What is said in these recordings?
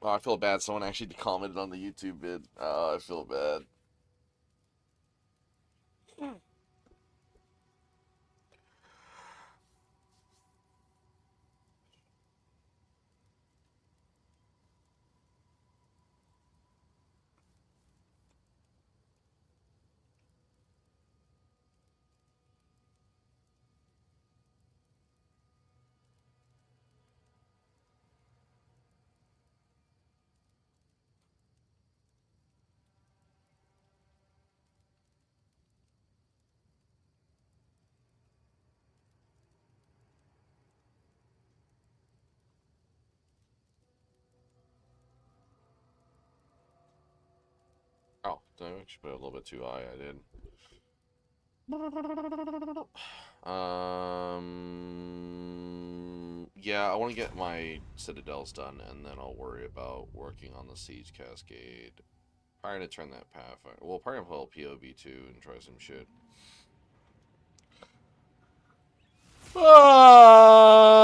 Oh, I feel bad. Someone actually commented on the YouTube vid. Oh, I feel bad. Oh, did I actually put it a little bit too high? I did. Yeah, I want to get my citadels done, and then I'll worry about working on the siege cascade. Probably to turn that pathfinder. Well, probably pull POV 2 and try some shit. Ah!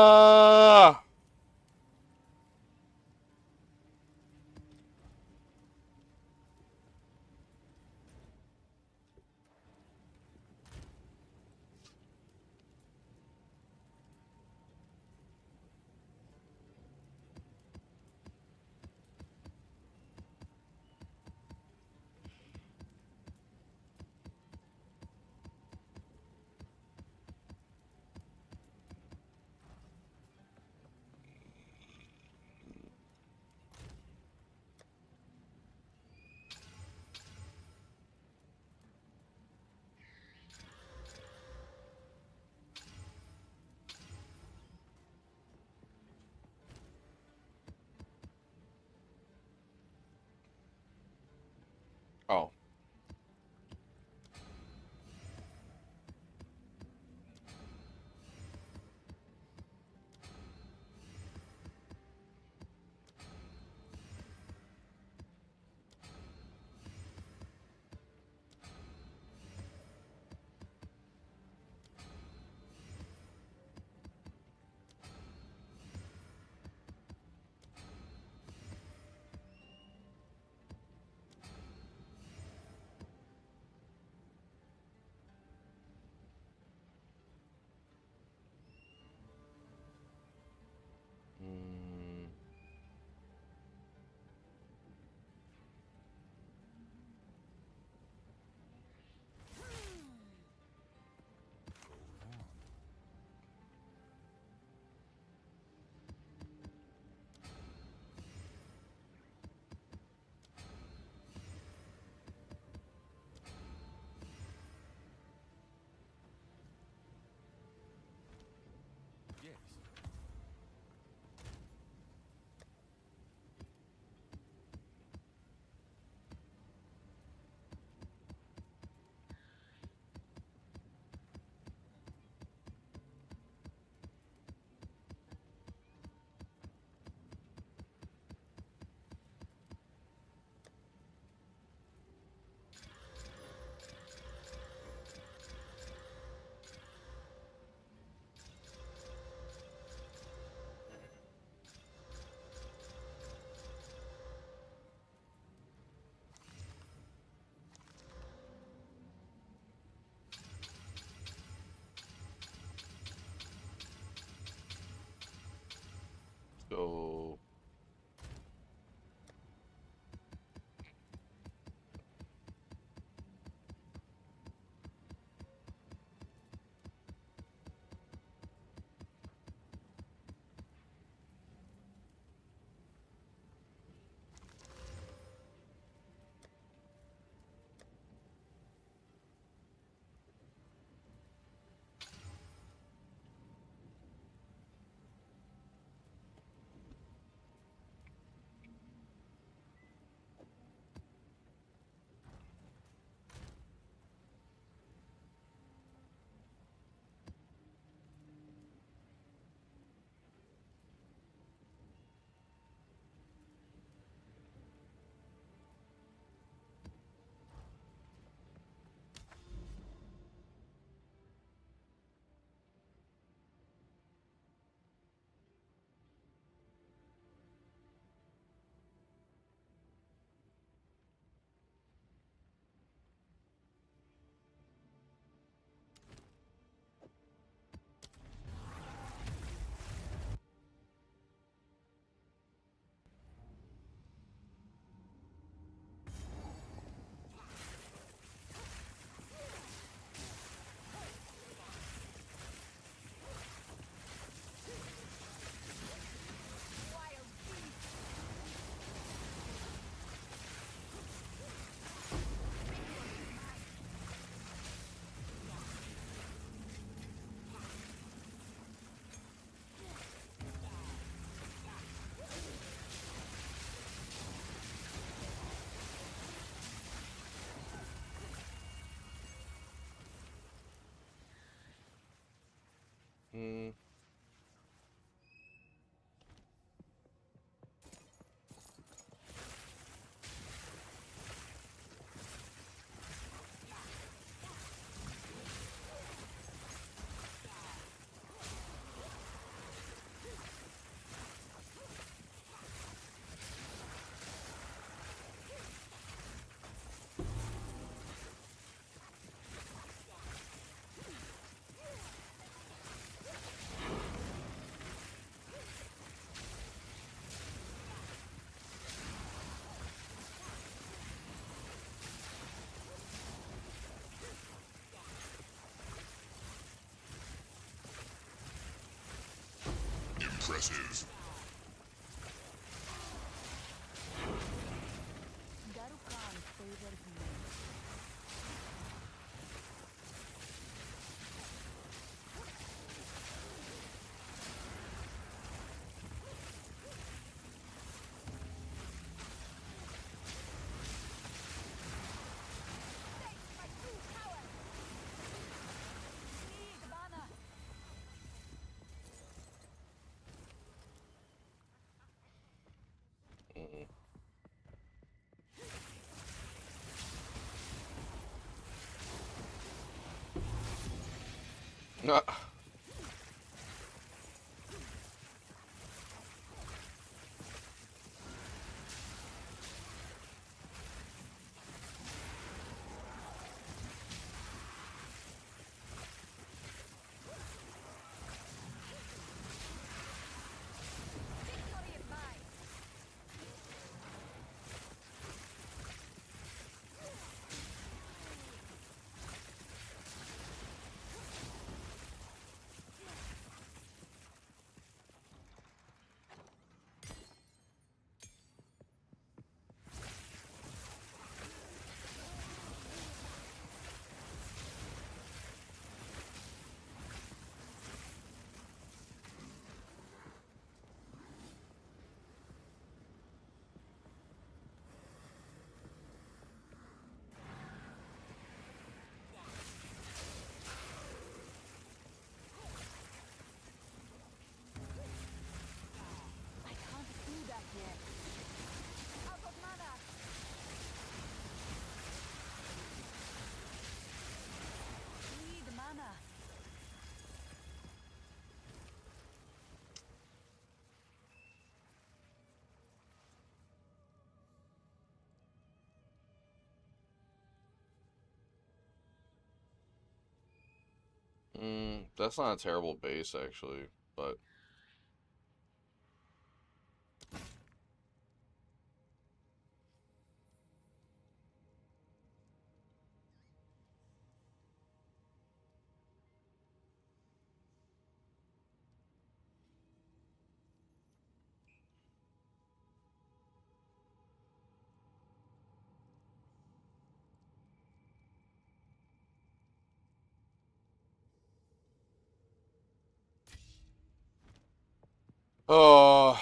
I can't do that yet. Out of mana. Need mana. That's not a terrible base, actually, but oh,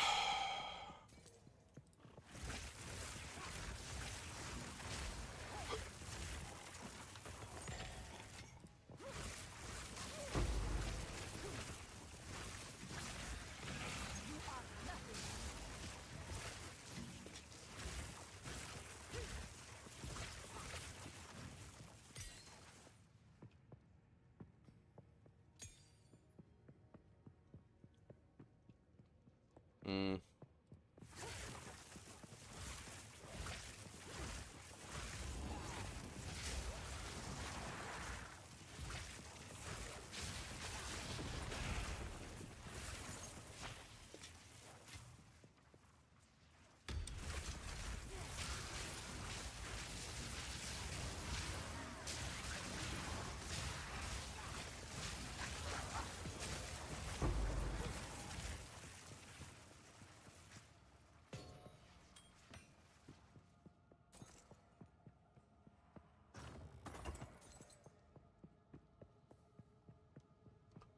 mm,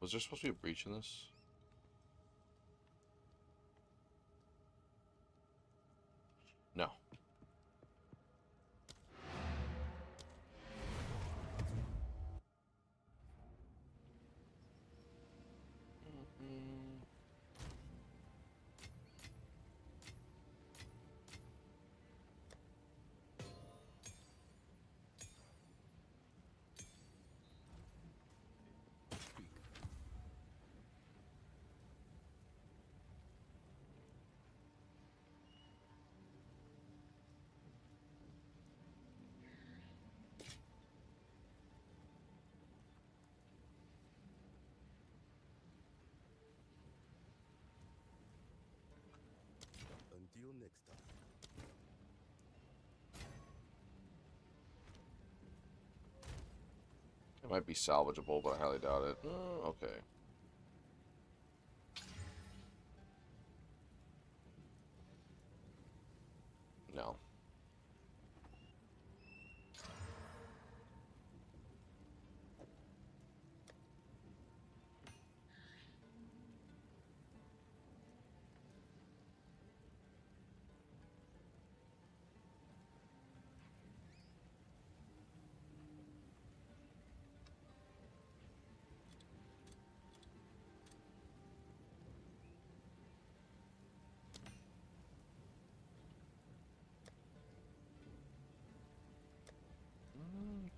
was there supposed to be a breach in this? No. Mm, Until next time. it might be salvageable, but I highly doubt it. Okay. No.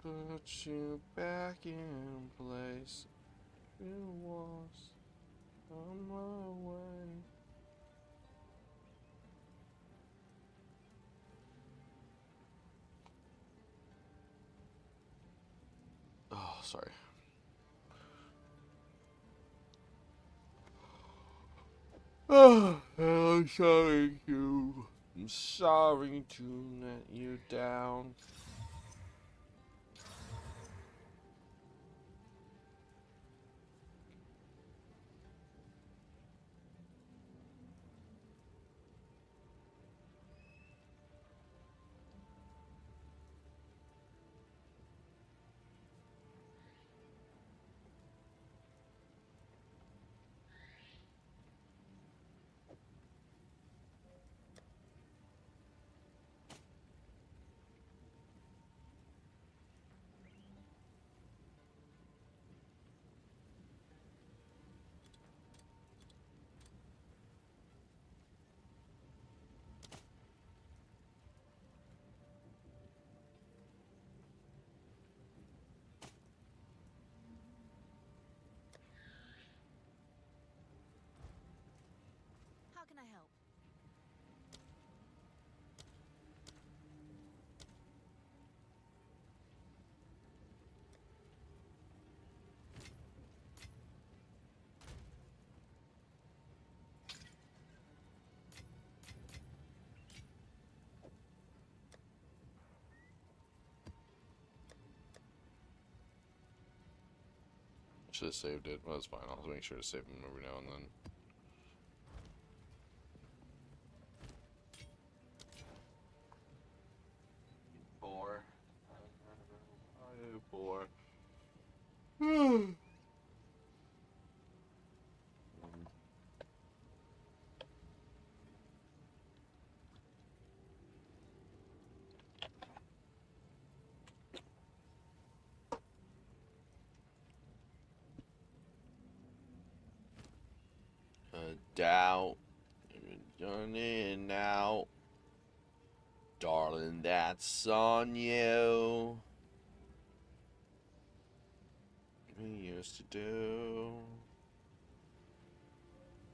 Put you back in place. it was on my way. Oh, sorry. Oh, I'm sorry to. I'm sorry to let you down. How can I help? Should have saved it. Well, that's fine. I'll make sure to save them every now and then. Boar. I boar. Doubt. Done in now. Darling, that's on you. We used to do.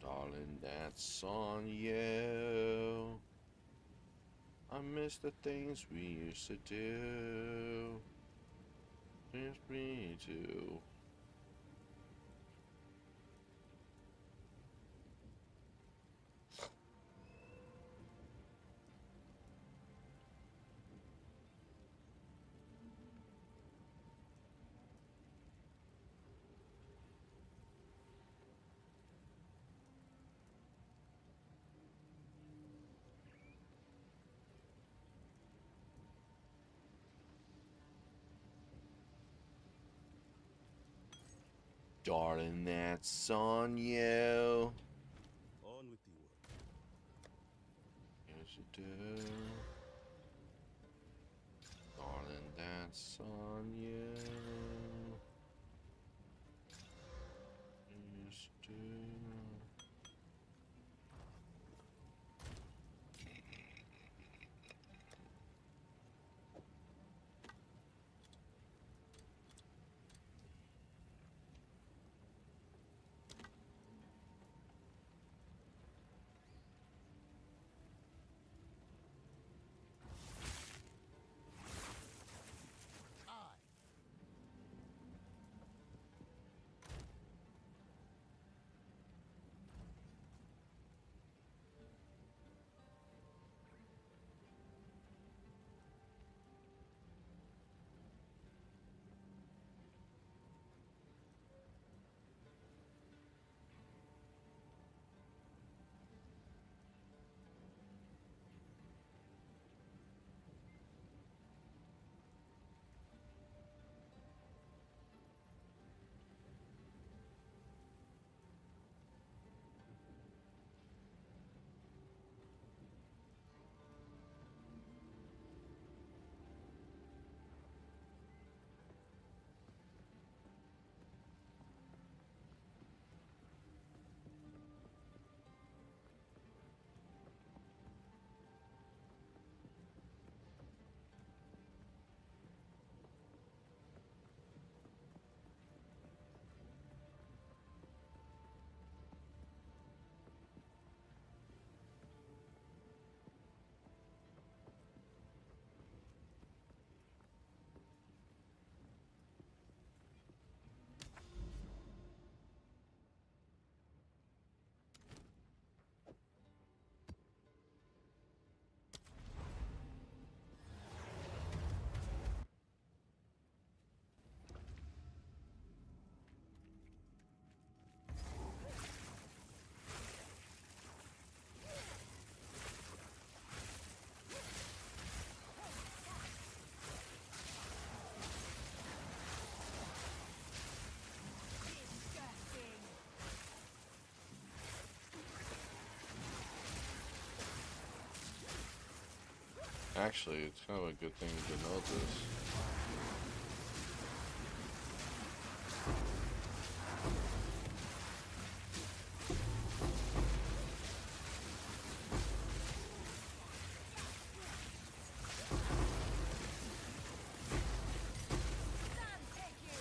Darling, that's on you. I miss the things we used to do. Miss me too. Darling, that's on you. On with the work. Yes, you do. Darling, that's on you. Yes, you do. Actually, it's kind of a good thing to notice. None take you.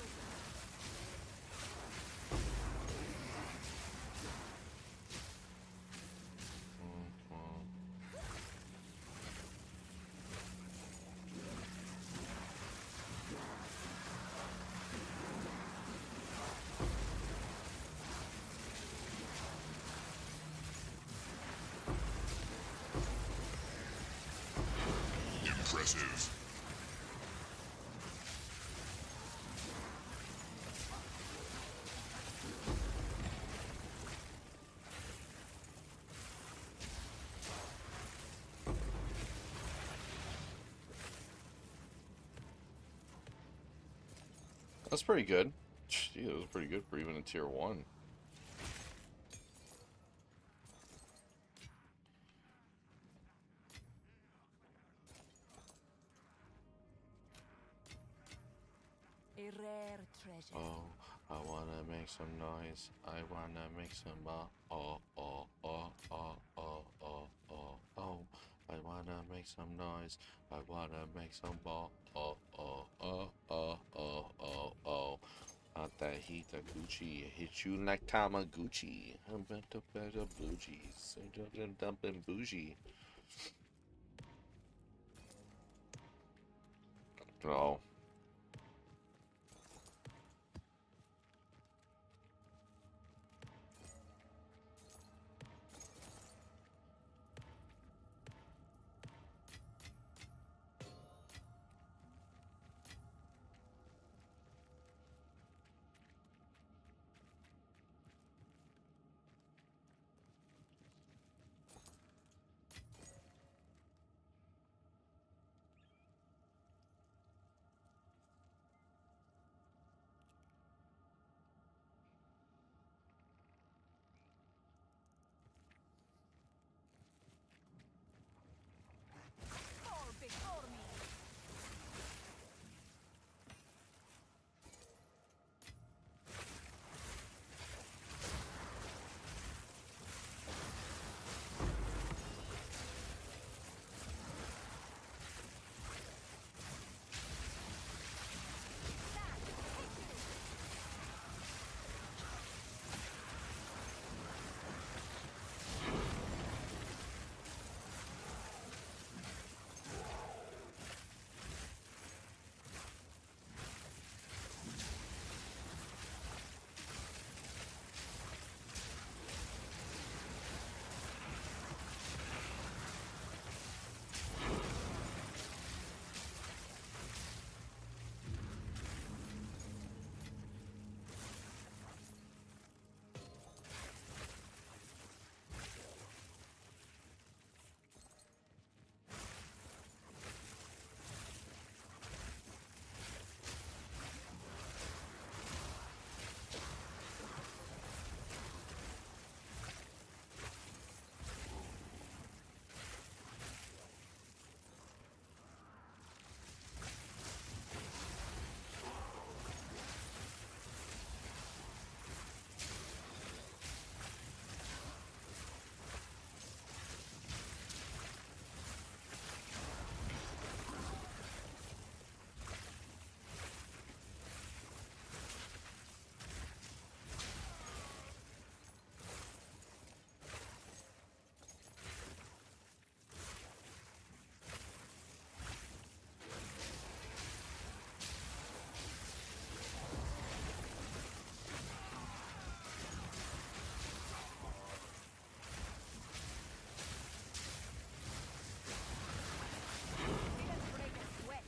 Well, Impressive. that's pretty good. Gee, that was pretty good for even a tier 1. A rare treasure. Oh, I wanna make some noise. I wanna make some oh oh oh oh oh oh oh oh. I wanna make some noise. I wanna make some ball. Oh oh oh oh oh oh oh. Not that heat the Gucci hit you like Tamaguchi. I'm about to better blue cheese. I'm dumping bougie. Oh. Fall before me. Didn't break a sweat.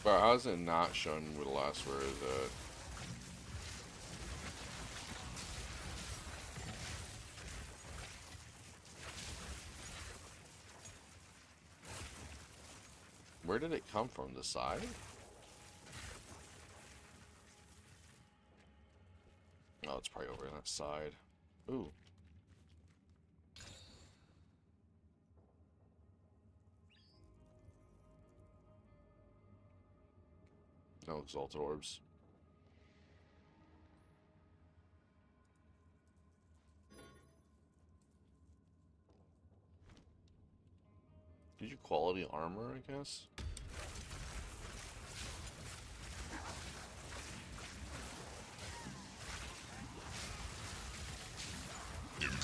But how's it not showing where the last word is at? Where did it come from? The side? Oh, it's probably over there. that side. Ooh. No exalted orbs. Did you quality armor, I guess?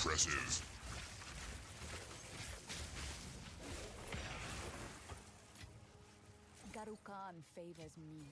Impressive. Garukan favors me.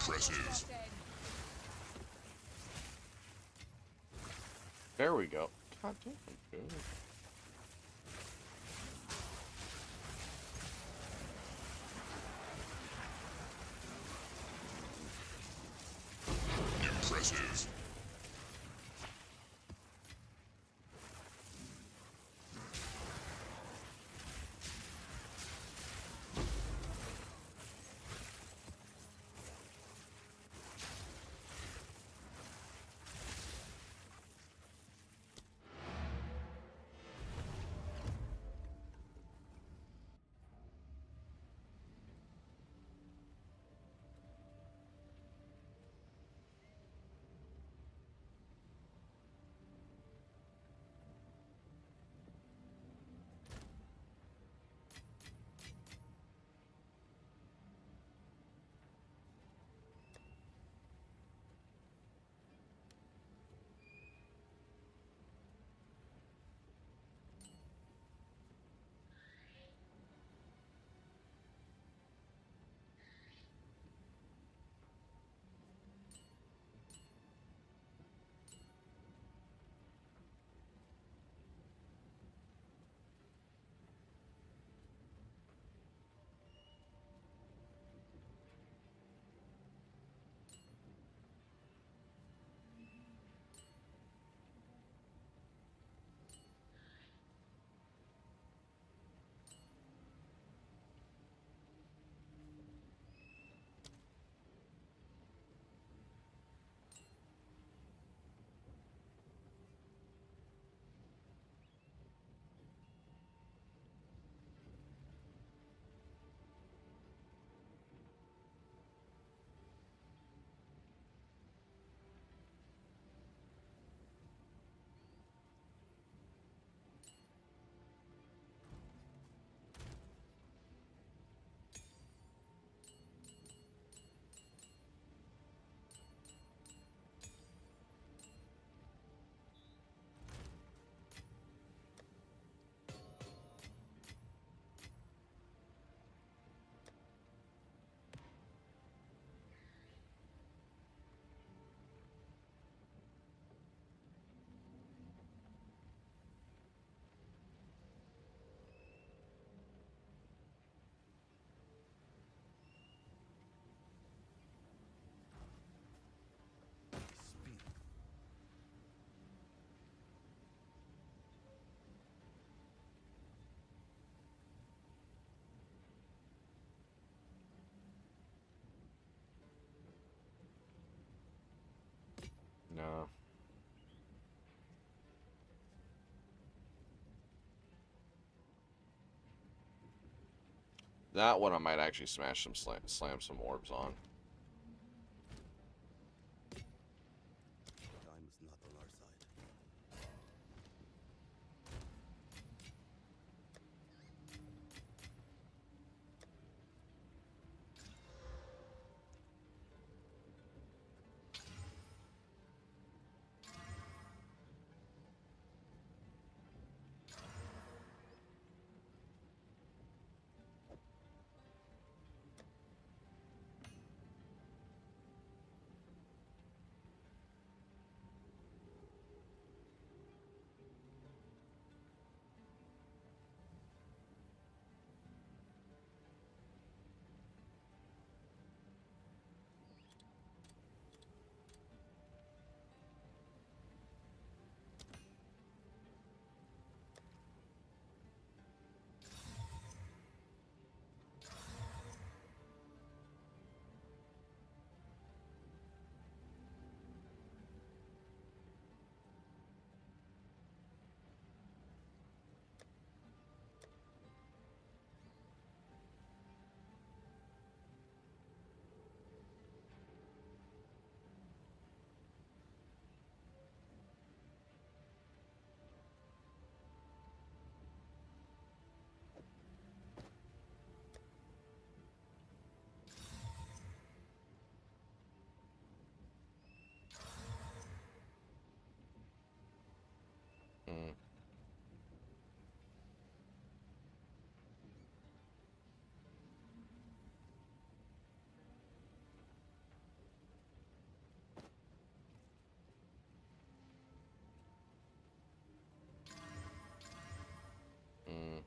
Impressive. There we go. God damn, dude. Impressive. No. That one I might actually smash some slam some orbs on. Mm. Mm.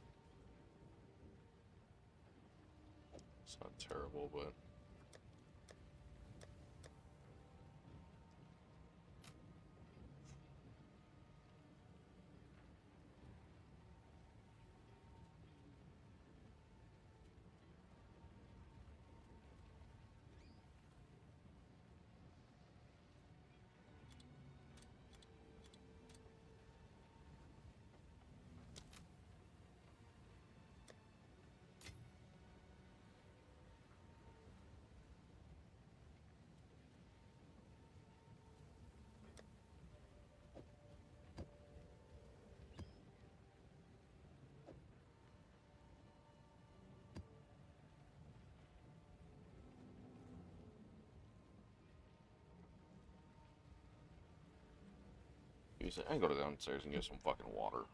It's not terrible, but you say, I go downstairs and get some fucking water.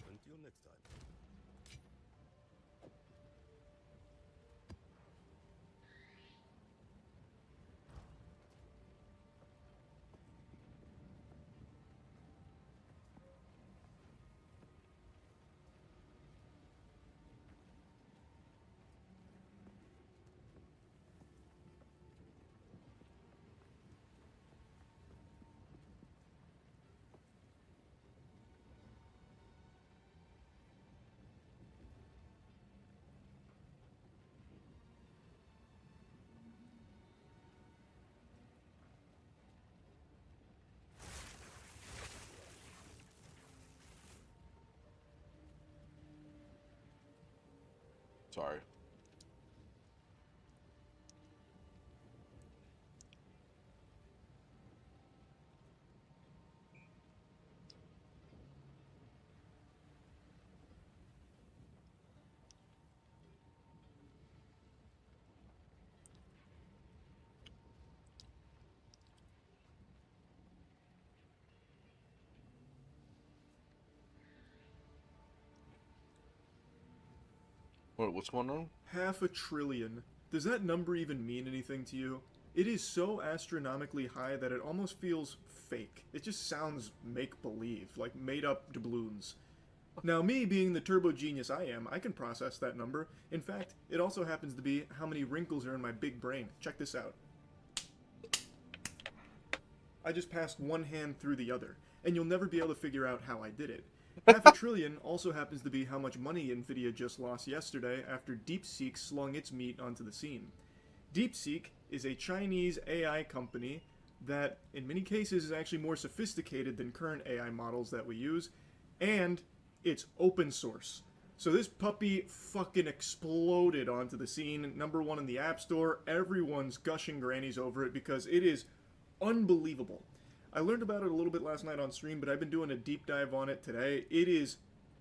Until next time. Sorry. What's going on? $500 billion. Does that number even mean anything to you? It is so astronomically high that it almost feels fake. It just sounds make-believe, like made-up doubloons. Now, me being the turbo genius I am, I can process that number. In fact, it also happens to be how many wrinkles are in my big brain. Check this out. I just passed one hand through the other, and you'll never be able to figure out how I did it. $500 billion also happens to be how much money Nvidia just lost yesterday after DeepSeek slung its meat onto the scene. DeepSeek is a Chinese AI company that, in many cases, is actually more sophisticated than current AI models that we use, and it's open source. So this puppy fucking exploded onto the scene, #1 in the App Store. Everyone's gushing grannies over it because it is unbelievable. I learned about it a little bit last night on stream, but I've been doing a deep dive on it today. It is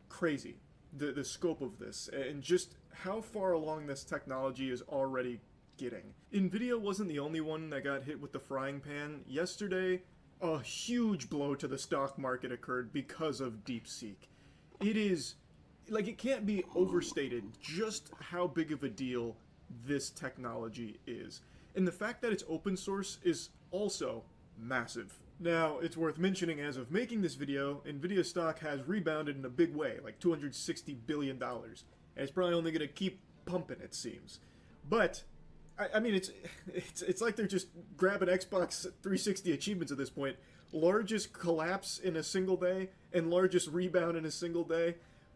crazy, the scope of this, and just how far along this technology is already getting. Nvidia wasn't the only one that got hit with the frying pan. Yesterday, a huge blow to the stock market occurred because of DeepSeek. It is, like, it can't be overstated just how big of a deal this technology is. And the fact that it's open source is also massive. Now, it's worth mentioning, as of making this video, Nvidia stock has rebounded in a big way, like $260 billion. And it's probably only going to keep pumping, it seems. But, I mean, it's like they're just grabbing Xbox 360 achievements at this point. Largest collapse in a single day, and largest rebound in a single day.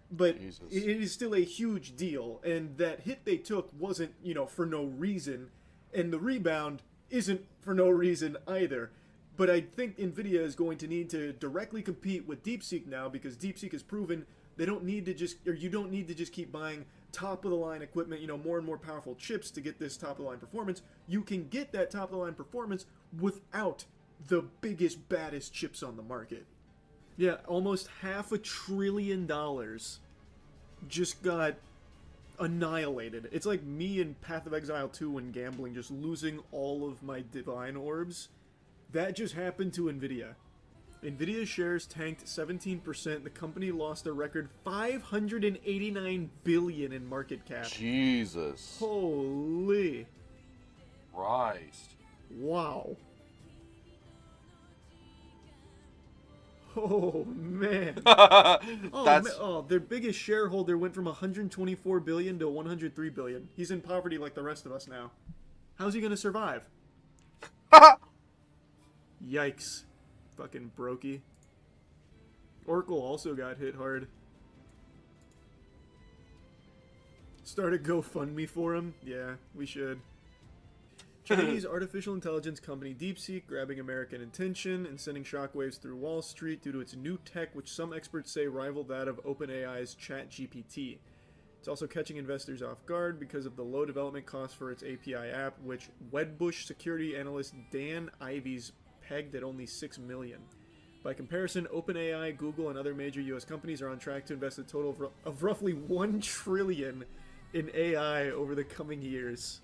But Jesus. it is still a huge deal, and that hit they took wasn't, for no reason, and the rebound isn't for no reason either. But I think Nvidia is going to need to directly compete with DeepSeek now, because DeepSeek has proven they don't need to just, or you don't need to just keep buying top of the line equipment, more and more powerful chips to get this top of the line performance. You can get that top of the line performance without the biggest, baddest chips on the market. Yeah, almost $500 billion just got annihilated. It's like me in Path of Exile 2 when gambling, just losing all of my divine orbs. That just happened to Nvidia. Nvidia shares tanked 17%. The company lost a record $589 billion in market cap. Jesus. Holy. Christ. Wow. Oh, man. Their biggest shareholder went from $124 billion to $103 billion. He's in poverty like the rest of us now. How's he gonna survive? Yikes. Fucking brokey. Oracle also got hit hard. Start a GoFundMe for him? Yeah, we should. Chinese artificial intelligence company DeepSeek grabbing American attention and sending shockwaves through Wall Street due to its new tech, which some experts say rival that of OpenAI's ChatGPT. It's also catching investors off guard because of the low development costs for its API app, which Wedbush security analyst Dan Ives pegged at only $6 million. By comparison, OpenAI, Google, and other major U.S. companies are on track to invest a total of roughly $1 trillion in AI over the coming years.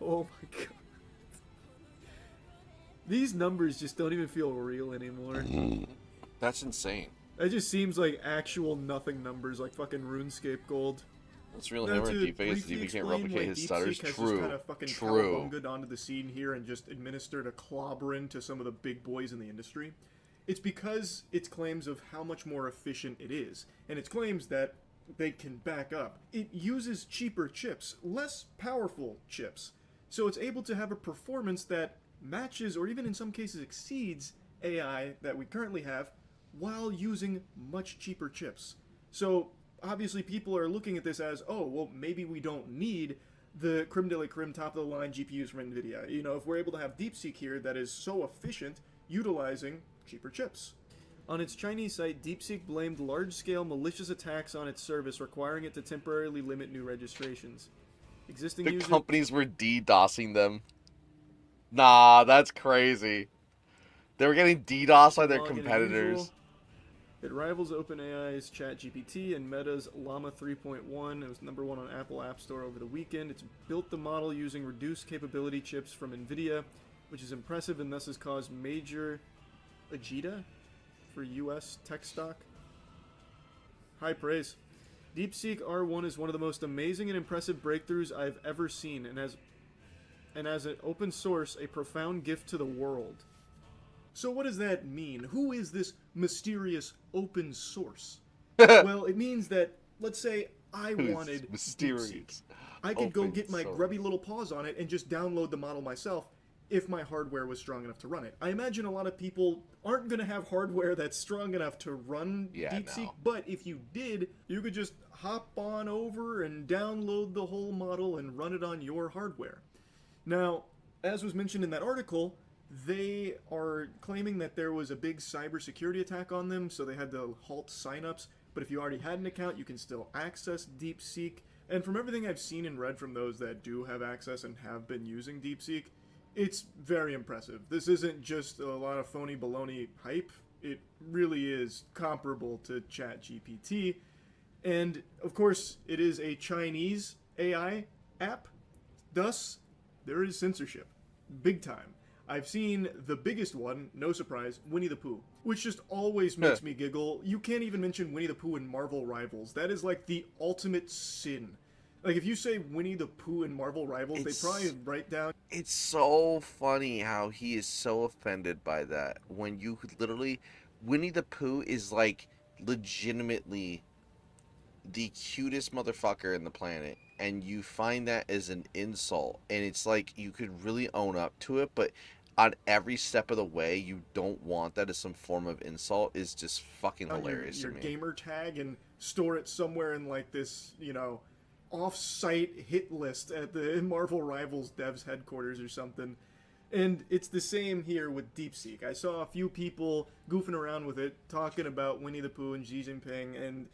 Oh my god. These numbers just don't even feel real anymore. That's insane. That just seems like actual nothing numbers, like fucking RuneScape gold. It's real Now, hammer to deep face. briefly DB can't explain replicate why his stutters. DeepSeek has True. just kind of fucking True. cowabunged onto the scene here and just administered a clobbering to some of the big boys in the industry. It's because its claims of how much more efficient it is, and its claims that they can back up. It uses cheaper chips, less powerful chips, so it's able to have a performance that matches or even in some cases exceeds AI that we currently have while using much cheaper chips. So obviously people are looking at this as, oh, well, maybe we don't need the creme de la creme top of the line GPUs from Nvidia. If we're able to have DeepSeek here that is so efficient utilizing cheaper chips. On its Chinese site, DeepSeek blamed large-scale malicious attacks on its service, requiring it to temporarily limit new registrations. Existing The users... companies were DDoSing them. Nah, that's crazy. They were getting DDoS by their log in as competitors. usual. It rivals OpenAI's ChatGPT and Meta's Llama 3.1. It was number one on Apple App Store over the weekend. It's built the model using reduced capability chips from NVIDIA, which is impressive and thus has caused major agita for U.S. tech stock. High praise. DeepSeek R1 is one of the most amazing and impressive breakthroughs I've ever seen, and as an open source, a profound gift to the world. So what does that mean? Who is this mysterious open source? Well, it means that, let's say I wanted mysterious DeepSeek. I could go open get my source. grubby little paws on it and just download the model myself if my hardware was strong enough to run it. I imagine a lot of people aren't going to have hardware that's strong enough to run DeepSeek, no. but if you did, you could just hop on over and download the whole model and run it on your hardware. Now, as was mentioned in that article, they are claiming that there was a big cybersecurity attack on them, so they had to halt signups. But if you already had an account, you can still access DeepSeek. And from everything I've seen and read from those that do have access and have been using DeepSeek, it's very impressive. This isn't just a lot of phony baloney hype. It really is comparable to ChatGPT. And, of course, it is a Chinese AI app. Thus, there is censorship. Big time. I've seen the biggest one, no surprise, Winnie the Pooh, which just always makes me giggle. You can't even mention Winnie the Pooh in Marvel Rivals. That is like the ultimate sin. Like, if you say Winnie the Pooh in Marvel Rivals, they probably write down... It's so funny how he is so offended by that. When you could literally... Winnie the Pooh is, like, legitimately the cutest motherfucker in the planet. And you find that as an insult. And it's like, you could really own up to it, but on every step of the way, you don't want that as some form of insult. Is just fucking hilarious your to me. gamer tag and store it somewhere in, like, this, you know, off-site hit list at the Marvel Rivals devs headquarters or something. And it's the same here with DeepSeek. I saw a few people goofing around with it, talking about Winnie the Pooh and Xi Jinping, and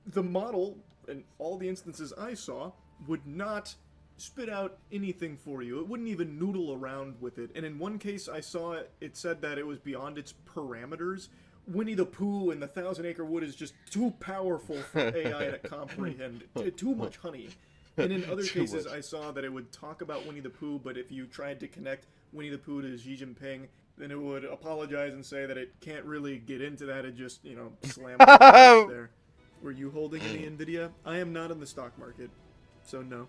the model, in all the instances I saw, would not spit out anything for you. It wouldn't even noodle around with it. And in one case I saw it said that it was beyond its parameters. Winnie the Pooh and the Thousand Acre Wood is just too powerful for AI to comprehend. Too much honey. And in other cases I saw that it would talk about Winnie the Pooh, but if you tried to connect Winnie the Pooh to Xi Jinping, then it would apologize and say that it can't really get into that. It just, you know, slam there. Were you holding any NVIDIA? I am not in the stock market, so no.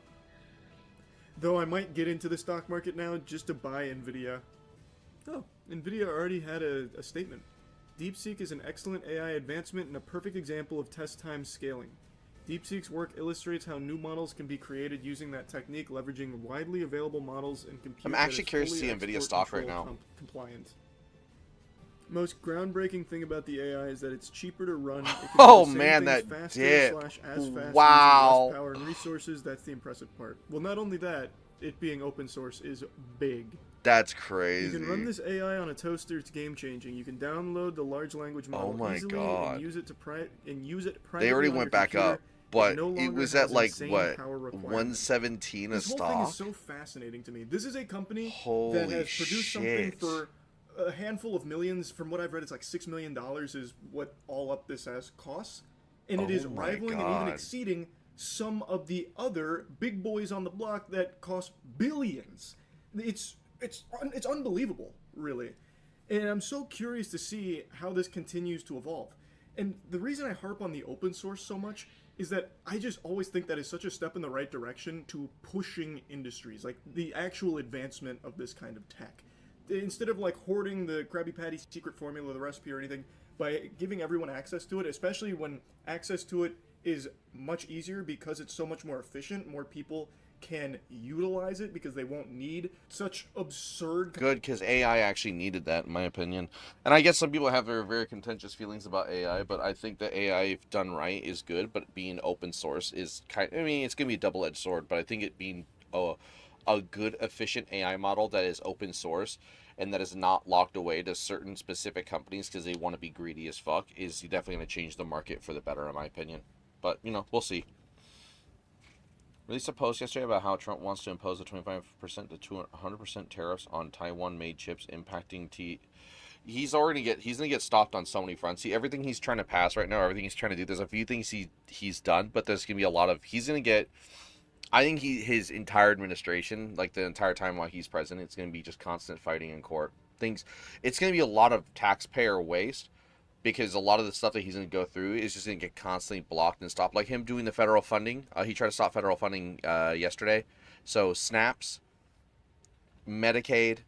Though I might get into the stock market now just to buy NVIDIA. Oh, NVIDIA already had a statement. DeepSeek is an excellent AI advancement and a perfect example of test time scaling. DeepSeek's work illustrates how new models can be created using that technique, leveraging widely available models and compute. I'm actually curious to see NVIDIA stock right now. Compliant. Most groundbreaking thing about the AI is that it's cheaper to run. It can Oh do the same man, things that faster dip! /as fast Wow. using less power and resources. That's the impressive part. Well, not only that, it being open source is big. That's crazy. You can run this AI on a toaster. It's game changing. You can download the large language model easily and use it to They already went back up, but no it was has at like insane what power requirements. 117 a This whole thing stock. is so fascinating to me. This is a company Holy that has produced something shit. for a handful of millions. From what I've read, it's like $6 million is what all up this as costs, and it is Oh my rivaling and even God. exceeding some of the other big boys on the block that cost billions. It's unbelievable, really. And I'm so curious to see how this continues to evolve. And the reason I harp on the open source so much is that I just always think that is such a step in the right direction to pushing industries, like the actual advancement of this kind of tech. Instead of like hoarding the Krabby Patty secret formula, the recipe or anything, by giving everyone access to it, especially when access to it is much easier because it's so much more efficient, more people can utilize it because they won't need such absurd... Good, because AI actually needed that, in my opinion. And I guess some people have their very contentious feelings about AI, but I think that AI, if done right, is good. But being open source is kind of, I mean, it's going to be a double-edged sword, but I think it being a good, efficient AI model that is open source and that is not locked away to certain specific companies because they want to be greedy as fuck, is definitely going to change the market for the better, in my opinion. But, you know, we'll see. Released a post yesterday about how Trump wants to impose a 25% to 100% tariffs on Taiwan-made chips, impacting he's gonna get stopped on so many fronts. See, everything he's trying to pass right now, everything he's trying to do, there's a few things he's done, but there's gonna be a lot of he's gonna get. I think his entire administration, like the entire time while he's president, it's gonna be just constant fighting in court. Things, it's gonna be a lot of taxpayer waste because a lot of the stuff that he's going to go through is just going to get constantly blocked and stopped. Like him doing the federal funding. He tried to stop federal funding yesterday. So SNAPs, Medicaid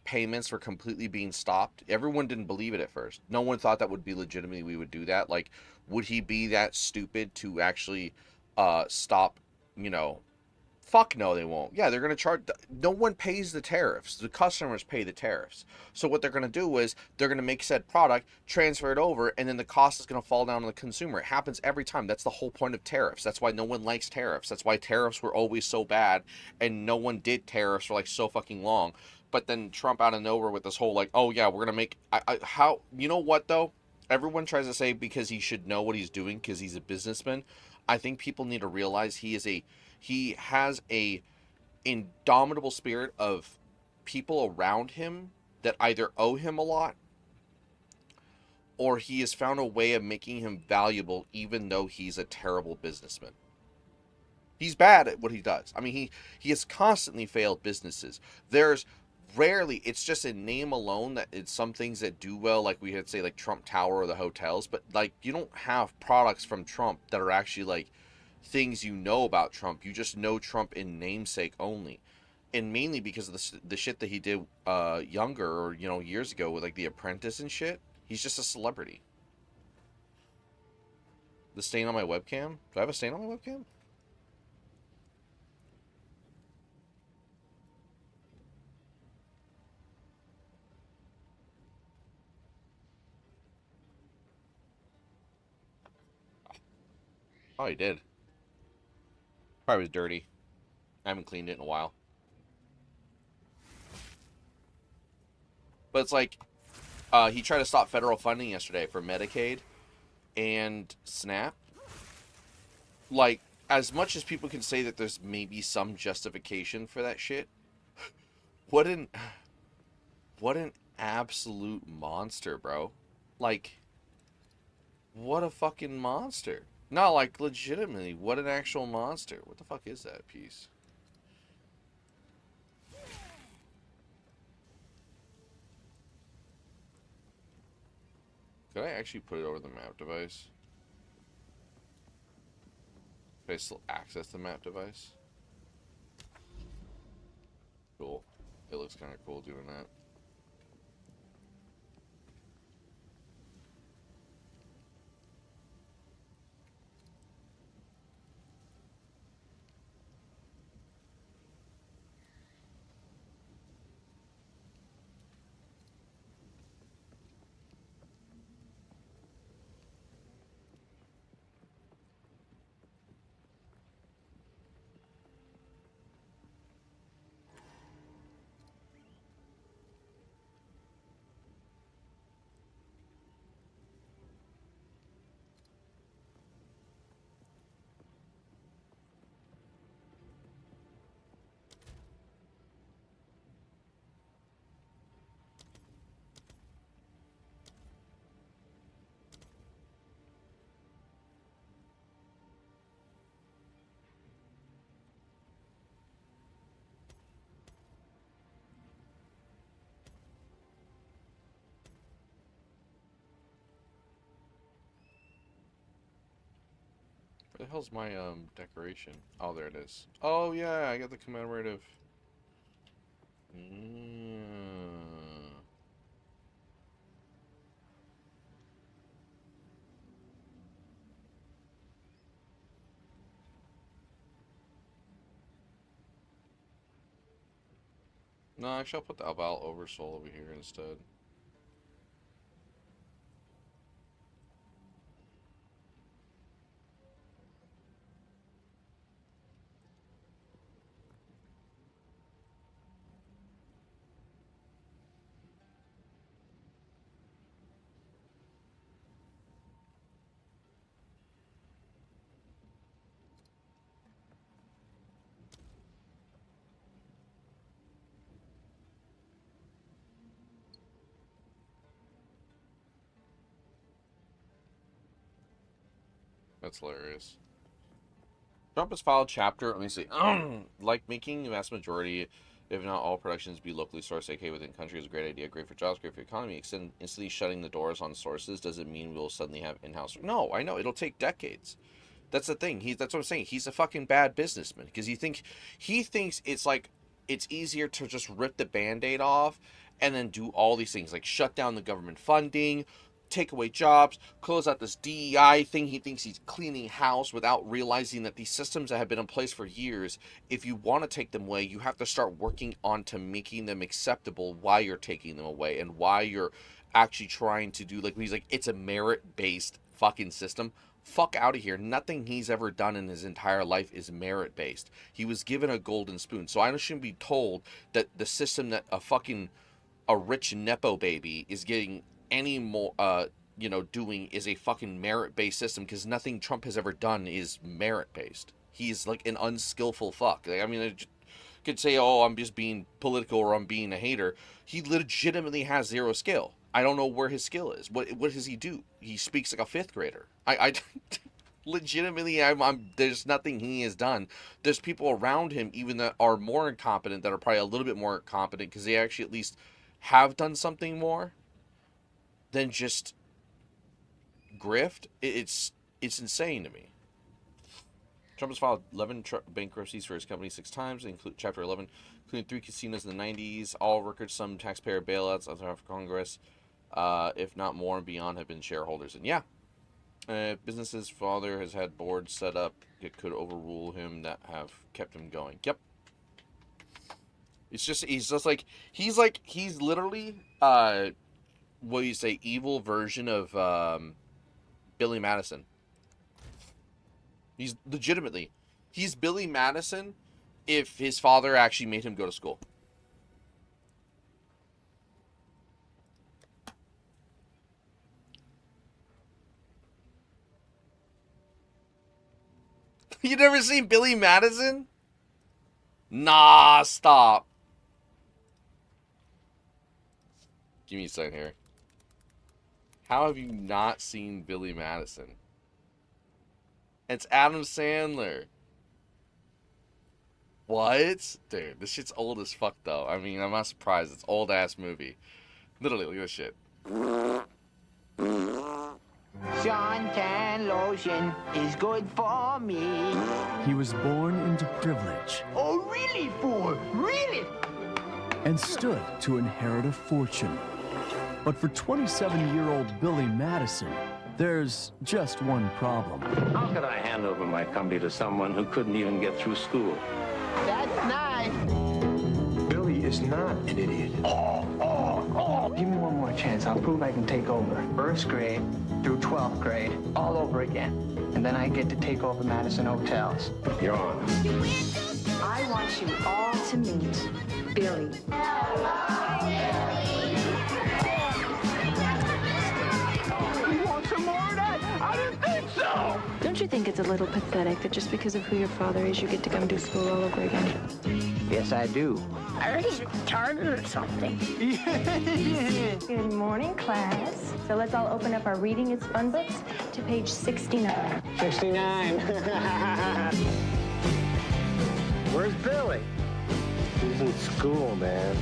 payments were completely being stopped. Everyone didn't believe it at first. No one thought that would be legitimately we would do that. Like, would he be that stupid to actually stop, you know, fuck no, they won't. Yeah, they're going to charge. No one pays the tariffs. The customers pay the tariffs. So what they're going to do is they're going to make said product, transfer it over, and then the cost is going to fall down on the consumer. It happens every time. That's the whole point of tariffs. That's why no one likes tariffs. That's why tariffs were always so bad, and no one did tariffs for like so fucking long. But then Trump out of nowhere with this whole like, oh yeah, we're going to make. How, you know what though? Everyone tries to say because he should know what he's doing because he's a businessman. I think people need to realize he has a indomitable spirit of people around him that either owe him a lot or he has found a way of making him valuable even though he's a terrible businessman. He's bad at what he does. I mean, he has constantly failed businesses. There's rarely, it's just a name alone that it's some things that do well, like we had say like Trump Tower or the hotels, but like you don't have products from Trump that are actually like things you know about Trump. You just know Trump in namesake only, and mainly because of the shit that he did younger or years ago with like The Apprentice and shit. He's just a celebrity. The stain on my webcam. Do I have a stain on my webcam? Oh, he did. Probably was dirty. I haven't cleaned it in a while. But it's like he tried to stop federal funding yesterday for Medicaid and SNAP. Like, as much as people can say that there's maybe some justification for that shit, what an absolute monster, bro. Like, what a fucking monster. Not like legitimately, what an actual monster. What the fuck is that piece? Could I actually put it over the map device? Can I still access the map device? Cool. It looks kind of cool doing that. Where the hell's my decoration? Oh, there it is. Oh yeah, I got the commemorative. Yeah. No, actually, I'll put the About Oversoul over here instead. That's hilarious. Trump has filed chapter, let me see, like making the vast majority, if not all, productions be locally sourced, aka within country, is a great idea, great for jobs, great for the economy. Instantly shutting the doors on sources doesn't mean we'll suddenly have in-house. No, I know, it'll take decades. That's the thing. That's what I'm saying. He's a fucking bad businessman because he thinks it's like it's easier to just rip the Band-Aid off and then do all these things like shut down the government funding, take away jobs, close out this DEI thing. He thinks he's cleaning house without realizing that these systems that have been in place for years, if you want to take them away, you have to start working on to making them acceptable while you're taking them away and why you're actually trying to do, like, he's like, it's a merit-based fucking system. Fuck out of here. Nothing he's ever done in his entire life is merit-based. He was given a golden spoon. So I shouldn't be told that the system that a rich Nepo baby is getting any more, doing is a fucking merit-based system, because nothing Trump has ever done is merit-based. He's like an unskillful fuck. Like, I mean, I could say, oh, I'm just being political or I'm being a hater. He legitimately has zero skill. I don't know where his skill is. What does he do? He speaks like a fifth grader. I legitimately, there's nothing he has done. There's people around him even that are more incompetent, that are probably a little bit more competent because they actually at least have done something more than just grift. It's insane to me. Trump has filed 11 bankruptcies for his company 6 times, include Chapter 11, including 3 casinos in the 90s. All records, some taxpayer bailouts of Congress, if not more and beyond, have been shareholders. And yeah, business's father has had boards set up that could overrule him that have kept him going. Yep. He's literally, what do you say, evil version of Billy Madison. He's Billy Madison if his father actually made him go to school. You never seen Billy Madison? Nah, stop. Give me a second here. How have you not seen Billy Madison? It's Adam Sandler. What? Dude, this shit's old as fuck, though. I mean, I'm not surprised. It's old-ass movie. Literally, look at this shit. Suntan lotion is good for me. He was born into privilege. Oh, really, fool? Really? And stood to inherit a fortune. But for 27-year-old Billy Madison, there's just one problem. How could I hand over my company to someone who couldn't even get through school? That's nice. Billy is not an idiot. Give me one more chance. I'll prove I can take over. First grade through 12th grade, all over again. And then I get to take over Madison Hotels. You're on. I want you all to meet Billy. You want some more of that? I didn't think so. Don't you think it's a little pathetic that just because of who your father is, you get to come do school all over again? Yes, I do. I heard he's retarded or something. Good morning, class. So let's all open up our Reading is Fun books to page 69. 69. Where's Billy? He's in school, man.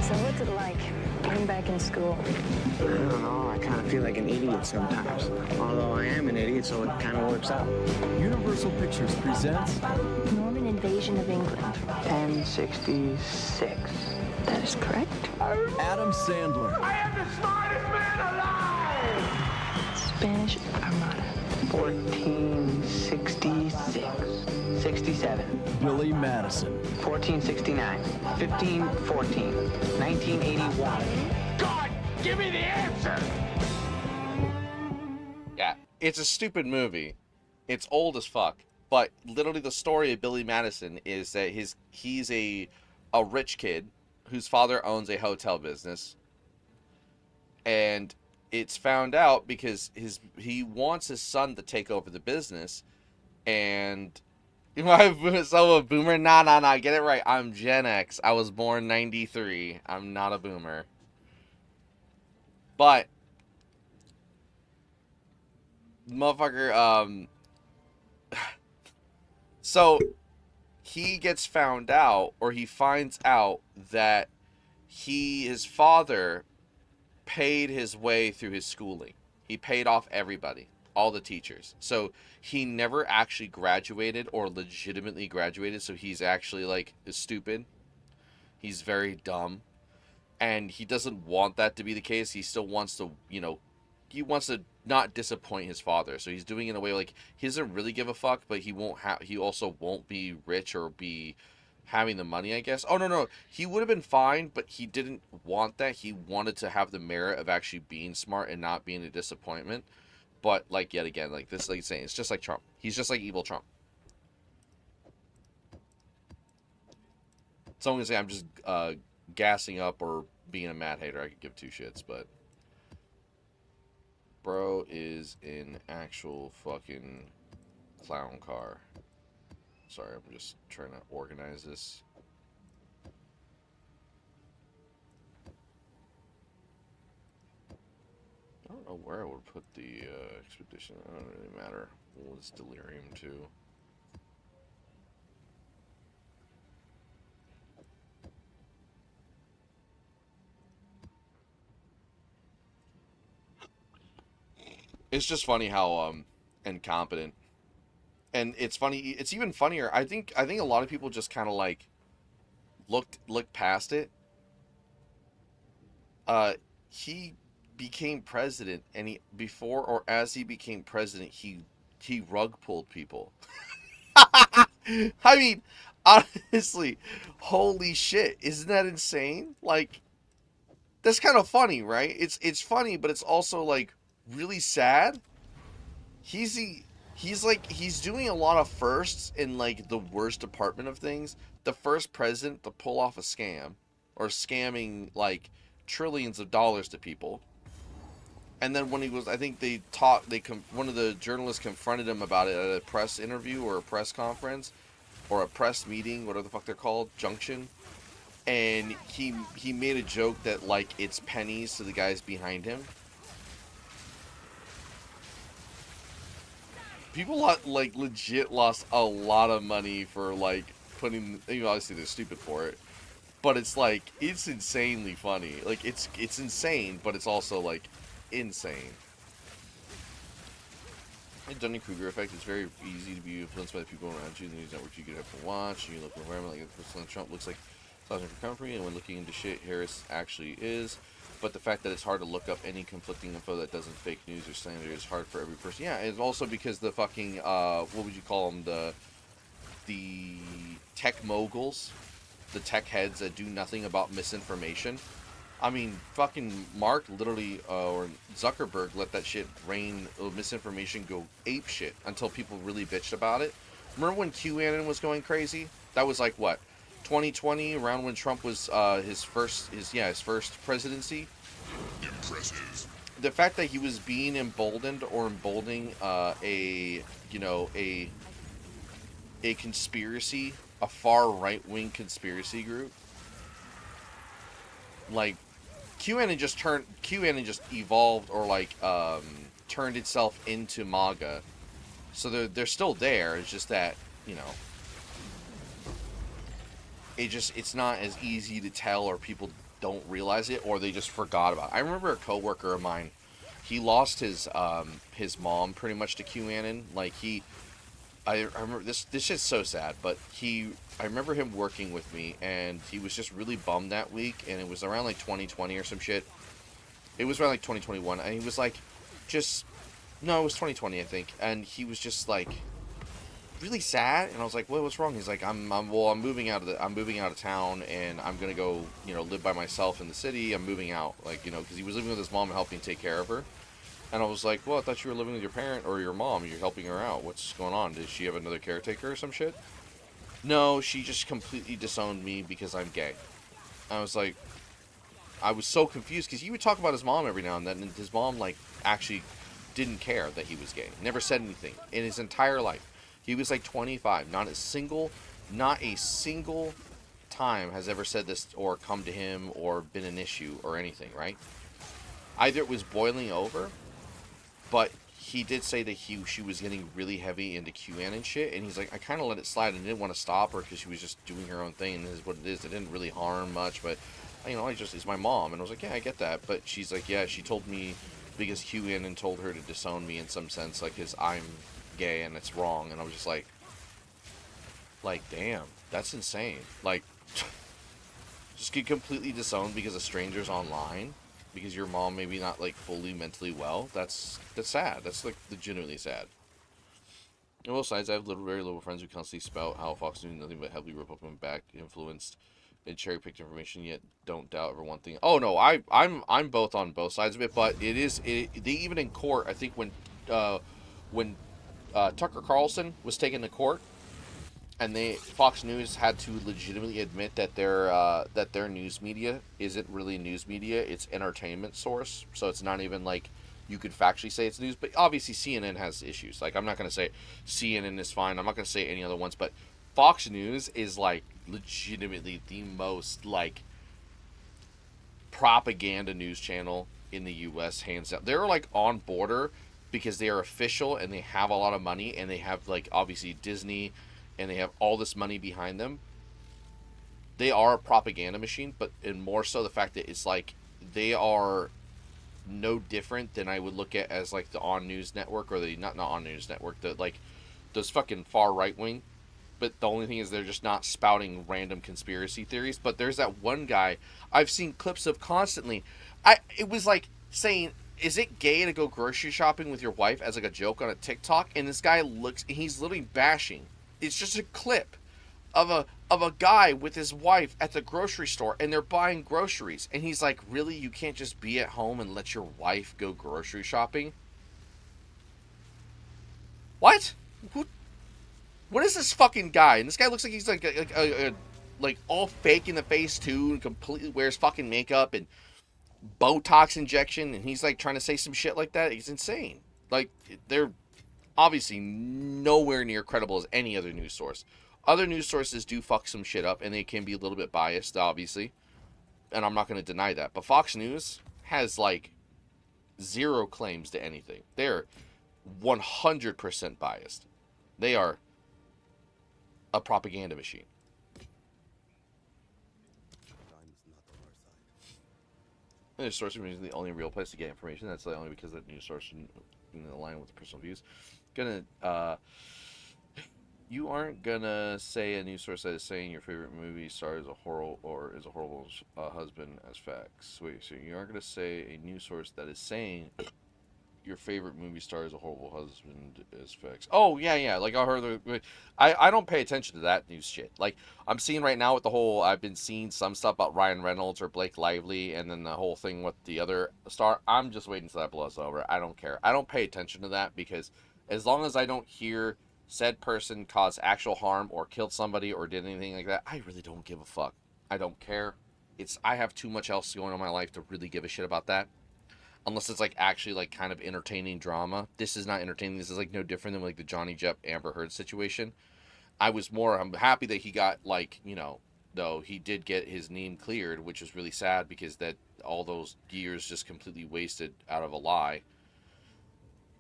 So what's it like being back in school? I don't know. I kind of feel like an idiot sometimes. Although I am an idiot, so it kind of works out. Universal Pictures presents Norman Invasion of England. 1066. That is correct. Adam Sandler. I am the smartest man alive! Spanish Armada. 1466. 67. Billy Madison. 1469. 1514. 1981. God, give me the answer! Yeah, it's a stupid movie. It's old as fuck. But literally the story of Billy Madison is that he's a rich kid whose father owns a hotel business. And it's found out because he wants his son to take over the business. And so a boomer? Nah, get it right. I'm Gen X. I was born 93. I'm not a boomer. But Motherfucker, so he gets found out, or he finds out that his father paid his way through his schooling. He paid off everybody, all the teachers. So he never actually graduated or legitimately graduated. So he's actually like stupid. He's very dumb. And he doesn't want that to be the case. He still wants to, he wants to not disappoint his father. So he's doing it in a way like he doesn't really give a fuck, but he also won't be rich or be having the money, I guess. Oh, no. He would have been fine, but he didn't want that. He wanted to have the merit of actually being smart and not being a disappointment. But, like, yet again, like this, like you're saying, it's just like Trump. He's just like evil Trump. So I'm going to say I'm just gassing up or being a mad hater. I could give two shits, but bro is an actual fucking clown car. Sorry, I'm just trying to organize this. I don't know where I would put the expedition. It doesn't really matter. Well, it's delirium too. It's just funny how incompetent, and it's funny. It's even funnier. I think a lot of people just kind of like look past it. He became president, and before or as he became president, he rug pulled people. I mean, honestly, holy shit, isn't that insane? Like, that's kind of funny, right? It's funny, but it's also like really sad. He's doing a lot of firsts in like the worst department of things. The first president to pull off a scam or scamming like trillions of dollars to people. And then when he was, I think one of the journalists confronted him about it at a press interview or a press conference or a press meeting, whatever the fuck they're called, junction. And he made a joke that like it's pennies to the guys behind him. People like legit lost a lot of money for like putting. Obviously they're stupid for it, but it's like it's insanely funny. Like it's insane, but it's also like insane. The Dunning-Kruger effect is very easy to be influenced by the people around you. The news network you get up and watch, and you look environment like President Trump looks like Southern Company, and when looking into shit, Harris actually is. But the fact that it's hard to look up any conflicting info that doesn't fake news or slander is hard for every person. Yeah, it's also because the fucking what would you call them, the tech moguls, the tech heads that do nothing about misinformation. I mean, fucking Mark literally, or Zuckerberg let that shit rain, misinformation go ape shit until people really bitched about it. Remember when QAnon was going crazy? That was like, what, 2020, around when Trump was his first presidency? Impressive. The fact that he was being emboldened or emboldening a conspiracy, a far right-wing conspiracy group, like, QAnon just evolved or like turned itself into MAGA. So they're still there. It's just that, it's not as easy to tell, or people don't realize it, or they just forgot about it. I remember a coworker of mine, he lost his mom pretty much to QAnon. Like I remember this shit's so sad, but I remember him working with me, and he was just really bummed that week, and it was around like 2020 or some shit. It was around like 2021, and he was like, no, it was 2020, I think, and he was just like really sad, and I was like, what's wrong? He's like, I'm moving out of town, and I'm gonna go, live by myself in the city. I'm moving out, like, because he was living with his mom and helping take care of her. And I was like, well, I thought you were living with your parent or your mom. You're helping her out. What's going on? Did she have another caretaker or some shit? No, she just completely disowned me because I'm gay. I was like, I was so confused because he would talk about his mom every now and then, and his mom, like, actually didn't care that he was gay. Never said anything in his entire life. He was like 25. Not a single time has ever said this or come to him or been an issue or anything, right? Either it was boiling over, but he did say that she was getting really heavy into QAnon and shit, and he's like, I kind of let it slide and didn't want to stop her because she was just doing her own thing, and this is what it is. It didn't really harm much, but it's my mom, and I was like, yeah, I get that, but she's like, yeah, she told me because QAnon told her to disown me in some sense, like, because I'm gay and it's wrong, and I was just like, damn, that's insane. Like, just get completely disowned because of strangers online, because your mom maybe not like fully mentally well. That's sad. That's like legitimately sad. On both sides, I have very little friends who constantly spout how Fox News is nothing but heavily Republican-backed, influenced, and cherry-picked information. Yet don't doubt ever one thing. Oh no, I'm both on both sides of it. But they even in court. I think when Tucker Carlson was taken to court, and Fox News had to legitimately admit that their news media isn't really news media; it's entertainment source. So it's not even like you could factually say it's news. But obviously CNN has issues. Like, I'm not going to say CNN is fine. I'm not going to say any other ones. But Fox News is like legitimately the most like propaganda news channel in the U.S. hands down. They're like on border because they are official and they have a lot of money and they have like obviously Disney and they have all this money behind them. They are a propaganda machine, but and more so the fact that it's like they are no different than I would look at as like the On News Network or the not On News Network, the like those fucking far right wing. But the only thing is they're just not spouting random conspiracy theories. But there's that one guy I've seen clips of constantly. It was like saying, is it gay to go grocery shopping with your wife as like a joke on a TikTok? And this guy he's literally bashing. It's just a clip of a guy with his wife at the grocery store and they're buying groceries. And he's like, really? You can't just be at home and let your wife go grocery shopping? What? What is this fucking guy? And this guy looks like he's like all fake in the face too, and completely wears fucking makeup and Botox injection, and he's like trying to say some shit like that. He's insane. Like, they're obviously nowhere near credible as any other news source. Other news sources do fuck some shit up, and they can be a little bit biased, obviously, and I'm not going to deny that. But Fox News has like zero claims to anything. They're 100% biased. They are a propaganda machine. The news source is the only real place to get information. That's only because the news source in align with the personal views. You aren't gonna say a news source that is saying your favorite movie star is a horrible husband as facts. Wait, so you aren't gonna say a news source that is saying your favorite movie star is a horrible husband as facts? Oh yeah. Like I don't pay attention to that news shit. Like I'm seeing right now with the whole. I've been seeing some stuff about Ryan Reynolds or Blake Lively, and then the whole thing with the other star. I'm just waiting until that blows over. I don't care. I don't pay attention to that because as long as I don't hear said person caused actual harm or killed somebody or did anything like that, I really don't give a fuck. I don't care. I have too much else going on in my life to really give a shit about that. Unless it's like actually like kind of entertaining drama. This is not entertaining. This is like no different than like the Johnny Depp Amber Heard situation. I'm happy that he got like, though he did get his name cleared, which was really sad because that all those years just completely wasted out of a lie.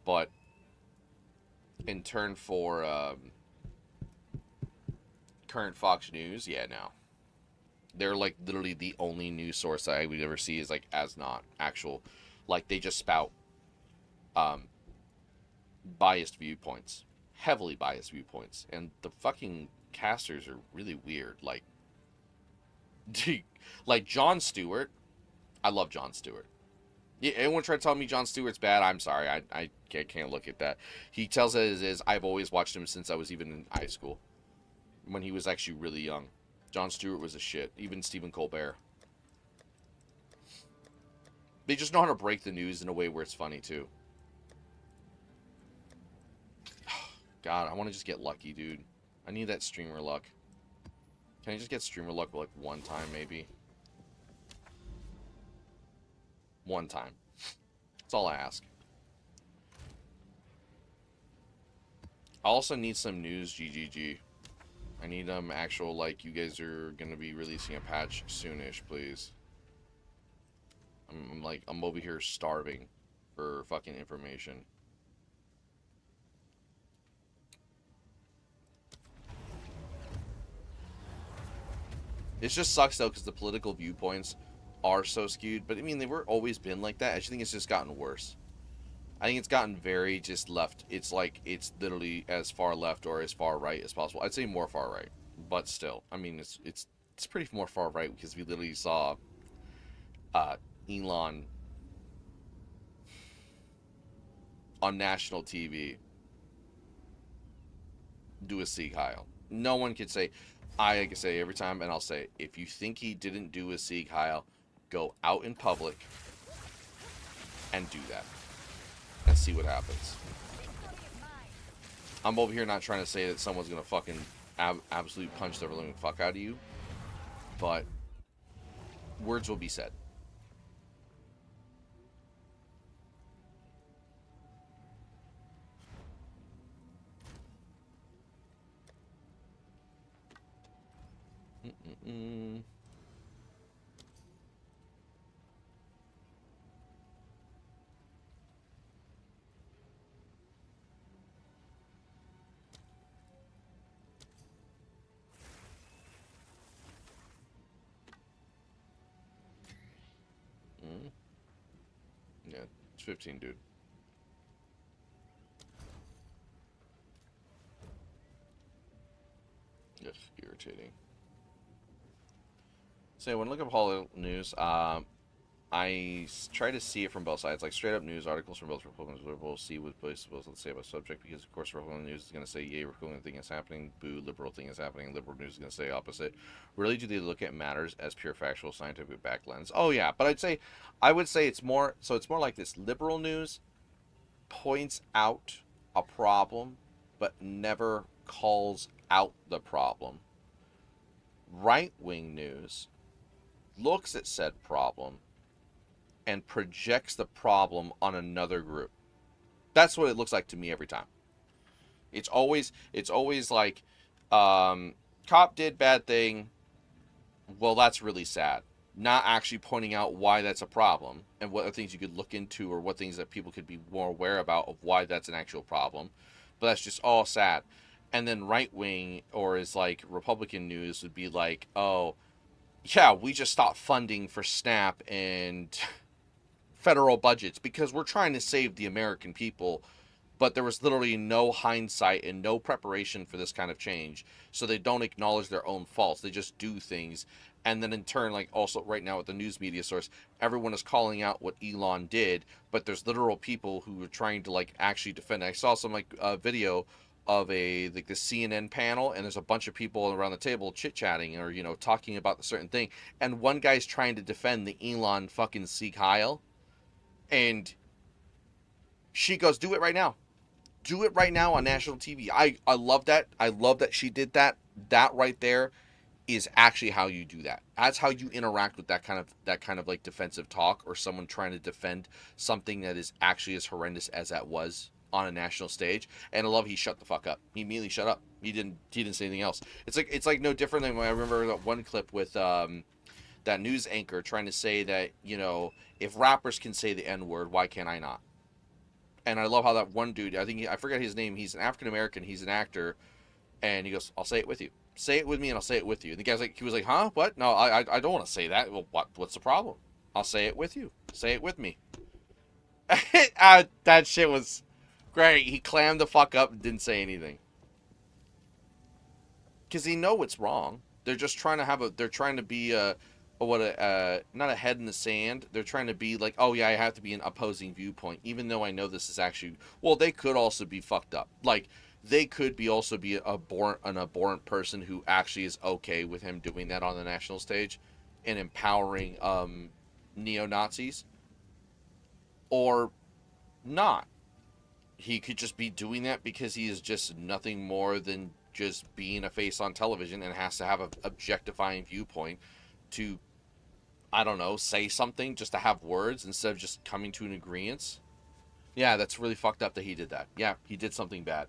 But in turn for current Fox News, yeah, no. They're like literally the only news source that I would ever see is like as not actual. Like they just spout biased viewpoints, heavily biased viewpoints, and the fucking casters are really weird. Like Jon Stewart. I love Jon Stewart. Yeah, anyone try to tell me Jon Stewart's bad? I'm sorry, I can't look at that. He tells it as is. I've always watched him since I was even in high school, when he was actually really young. Jon Stewart was a shit. Even Stephen Colbert. They just know how to break the news in a way where it's funny, too. God, I want to just get lucky, dude. I need that streamer luck. Can I just get streamer luck like one time, maybe? One time. That's all I ask. I also need some news, GGG. I need actual, like, you guys are going to be releasing a patch soonish, please. I'm over here starving for fucking information. It just sucks though because the political viewpoints are so skewed. But I mean, they were always been like that. I just think it's just gotten worse. I think it's gotten very just left. It's like it's literally as far left or as far right as possible. I'd say more far right, but still, I mean, it's pretty more far right because we literally saw Elon on national TV do a Sieg Heil. No one can say. I can say every time, and I'll say, if you think he didn't do a Sieg Heil, go out in public and do that. And see what happens. I'm over here not trying to say that someone's gonna fucking absolutely punch the living fuck out of you, but words will be said. Yeah, it's 15, dude. Ugh, irritating. So when I look up Holo news, I try to see it from both sides, like straight up news articles from both Republicans and liberals, see what both supposed to say about the subject, because of course Republican news is going to say, yay, Republican thing is happening, boo, liberal thing is happening, liberal news is going to say opposite. Really, do they look at matters as pure factual scientific back lens? Oh yeah, but I would say it's more like this. Liberal news points out a problem, but never calls out the problem. Right-wing news looks at said problem and projects the problem on another group. That's what it looks like to me every time. It's always like, cop did bad thing. Well, that's really sad. Not actually pointing out why that's a problem and what are things you could look into or what things that people could be more aware about of why that's an actual problem. But that's just all sad. And then right wing or is like Republican news would be like, oh, yeah, we just stopped funding for SNAP and federal budgets because we're trying to save the American people, but there was literally no hindsight and no preparation for this kind of change. So they don't acknowledge their own faults. They just do things. And then in turn, like also right now with the news media source, everyone is calling out what Elon did, but there's literal people who are trying to like actually defend it. I saw some like video of the CNN panel, and there's a bunch of people around the table chit-chatting or, you know, talking about the certain thing. And one guy's trying to defend the Elon fucking Sieg Heil. And she goes, do it right now. Do it right now on national TV. I love that. I love that she did that. That right there is actually how you do that. That's how you interact with that kind of like defensive talk or someone trying to defend something that is actually as horrendous as that was on a national stage. And I love he shut the fuck up. He immediately shut up. He didn't say anything else. It's like no different than when I remember that one clip with that news anchor trying to say that, you know, if rappers can say the N-word, why can't I not? And I love how that one dude, I forget his name, he's an African-American, he's an actor, and he goes, I'll say it with you. Say it with me and I'll say it with you. And the guy's like, he was like, huh? What? No, I don't want to say that. Well, what's the problem? I'll say it with you. Say it with me. That shit was great. He clammed the fuck up and didn't say anything. Because he know it's wrong. They're just trying to be not a head in the sand. They're trying to be like, oh yeah, I have to be an opposing viewpoint, even though I know this is actually, well, they could also be fucked up. Like, they could also be an abhorrent person who actually is okay with him doing that on the national stage and empowering neo-Nazis, or not. He could just be doing that because he is just nothing more than just being a face on television and has to have an objectifying viewpoint to, I don't know, say something just to have words instead of just coming to an agreement. Yeah, that's really fucked up that he did that. Yeah, he did something bad.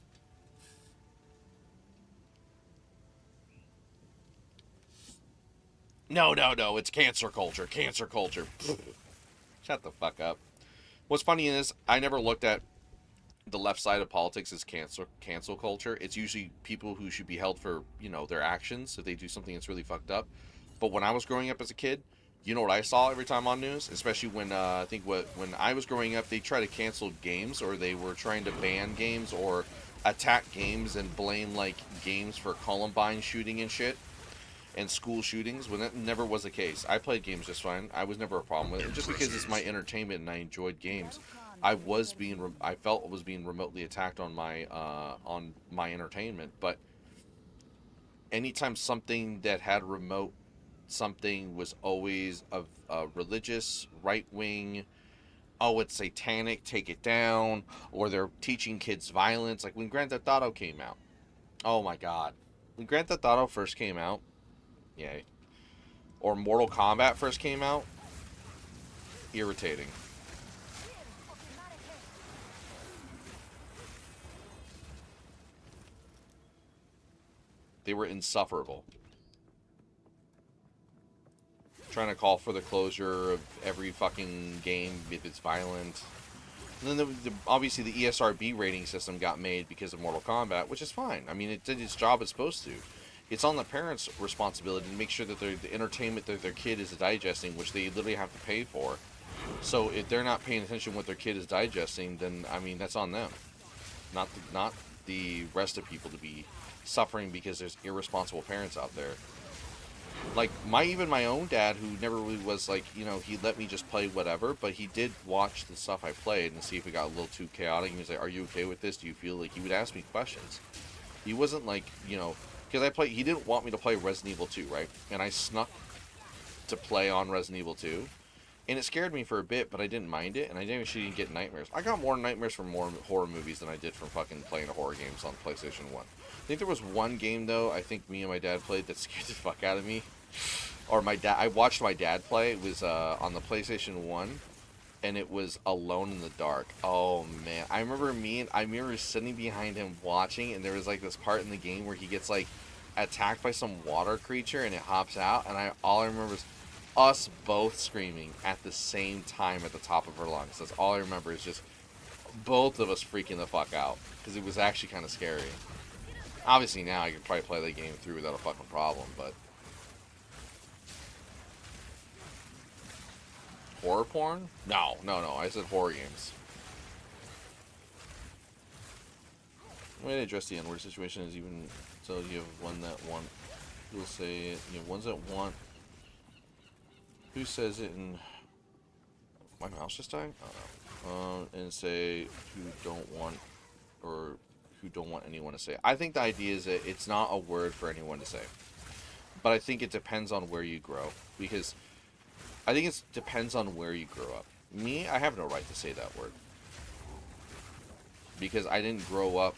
No, it's cancel culture. Cancel culture. Shut the fuck up. What's funny is I never looked at the left side of politics as cancel culture. It's usually people who should be held for, you know, their actions if they do something that's really fucked up. But when I was growing up as a kid, you know what I saw every time on news, especially when I think when I was growing up, they tried to cancel games, or they were trying to ban games or attack games and blame like games for Columbine shooting and shit and school shootings, when that never was the case. I played games just fine. I was never a problem with it. Just because it's my entertainment and I enjoyed games, I felt was being remotely attacked on my entertainment. But anytime something that had remote something was always a religious, right wing, oh, it's satanic, take it down, or they're teaching kids violence. Like when Grand Theft Auto came out. Oh my god. When Grand Theft Auto first came out, yay. Or Mortal Kombat first came out, irritating. They were insufferable. Trying to call for the closure of every fucking game if it's violent. And then obviously the ESRB rating system got made because of Mortal Kombat, which is fine. I mean, it did its job it's supposed to. It's on the parents' responsibility to make sure that the entertainment that their kid is digesting, which they literally have to pay for. So if they're not paying attention to what their kid is digesting, then, I mean, that's on them. Not the rest of people to be suffering because there's irresponsible parents out there. Like even my own dad, who never really was like, you know, he let me just play whatever, but he did watch the stuff I played and see if it got a little too chaotic. He was like, "Are you okay with this? Do you feel like?" He would ask me questions. He wasn't like, you know, because he didn't want me to play Resident Evil 2, right? And I snuck to play on Resident Evil 2, and it scared me for a bit, but I didn't mind it, and I actually didn't get nightmares. I got more nightmares from more horror movies than I did from fucking playing horror games on PlayStation 1. I think there was one game though, I think me and my dad played, that scared the fuck out of me. Or I watched my dad play. It was on the PlayStation 1, and it was Alone in the Dark. Oh man, I remember sitting behind him watching, and there was like this part in the game where he gets like attacked by some water creature and it hops out, and all I remember is us both screaming at the same time at the top of our lungs. That's all I remember, is just both of us freaking the fuck out, because it was actually kind of scary. Obviously now I could probably play that game through without a fucking problem, but horror porn? No. I said horror games. The way to address the N-word situation is even so you have one that want. You'll say it. You have ones that want. Who says it in? My mouse just died? Oh no. And say who don't want, or who don't want anyone to say it. I think the idea is that it's not a word for anyone to say. But I think it depends on where you grow, because I think it depends on where you grow up. Me, I have no right to say that word, because I didn't grow up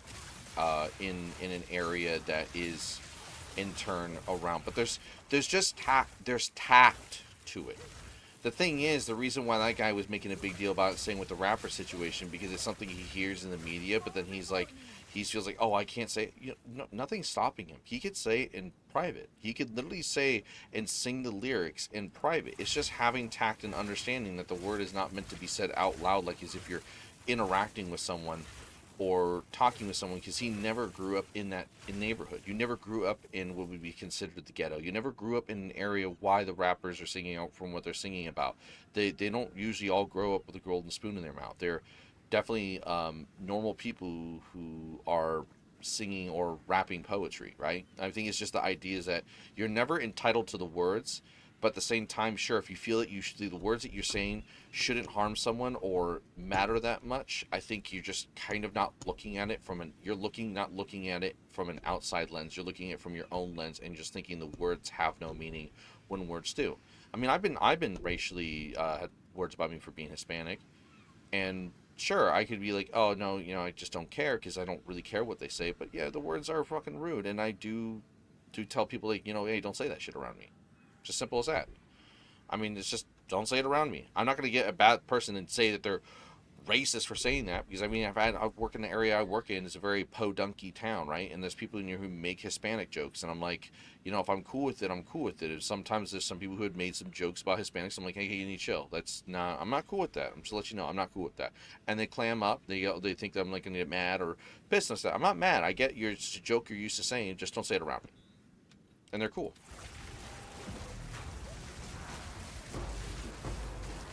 in an area that is in turn around. But there's just tact to it. The thing is, the reason why that guy was making a big deal about it, saying with the rapper situation, because it's something he hears in the media, but then he feels like, oh, I can't say it. You know, nothing's stopping him. He could say it in private. He could literally say and sing the lyrics in private. It's just having tact and understanding that the word is not meant to be said out loud, like as if you're interacting with someone or talking with someone, because he never grew up in that neighborhood. You never grew up in what would be considered the ghetto. You never grew up in an area why the rappers are singing out from what they're singing about. They don't usually all grow up with a golden spoon in their mouth. They're definitely normal people who are singing or rapping poetry, right? I think it's just the idea is that you're never entitled to the words, but at the same time, sure, if you feel that the words that you're saying shouldn't harm someone or matter that much, I think you're just kind of not looking at it not looking at it from an outside lens. You're looking at it from your own lens and just thinking the words have no meaning when words do. I mean, I've been racially had words about me for being Hispanic, and sure, I could be like, oh no, you know, I just don't care because I don't really care what they say. But yeah, the words are fucking rude, and I do tell people, like, you know, hey, don't say that shit around me. Just simple as that. I mean, it's just, don't say it around me. I'm not going to get a bad person and say that they're racist for saying that, because I mean, I work in the area I work in. It's a very podunky town, right? And there's people in here who make Hispanic jokes, and I'm like, you know, if I'm cool with it, I'm cool with it. If sometimes there's some people who had made some jokes about Hispanics, I'm like, hey, you need to chill. I'm not cool with that. I'm just to let you know, I'm not cool with that. And they clam up. They think that I'm like going to get mad or pissed and stuff. I'm not mad. I get it's a joke you're used to saying. Just don't say it around me. And they're cool.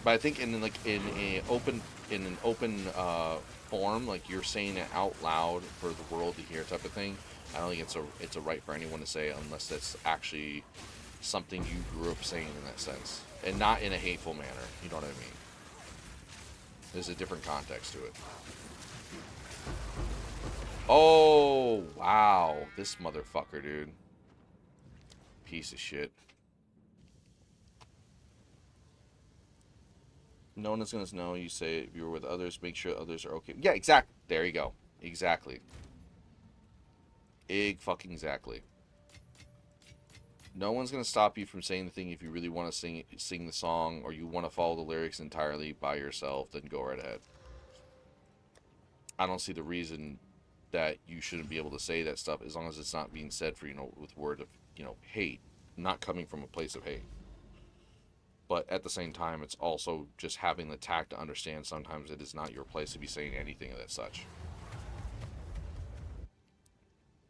But I think in an open form, like you're saying it out loud for the world to hear, type of thing. I don't think it's a right for anyone to say unless it's actually something you grew up saying in that sense, and not in a hateful manner. You know what I mean? There's a different context to it. Oh wow, this motherfucker, dude. Piece of shit. No one is going to know. You say if you're with others, make sure others are okay. Yeah, exactly. There you go. Exactly. Fucking exactly. No one's going to stop you from saying the thing if you really want to sing the song, or you want to follow the lyrics entirely by yourself, then go right ahead. I don't see the reason that you shouldn't be able to say that stuff as long as it's not being said for, with word of, hate, not coming from a place of hate. But at the same time, it's also just having the tact to understand sometimes it is not your place to be saying anything of that such.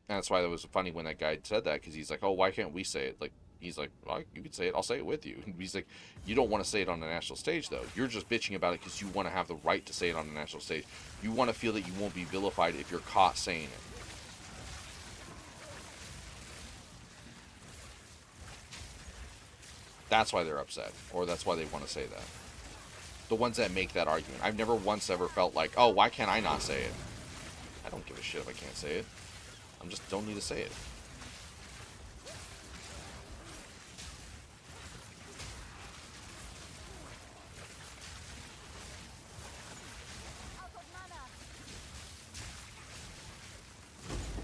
And that's why it was funny when that guy said that, because he's like, oh, why can't we say it? Like, he's like, well, you can say it, I'll say it with you. And he's like, you don't want to say it on the national stage, though. You're just bitching about it because you want to have the right to say it on the national stage. You want to feel that you won't be vilified if you're caught saying it. That's why they're upset, or that's why they want to say that. The ones that make that argument. I've never once ever felt like, oh, why can't I not say it? I don't give a shit if I can't say it. I just don't need to say it.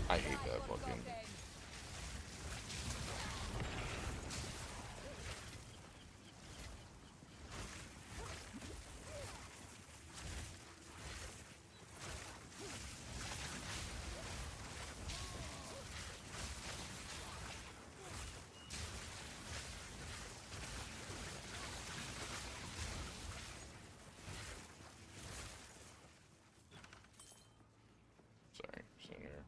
I hate that fucking... Sorry, sitting here.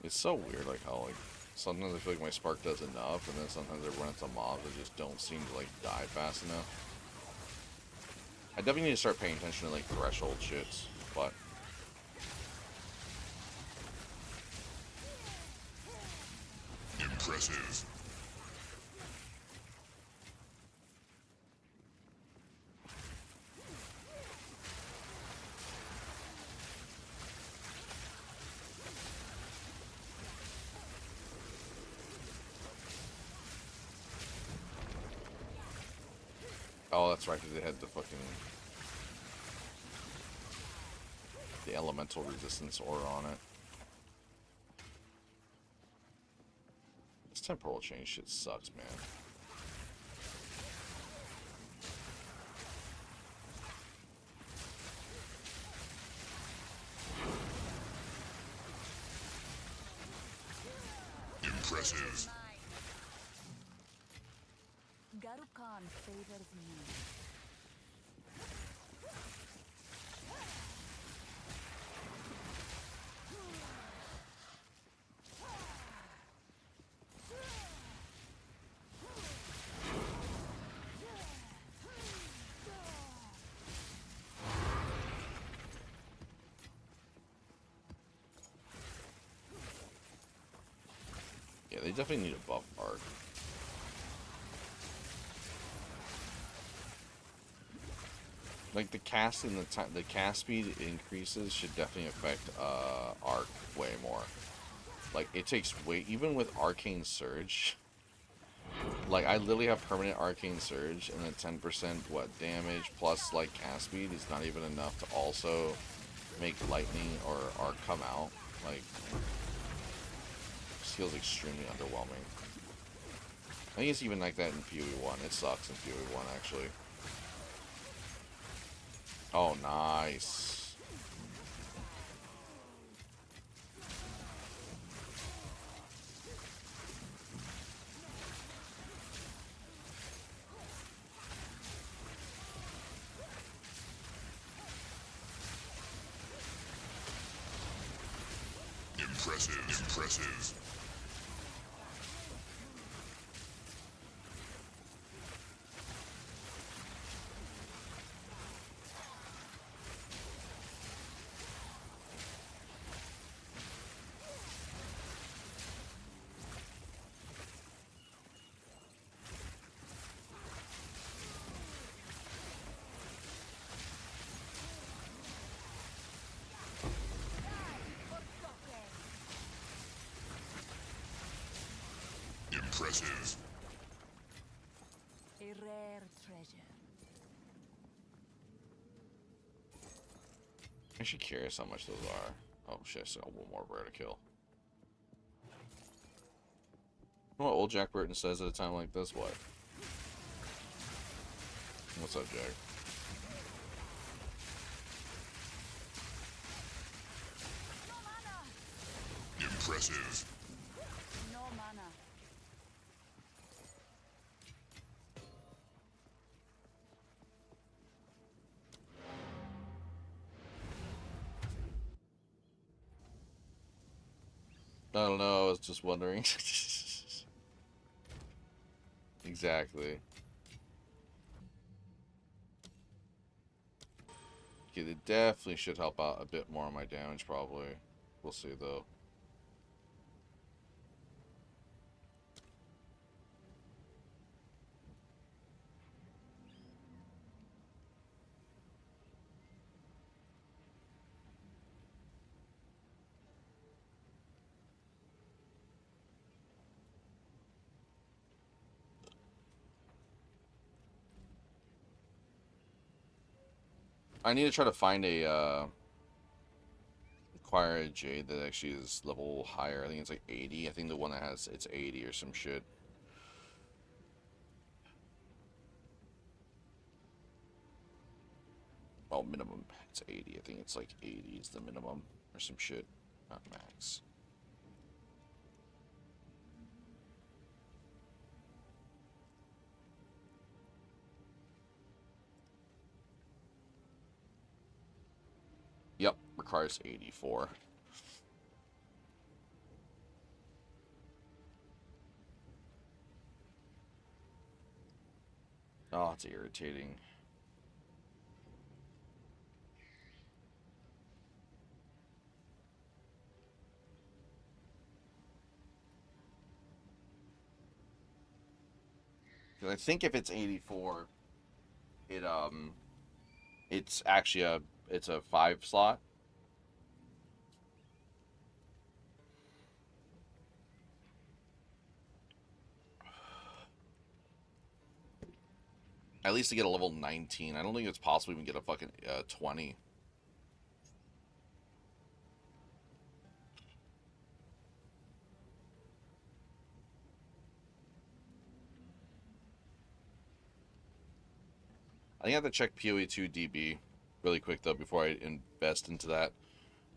It's so weird, like how sometimes I feel like my spark does enough, and then sometimes I run into mobs that just don't seem to die fast enough. I definitely need to start paying attention to threshold shits, but impressive. oh, that's right, because they had the fucking elemental resistance aura on it. This temporal change shit sucks, man. Impressive. Garukan favors me. Yeah, they definitely need a buff arc. Like the casting, the cast speed increases should definitely affect arc way more. Like it takes way, even with arcane surge. Like I literally have permanent arcane surge, and then 10% damage plus cast speed is not even enough to also make lightning or arc come out. Like, this feels extremely underwhelming. I think it's even like that in PoE 1. It sucks in PoE 1 actually. Oh, nice. Impressive. Impressive. A rare treasure. I'm actually curious how much those are. Oh shit, I still got one more rare to kill. You know what old Jack Burton says at a time like this? What? What's up, Jack? Impressive. No mana. I don't know, I was just wondering. Exactly. Okay, they definitely should help out a bit more on my damage, probably. We'll see, though. I need to try to find a, acquire a Jade that actually is level higher. I think it's like 80. I think the one that has, it's 80 or some shit. Oh, minimum. It's 80. I think it's like 80 is the minimum or some shit. Not max. Yep, requires 84. Oh, it's irritating. I think if it's 84, it's actually it's a 5 slot. At least to get a level 19. I don't think it's possible to even get a fucking 20. I think I have to check PoE2 DB really quick though before I invest into that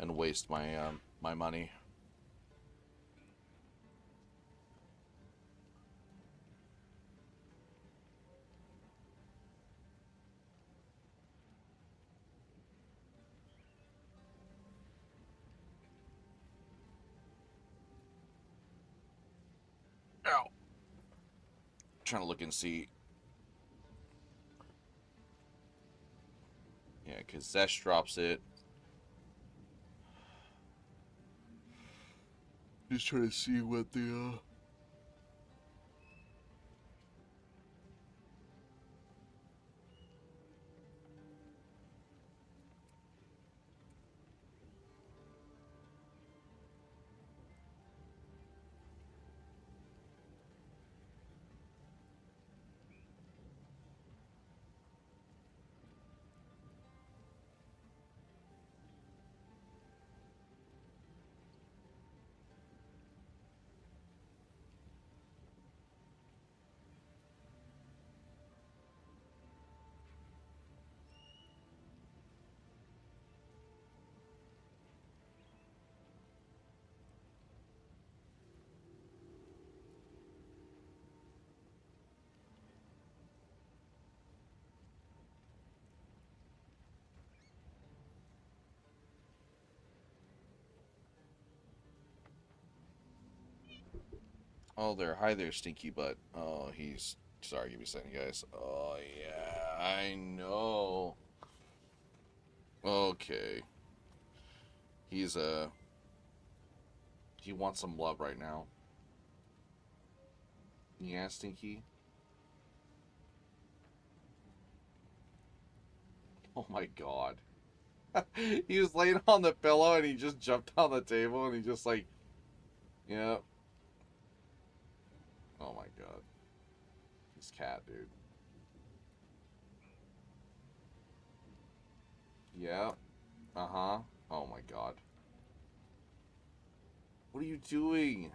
and waste my my money. Ow. Trying to look and see. Yeah, because Zesh drops it. Just trying to see what the Oh, there. Hi there, Stinky Butt. Oh, he's... Sorry, give me a second, guys. Oh, yeah, I know. Okay. He's, he wants some love right now. Yeah, Stinky? Oh my god. He was laying on the pillow and he just jumped on the table and he just like... Yeah. Oh my god. This cat, dude. Yeah. Uh-huh. Oh my god. What are you doing?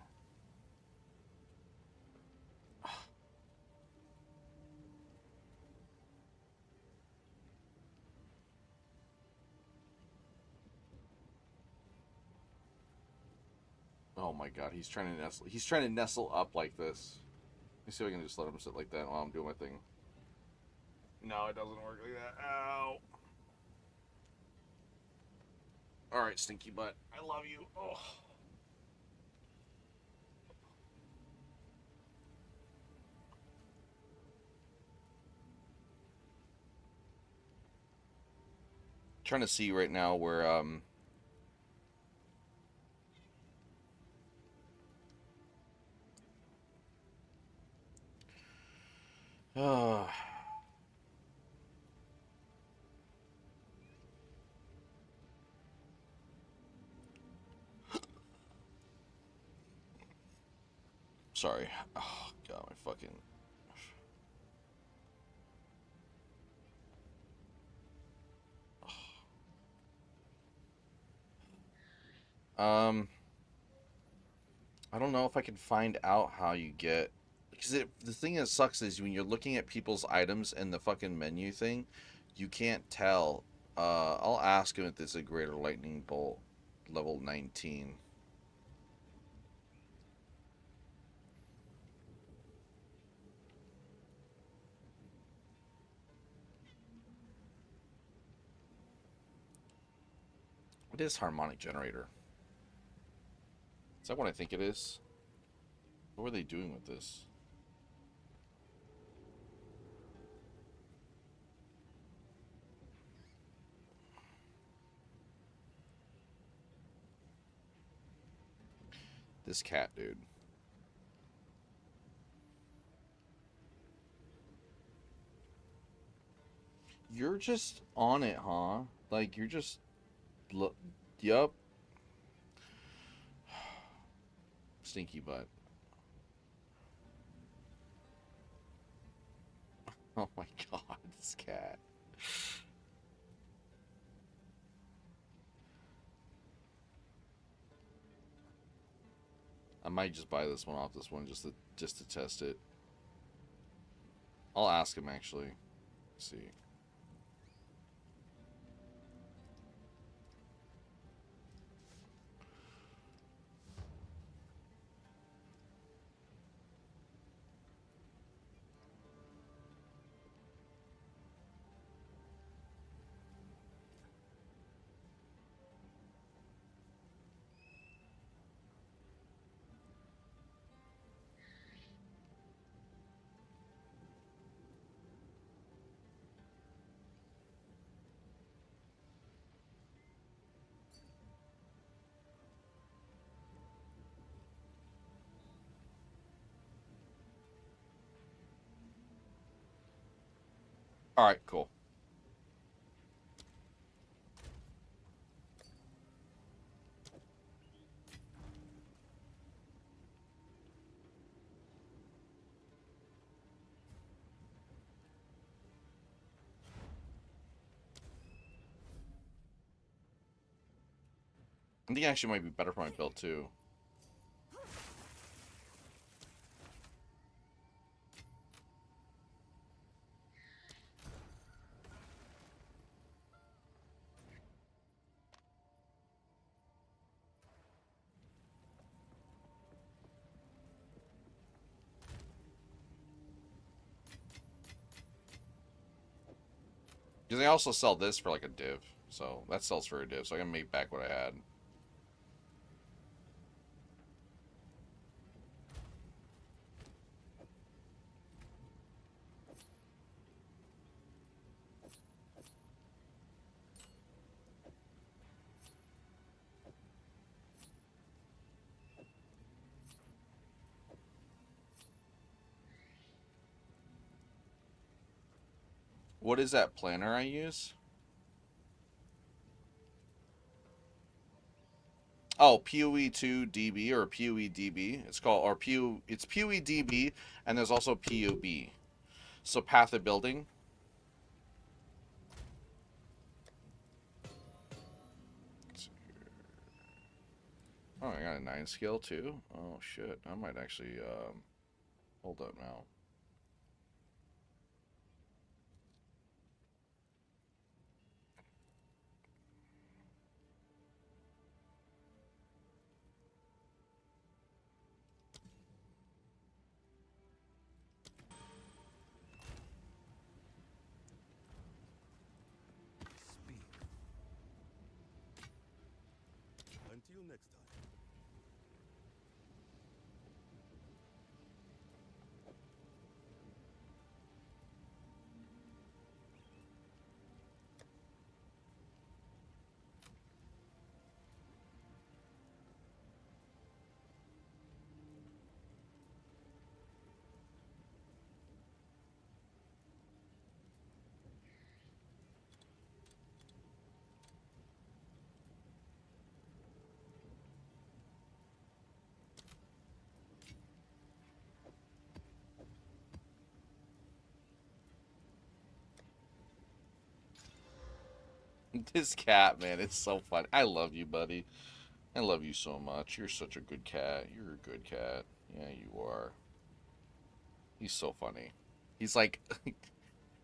Oh my god, he's trying to nestle. He's trying to nestle up like this. Let me see if I can just let him sit like that while I'm doing my thing. No, it doesn't work like that. Ow. Alright, Stinky Butt. I love you. Oh. Trying to see right now where sorry. Oh god, my fucking... I don't know if I can find out how you get... Because the thing that sucks is when you're looking at people's items in the fucking menu thing, you can't tell. I'll ask him if this is a greater lightning bolt level 19. It is harmonic generator. Is that what I think it is? What were they doing with this? This cat, dude. You're just on it, huh? Like, you're just... Look. Yup. Stinky butt. Oh my god, this cat. I might just buy this one off this one just to test it. I'll ask him actually. Let's see. All right, cool. I think it actually might be better for my build too. Because I also sell this for like a div. So that sells for a div. So I can make back what I had. What is that planner I use? Oh, PoE2DB or PoEDB. It's called, or it's PoEDB, and there's also PoB. So Path of Building. Oh, I got a 9 skill too. Oh shit, I might actually hold up now. Until next time. This cat, man, it's so funny. I love you, buddy. I love you so much. You're such a good cat. You're a good cat. Yeah, you are. He's so funny. He's like,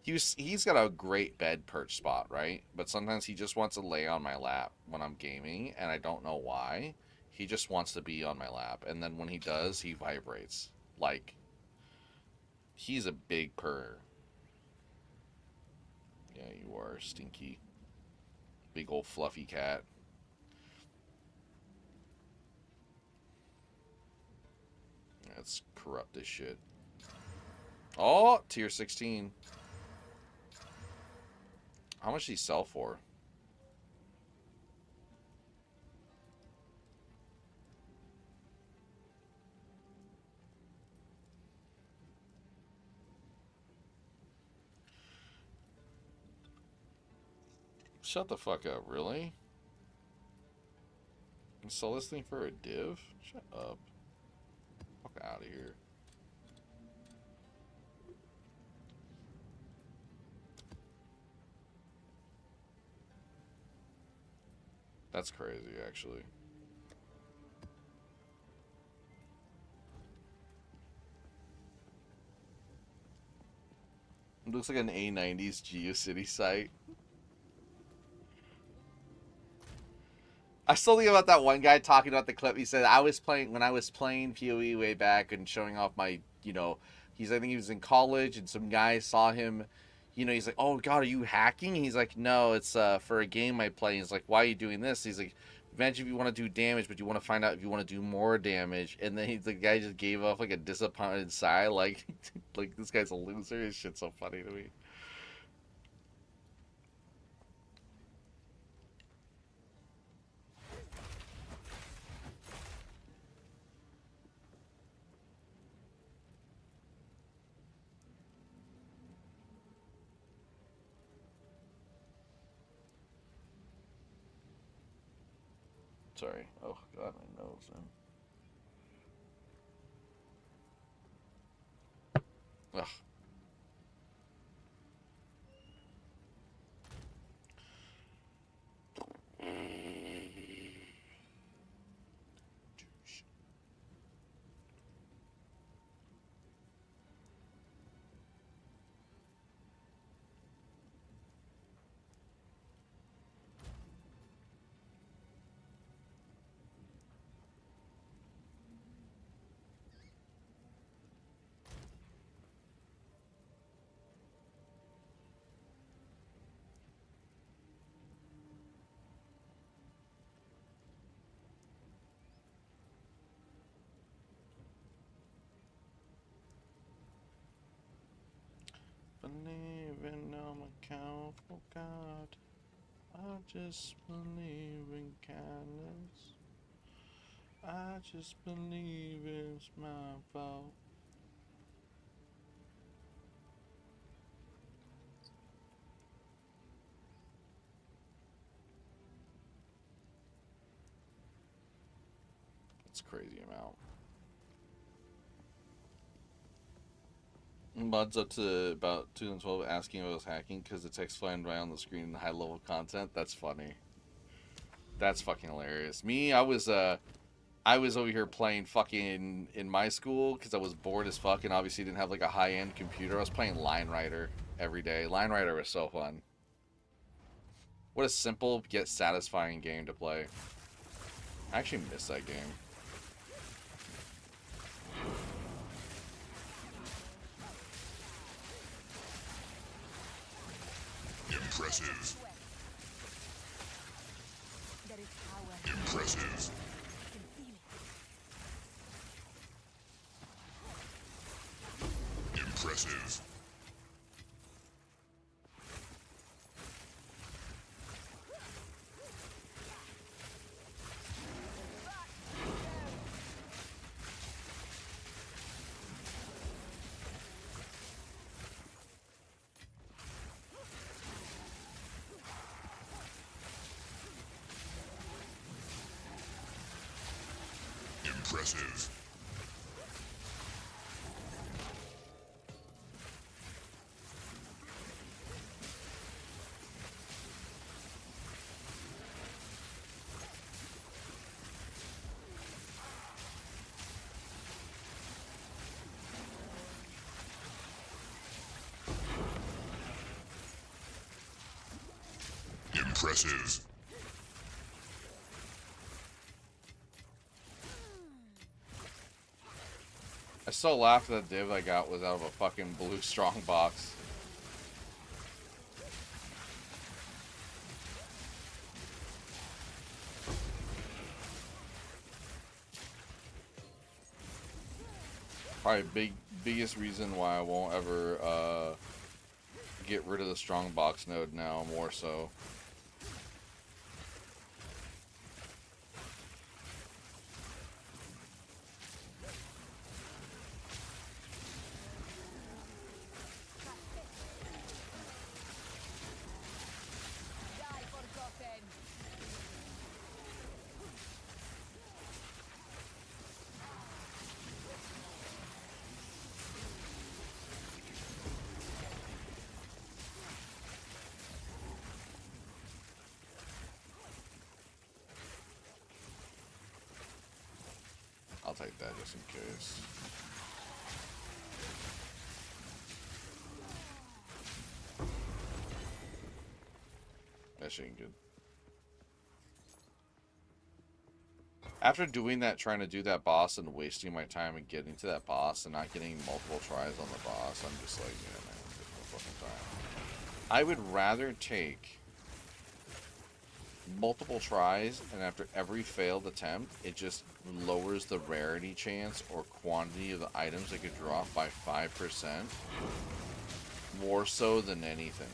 he's got a great bed perch spot, right? But sometimes he just wants to lay on my lap when I'm gaming, and I don't know why. He just wants to be on my lap, and then when he does, he vibrates. Like, he's a big purr. Yeah, you are, Stinky. Big old fluffy cat. That's corrupt as shit. Oh, tier 16. How much do he sell for? Shut the fuck up, really? You sell this thing for a div? Shut up. Fuck out of here. That's crazy, actually. It looks like an A90s GeoCity site. I still think about that one guy talking about the clip. He said, when I was playing PoE way back and showing off my, I think he was in college and some guy saw him, he's like, oh God, are you hacking? And he's like, no, it's for a game I play. And he's like, why are you doing this? He's like, imagine if you want to do damage, but you want to find out if you want to do more damage. And then the guy just gave off like a disappointed sigh, like, like this guy's a loser. This shit's so funny to me. Sorry. Oh God, my nose, man. Ugh. Believing I'm account for God. I just believe in kindness. I just believe it's my fault. It's a crazy amount. Bud's up to about 2012 asking if I was hacking because the text flying by on the screen and high level content. That's funny. That's fucking hilarious. Me, I was over here playing fucking in my school because I was bored as fuck and obviously didn't have like a high end computer. I was playing Line Rider every day. Line Rider was so fun. What a simple yet satisfying game to play. I actually miss that game. Impressive. There is power. Impressive. I can feel it. Impressive. Impressive. Impressive. I still laugh that the div I got was out of a fucking blue strong box. Probably biggest reason why I won't ever get rid of the strong box node now, more so. Die forgotten. I'll take that just in case. That shit ain't good. After doing that, trying to do that boss and wasting my time and getting to that boss and not getting multiple tries on the boss, I'm just like, yeah, man, there's no fucking time. I would rather take multiple tries, and after every failed attempt, it just lowers the rarity chance or quantity of the items that could drop by 5%, more so than anything.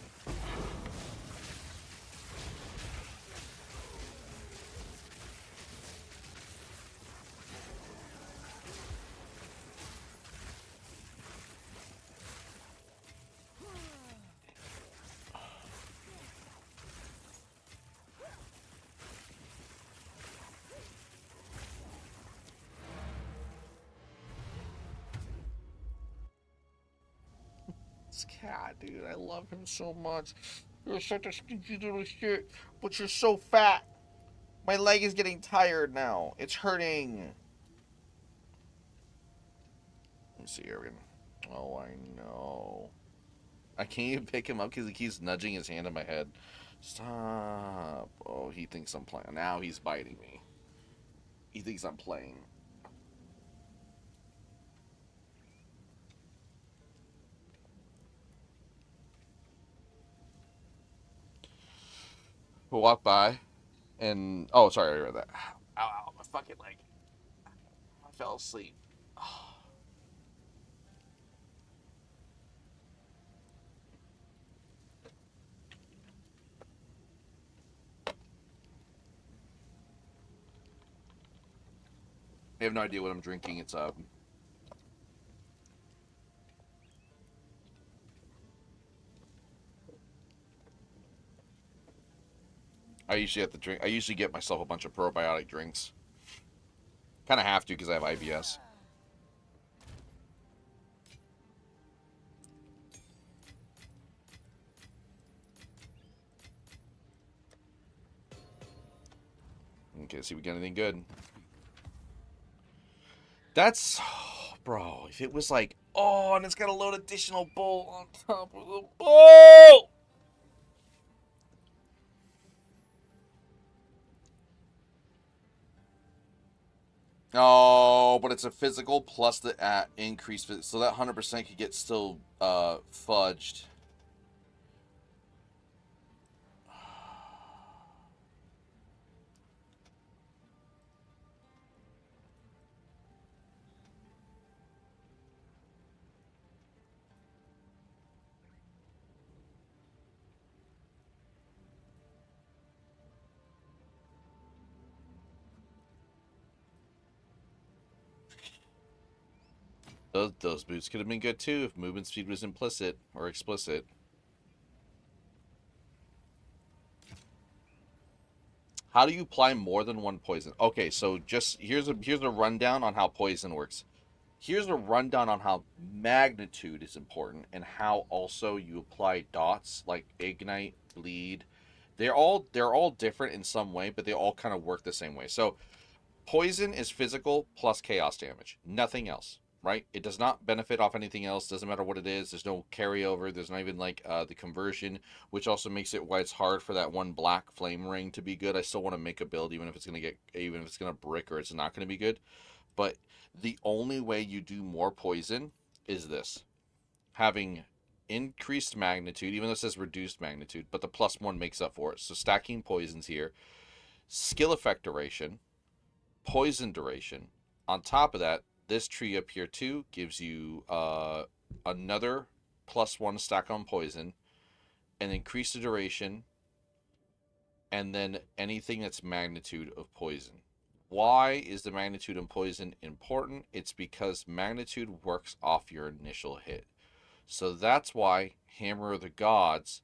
This cat, dude, I love him so much. You're such a stinky little shit, but you're so fat. My leg is getting tired now. It's hurting. Let me see here again. Oh, I know. I can't even pick him up because he keeps nudging his hand on my head. Stop. Oh, he thinks I'm playing. Now he's biting me. He thinks I'm playing. We'll walk by and... Oh, sorry, I read that. Ow, ow, my fucking leg. I fell asleep. I have no idea what I'm drinking. It's I usually have to drink. I usually get myself a bunch of probiotic drinks. Kind of have to because I have IBS. Okay, see if we get anything good. That's... Bro, if it was like... Oh, and it's got a load additional bull on top of the bull! Oh, but it's a physical plus the increased... So that 100% could get still fudged. Those boots could have been good too if movement speed was implicit or explicit. How do you apply more than one poison? Okay, so just here's a rundown on how poison works. Here's a rundown on how magnitude is important and how also you apply dots like ignite, bleed. They're all different in some way, but they all kind of work the same way. So poison is physical plus chaos damage. Nothing else, right? It does not benefit off anything else. Doesn't matter what it is. There's no carryover. There's not even like the conversion, which also makes it why it's hard for that one black flame ring to be good. I still want to make a build even if it's gonna brick or it's not gonna be good. But the only way you do more poison is this. Having increased magnitude, even though it says reduced magnitude, but the +1 makes up for it. So stacking poisons here. Skill effect duration. Poison duration. On top of that, this tree up here too gives you another +1 stack on poison, and increase the duration, and then anything that's magnitude of poison. Why is the magnitude in poison important? It's because magnitude works off your initial hit. So that's why Hammer of the Gods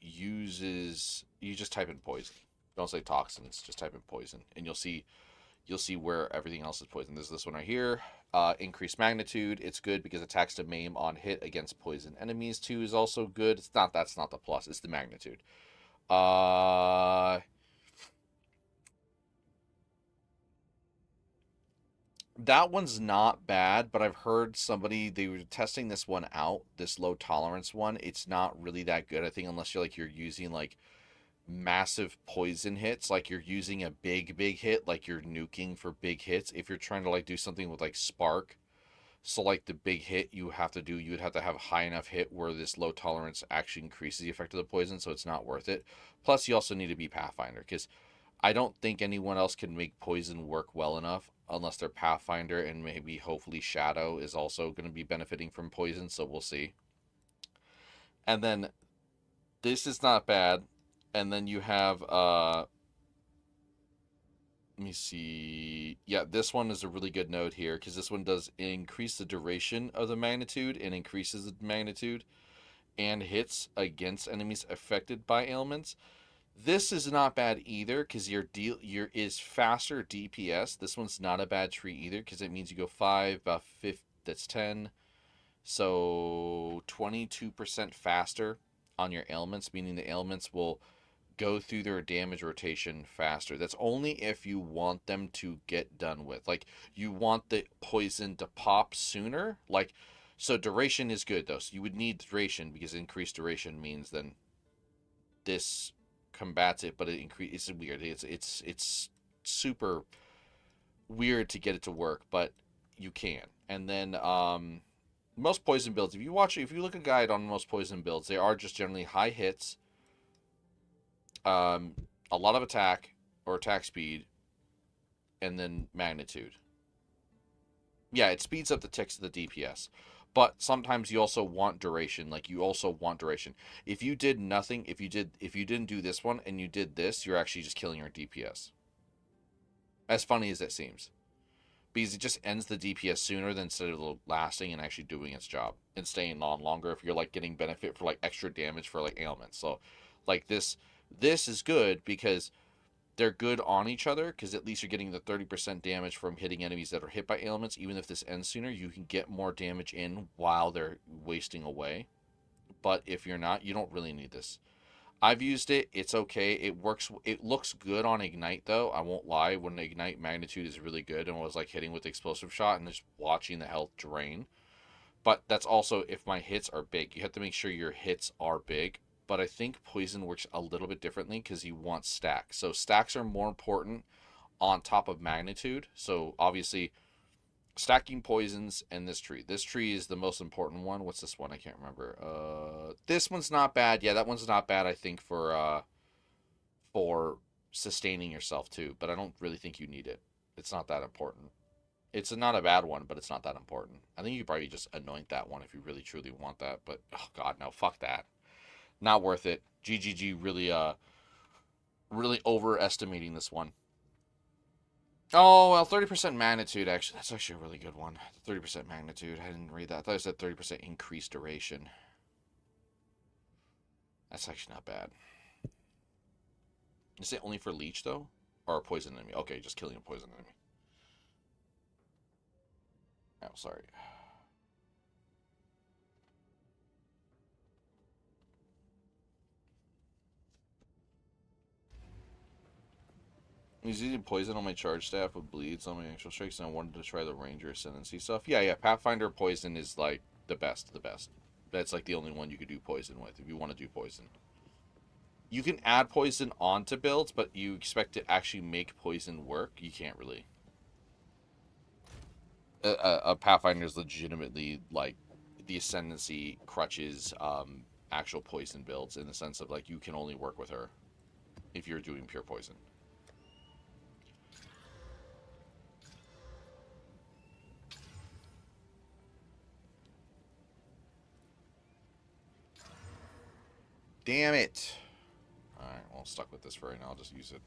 uses, you just type in poison. Don't say toxins, just type in poison, and you'll see where everything else is poison. There's this one right here. Increased magnitude. It's good because attacks to maim on hit against poison enemies too is also good. That's not the plus. It's the magnitude. That one's not bad, but I've heard they were testing this one out, this low tolerance one. It's not really that good, I think, unless you're using like massive poison hits, like you're using a big hit, like you're nuking for big hits. If you're trying to like do something with like spark, so like the big hit you would have to have a high enough hit where this low tolerance actually increases the effect of the poison, so it's not worth it. Plus you also need to be Pathfinder, because I don't think anyone else can make poison work well enough unless they're Pathfinder, and maybe hopefully Shadow is also going to be benefiting from poison, so we'll see. And then this is not bad. And then you have let me see. Yeah, this one is a really good note here because this one does increase the duration of the magnitude and increases the magnitude and hits against enemies affected by ailments. This is not bad either because your is faster DPS. This one's not a bad tree either because it means you go 5, about 5, that's 10. So 22% faster on your ailments, meaning the ailments will go through their damage rotation faster. That's only if you want them to get done with. Like, you want the poison to pop sooner. Like, so duration is good, though. So you would need duration because increased duration means then this combats it, but it's weird. It's super weird to get it to work, but you can. And then most poison builds, if you look at a guide on most poison builds, they are just generally high hits, a lot of attack or attack speed, and then magnitude. Yeah, it speeds up the ticks of the DPS, but sometimes you also want duration. Like, you also want duration. If you did nothing, if you didn't do this one and you did this, you're actually just killing your DPS. As funny as it seems, because it just ends the DPS sooner than instead of lasting and actually doing its job and staying on longer. If you're like getting benefit for like extra damage for like ailments, so like this This is good because they're good on each other, because at least you're getting the 30% damage from hitting enemies that are hit by ailments. Even if this ends sooner, you can get more damage in while they're wasting away. But if you're not, you don't really need this. I've used it. It's okay. It works. It looks good on Ignite, though. I won't lie. When Ignite magnitude is really good and was like hitting with the explosive shot and just watching the health drain. But that's also if my hits are big. You have to make sure your hits are big. But I think poison works a little bit differently because you want stacks. So stacks are more important on top of magnitude. So obviously, stacking poisons and this tree. This tree is the most important one. What's this one? I can't remember. This one's not bad. Yeah, that one's not bad. I think for sustaining yourself too. But I don't really think you need it. It's not that important. It's not a bad one, but it's not that important. I think you probably just anoint that one if you really truly want that. But oh god, no, fuck that. Not worth it. GGG really overestimating this one. Oh, well, 30% magnitude, actually. That's actually a really good one. 30% magnitude. I didn't read that. I thought it said 30% increased duration. That's actually not bad. Is it only for leech, though? Or a poison enemy? Okay, just killing a poison enemy. Oh, sorry. I was using poison on my charge staff with bleeds on my actual strikes, and I wanted to try the ranger ascendancy stuff. Yeah, Pathfinder poison is like the best. That's like the only one you could do poison with if you want to do poison. You can add poison onto builds, but you expect to actually make poison work, you can't really. A Pathfinder is legitimately like the ascendancy crutches actual poison builds in the sense of like you can only work with her if you're doing pure poison. Damn it. Alright, well, stuck with this for right now. I'll just use it.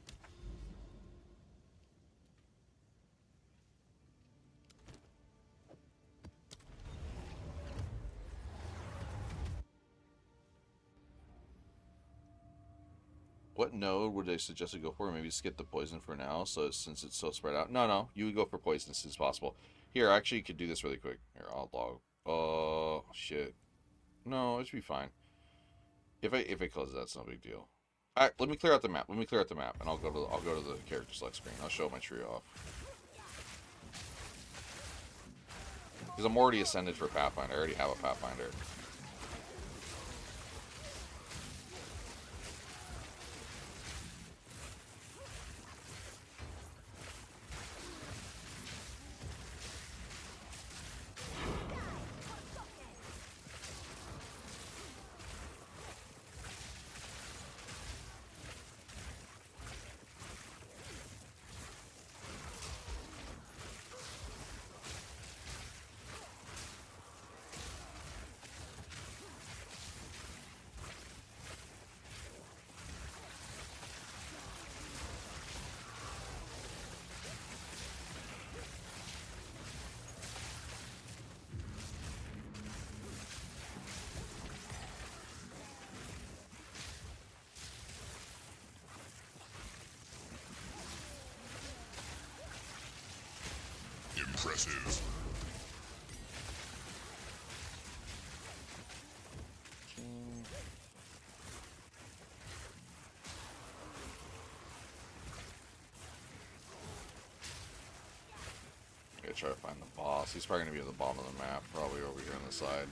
What node would I suggest to go for? Maybe skip the poison for now, so since it's so spread out. No, you would go for poison as soon as possible. Here, actually, you could do this really quick. Here, I'll log. Oh, shit. No, it should be fine. If it closes, that's no big deal. All right, let me clear out the map. And I'll go to the character select screen. I'll show my tree off. Because I'm already ascended for Pathfinder. I already have a Pathfinder. Impressive. Gotta try to find the boss. He's probably gonna be at the bottom of the map, probably over here on the side.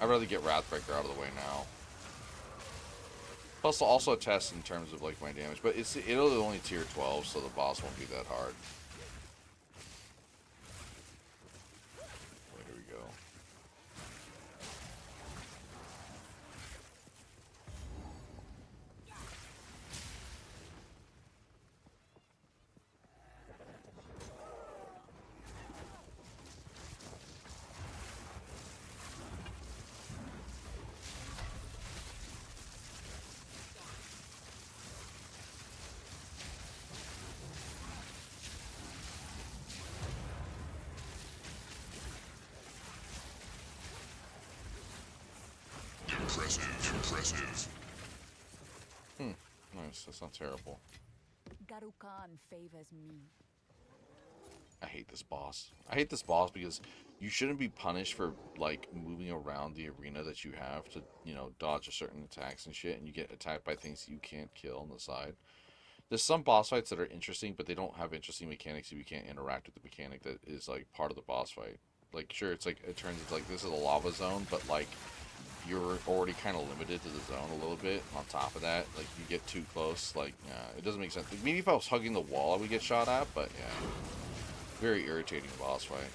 I'd rather get Wrathbreaker out of the way now. Plus, I'll also test in terms of like my damage, but it'll only tier 12, so the boss won't be that hard. There we go. Impressive. Nice. That's not terrible. Garukan favors me. I hate this boss. I hate this boss because you shouldn't be punished for, like, moving around the arena that you have to, you know, dodge certain attacks and shit, and you get attacked by things you can't kill on the side. There's some boss fights that are interesting, but they don't have interesting mechanics if you can't interact with the mechanic that is, like, part of the boss fight. Like, sure, it's like, it turns into, like, this is a lava zone, but, like, you're already kind of limited to the zone a little bit. On top of that, like, you get too close, like, it doesn't make sense. Like, maybe if I was hugging the wall, I would get shot at, but, yeah. Very irritating boss fight.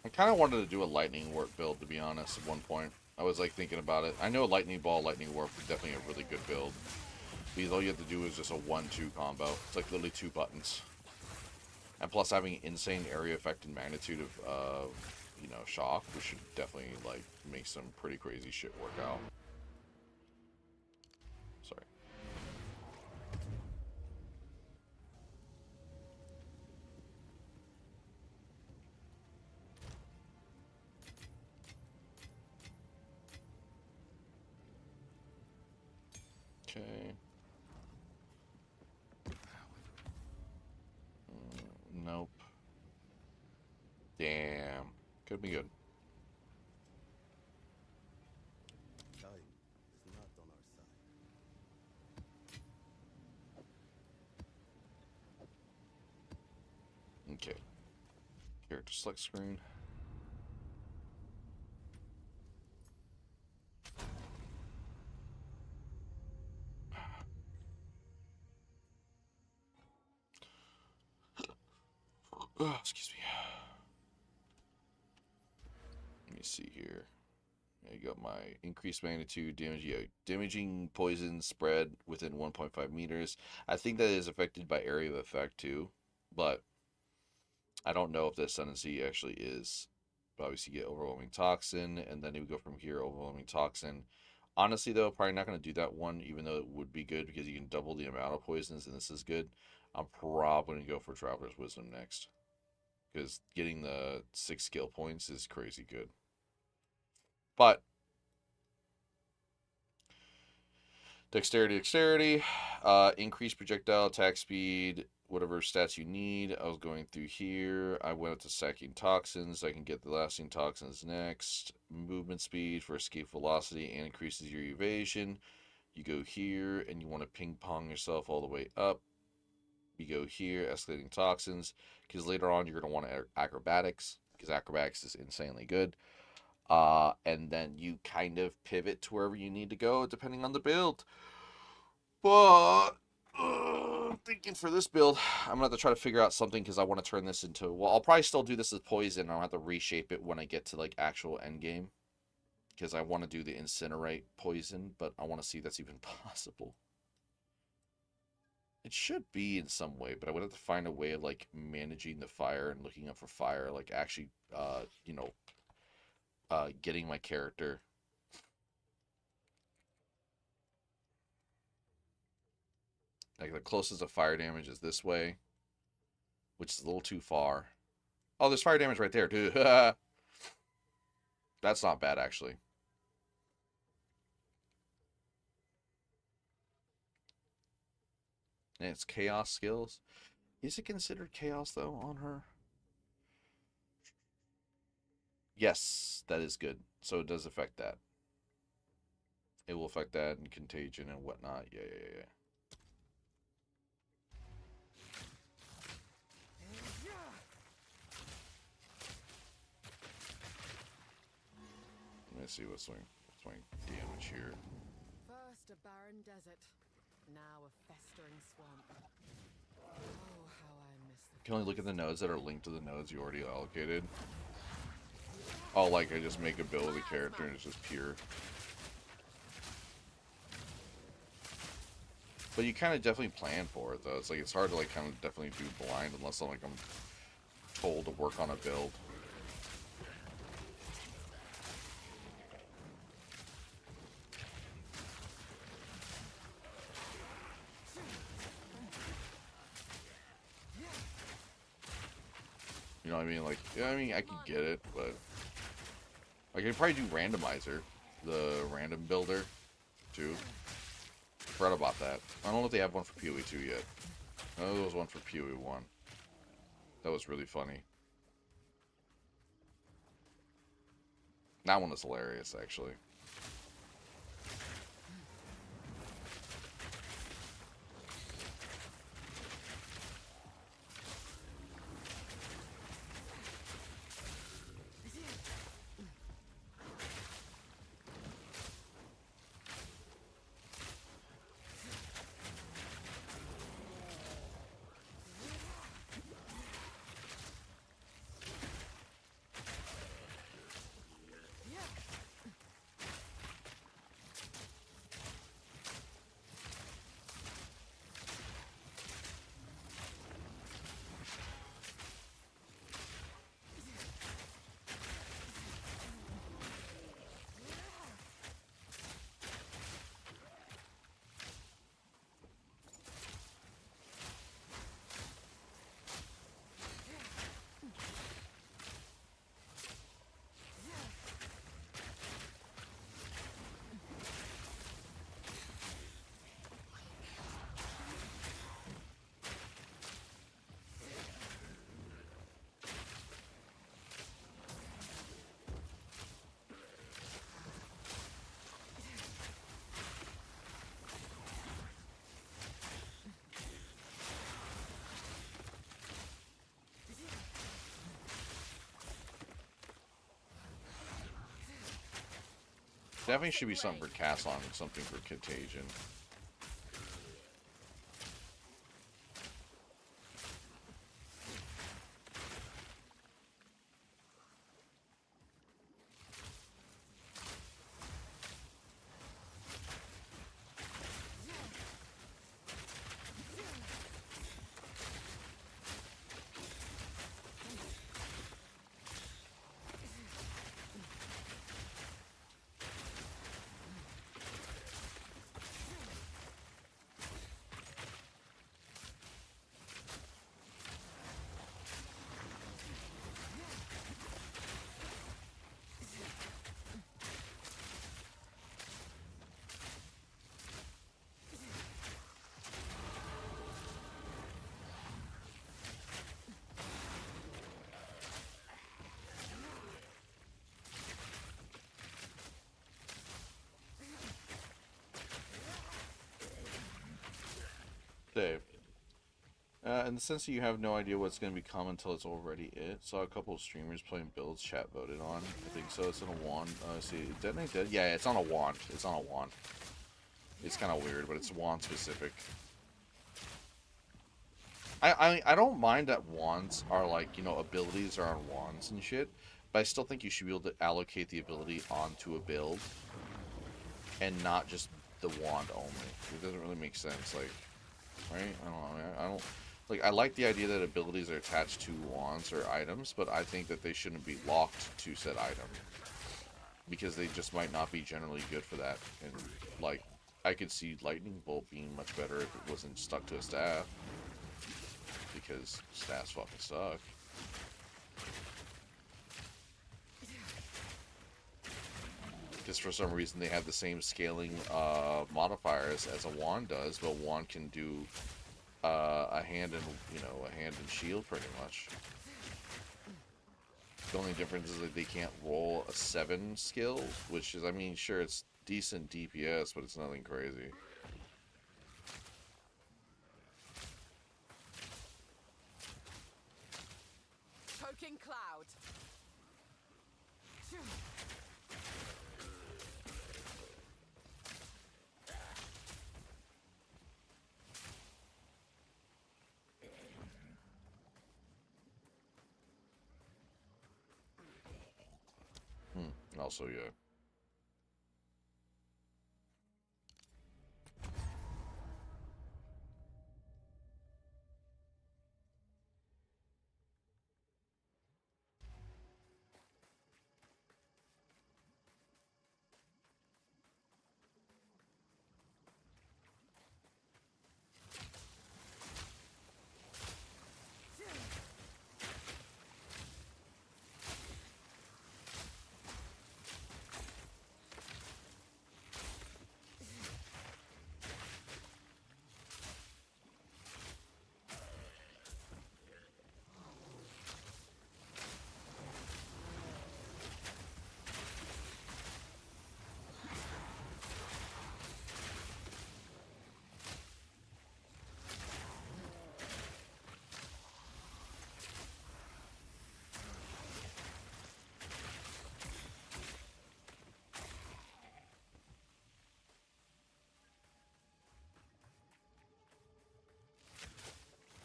I kind of wanted to do a lightning warp build, to be honest, at one point. I was, like, thinking about it. I know a lightning ball, lightning warp is definitely a really good build. Because all you have to do is just a 1-2 combo. It's like literally 2 buttons. And plus having insane area effect and magnitude of, you know, shock, which should definitely, like, make some pretty crazy shit work out. Sorry. Okay. Nope. Damn. Could be good. Time is not on our side. Okay. Character select screen. Oh, excuse me. Let me see here. I got my increased magnitude damaging poison spread within 1.5 meters. I think that is affected by area of effect too, but I don't know if the ascendancy actually is. But obviously, you get overwhelming toxin, and then you go from here overwhelming toxin. Honestly, though, probably not going to do that one, even though it would be good because you can double the amount of poisons, and this is good. I'm probably going to go for Traveler's Wisdom next because getting the 6 skill points is crazy good. But dexterity, increased projectile attack speed, whatever stats you need. I was going through here. I went up to sacking toxins. I can get the lasting toxins next. Movement speed for escape velocity and increases your evasion. You go here and you want to ping pong yourself all the way up. You go here, escalating toxins, because later on you're going to want acrobatics, because acrobatics is insanely good. And then you kind of pivot to wherever you need to go depending on the build. But thinking for this build, I'm gonna have to try to figure out something because I want to turn this into. Well, I'll probably still do this as poison. I'll have to reshape it when I get to like actual endgame because I want to do the incinerate poison, but I want to see if that's even possible. It should be in some way, but I would have to find a way of like managing the fire and looking up for fire, like actually, you know, getting my character. Like the closest to fire damage is this way, which is a little too far. Oh, there's fire damage right there, dude. That's not bad, actually. And it's chaos skills. Is it considered chaos, though, on her? Yes, that is good. So it does affect that. It will affect that and contagion and whatnot. Yeah. Let me see what's my damage here. First a barren desert, now a festering swamp. Oh, how I miss the... You can only look at the nodes that are linked to the nodes you already allocated. Oh, like I just make a build of the character and it's just pure. But you kind of definitely plan for it, though. It's like, it's hard to, like, kind of definitely do blind unless I'm, like, I'm told to work on a build. You know what I mean? Like, yeah, I mean, I can get it, but I could probably do randomizer, the random builder, too. Forgot about that. I don't know if they have one for PoE 2 yet. I know there was one for PoE 1. That was really funny. That one is hilarious, actually. Definitely should be something for cast on and something for contagion. Dave. In the sense that you have no idea what's going to become until it's already it. Saw a couple of streamers playing builds chat voted on. I think so. It's on a wand. See, detonate dead. Yeah, it's on a wand. It's on a wand. It's kind of weird, but it's wand specific. I don't mind that wands are like, you know, abilities are on wands and shit, but I still think you should be able to allocate the ability onto a build and not just the wand only. It doesn't really make sense. Like, right? I don't know. I mean, I don't like. I like the idea that abilities are attached to wands or items, but I think that they shouldn't be locked to said item because they just might not be generally good for that. And like, I could see lightning bolt being much better if it wasn't stuck to a staff because staffs fucking suck. Just for some reason they have the same scaling modifiers as a wand does, but wand can do a hand and a hand and shield pretty much. The only difference is that they can't roll a 7 skill, which is, I mean, sure, it's decent DPS, but it's nothing crazy. Choking cloud. Also, yeah.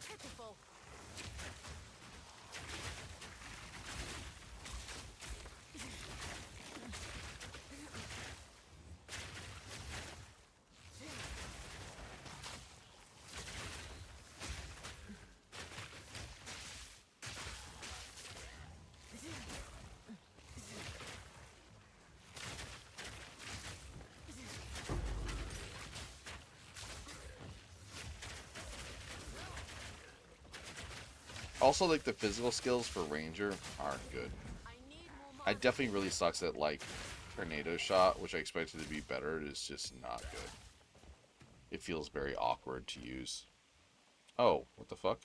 Pitiful. Also, like, the physical skills for Ranger aren't good. I definitely really sucks at, like, Tornado Shot, which I expected to be better. It is just not good. It feels very awkward to use. Oh, what the fuck?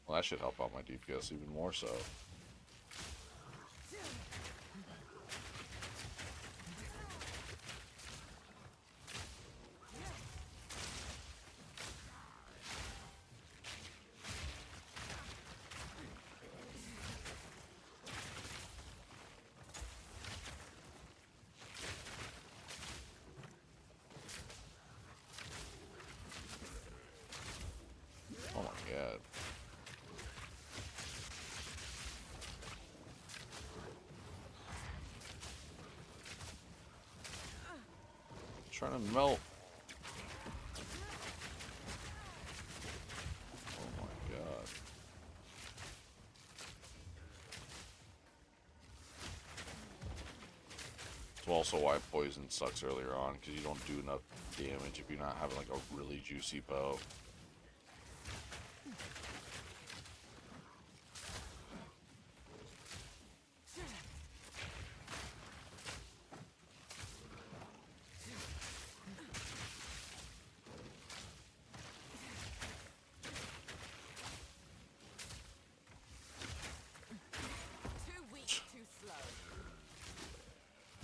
Well, that should help out my DPS even more so. Oh my god. Trying to melt. Oh my god. It's also why poison sucks earlier on, because you don't do enough damage if you're not having like a really juicy bow.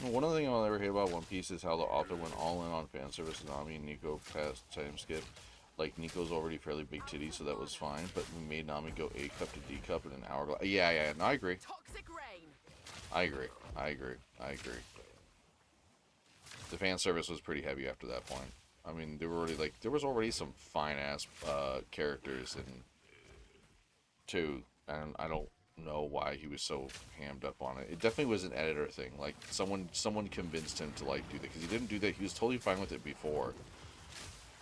One other thing I'll ever hate about One Piece is how the author went all in on fan service and Nami and Nico past time skip. Like, Nico's already fairly big titty, so that was fine, but we made Nami go A cup to D cup in an hour. Yeah, no, I agree. Toxic rain. I agree. The fan service was pretty heavy after that point. I mean, there was already some fine ass characters in 2, and I don't know why he was so hammed up on it. It definitely was an editor thing. Like someone convinced him to like do that because he didn't do that. He was totally fine with it before,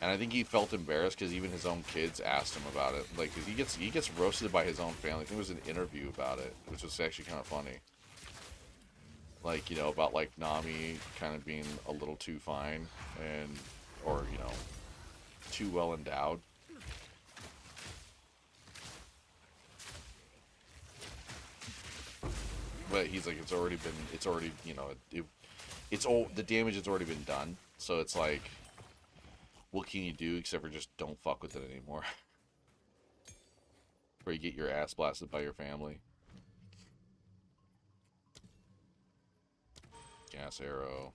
and I think he felt embarrassed because even his own kids asked him about it. Like 'cause he gets roasted by his own family. I think it was an interview about it, which was actually kind of funny. Like, you know, about like Nami kind of being a little too fine and or you know too well endowed. But he's like, it's already, you know, it's all, the damage has already been done. So it's like, what can you do except for just don't fuck with it anymore? Or you get your ass blasted by your family. Gas arrow.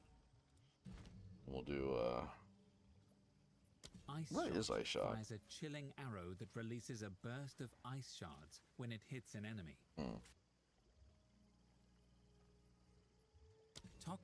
We'll do, what is Ice Shot? Fires a chilling arrow that releases a burst of ice shards when it hits an enemy. Top.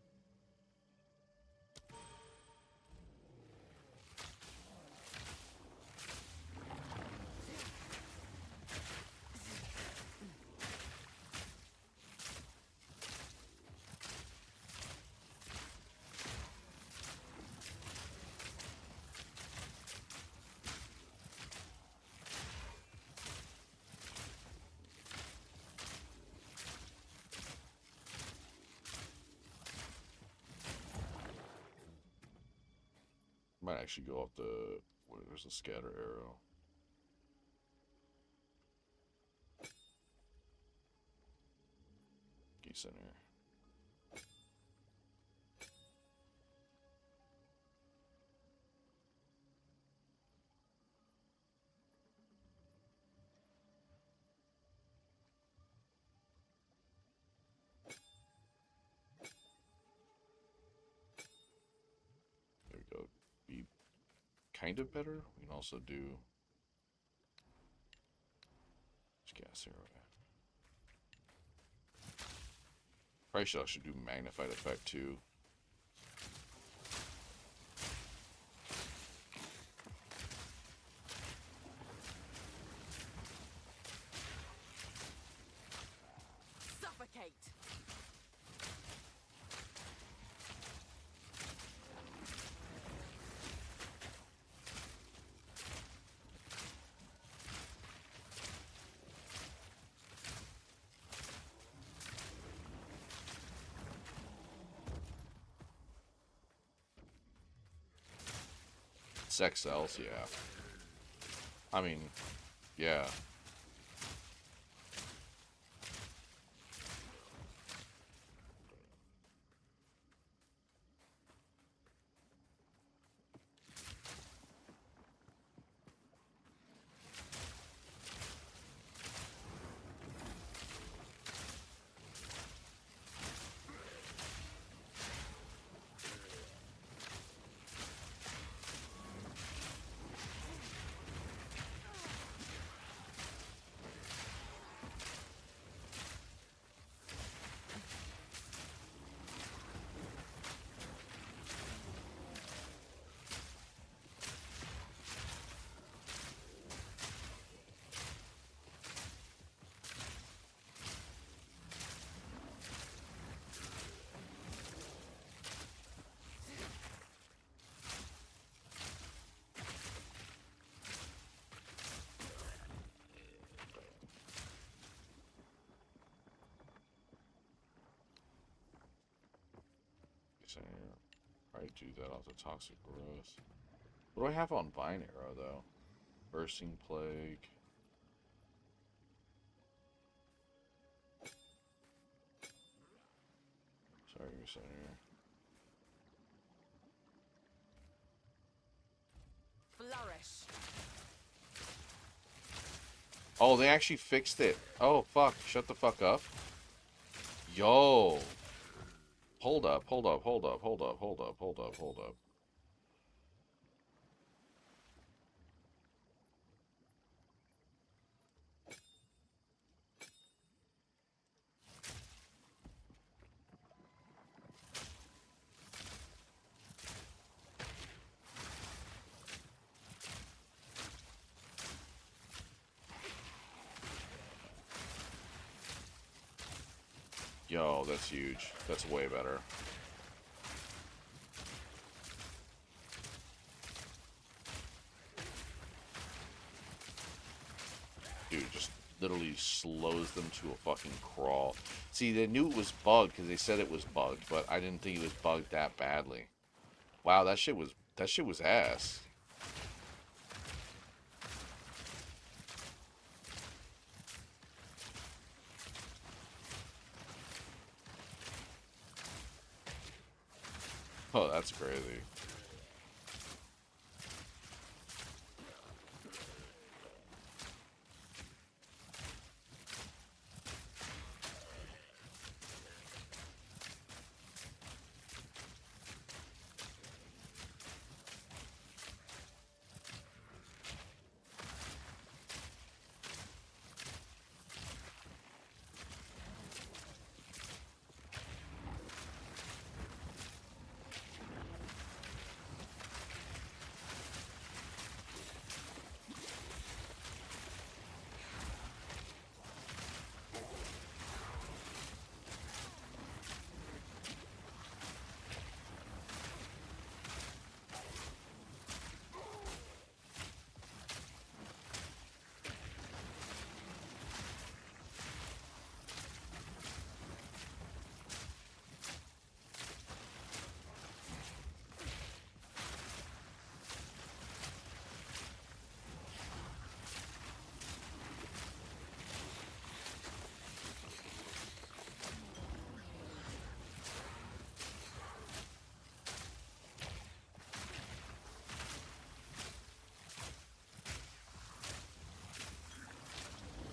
Might actually go up the, there's a scatter arrow. Get center. There we go. Be kind of better. We can also do gas arrow. Probably should also do magnified effect too. Suffocate. Sex cells, yeah. I mean, yeah. Probably do that off the toxic growth. What do I have on Vine Arrow though? Bursting Plague. Sorry, you're saying here. Flourish. Oh, they actually fixed it. Oh, fuck. Shut the fuck up. Yo. Hold up, hold up, hold up, hold up, hold up, hold up, hold up. Yo, that's huge. That's way better. Dude, just literally slows them to a fucking crawl. See, they knew it was bugged because they said it was bugged, but I didn't think it was bugged that badly. Wow, that shit was ass. Oh, that's crazy.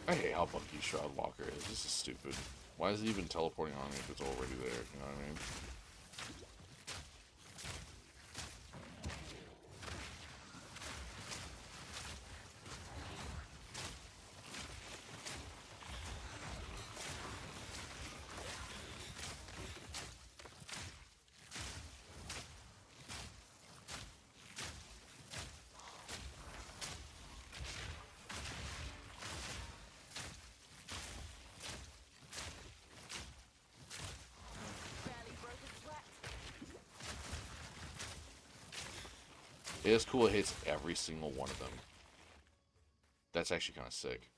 I hate how funky Shroud Walker is. This is stupid. Why is it even teleporting on me if it's already there? You know what I mean? It is cool. It hits every single one of them. That's actually kind of sick.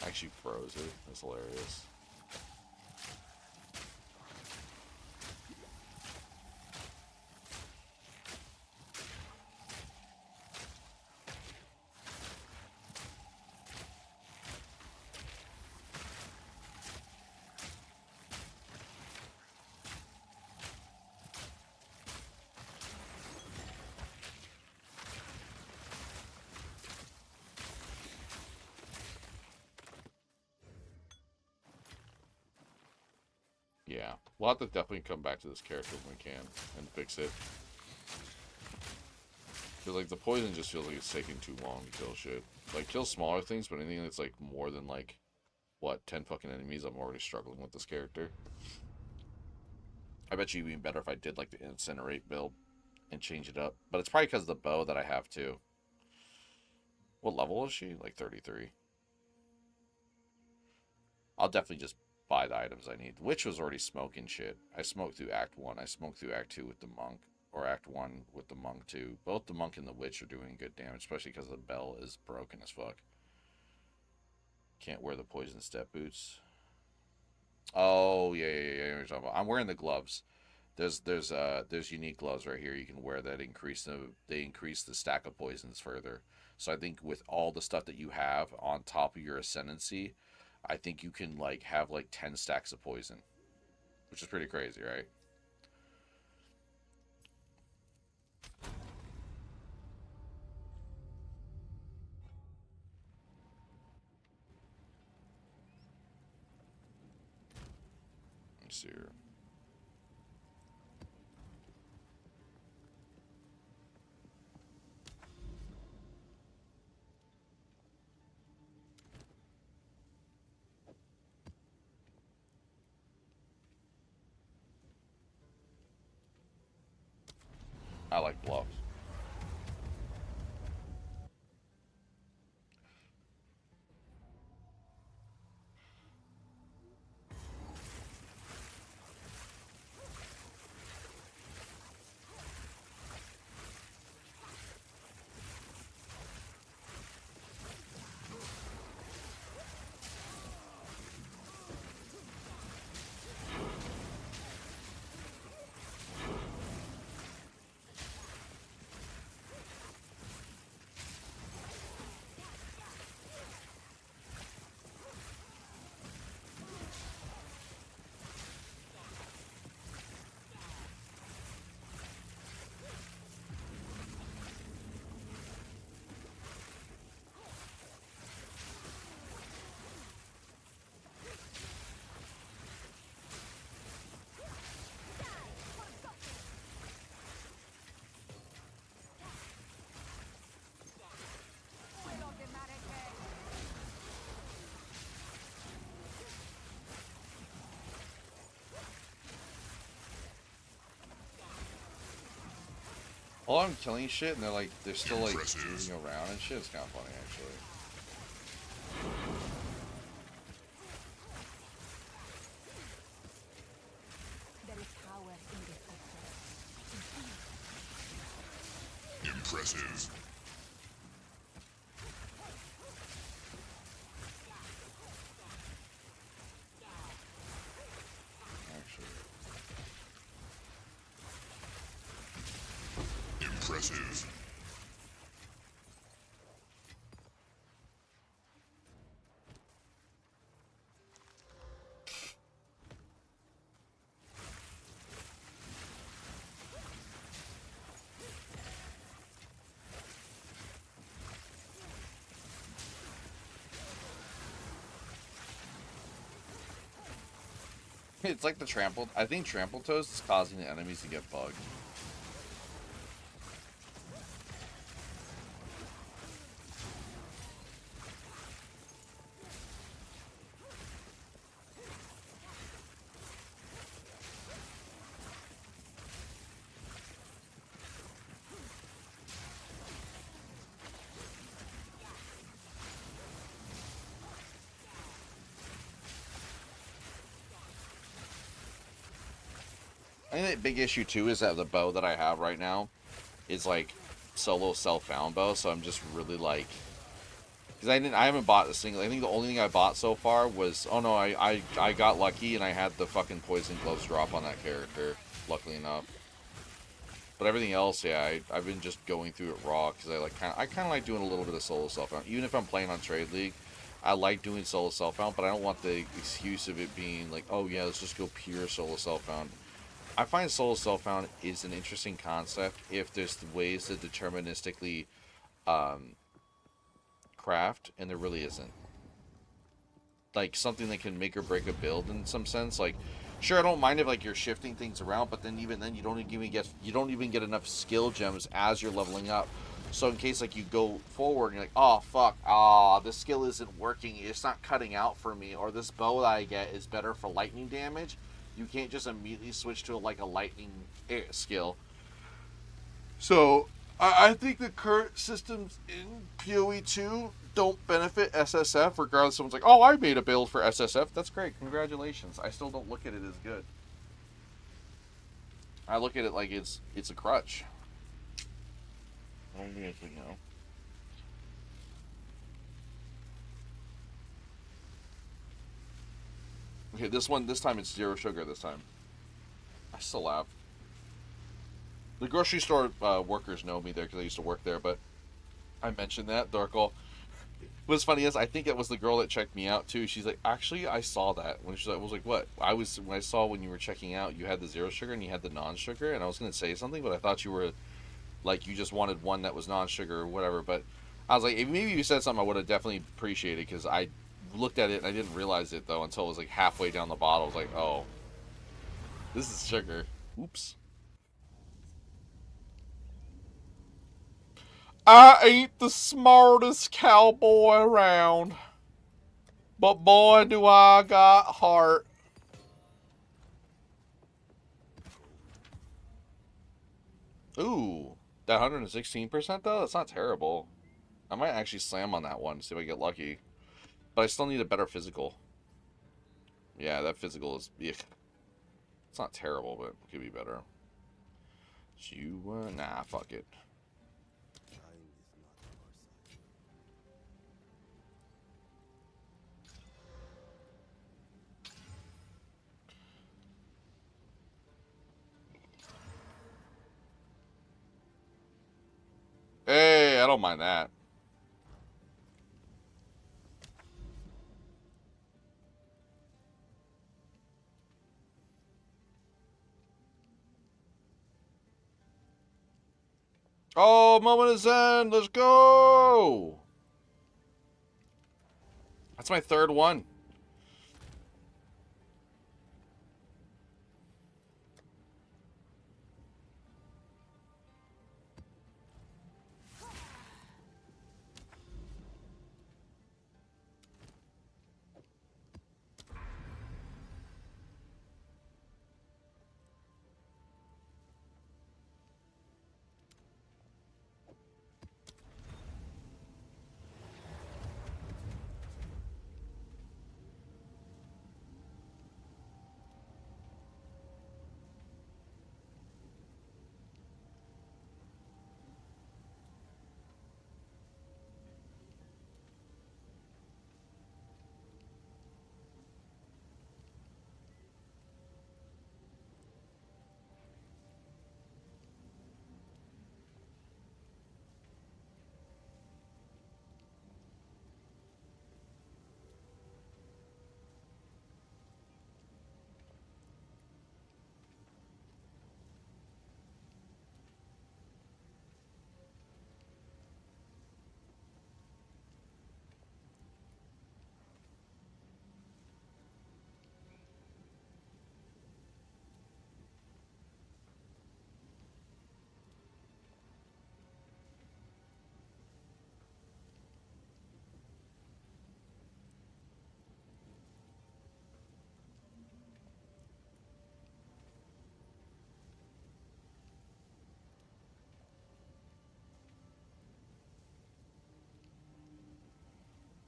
Actually froze it. That's hilarious. Yeah, we'll have to definitely come back to this character when we can and fix it. Because, like, the poison just feels like it's taking too long to kill shit. Like, kill smaller things, but anything that's, like, more than, like, what, 10 fucking enemies, I'm already struggling with this character. I bet you it'd be better if I did, like, the Incinerate build and change it up. But it's probably because of the bow that I have, too. What level is she? Like, 33. I'll definitely just buy the items I need. Witch was already smoking shit. I smoked through Act 1. I smoked through Act 2 with the Monk. Or Act 1 with the Monk, too. Both the Monk and the Witch are doing good damage, especially because the bell is broken as fuck. Can't wear the poison step boots. Oh, yeah. I'm wearing the gloves. There's unique gloves right here you can wear that increase the stack of poisons further. So I think with all the stuff that you have on top of your ascendancy, I think you can like have like 10 stacks of poison, which is pretty crazy, right? Let's see here. I like bluffs. Well, I'm killing shit, and they're still like moving around and shit. It's kind of funny, actually. There is power in this object. Impressive. Impressive. It's like the trampled. I think trample toast is causing the enemies to get bugged. I think the big issue too is that the bow that I have right now is like solo self-found bow, so I'm just really like, because I haven't bought a single. I think the only thing I bought so far was, oh no, I got lucky and I had the fucking poison gloves drop on that character, luckily enough. But everything else, yeah, I've been just going through it raw because I kind of like doing a little bit of solo self-found. Even if I'm playing on Trade League, I like doing solo self-found, but I don't want the excuse of it being like, oh yeah, let's just go pure solo self-found. I find solo self-found is an interesting concept if there's ways to deterministically craft, and there really isn't. Like something that can make or break a build in some sense. Like, sure, I don't mind if like you're shifting things around, but then even then you don't even get enough skill gems as you're leveling up. So in case like you go forward and you're like, oh fuck, this skill isn't working, it's not cutting out for me, or this bow that I get is better for lightning damage. You can't just immediately switch to like a lightning skill. So I think the current systems in PoE 2 don't benefit SSF, regardless. Someone's like, oh, I made a build for SSF. That's great. Congratulations. I still don't look at it as good. I look at it like it's a crutch. I don't do anything, you know. Okay, this time it's 0 sugar this time. I still laugh. The grocery store workers know me there because I used to work there, but I mentioned that. Darkle. What's funny is I think it was the girl that checked me out too. She's like, actually, I saw that. When she's like, I was like, what? When I saw when you were checking out, you had the 0 sugar and you had the non-sugar, and I was gonna say something, but I thought you were like you just wanted one that was non-sugar or whatever. But I was like, if maybe you said something, I would have definitely appreciated because I looked at it and I didn't realize it though until it was like halfway down the bottle. I was like, oh, this is sugar. Oops. I ain't the smartest cowboy around, but boy, do I got heart. Ooh, that 116% though, that's not terrible. I might actually slam on that one to see if I get lucky. But I still need a better physical. Yeah, that physical is... Ugh. It's not terrible, but it could be better. Nah, fuck it. Hey, I don't mind that. Oh, moment is end. Let's go. That's my third one.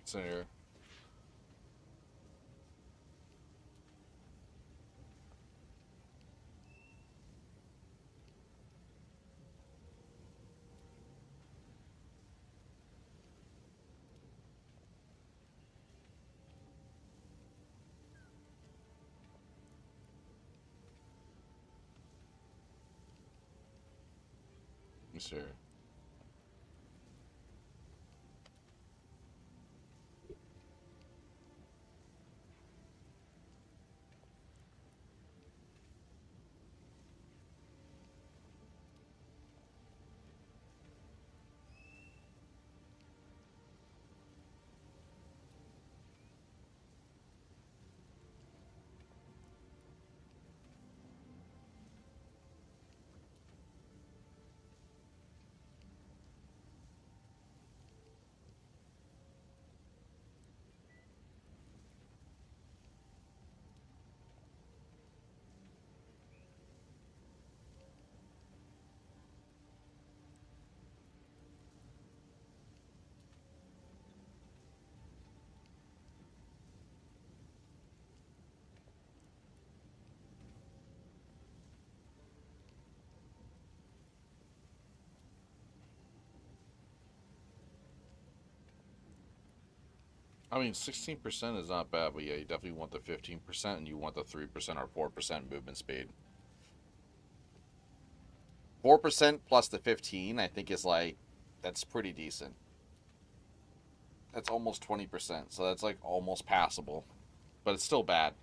It's in here. It's here. I mean, 16% is not bad, but yeah, you definitely want the 15% and you want the 3% or 4% movement speed. 4% plus the 15, I think is like, that's pretty decent. That's almost 20%, so that's like almost passable, but it's still bad.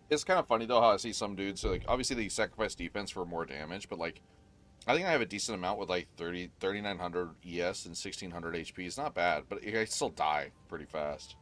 It's kind of funny though how I see some dudes, so like obviously they sacrifice defense for more damage, but like I think I have a decent amount with like 3900 ES and 1600 HP. It's not bad, but I still die pretty fast.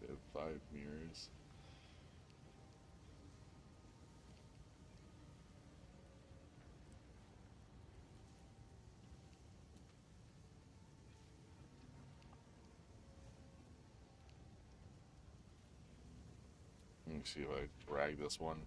Good, 5 mirrors. Let me see if I drag this one.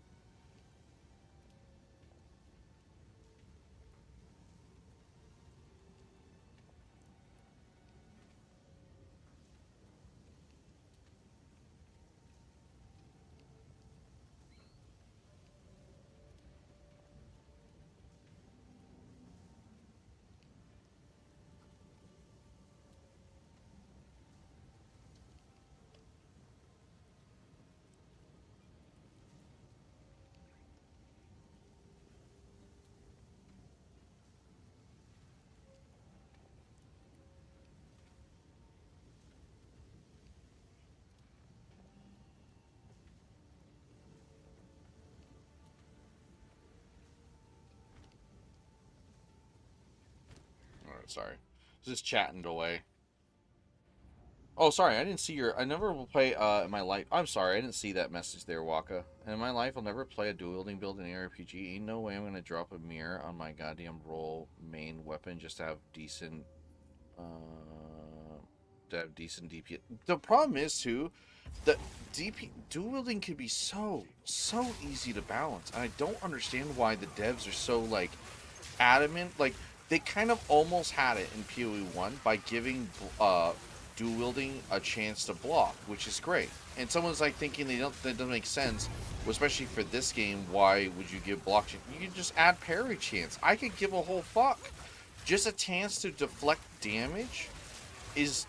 Alright, sorry. Just chatting away. Oh, sorry, I didn't see your... I never will play, in my life... I'm sorry, I didn't see that message there, Waka. In my life, I'll never play a dual-wielding build in ARPG. Ain't no way I'm gonna drop a mirror on my goddamn roll main weapon just to have decent... DP. The problem is, too, that dual-wielding can be so easy to balance. And I don't understand why the devs are so, like, adamant. Like, they kind of almost had it in PoE 1 by giving, dual wielding a chance to block, which is great. And someone's like thinking that doesn't make sense, especially for this game. Why would you give block chance? You can just add parry chance. I could give a whole fuck. Just a chance to deflect damage is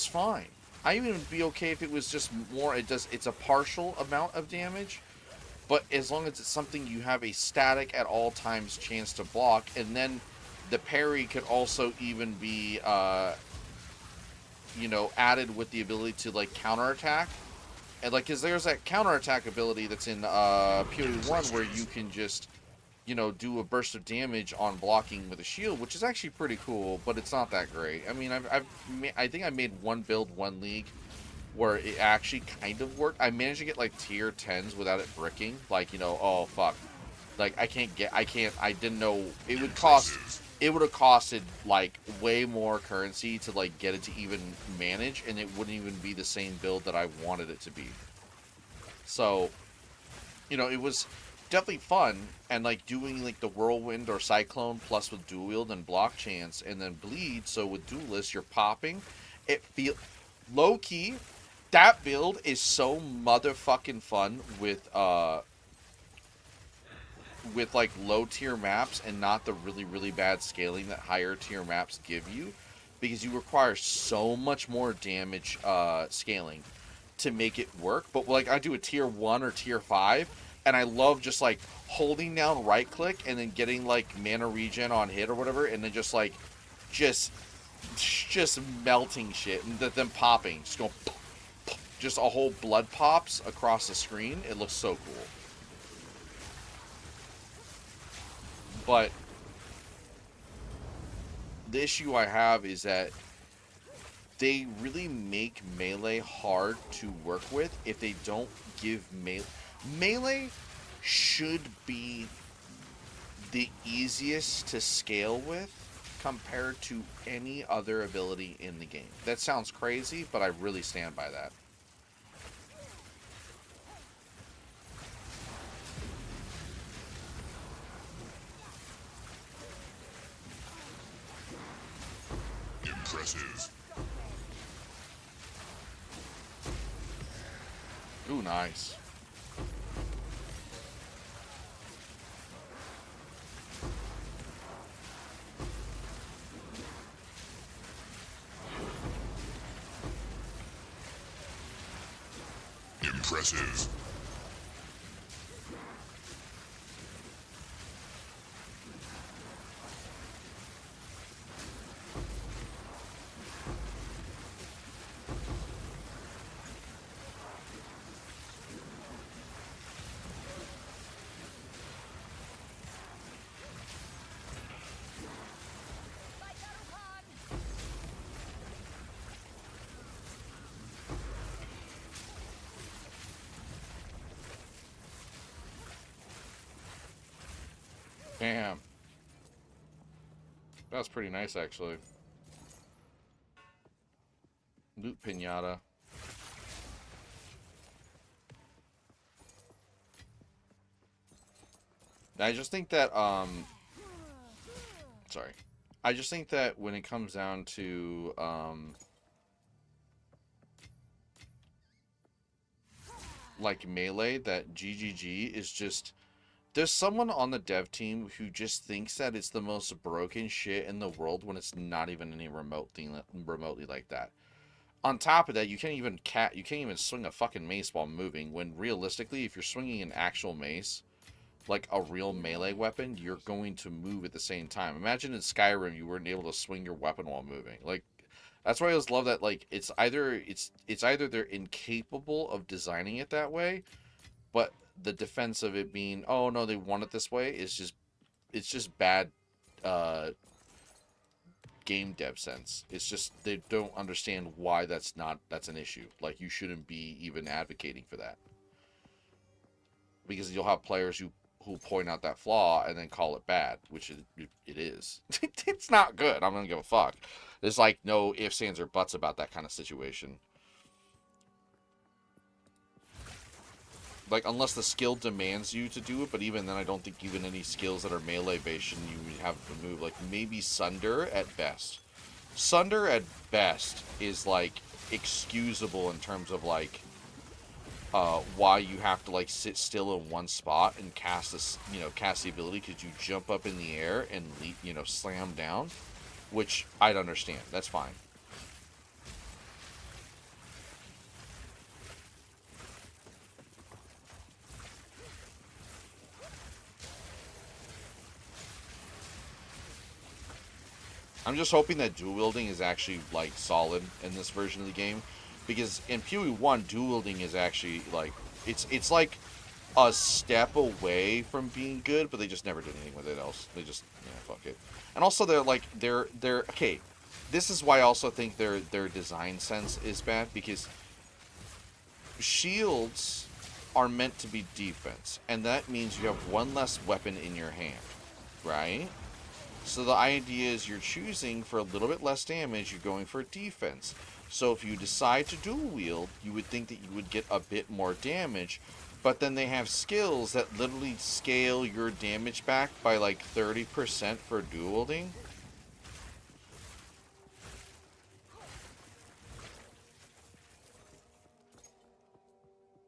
fine. I even would be okay if it was just more. It's a partial amount of damage, but as long as it's something you have a static at all times chance to block, and then the parry could also even be added with the ability to, like, counterattack. And, like, because there's that counterattack ability that's in PoE 1 where you can just, do a burst of damage on blocking with a shield, which is actually pretty cool, but it's not that great. I mean, I think I made one build, one league, where it actually kind of worked. I managed to get, like, tier 10s without it bricking. Like, oh, fuck. Like, I didn't know it would cost... It would have costed, like, way more currency to, like, get it to even manage, and it wouldn't even be the same build that I wanted it to be. So, it was definitely fun, and, like, doing, like, the Whirlwind or Cyclone plus with Dual Wield and Block Chance, and then Bleed, so with Duelist, you're popping. It feel low-key, that build is so motherfucking fun with like low tier maps and not the really really bad scaling that higher tier maps give you, because you require so much more damage scaling to make it work. But like I do a tier 1 or tier 5 and I love just like holding down right click and then getting like mana regen on hit or whatever, and then just like just melting shit and then popping, just going just a whole blood pops across the screen. It looks so cool. But the issue I have is that they really make melee hard to work with if they don't give melee should be the easiest to scale with compared to any other ability in the game. That sounds crazy, but I really stand by that. Impressive. Ooh, nice. Impressive. Damn. That's pretty nice, actually. Loot pinata. I just think that, sorry. I just think that when it comes down to, like melee, that GGG is just, there's someone on the dev team who just thinks that it's the most broken shit in the world when it's not even any remotely like that. On top of that, you can't even swing a fucking mace while moving, when realistically, if you're swinging an actual mace, like a real melee weapon, you're going to move at the same time. Imagine in Skyrim you weren't able to swing your weapon while moving. Like, that's why I always love that, like, it's either they're incapable of designing it that way, but the defense of it being, oh no, they want it this way, is just bad game dev sense. It's just they don't understand why that's an issue. Like, you shouldn't be even advocating for that, because you'll have players who point out that flaw and then call it bad, which it is. It's not good. I'm gonna give a fuck. There's like no ifs, ands, or buts about that kind of situation. Like, unless the skill demands you to do it, but even then I don't think even any skills that are melee based you have to move. Like, maybe Sunder at best. Sunder at best is like excusable in terms of like why you have to like sit still in one spot and cast this, cast the ability, because you jump up in the air and slam down, which I'd understand. That's fine. I'm just hoping that dual wielding is actually like solid in this version of the game, because in PoE1 dual wielding is actually like it's like a step away from being good, but they just never did anything with it else. They just fuck it. And also they're okay. This is why I also think their design sense is bad, because shields are meant to be defense, and that means you have one less weapon in your hand, right? So the idea is you're choosing for a little bit less damage, you're going for defense. So if you decide to dual wield, you would think that you would get a bit more damage, but then they have skills that literally scale your damage back by like 30% for dual wielding.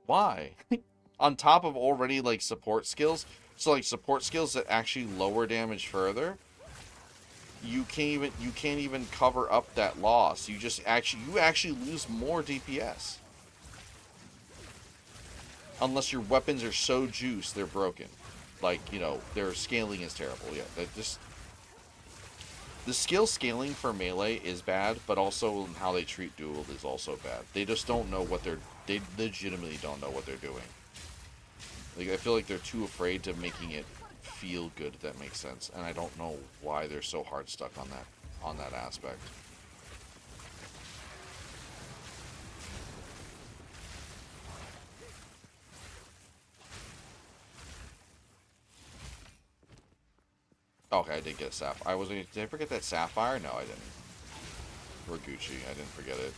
Why? On top of already like support skills, so like support skills that actually lower damage further, you can't even cover up that loss. You actually lose more DPS. Unless your weapons are so juiced they're broken. Like, you know, their scaling is terrible. Yeah, that just the skill scaling for melee is bad, but also how they treat duel is also bad. They just don't know what they legitimately don't know what they're doing. Like, I feel like they're too afraid to making it feel good, if that makes sense. And I don't know why they're so hard stuck on that aspect. Okay, I did get a sapphire. Did I forget that sapphire? No, I didn't. We're Gucci. I didn't forget it.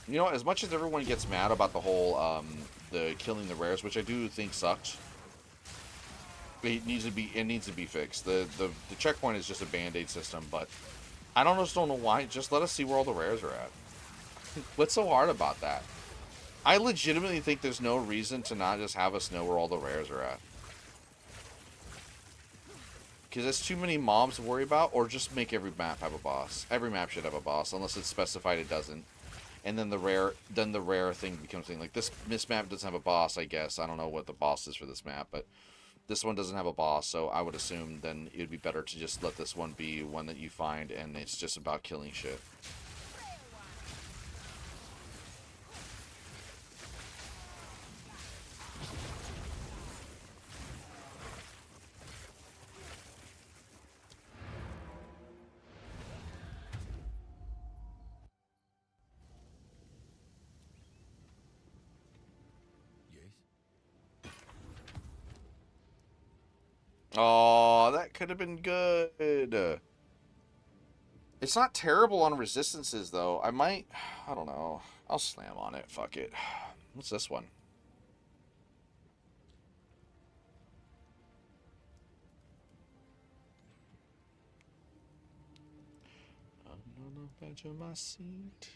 You know, as much as everyone gets mad about the whole, the killing the rares, which I do think sucks, it needs to be fixed. The checkpoint is just a band-aid system, but I just don't know why. Just let us see where all the rares are at. What's so hard about that? I legitimately think there's no reason to not just have us know where all the rares are at. Because there's too many mobs to worry about, or just make every map have a boss. Every map should have a boss, unless it's specified it doesn't. And then the rare thing becomes thing. Like this map doesn't have a boss, I guess. I don't know what the boss is for this map, but this one doesn't have a boss, so I would assume then it would be better to just let this one be one that you find, and it's just about killing shit. Oh, that could have been good. It's not terrible on resistances, though. I don't know. I'll slam on it. Fuck it. What's this one? I'm on the edge of my seat.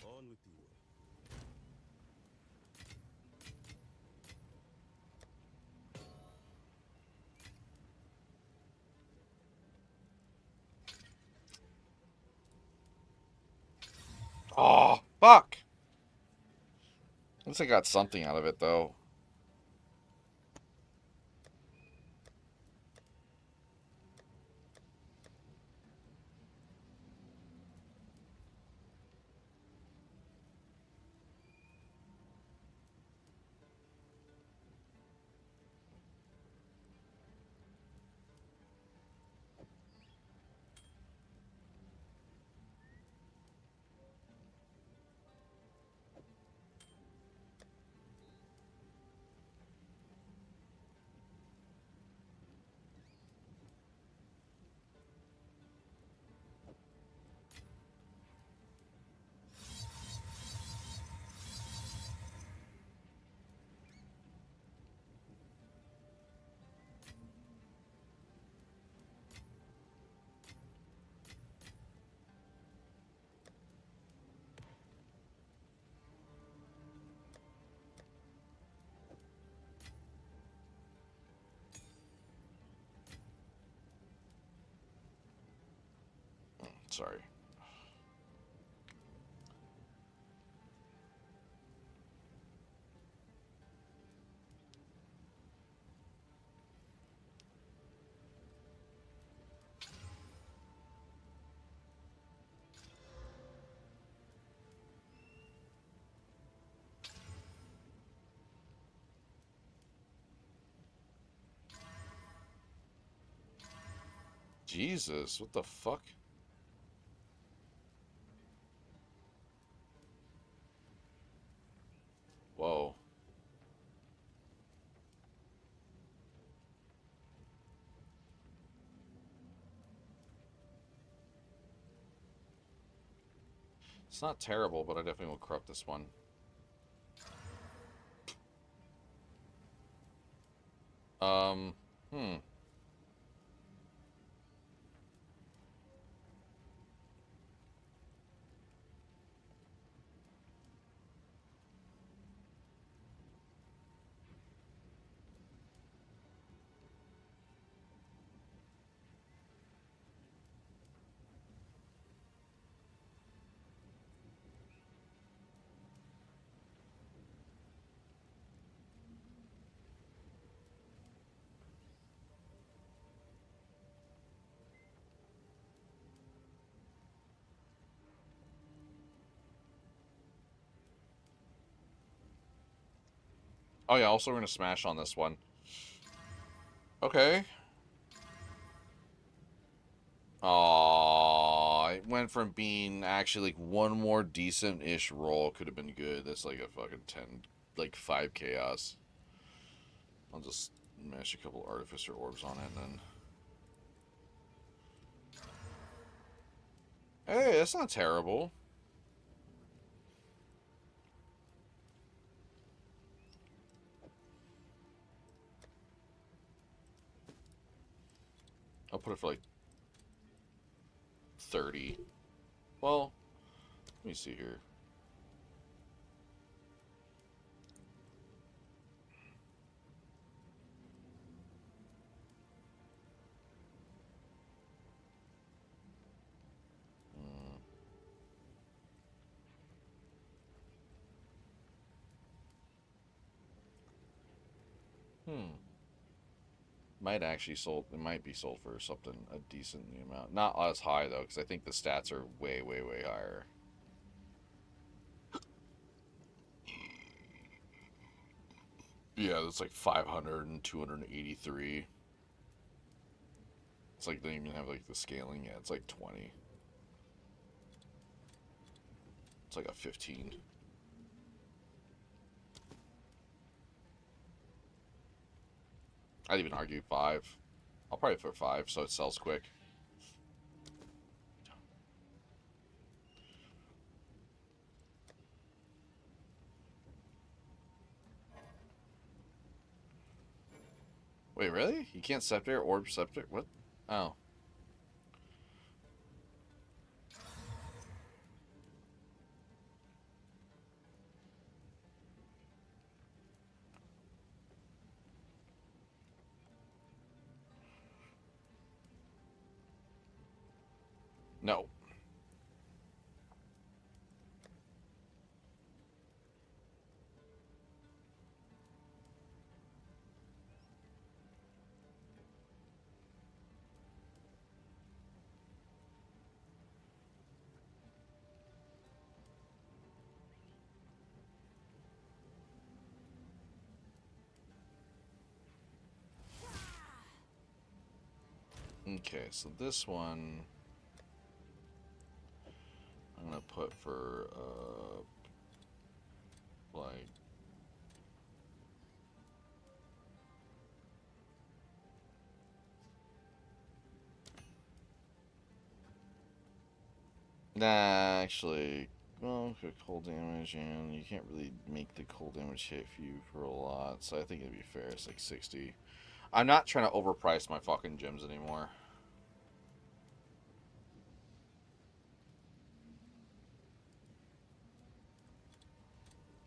On with the work. Oh, fuck. At least I got something out of it, though. Sorry. Jesus, what the fuck? Whoa. It's not terrible, but I definitely will corrupt this one. Hmm. Oh yeah, also we're gonna smash on this one. Okay. Aww, it went from being actually like one more decent-ish roll could have been good. That's like a fucking 10, like 5 chaos. I'll just mash a couple artificer orbs on it and then. Hey, that's not terrible. I'll put it for like 30. Well, let me see here. Might actually sold. It might be sold for something a decent amount. Not as high though, because I think the stats are way, way, way higher. Yeah, that's like 500 and 283. It's like they don't even have like the scaling yet. It's like 20. It's like a 15. I'd even argue 5. I'll probably put 5 so it sells quick. Wait, really? You can't scepter orb scepter? What? Oh. No. Okay, so this one I'm gonna put for like nah, actually, well, cold damage, and you can't really make the cold damage hit you for a lot, so I think it'd be fair. It's like 60. I'm not trying to overprice my fucking gems anymore.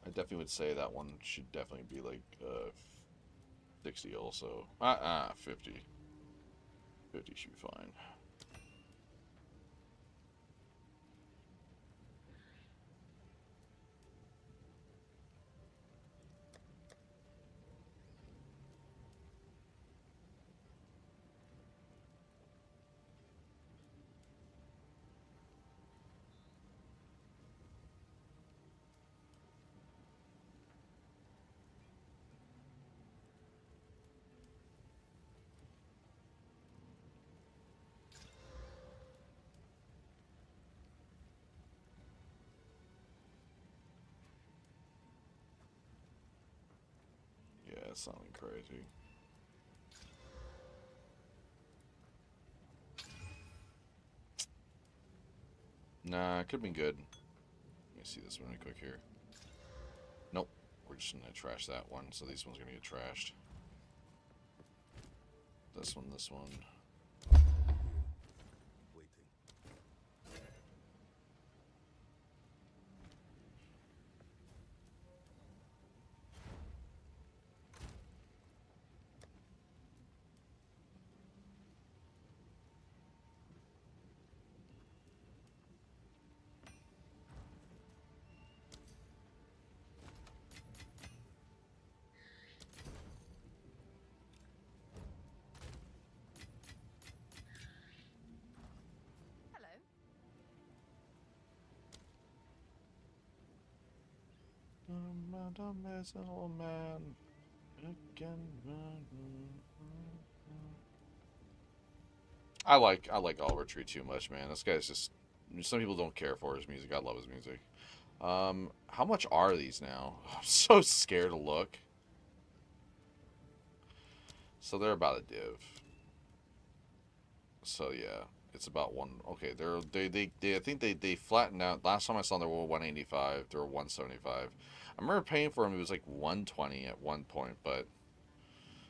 I definitely would say that one should definitely be like 60 also. 50. 50 should be fine. Yeah, it's something crazy. Nah, it could have been good. me see this one really quick here. Nope. We're just gonna trash that one, so these ones are gonna get trashed. This one, this one. Old man. I like Oliver Tree too much, man. This guy's just. Some people don't care for his music. I love his music. How much are these now? I'm so scared to look. So they're about a div. So yeah, it's about one. Okay, they I think they flattened out. Last time I saw them, they were 185. They were 175. I remember paying for them. It was like 120 at one point, but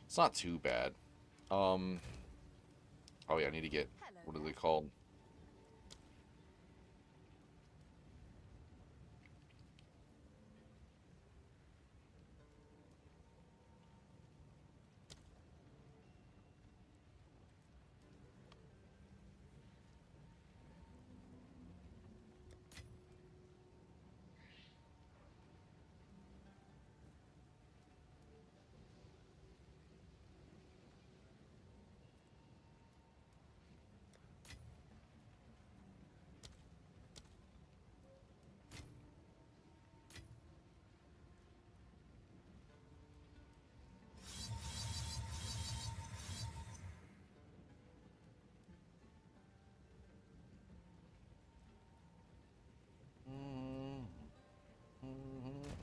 it's not too bad. Oh yeah, I need to get, what are they called?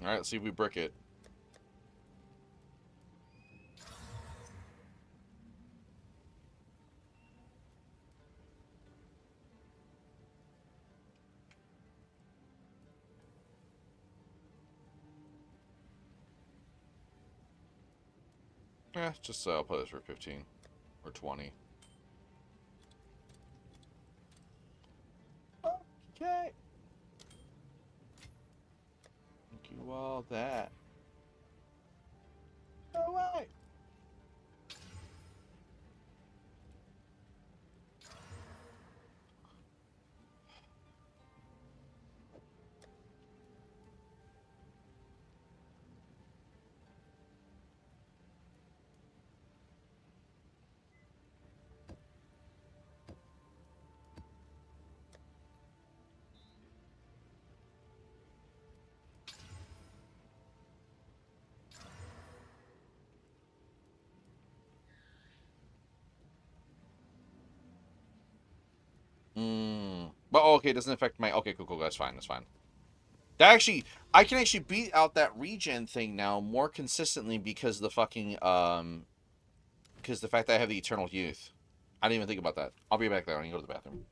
All right, let's see if we brick it. Yeah, just I'll put this for 15 or 20. Okay. Thank you all that. No way. But okay, it doesn't affect my. Okay, cool. That's fine. That's fine. That actually, I can actually beat out that regen thing now more consistently because the fucking because the fact that I have the eternal youth. I didn't even think about that. I'll be back there. I need to go to the bathroom.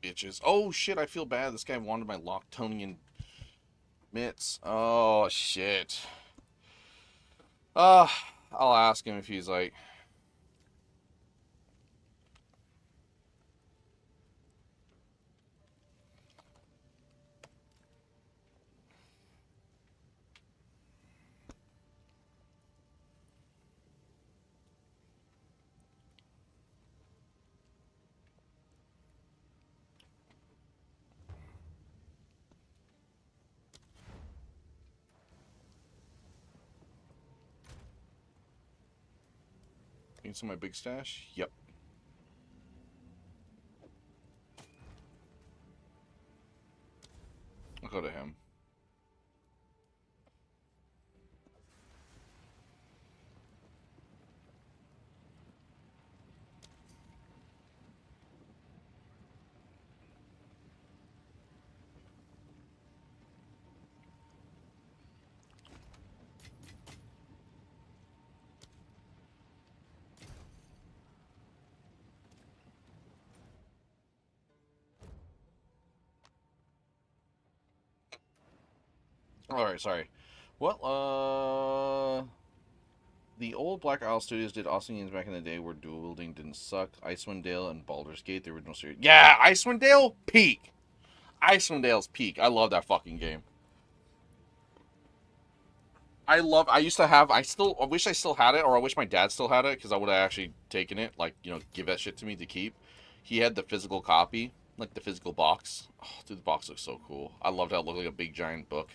Bitches. Oh shit, I feel bad. This guy wanted my Loctonian mitts. Oh shit. I'll ask him if he's like... Need some of my big stash? Yep. I'll go to him. Alright, sorry. Well, the old Black Isle Studios did awesome games back in the day where dual wielding didn't suck. Icewind Dale and Baldur's Gate, the original series. Yeah, Icewind Dale, peak. Icewind Dale's peak. I love that fucking game. I wish I still had it, or I wish my dad still had it, because I would have actually taken it, like, you know, give that shit to me to keep. He had the physical copy, like the physical box. Oh, dude, the box looks so cool. I loved how it looked like a big giant book.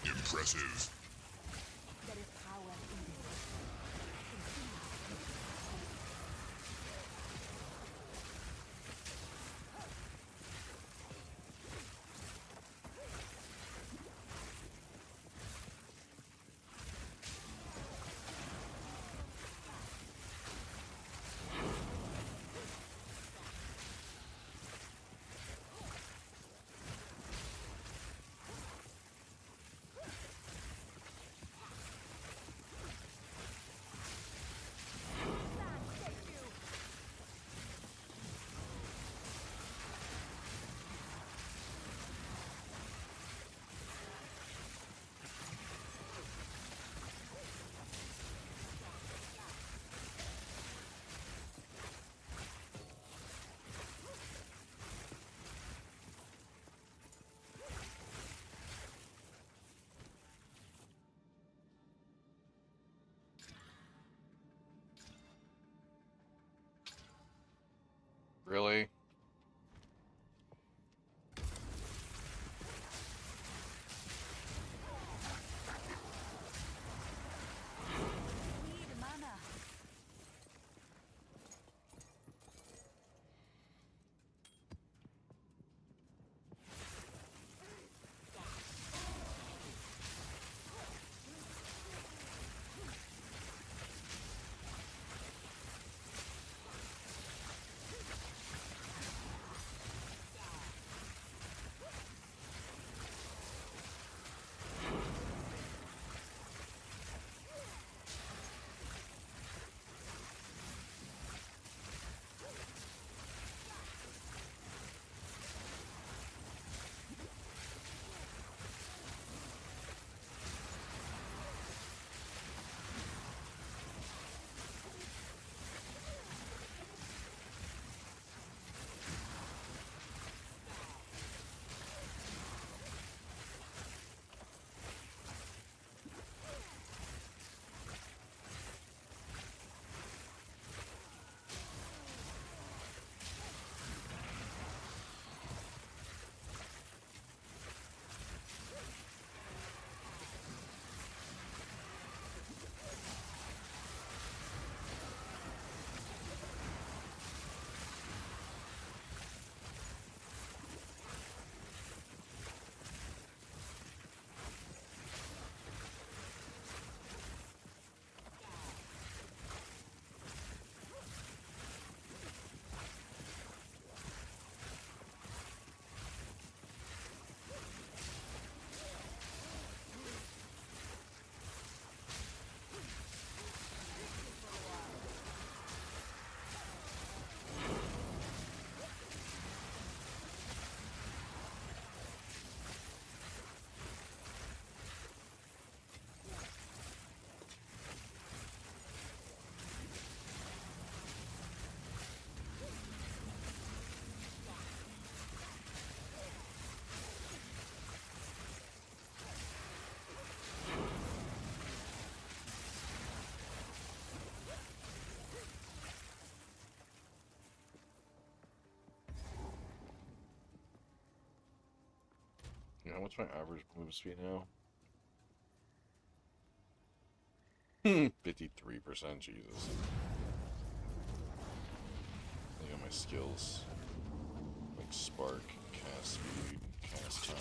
Impressive. There is power in this. Really? Need mana. You know, what's my average move speed now? 53%, Jesus. Look at my skills. Like spark, cast speed, cast time.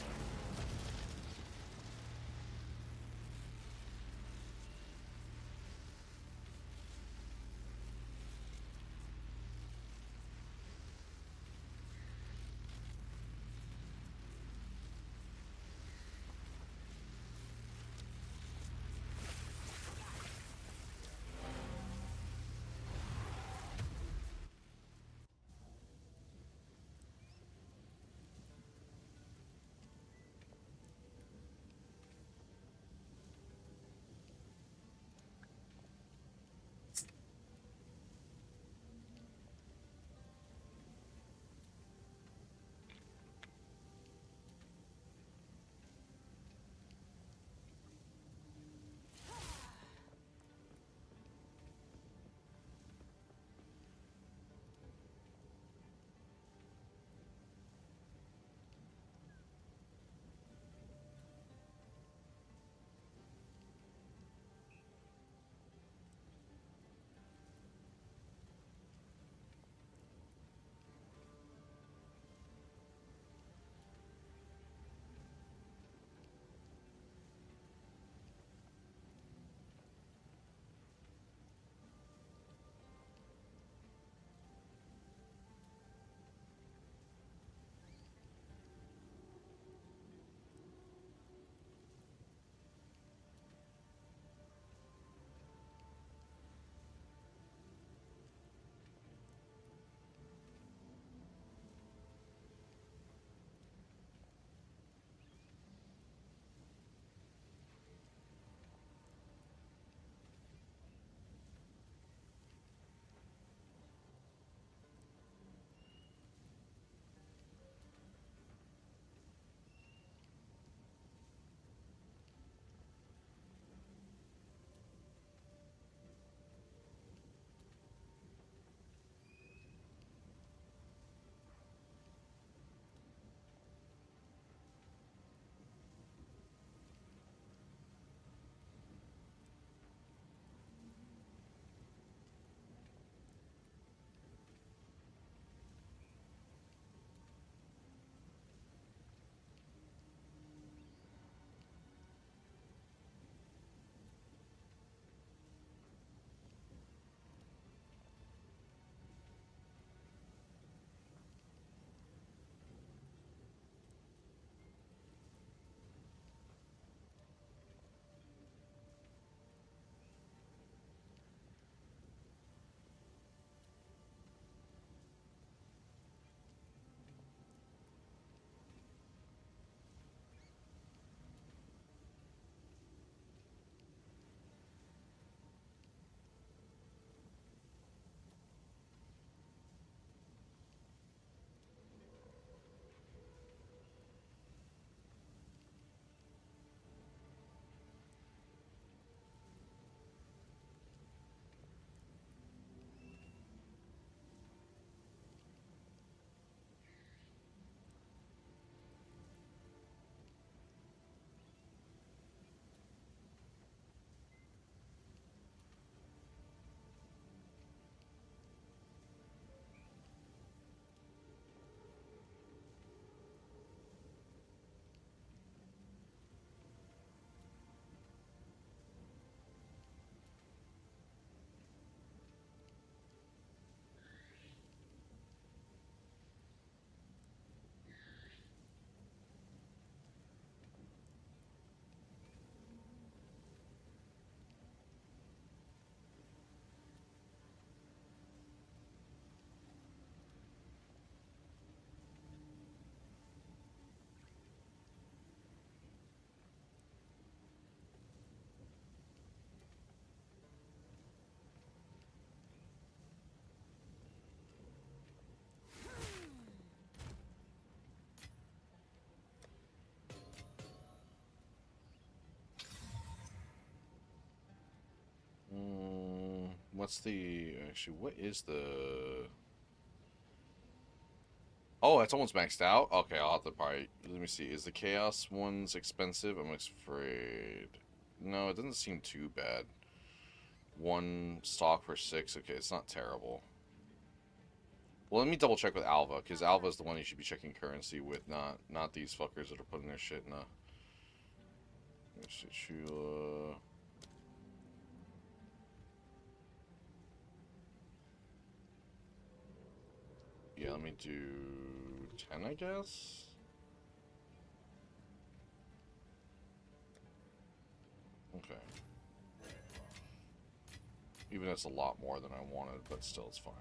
What's the... Actually, what is the... Oh, it's almost maxed out? Okay, I'll have to probably... Let me see. Is the Chaos ones expensive? I'm afraid. No, it doesn't seem too bad. One stock for 6. Okay, it's not terrible. Well, let me double check with Alva, because Alva is the one you should be checking currency with, not these fuckers that are putting their shit in a... Shula... Yeah, let me do 10, I guess? Okay. Even though it's a lot more than I wanted, but still it's fine.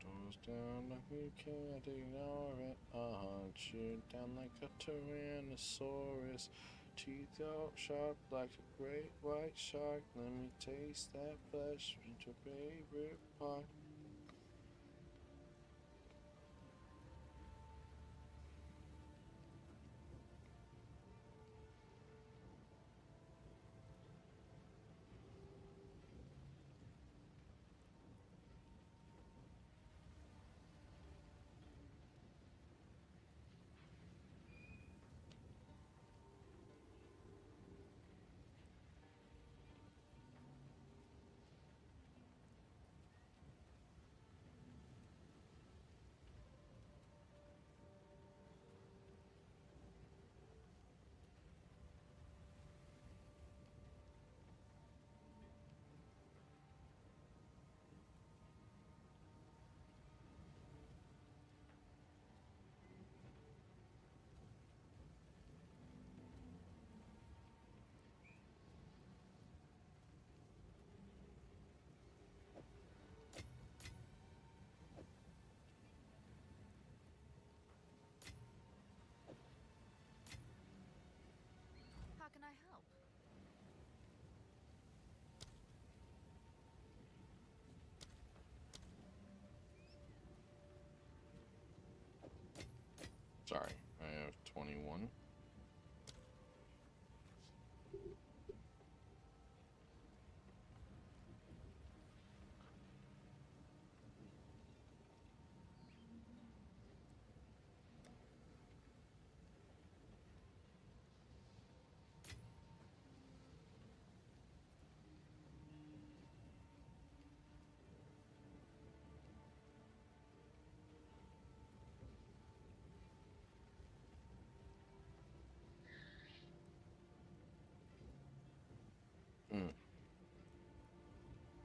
Doors down like we can't ignore it. I'll hunt you down like a Tyrannosaurus. Teeth out sharp like a great white shark. Let me taste that flesh with your favorite part. How can I help? Sorry, I have 21.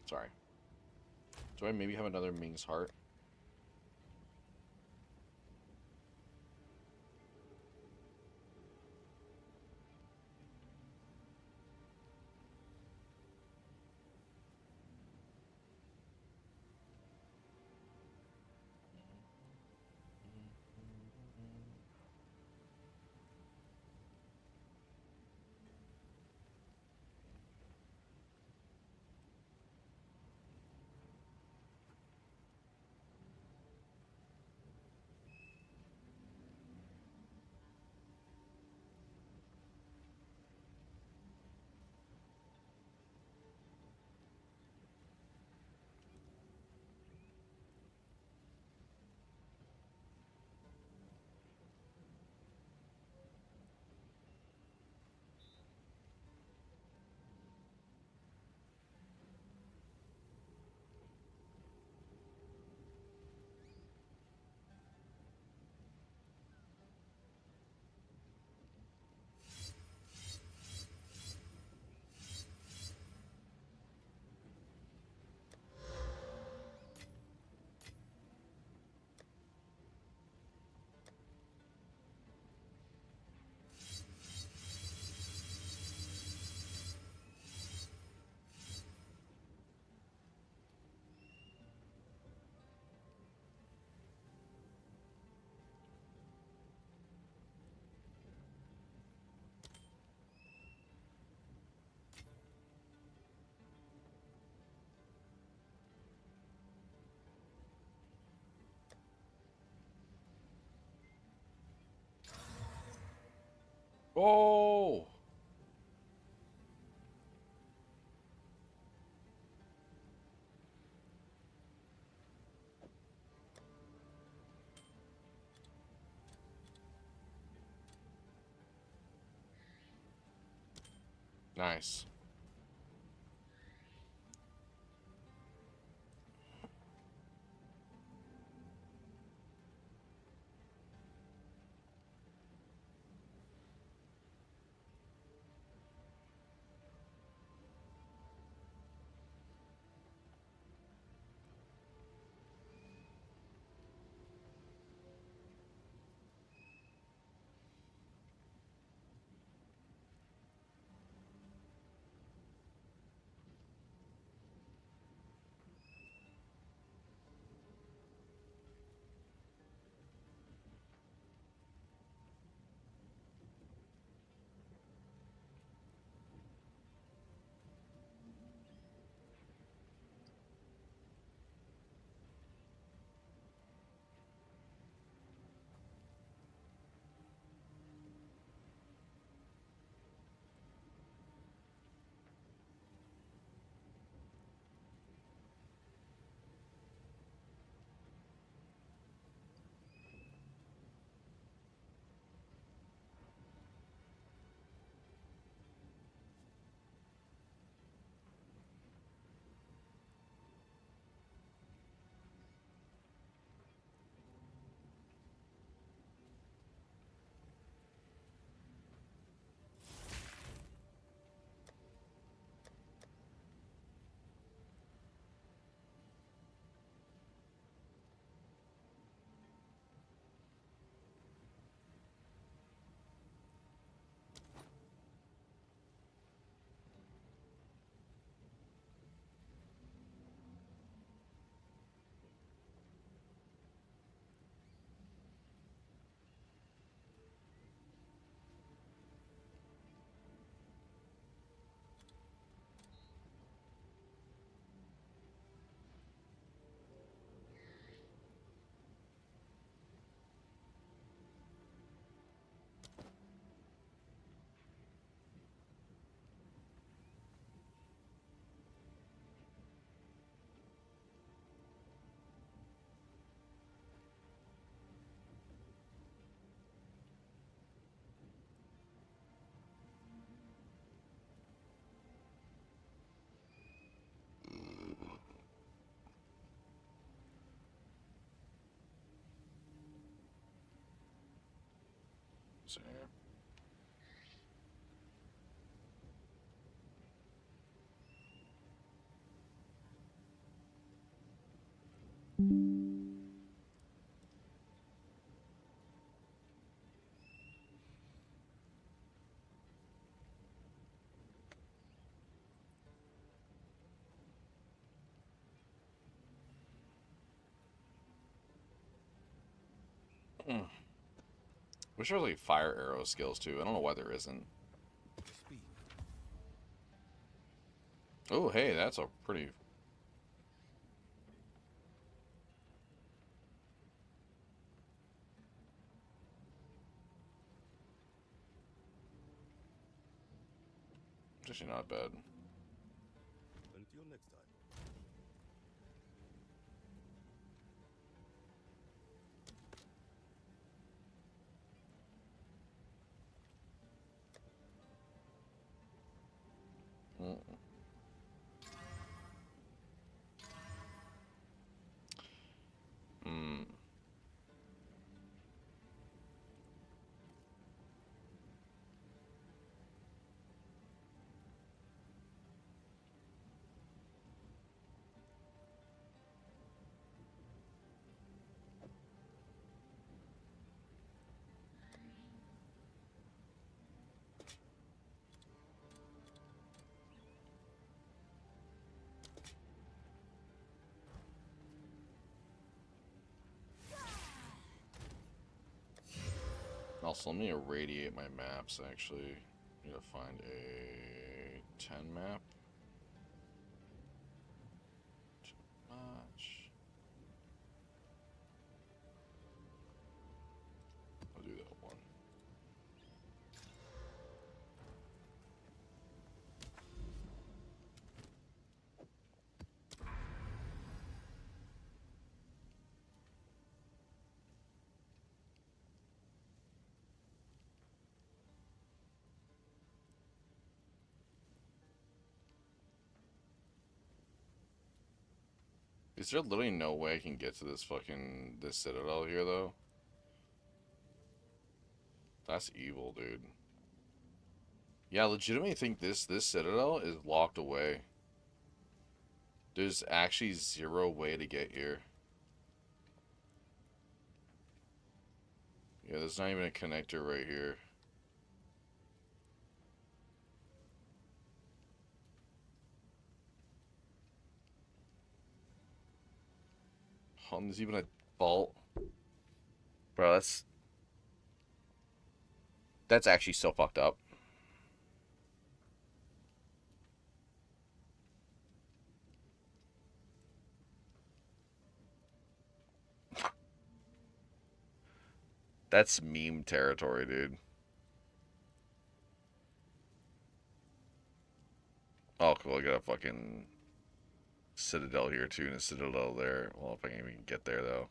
Sorry. Do I maybe have another Ming's Heart? Oh! Nice. So, wish there was like fire arrow skills too. I don't know why there isn't. Oh, hey, that's a pretty. It's actually not bad. Until next time. Hmm. Also, let me irradiate my maps, actually. Need to find a 10 map. Too much. I'll do that one. Is there literally no way I can get to this citadel here, though? That's evil, dude. Yeah, I legitimately think this citadel is locked away. There's actually zero way to get here. Yeah, there's not even a connector right here. Oh, there's even a vault. Bro, that's actually so fucked up. That's meme territory, dude. Oh, cool. I got a fucking citadel here, too, and a citadel there. Well, if I can even get there, though.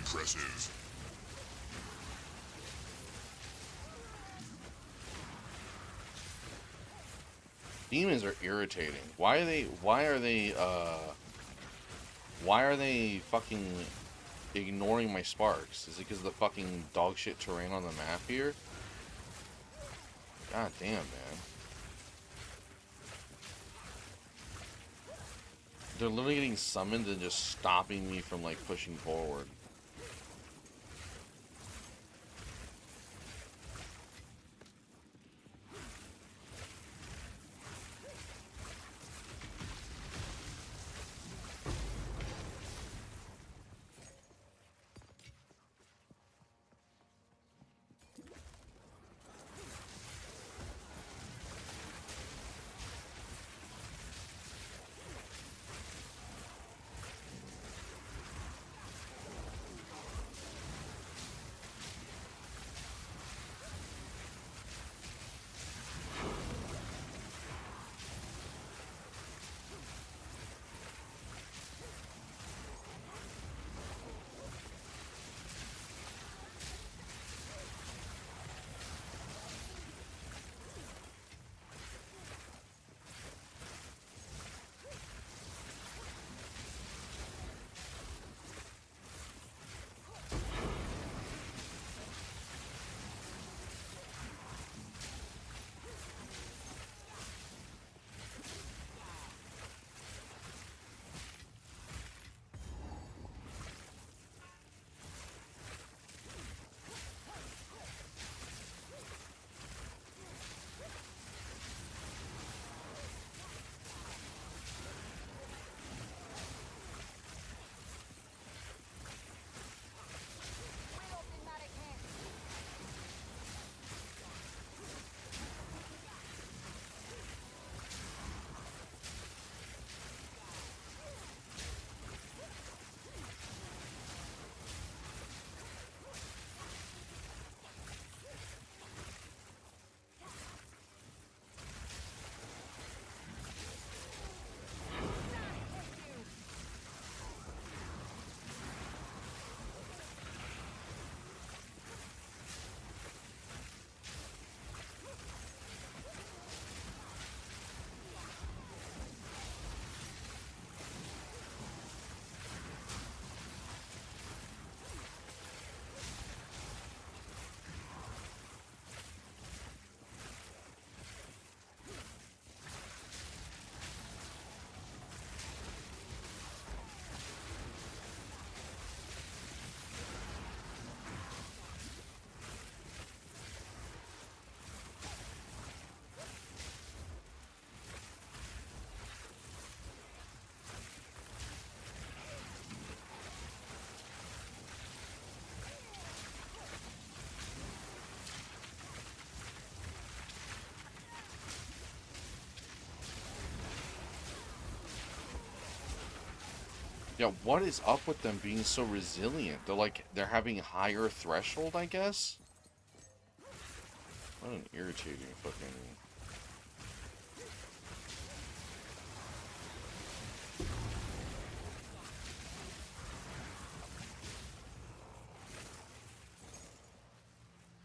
Impressive. Demons are irritating. Why are they fucking ignoring my sparks? Is it because of the fucking dog shit terrain on the map here? God damn, man. They're literally getting summoned and just stopping me from, like, pushing forward. Yeah, what is up with them being so resilient? They're having higher threshold, I guess? What an irritating fucking...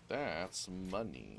That's money.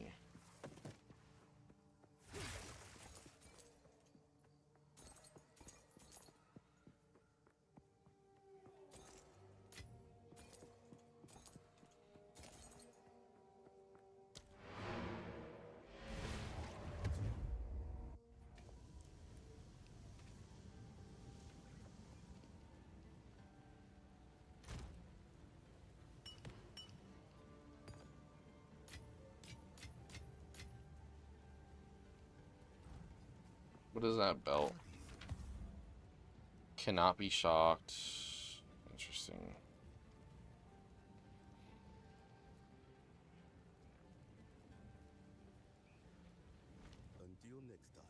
What is that belt? Cannot be shocked. Interesting. Until next time.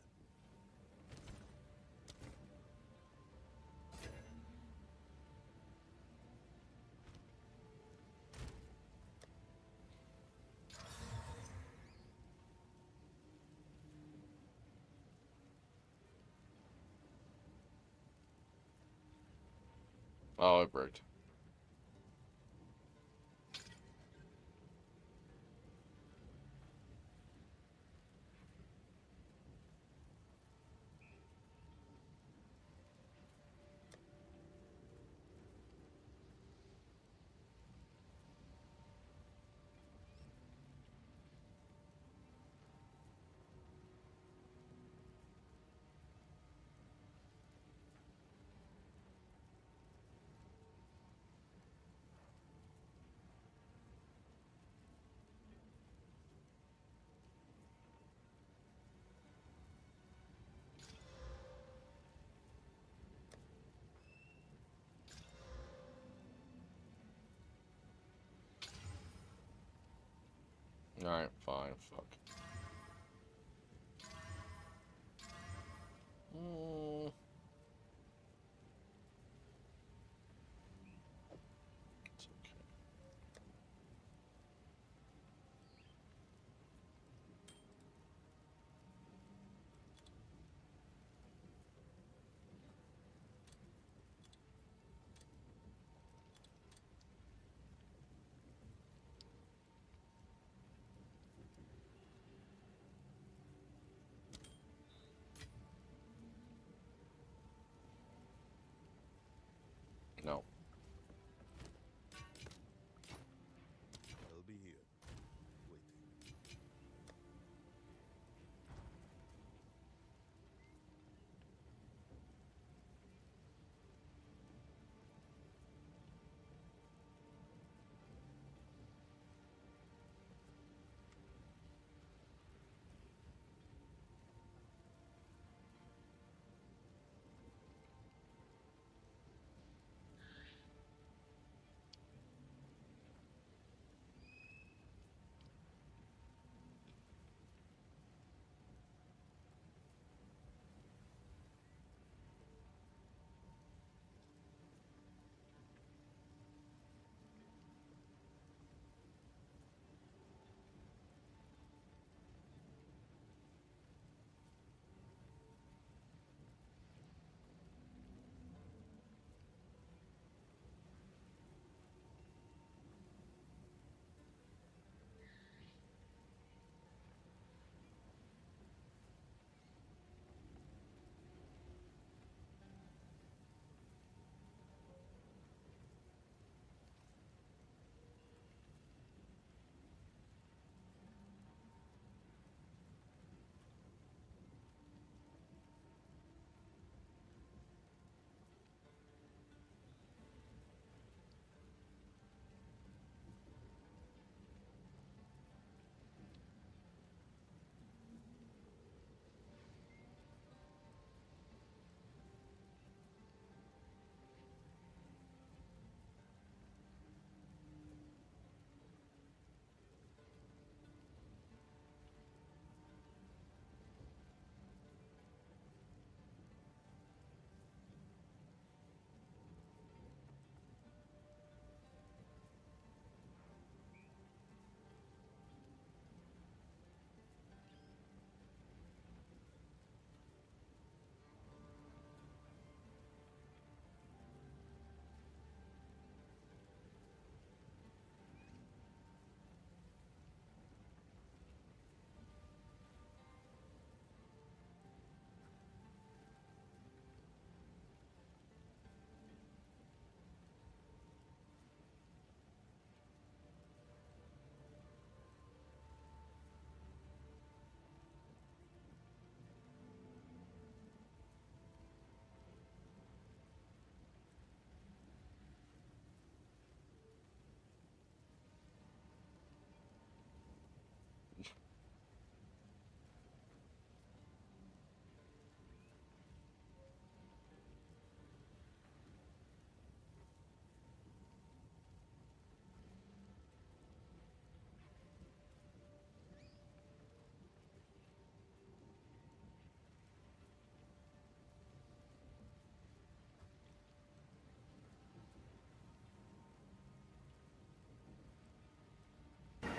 Oh, it bricked. Alright, fine, fuck. It's okay. No. I'll be here, waiting.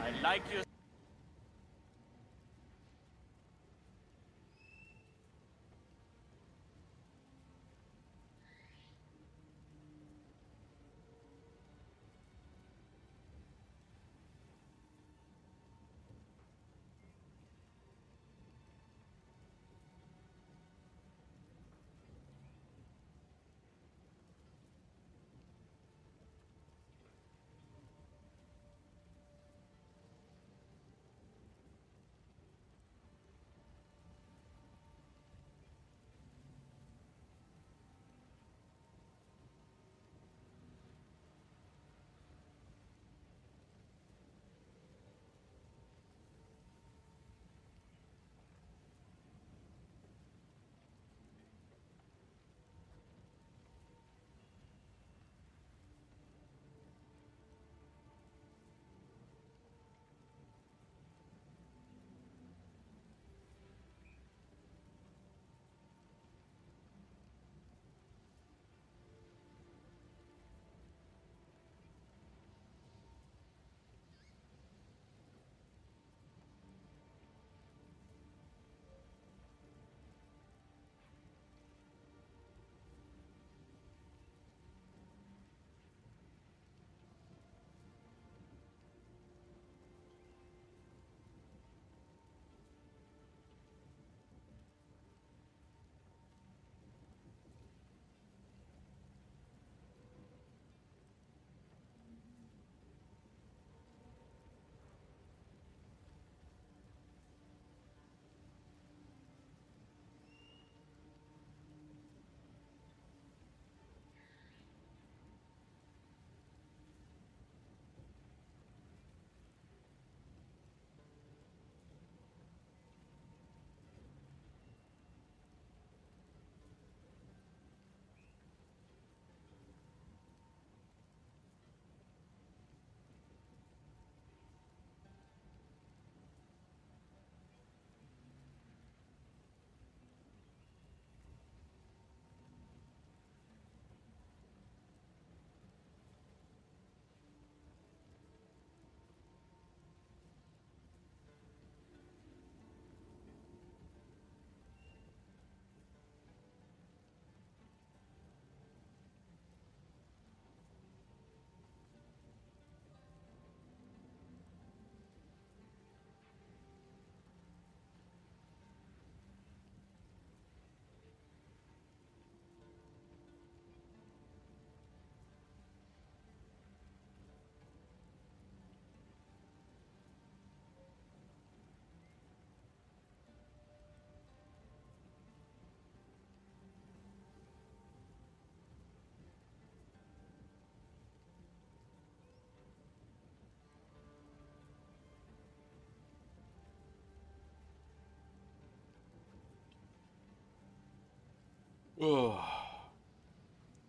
I like you.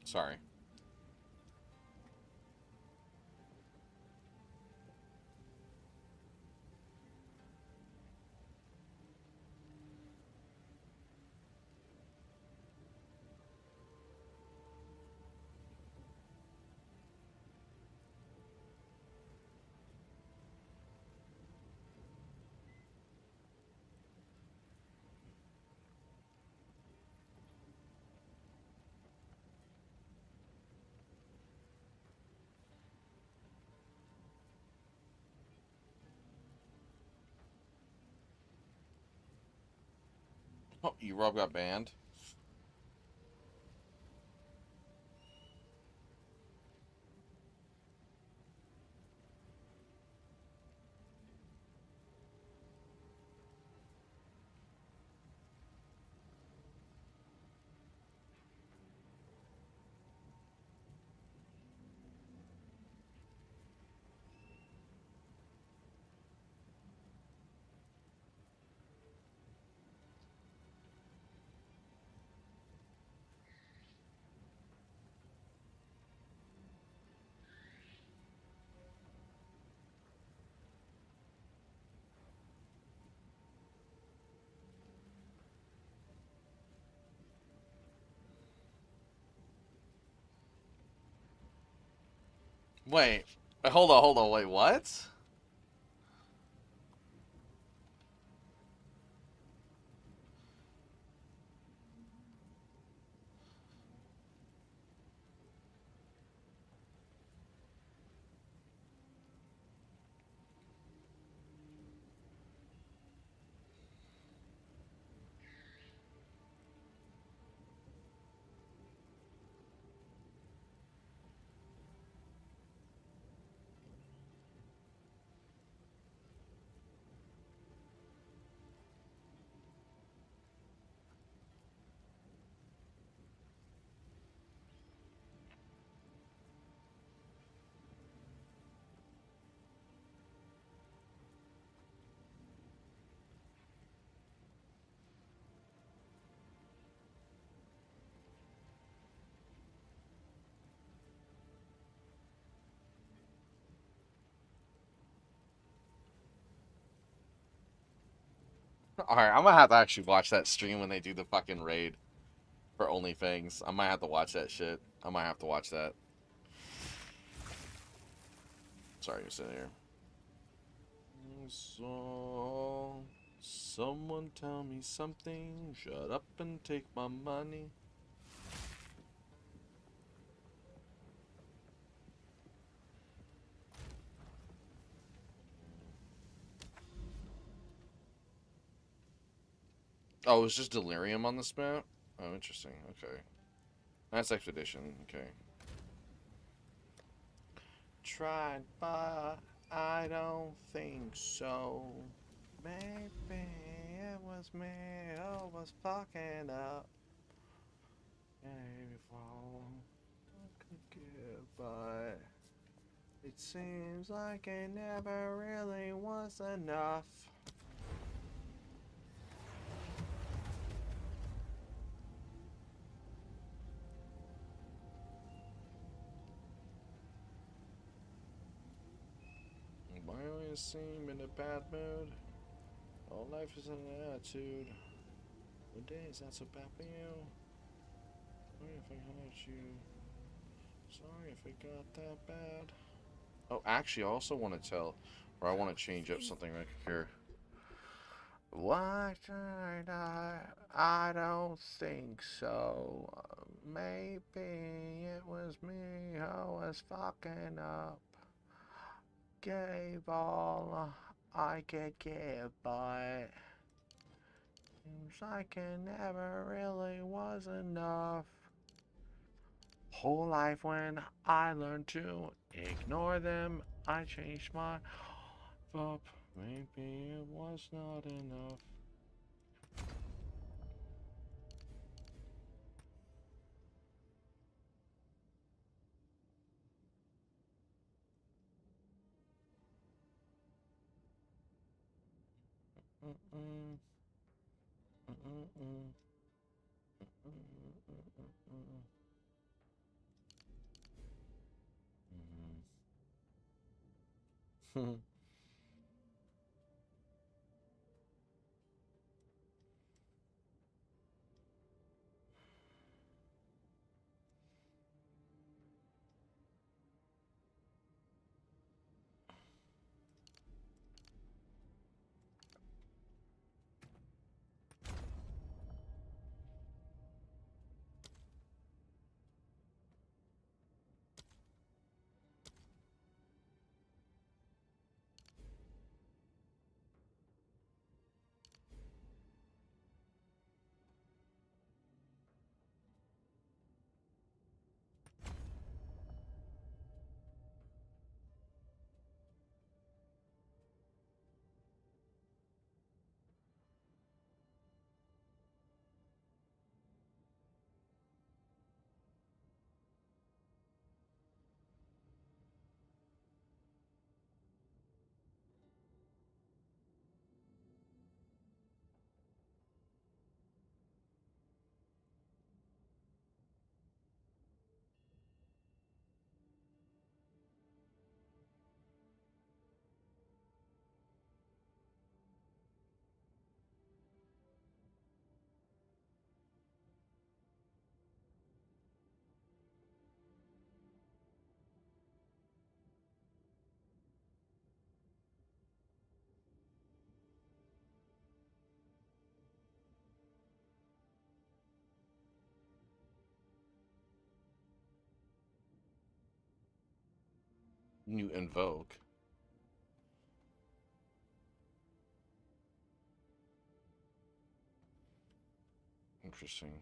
Sorry. Oh, you Rob got banned? Wait. Hold on, wait, what? Alright, I'm gonna have to actually watch that stream when they do the fucking raid for OnlyFans. I might have to watch that shit. I might have to watch that. Sorry, you're sitting here. So, someone tell me something. Shut up and take my money. Oh, it was just delirium on this map? Oh, interesting. Okay. That's expedition. Okay. Tried, but I don't think so. Maybe it was me who was fucking up. Maybe I could give, but it seems like it never really was enough. Why always seem in a bad mood? All life is an attitude. What day is that so bad for you? Sorry if I hurt you. Sorry if it got that bad. Oh, actually, I also want to tell, or I want to change up something right here. Why should I don't think so. Maybe it was me who was fucking up. Gave all I could give, but seems like it never really was enough. Whole life when I learned to ignore them, I changed my up. Maybe it was not enough. Mm-mm. Mm-mm. Mm-mm. You invoke. Interesting.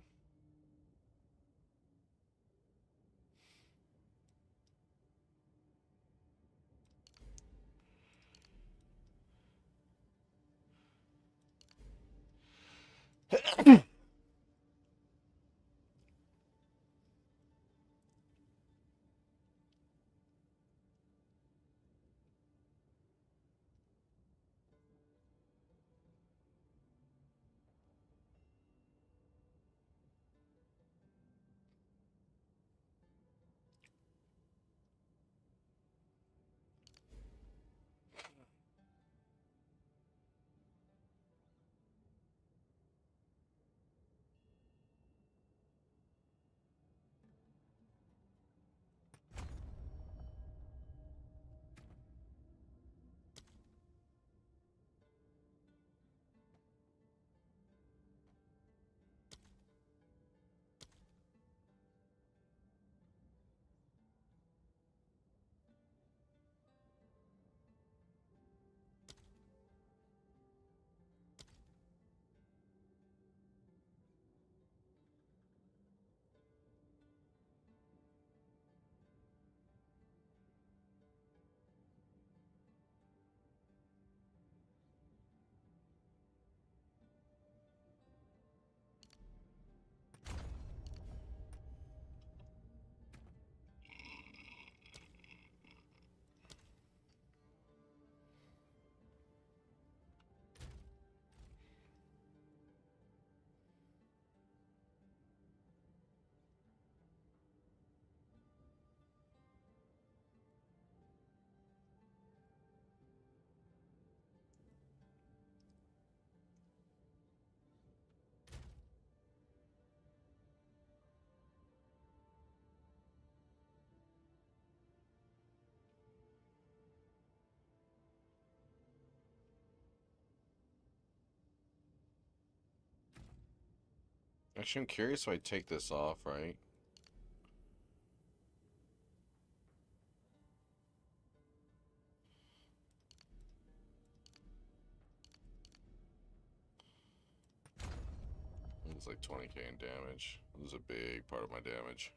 Actually, I'm curious if I take this off, right? It's like 20k in damage. This is a big part of my damage.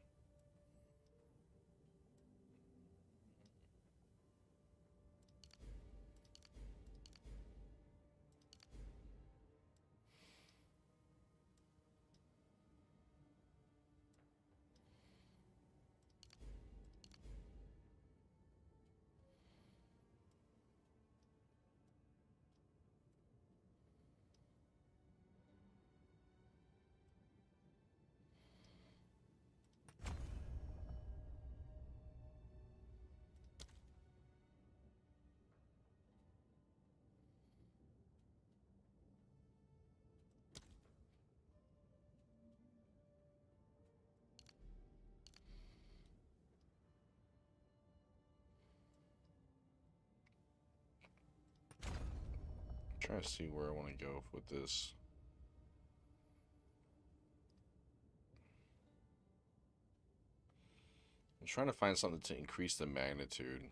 Trying to see where I want to go with this. I'm trying to find something to increase the magnitude.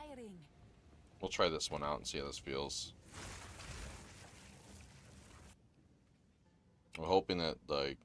Inspiring. We'll try this one out and see how this feels. I'm hoping that, like,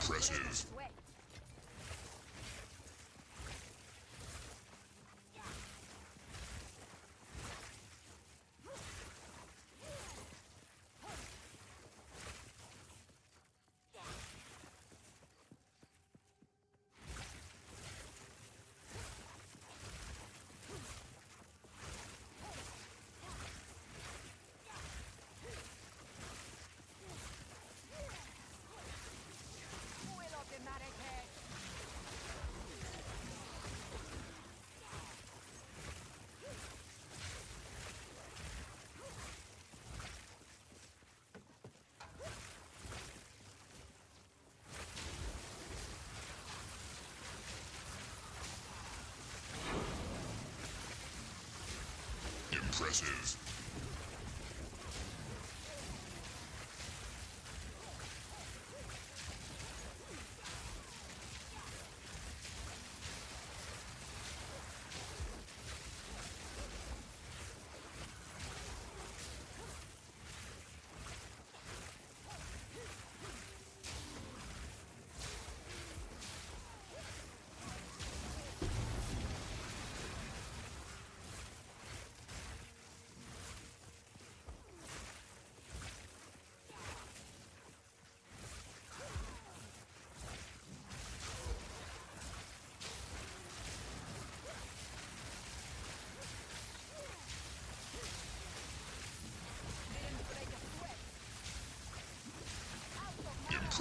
Impressive. Impressive.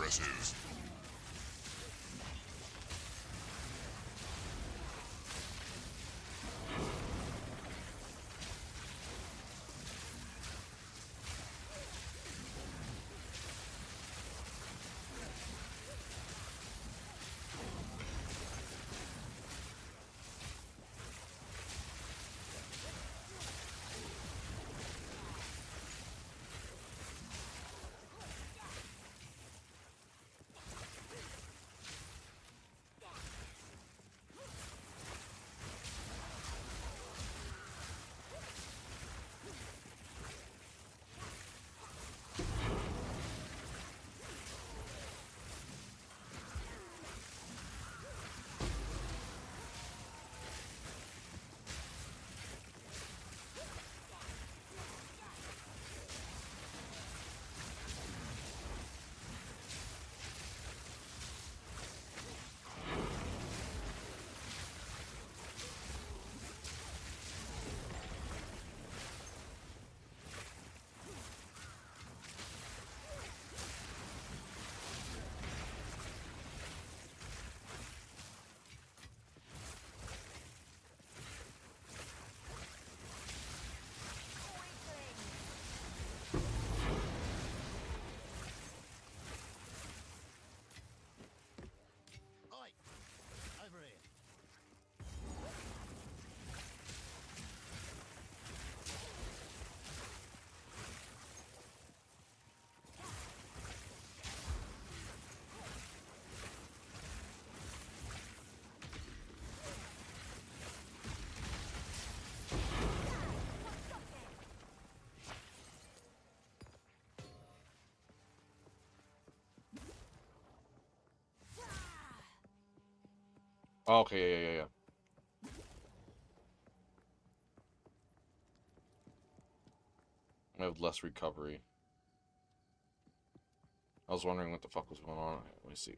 Impressive. Okay, yeah. I have less recovery. I was wondering what the fuck was going on. Let me see.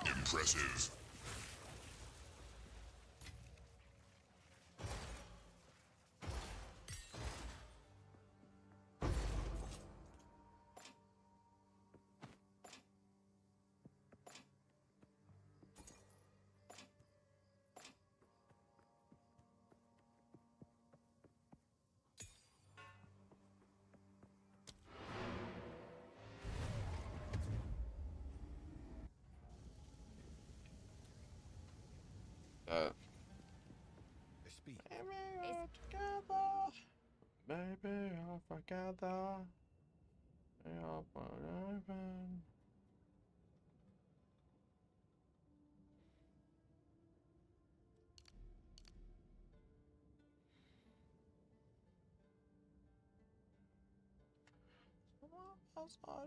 Impressive. Maybe I'll forget that.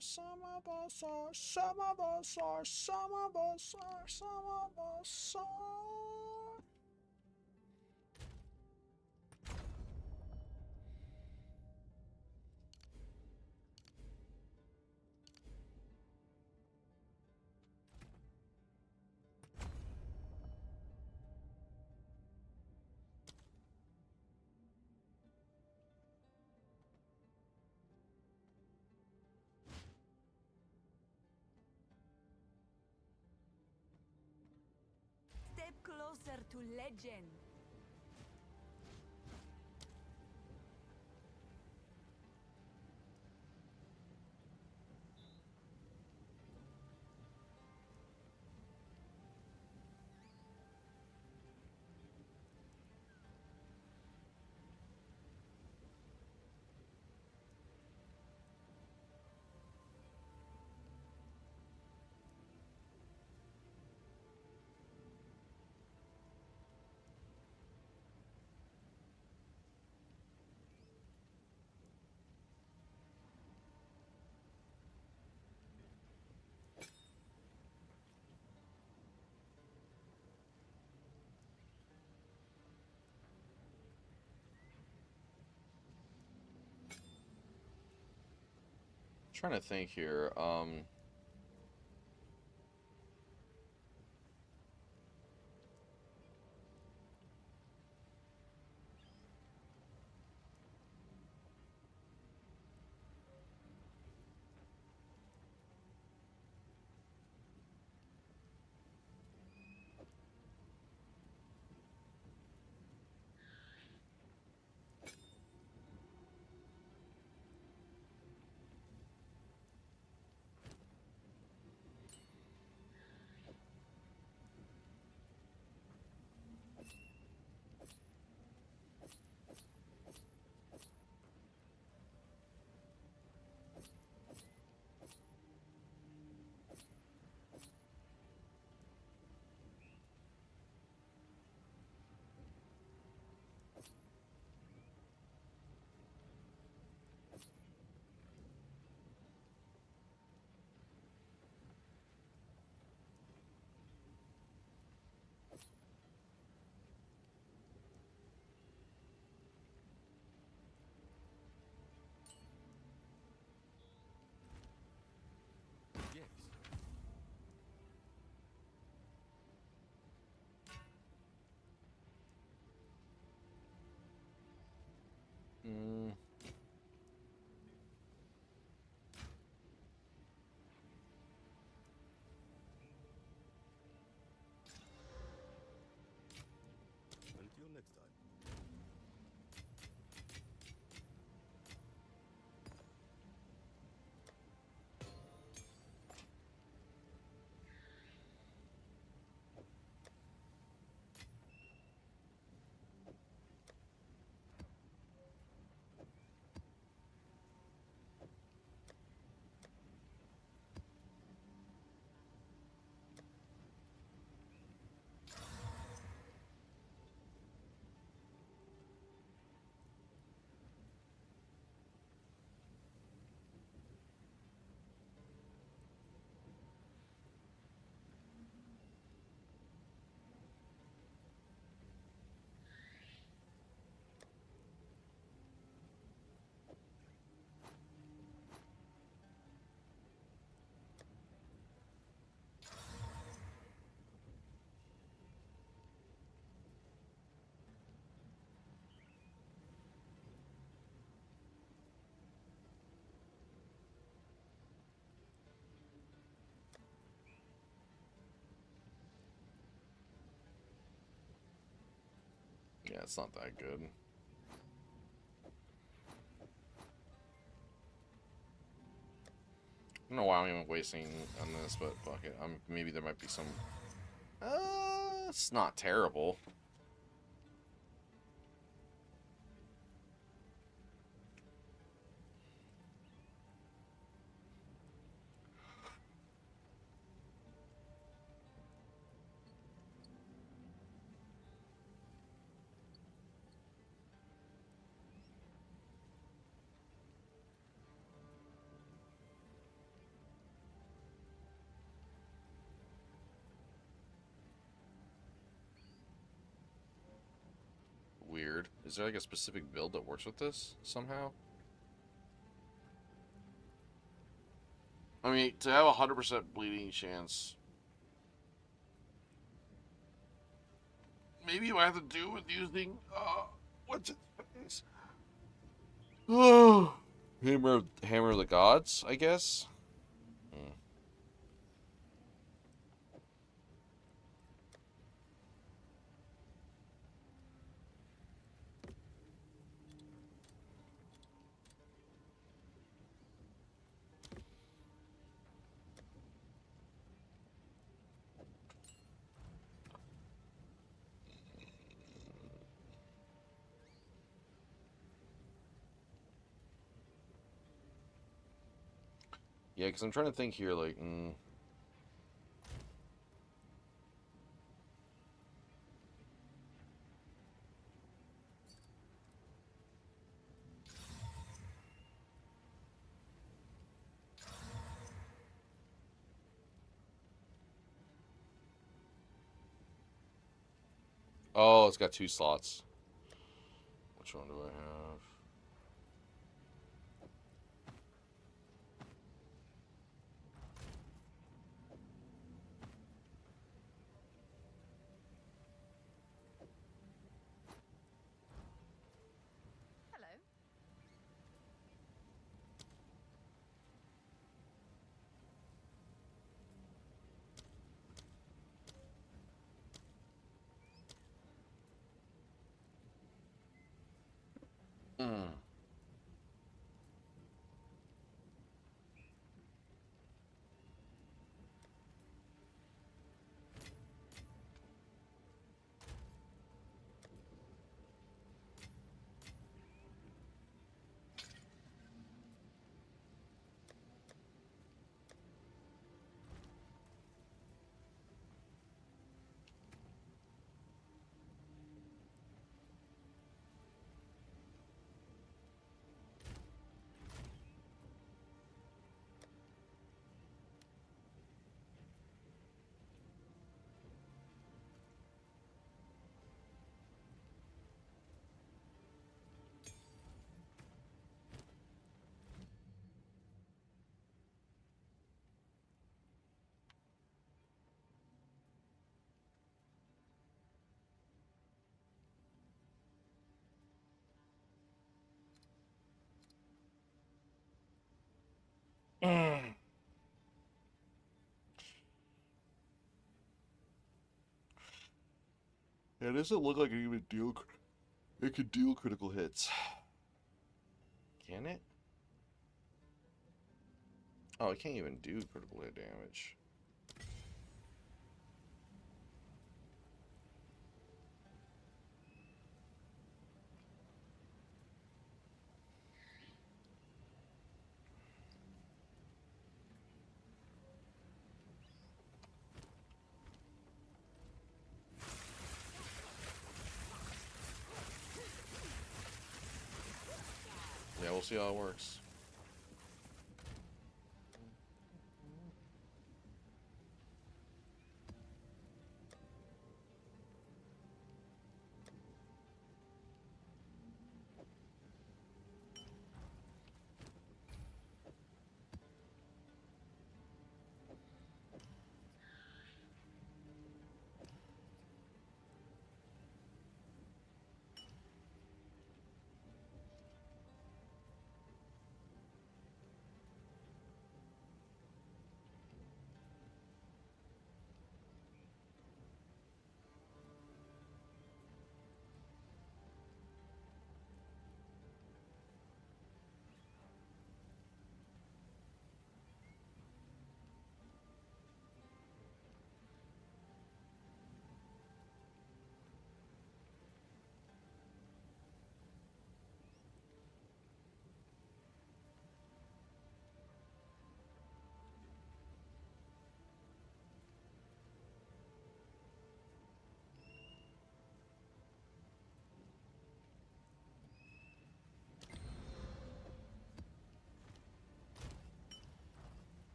Some of us are, some of us are, some of us are, some of us are. closer to legend. Trying to think here. Mm. Until next time. Yeah, it's not that good. I don't know why I'm even wasting on this, but fuck it. Maybe there might be some. It's not terrible. Weird. Is there like a specific build that works with this somehow? I mean, to have a 100% bleeding chance, maybe I have to do with using what's its face? Oh, Hammer of the Gods, I guess. Yeah, because I'm trying to think here, like, oh, it's got 2 slots. Which one do I have? Hello. Mm. Mm. Yeah, it doesn't look like it even deal. It could deal critical hits. Can it? Oh, it can't even do critical hit damage. Yeah, we'll see how it works.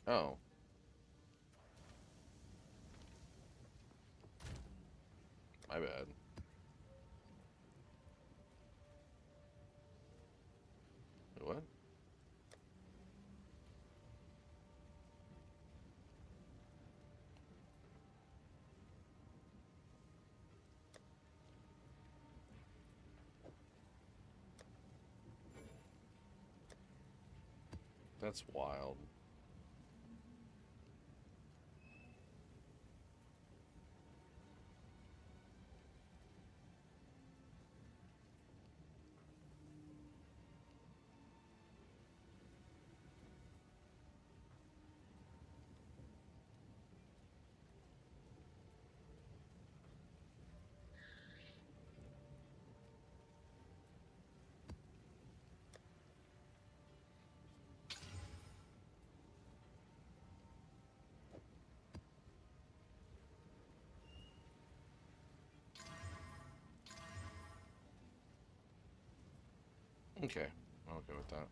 Oh. My bad. What? That's wild. Okay, I'm okay with that.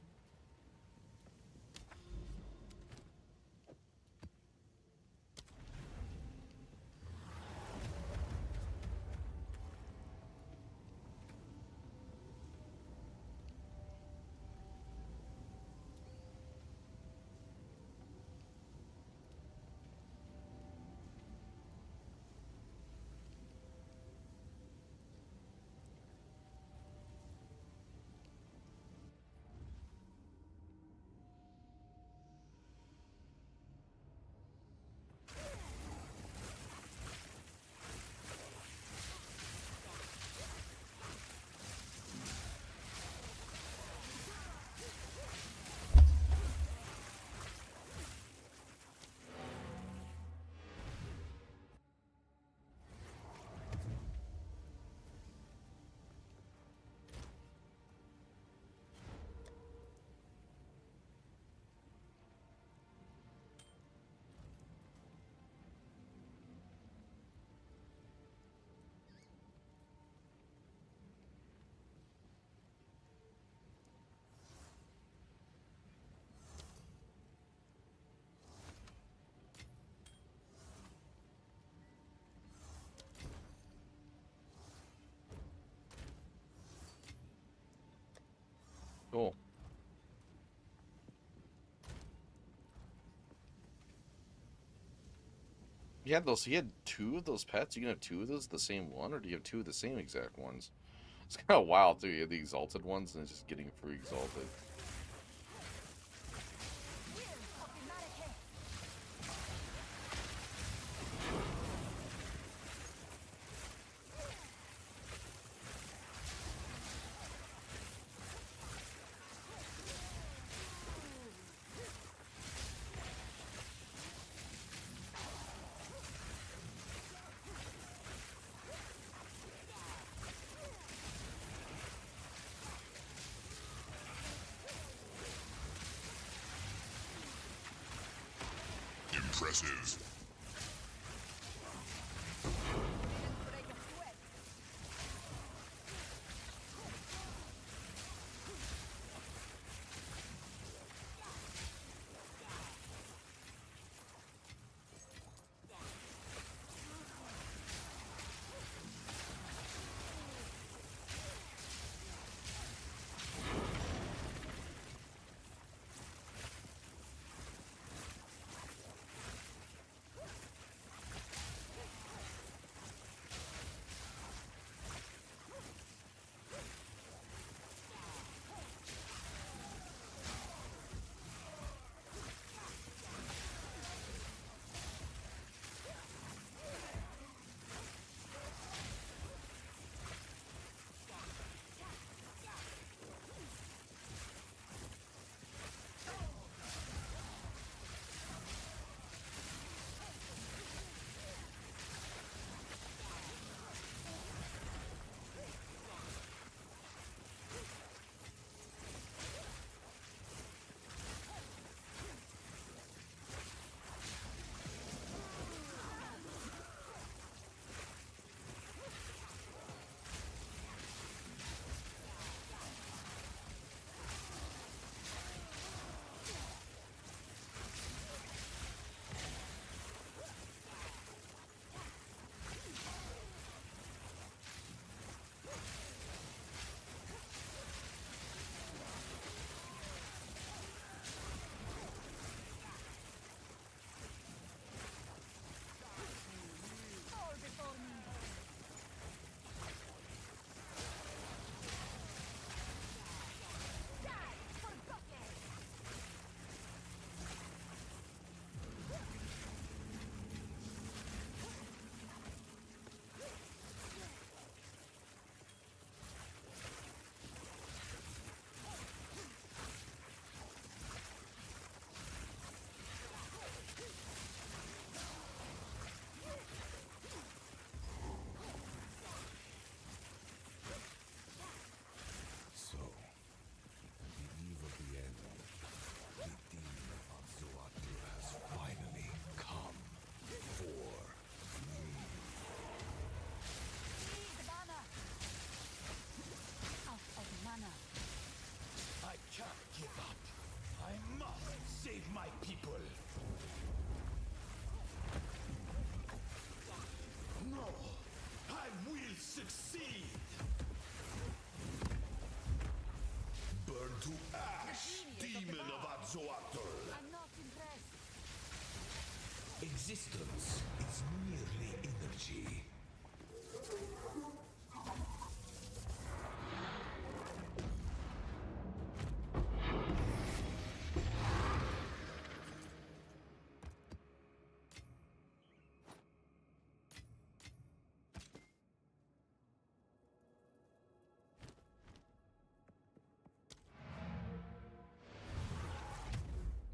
Cool. You had those. He had two of those pets. You can have two of those, the same one, or do you have two of the same exact ones? It's kind of wild too. You have the exalted ones, and it's just getting free exalted. Impressive.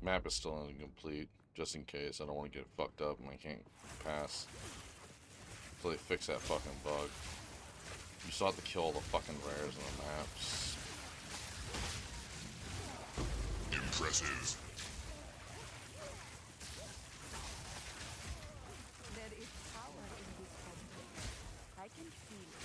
Map is still incomplete, just in case. I don't want to get fucked up and I can't pass. Until they fix that fucking bug. You still have to kill all the fucking rares in the maps. Impressive. There is power in this conflict. I can feel it.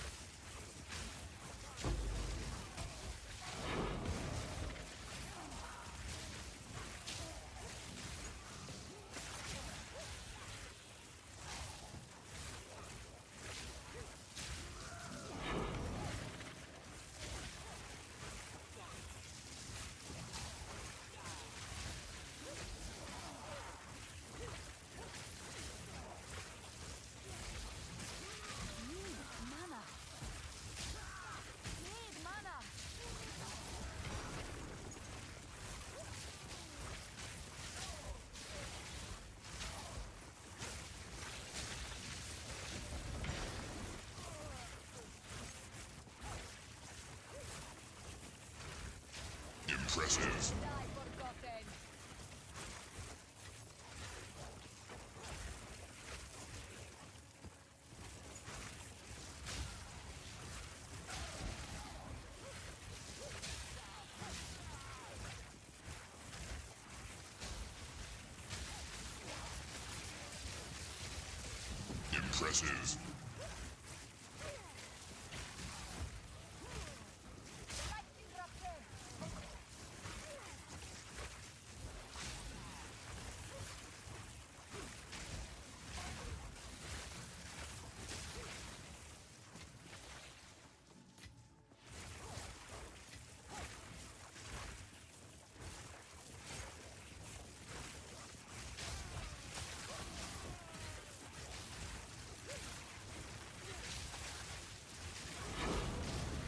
Impressive. Impressive.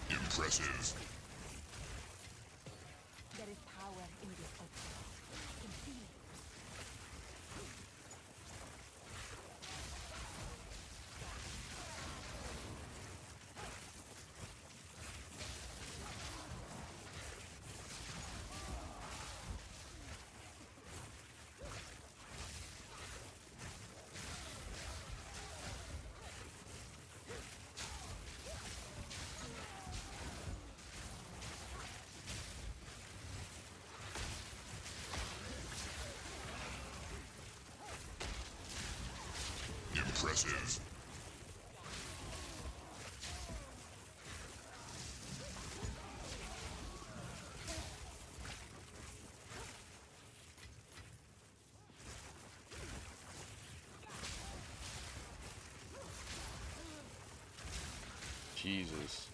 Impressive. There is power in this conflict. I can feel it. Impressive. Jesus.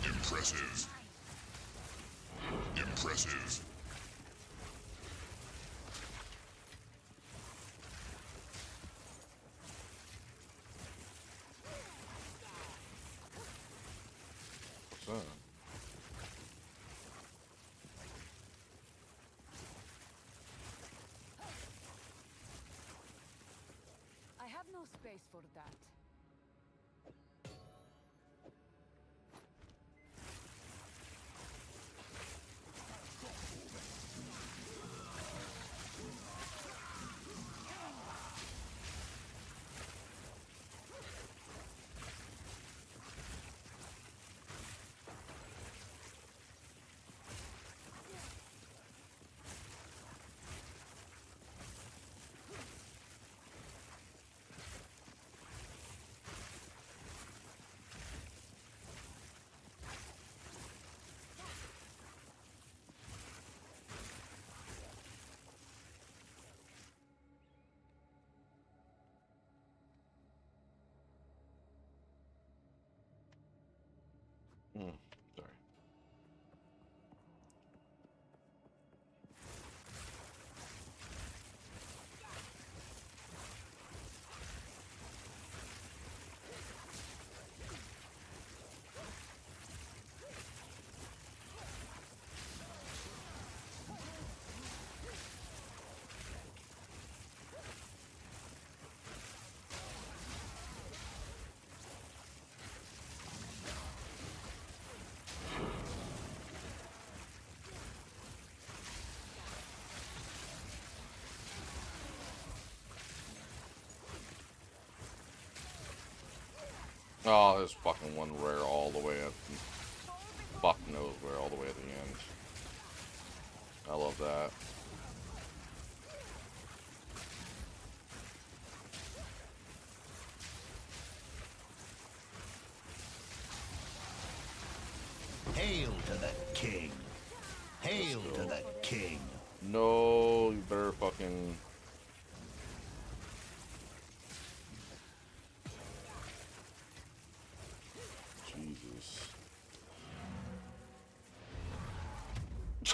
Impressive. Impressive. What's that? I have no space for that. Sorry. Oh, there's fucking one rare all the way up. Fuck knows where, all the way at the end. I love that. Hail to the king. Hail to the king. No, you better fucking... Jesus.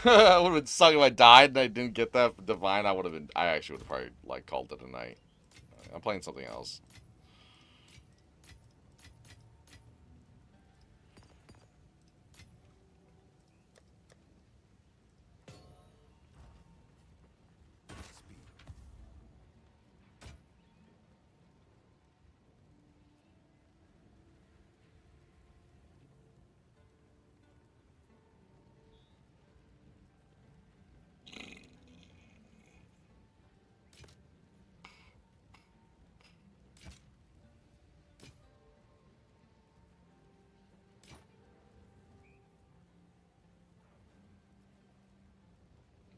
I would have been sucking if I died and I didn't get that divine. I actually would have probably, like, called it a night. I'm playing something else.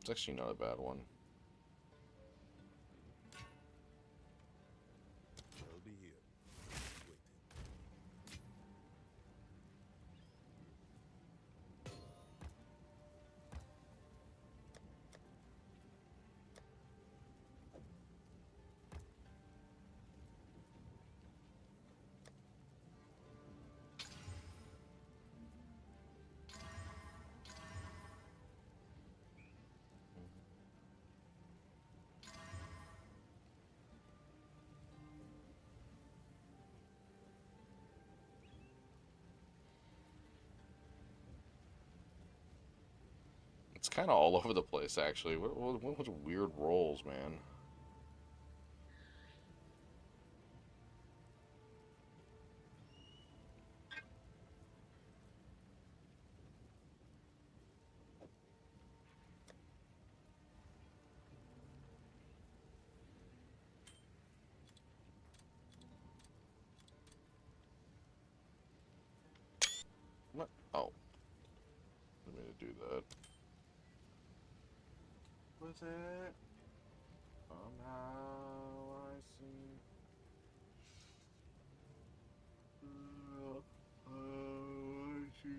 It's actually not a bad one. I'll be here. Waiting. It's kind of all over the place, actually. What bunch of weird rolls, man. What? Oh. I didn't mean to do that. What's it? Somehow I see. I see.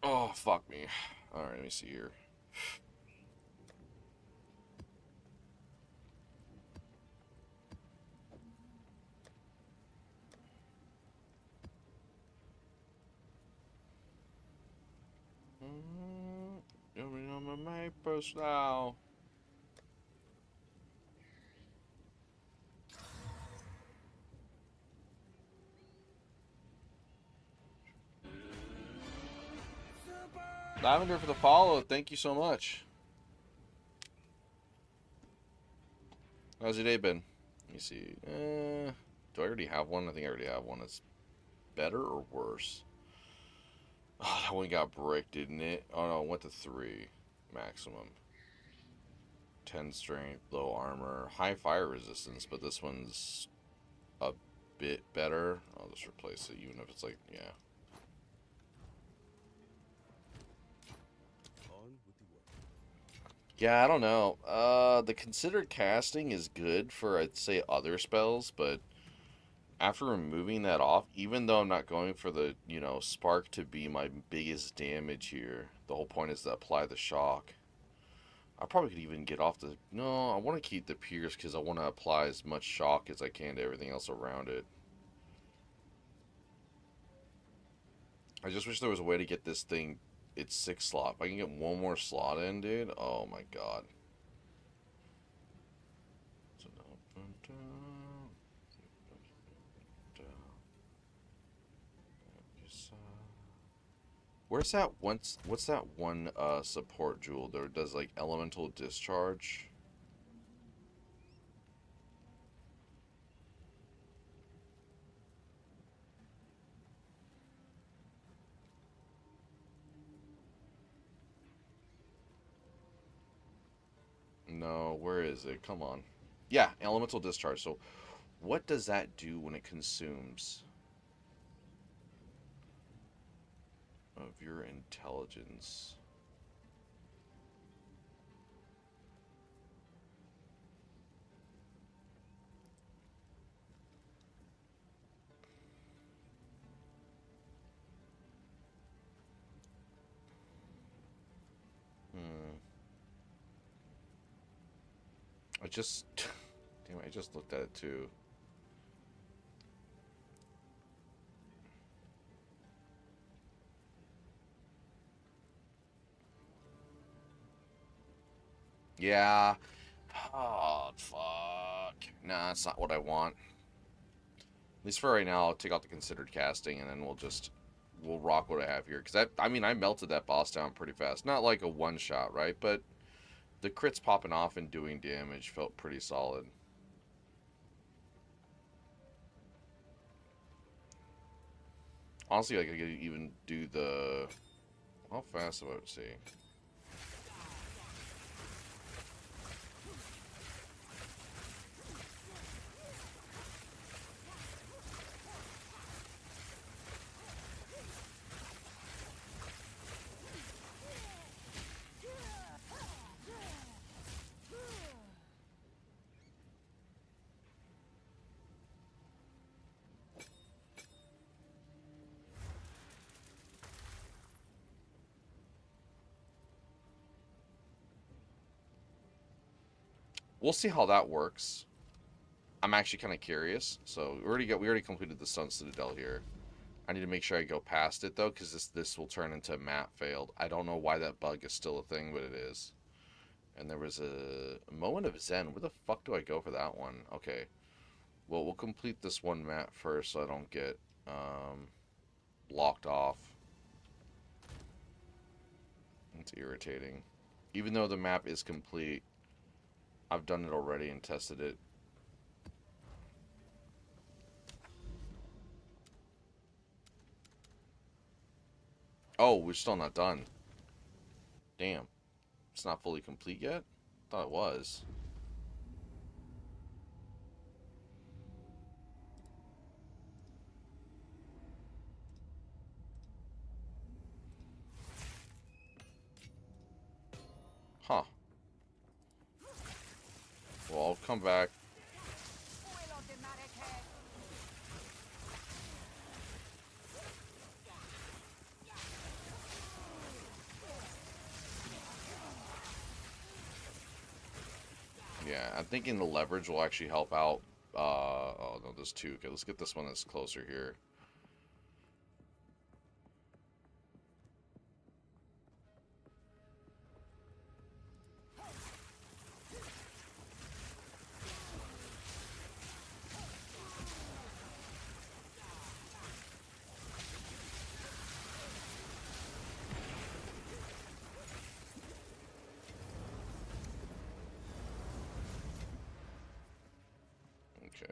Oh, fuck me. Alright, let me see here. You're on my maple now. Lavender for the follow. Thank you so much. How's your day been? Let me see. Do I already have one? I think I already have one. It's better or worse? Oh, that one got bricked, didn't it? Oh no, it went to 3 maximum. 10 strength, low armor, high fire resistance, but this one's a bit better. I'll just replace it, even if it's like, yeah. On with the work. Yeah, I don't know. The considered casting is good for, I'd say, other spells, but after removing that off, even though I'm not going for the, spark to be my biggest damage here, the whole point is to apply the shock. I probably could even get off the... No, I want to keep the pierce because I want to apply as much shock as I can to everything else around it. I just wish there was a way to get this thing its 6th slot. If I can get one more slot in, dude, oh my god. Where's that once? What's that one support jewel that does like elemental discharge? No, where is it? Come on. Yeah, elemental discharge. So, what does that do when it consumes of your intelligence? I just, damn it, I just looked at it too. Yeah. Oh, fuck. Nah, that's not what I want. At least for right now, I'll take out the considered casting, and then we'll rock what I have here. Because I mean, I melted that boss down pretty fast. Not like a one-shot, right? But the crits popping off and doing damage felt pretty solid. Honestly, like, I could even do the... How fast do I see? We'll see how that works. I'm actually kind of curious. So we already completed the Sun Citadel here. I need to make sure I go past it though, because this will turn into map failed. I don't know why that bug is still a thing, but it is. And there was a moment of Zen. Where the fuck do I go for that one? Okay. Well, we'll complete this one map first so I don't get locked off. It's irritating. Even though the map is complete, I've done it already and tested it. Oh, we're still not done. Damn. It's not fully complete yet? Thought it was. Huh. Well, I'll come back. Yeah, I'm thinking the leverage will actually help out. Oh no, there's two. Okay, let's get this one that's closer here. Okay.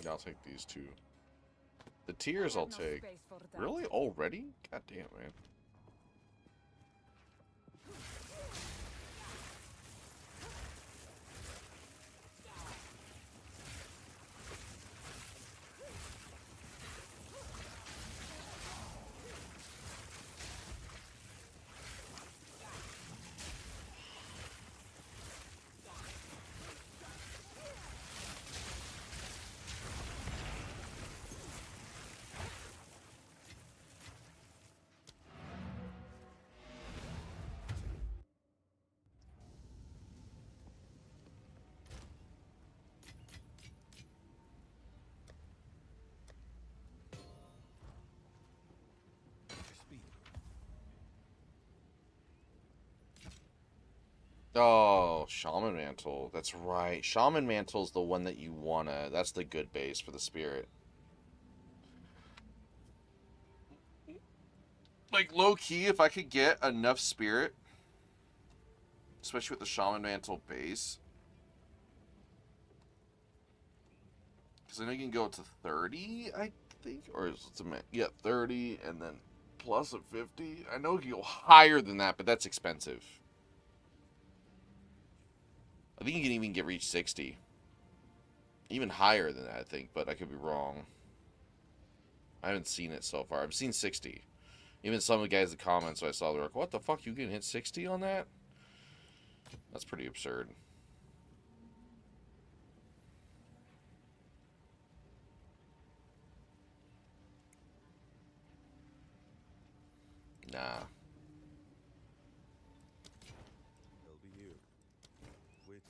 Yeah, I'll take these two. The tears I'll take. Really? Already? God damn, man. Oh, Shaman Mantle. That's right. Shaman Mantle's the one that you wanna... That's the good base for the spirit. Like, low-key, if I could get enough spirit, especially with the Shaman Mantle base, because I know you can go to 30, I think, or is it yeah, 30, and then plus a 50. I know you can go higher than that, but that's expensive. I think you can even reach 60. Even higher than that, I think, but I could be wrong. I haven't seen it so far. I've seen 60. Even some of the guys in the comments I saw, they're like, what the fuck, you can hit 60 on that? That's pretty absurd. Nah. They'll be here. Waiting.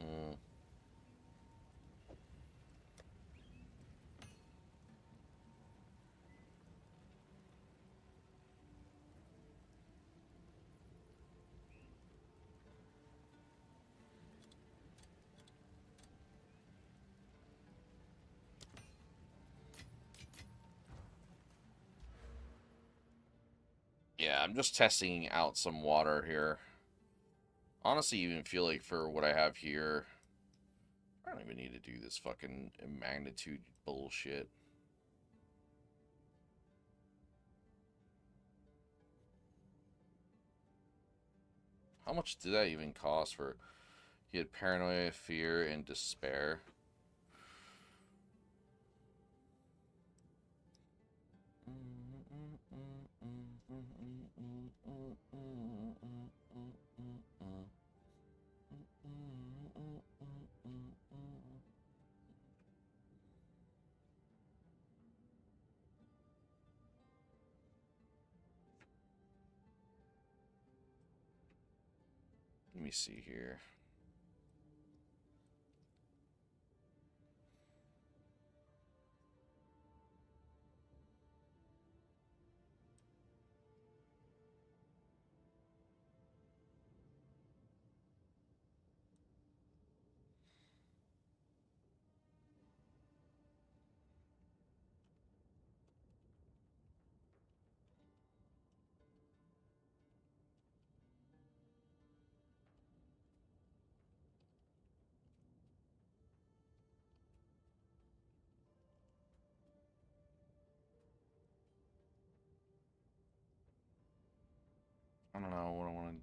Mm. Yeah, I'm just testing out some water here. Honestly, even feel like for what I have here, I don't even need to do this fucking magnitude bullshit. How much did that even cost for... He had paranoia, fear, and despair. Let me see here. I don't know what I want to...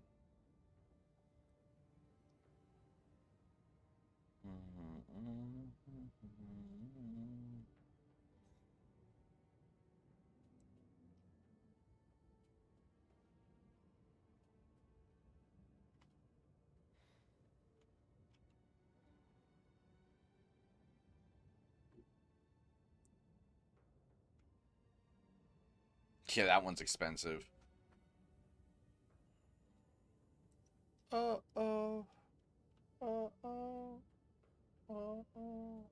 Yeah, that one's expensive. Uh-oh. Uh-oh. Uh-oh. Uh-oh.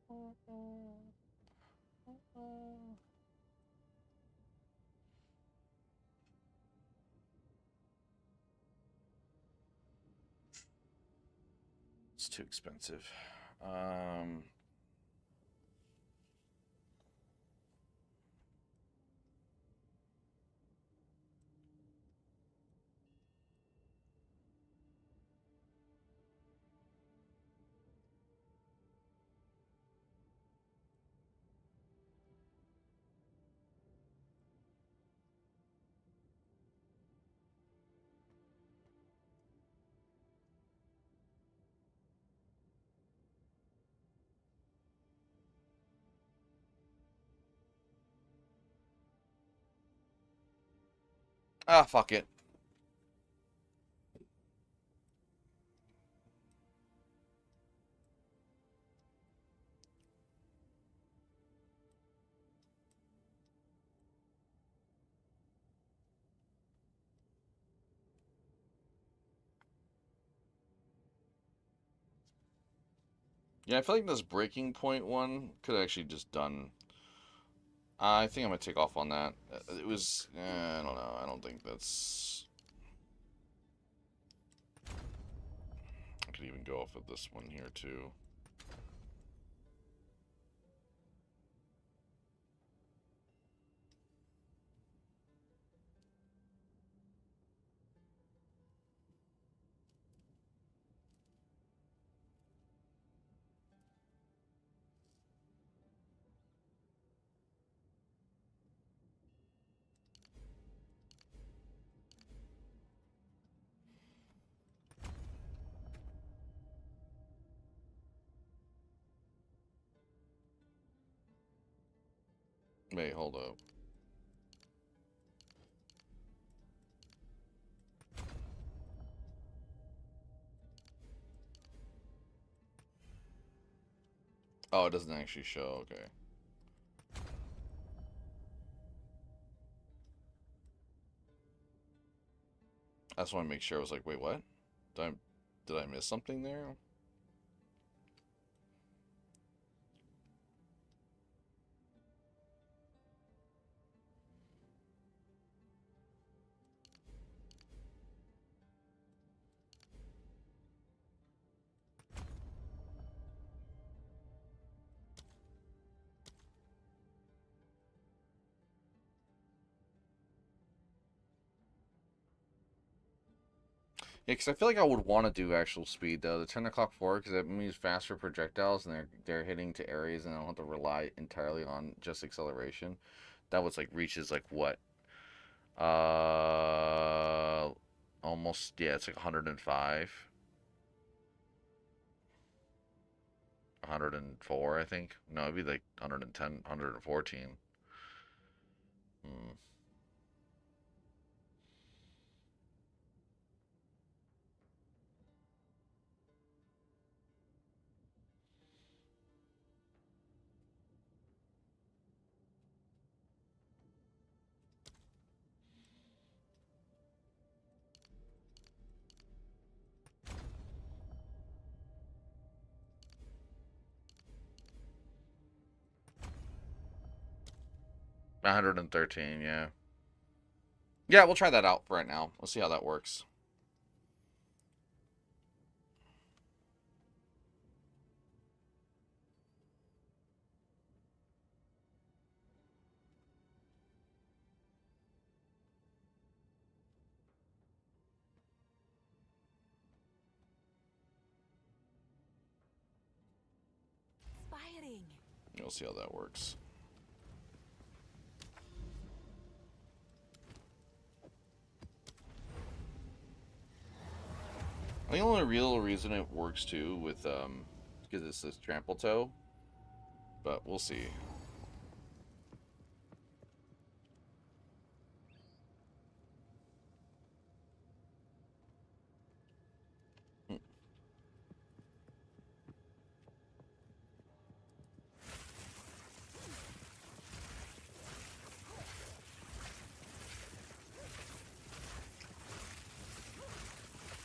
Uh-oh. Uh-oh. It's too expensive. Ah, fuck it. Yeah, I feel like this breaking point one could have actually just done. I think I'm gonna take off on that. It was. I don't know. I don't think that's. I could even go off of this one here too. Wait, hold up. Oh, it doesn't actually show. Okay. I just want to make sure. I was like, wait, what? Did I miss something there? Yeah, because I feel like I would want to do actual speed though. The 10 o'clock forward, because that means faster projectiles and they're hitting to areas, and I don't have to rely entirely on just acceleration. That was like reaches like what? Uh, almost, yeah. It's like 105, 104, I think. No, it'd be like 110, 114. Hmm. 113, yeah. Yeah, we'll try that out for right now. We'll see how that works. Inspiring. We'll see how that works. I think the only real reason it works too with because it's this trample toe, but we'll see.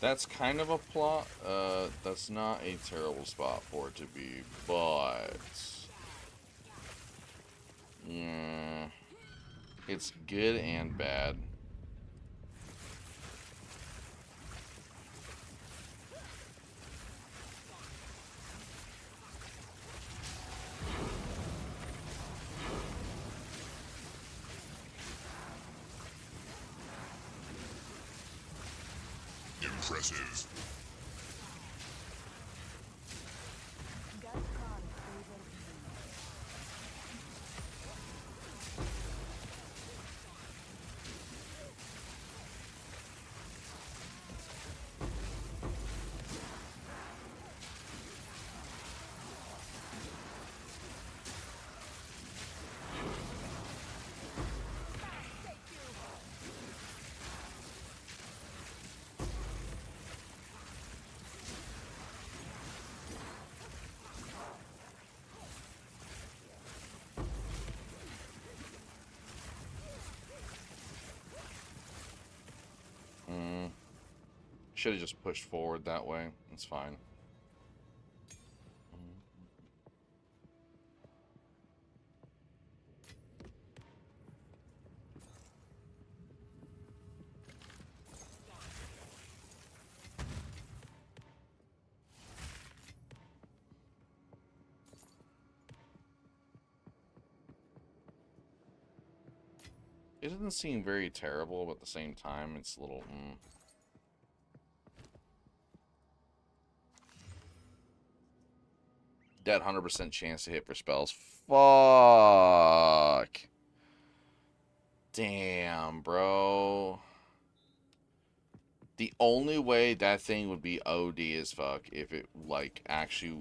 That's kind of a plot. That's not a terrible spot for it to be, but yeah, it's good and bad. Impressive. Should have just pushed forward that way. It's fine. It doesn't seem very terrible, but at the same time, it's a little... That 100% chance to hit for spells. Fuck. Damn, bro. The only way that thing would be OD as fuck if it, like, actually,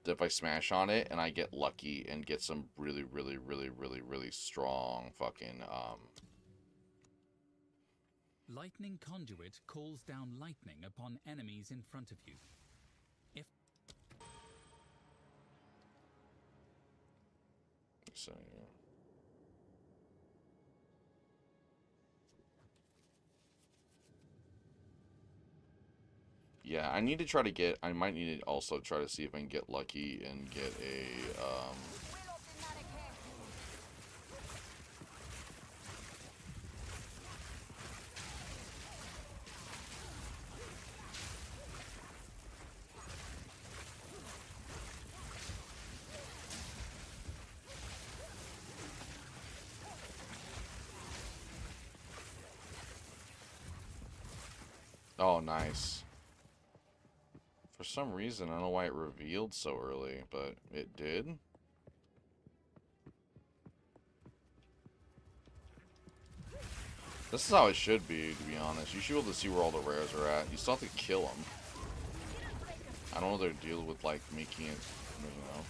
if I smash on it and I get lucky and get some really, really, really, really, really strong fucking, Lightning Conduit calls down lightning upon enemies in front of you. If so, yeah, I need to try to get, I might need to also try to see if I can get lucky and get a, oh, nice. For some reason, I don't know why it revealed so early, but it did. This is how it should be, to be honest. You should be able to see where all the rares are at. You still have to kill them. I don't know their deal with, like, making it, you know.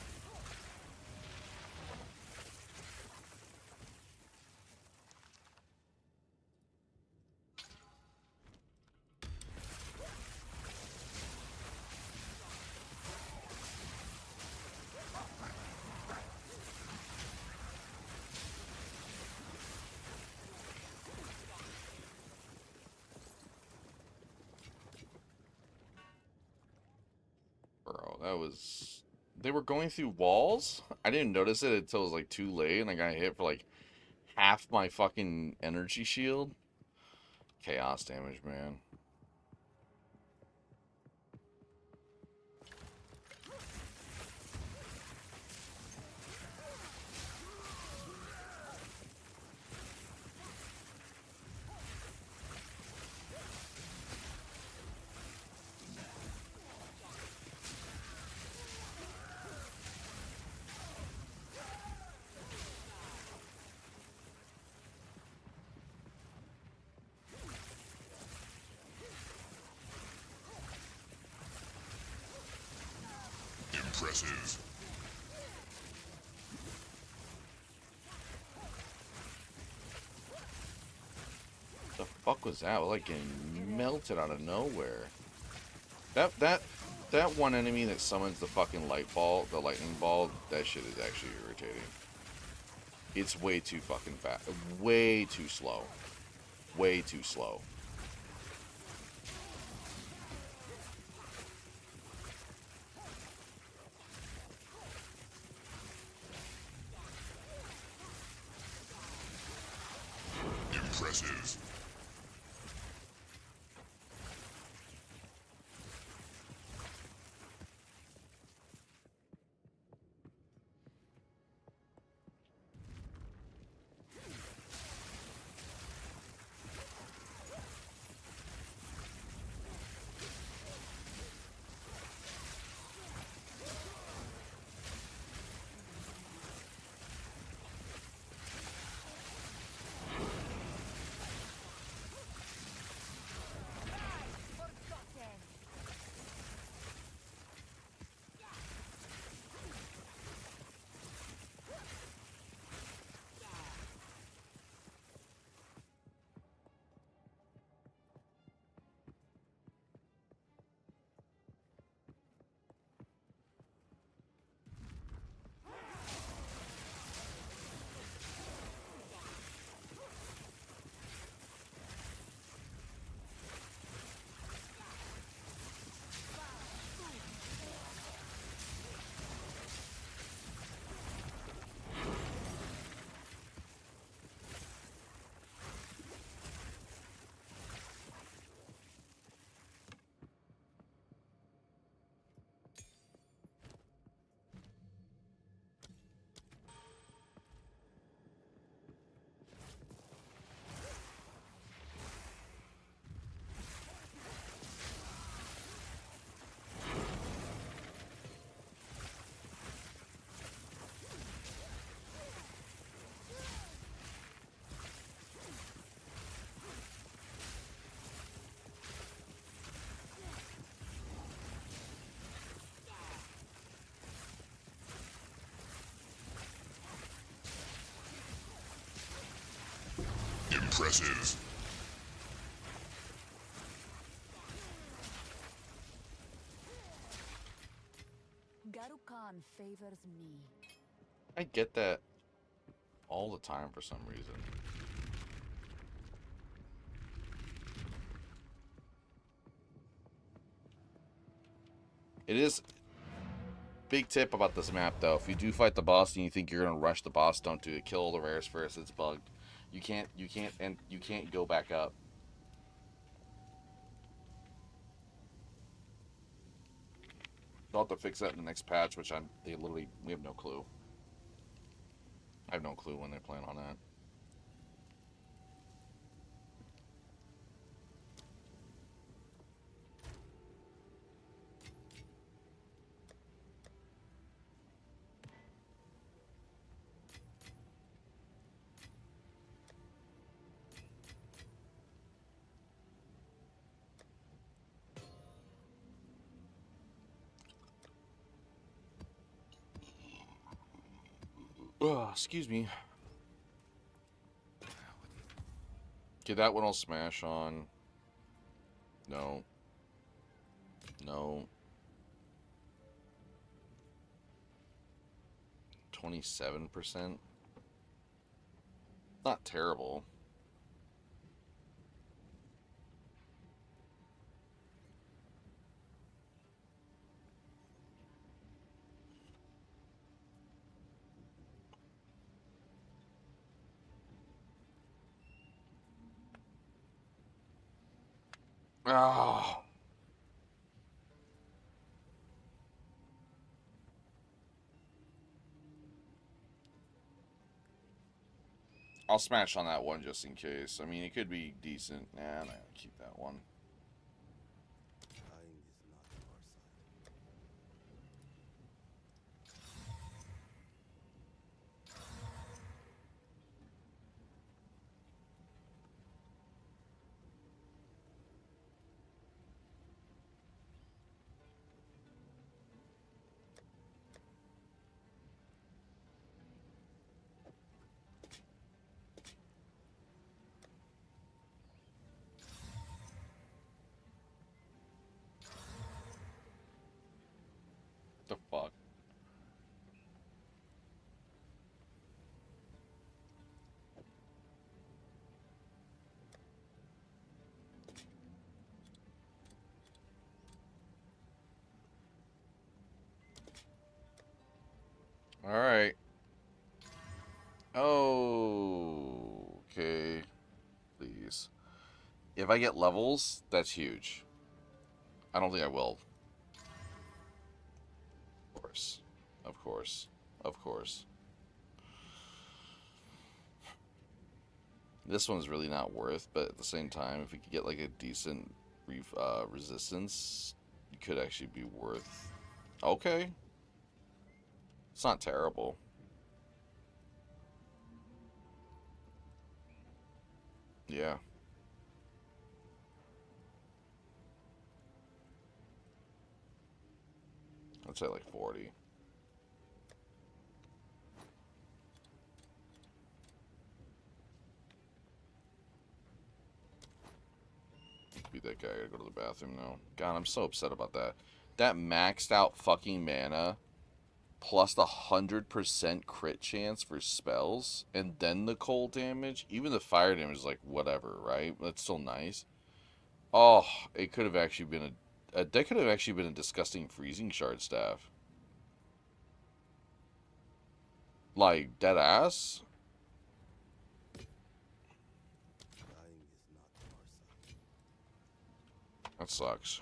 Bro, that was... They were going through walls? I didn't notice it until it was, like, too late, and I got hit for, like, half my fucking energy shield. Chaos damage, man. Impressive. The fuck was that? It was like getting melted out of nowhere. That one enemy that summons the fucking light ball, the lightning ball, that shit is actually irritating. It's way too fucking fast. Way too slow. Way too slow. Impressive. Impressive. Garukan favors me. I get that all the time for some reason. It is big tip about this map though. If you do fight the boss and you think you're gonna rush the boss, don't do it. Kill all the rares first. It's bugged. You can't go back up. They'll have to fix that in the next patch, which we have no clue. I have no clue when they plan on that. Excuse me. Okay, that one I'll smash on. No. No. 27%. Not terrible. Oh. I'll smash on that one just in case. I mean, it could be decent. Nah, I'm not gonna keep that one. The fuck? Alright. Oh, okay. Please. If I get levels, that's huge. I don't think I will. Of course. Of course. Of course. This one's really not worth, but at the same time, if we could get like a decent resistance, it could actually be worth. Okay. It's not terrible. Yeah. I'd say like 40. Be that guy. I gotta go to the bathroom now. God, I'm so upset about that. That maxed out fucking mana plus the 100% crit chance for spells and then the cold damage. Even the fire damage is like whatever, right? That's still nice. Oh, it could have actually been that could have actually been a disgusting freezing shard staff. Like dead ass. That sucks.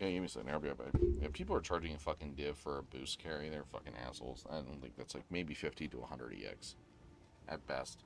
Yeah, give me a second. I'll be right back. If people are charging a fucking div for a boost carry, they're fucking assholes. I don't think that's like maybe 50 to 100 EX at best.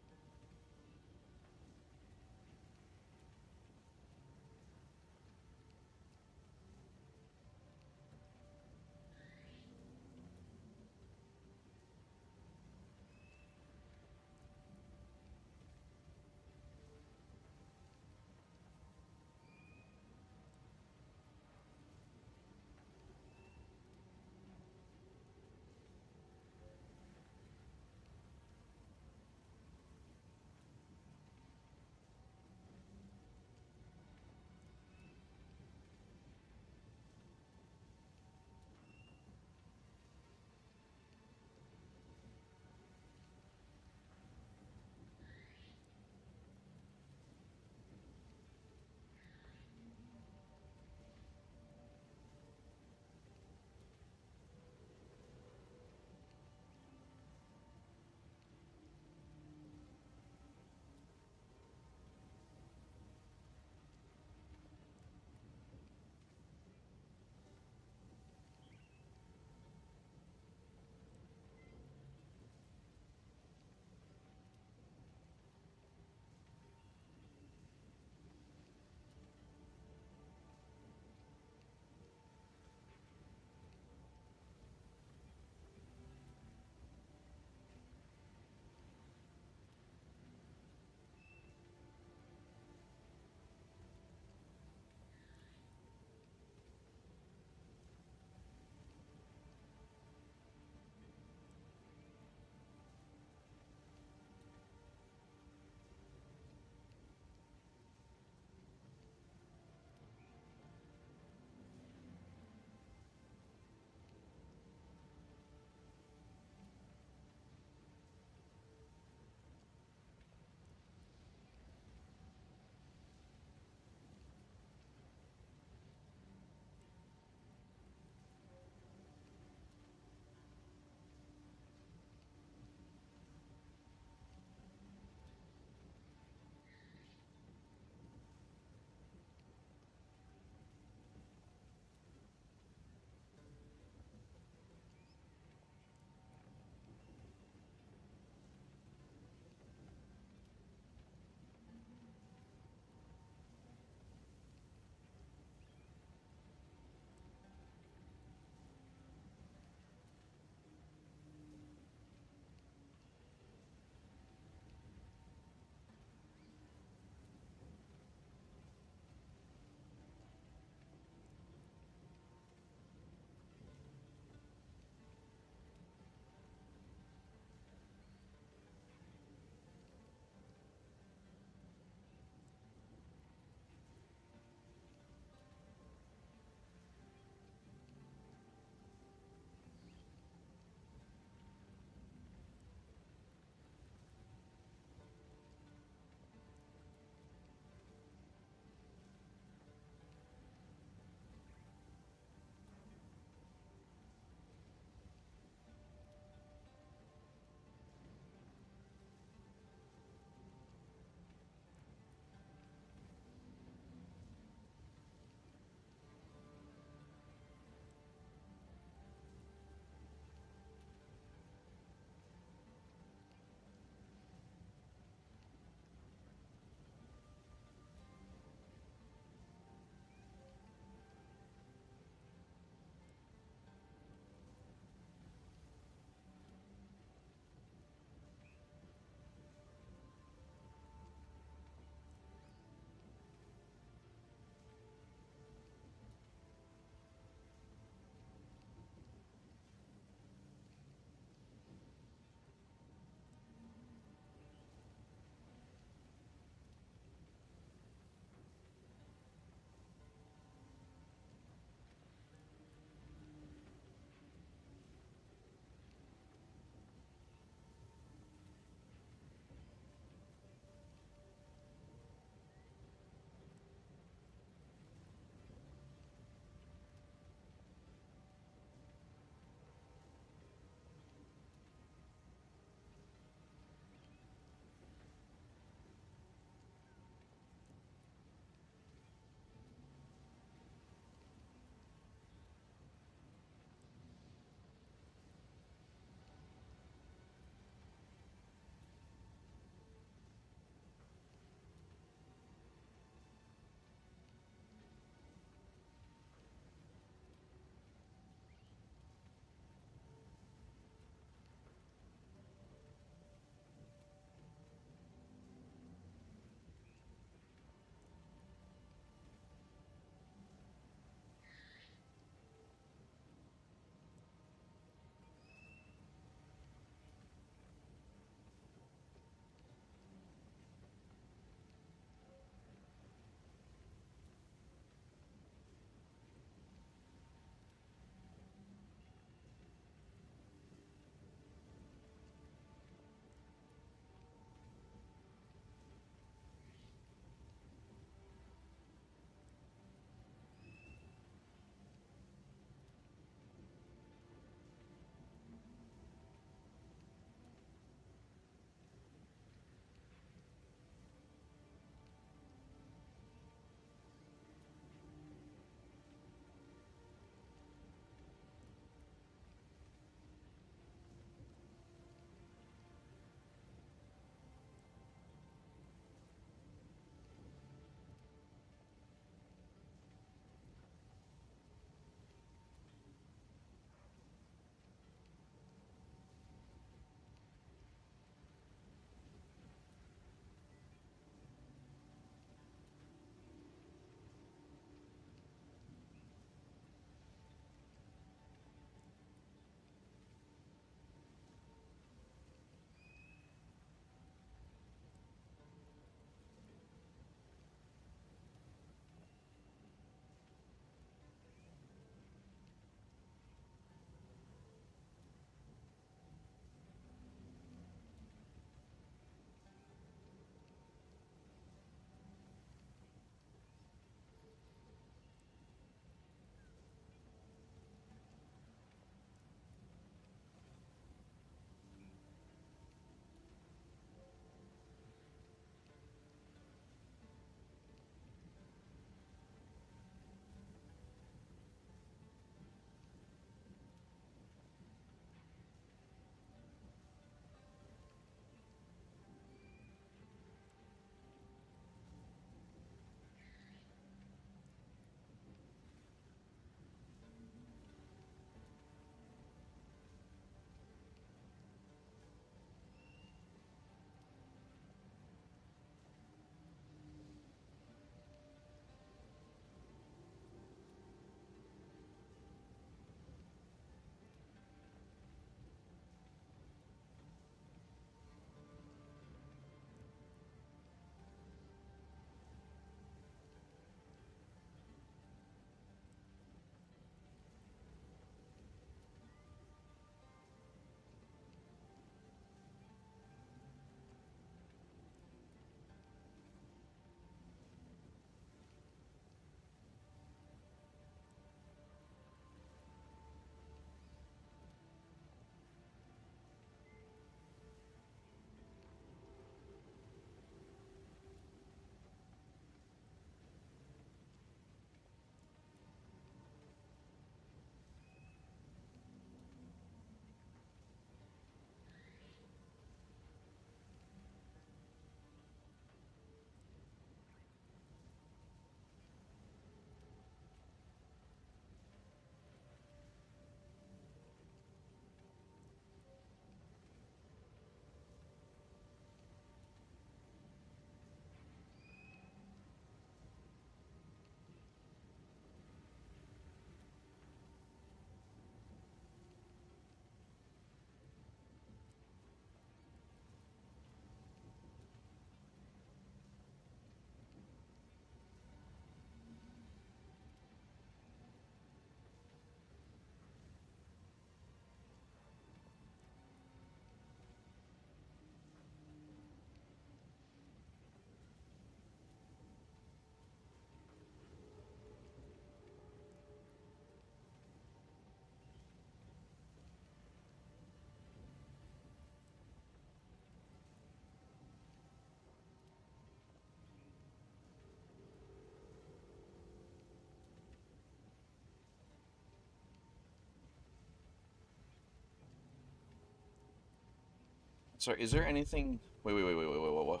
Sorry, is there anything... Wait.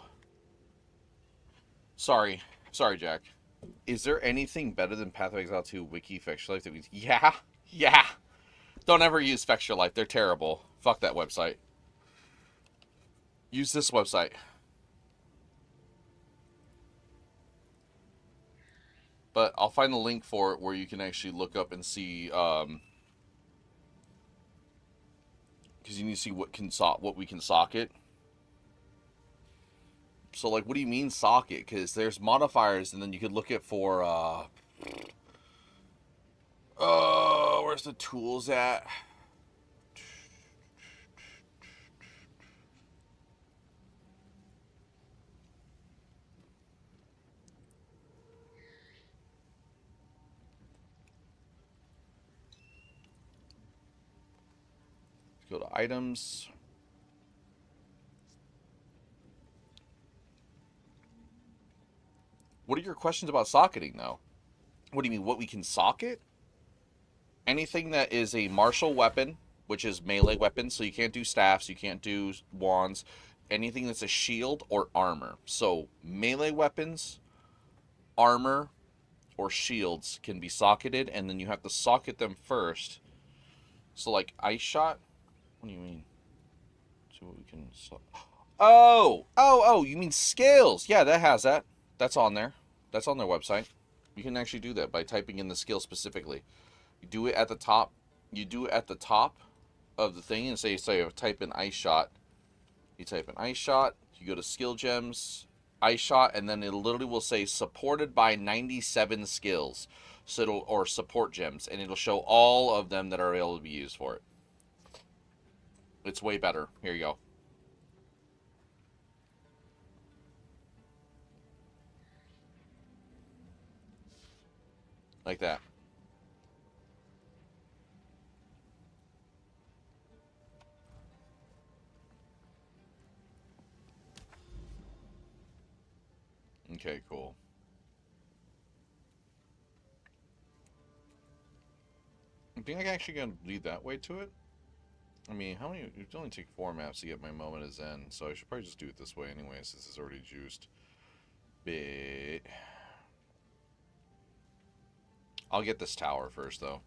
Sorry, Jack. Is there anything better than Path of Exile 2 Wiki Fetch Life? Yeah. Don't ever use Fetch Your Life. They're terrible. Fuck that website. Use this website. But I'll find the link for it where you can actually look up and see, because you need to see what we can socket. So, like, what do you mean socket? Because there's modifiers, and then you could look at for, where's the tools at? Go to items. What are your questions about socketing, though? What do you mean, what we can socket? Anything that is a martial weapon, which is melee weapon, so you can't do staffs, you can't do wands. Anything that's a shield or armor. So melee weapons, armor, or shields can be socketed, and then you have to socket them first. So like ice shot. What do you mean? See what we can. Oh! You mean scales? Yeah, that has that. That's on there. That's on their website. You can actually do that by typing in the skill specifically. You do it at the top. You do it at the top of the thing and say type in ice shot. You type in ice shot. You go to skill gems, ice shot, and then it literally will say supported by 97 skills. So or support gems, and it'll show all of them that are able to be used for it. It's way better. Here you go. Like that. Okay, cool. I think I'm actually going to lead that way to it. I mean, how many... It only take 4 maps to get my moment of Zen, so I should probably just do it this way anyway, since it's already juiced. But... I'll get this tower first, though.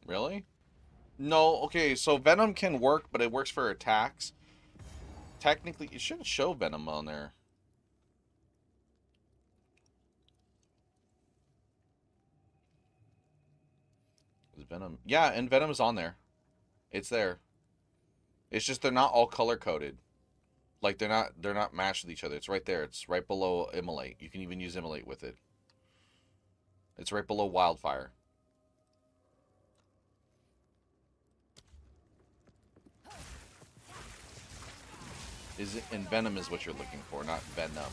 Really? No, okay, so Venom can work, but it works for attacks. Technically, it shouldn't show Venom on there. Is Venom? Yeah, and Venom is on there. It's there. It's just they're not all color coded. Like they're not matched with each other. It's right there. It's right below Immolate. You can even use Immolate with it. It's right below Wildfire. Is it, and Venom is what you're looking for, not Venom.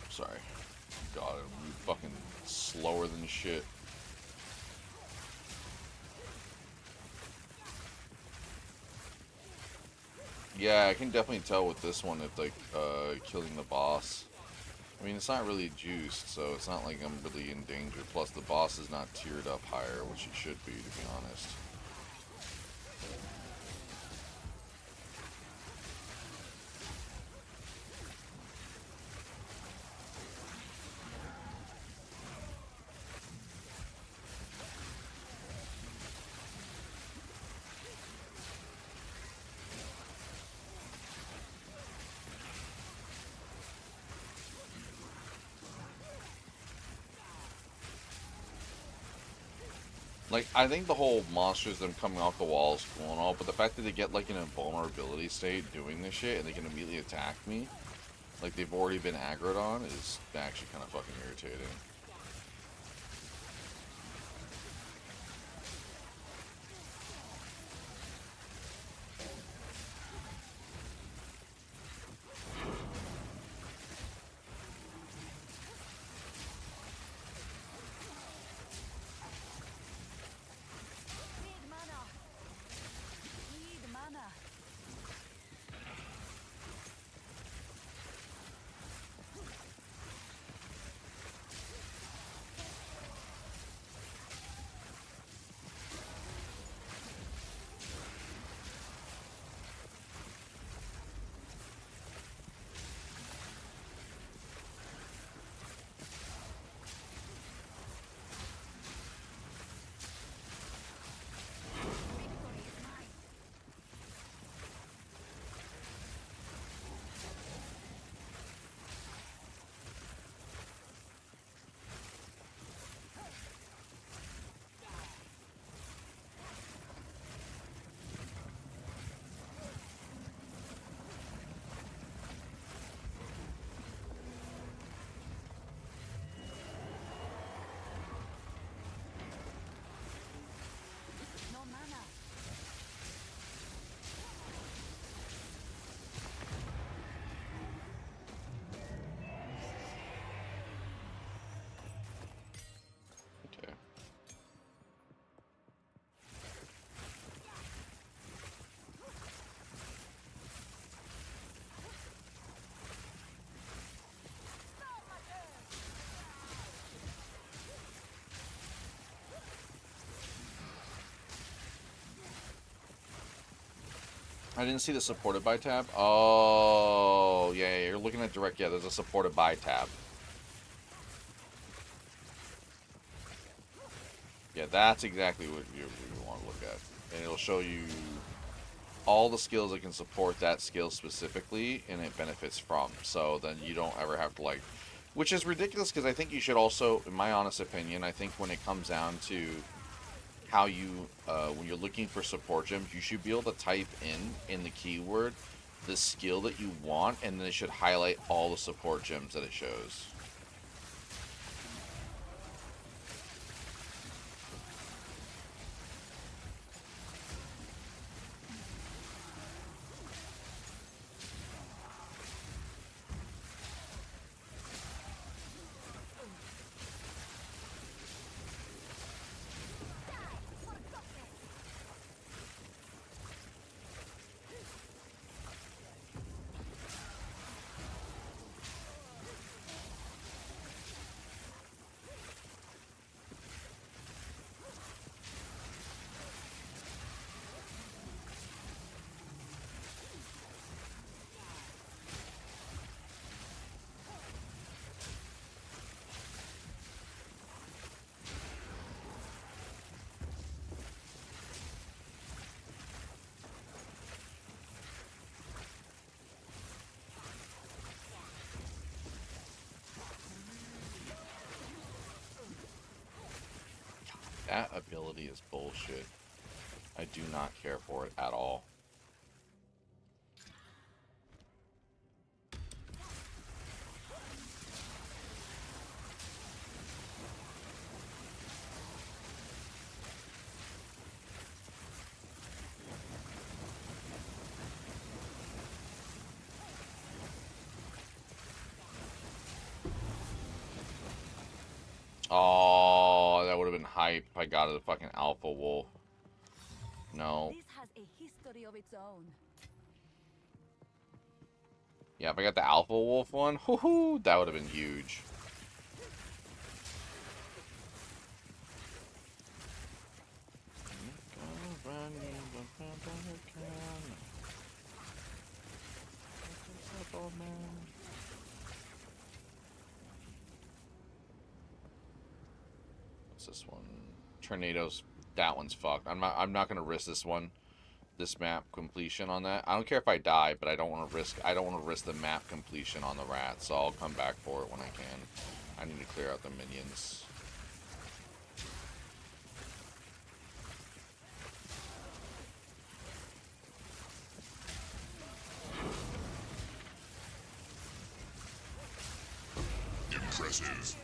Sorry. God, I'm fucking slower than shit. Yeah, I can definitely tell with this one if like killing the boss. I mean, it's not really juiced, so it's not like I'm really in danger. Plus, the boss is not tiered up higher, which he should be, to be honest. Like, I think the whole monsters, them coming off the walls, cool and all, but the fact that they get, like, in a vulnerability state doing this shit, and they can immediately attack me, like they've already been aggroed on, is actually kind of fucking irritating. Need mana. Need mana. No mana. Okay. I didn't see the supported by tab. Oh, yeah, you're looking at direct. Yeah, there's a supported by tab. Yeah, that's exactly what you want to look at. And it'll show you all the skills that can support that skill specifically, and it benefits from. So then you don't ever have to, like... Which is ridiculous, because I think you should also, in my honest opinion, I think when it comes down to how you, when you're looking for support gems, you should be able to type in the keyword the skill that you want, and then it should highlight all the support gems that it shows. That ability is bullshit. I do not care for it at all. Oh, that would have been hype if I got the fucking Alpha Wolf. No. This has a history of its own. Yeah, if I got the Alpha Wolf one, whoo-hoo, that would have been huge. What's this one? Tornadoes. That one's fucked. I'm not gonna risk this one. This map completion on that. I don't care if I die, but I don't want to risk the map completion on the rat, so I'll come back for it when I can. I need to clear out the minions. Impressive.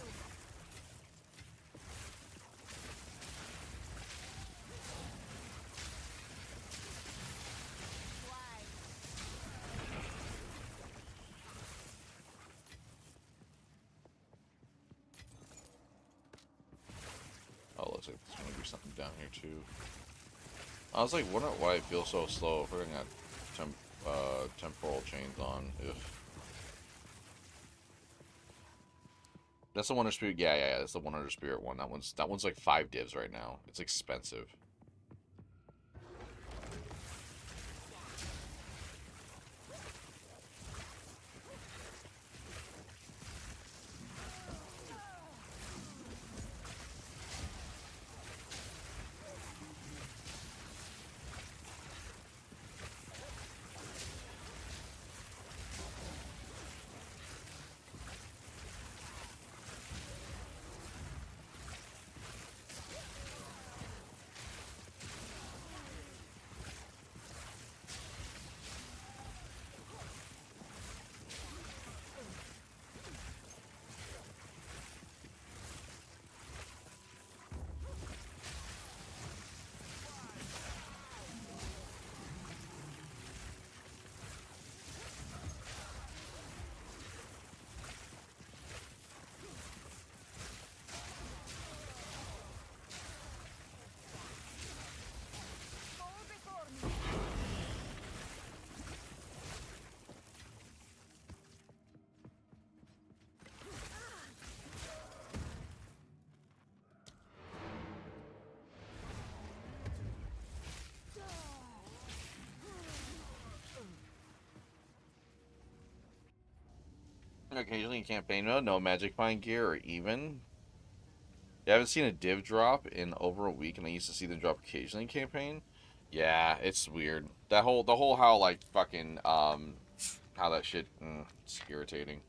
Oh, looks like there's gonna be something down here too. I was like, wondering why I feel so slow. If we're gonna got temporal chains on. Ugh. That's the Wonder Spirit. Yeah. That's the 100 Spirit one. That one's like 5 divs right now. It's expensive. Occasionally in campaign mode, no magic find gear or even. You haven't seen a div drop in over a week, and I used to see them drop occasionally in campaign. Yeah, it's weird. The whole how like fucking how that shit, it's irritating.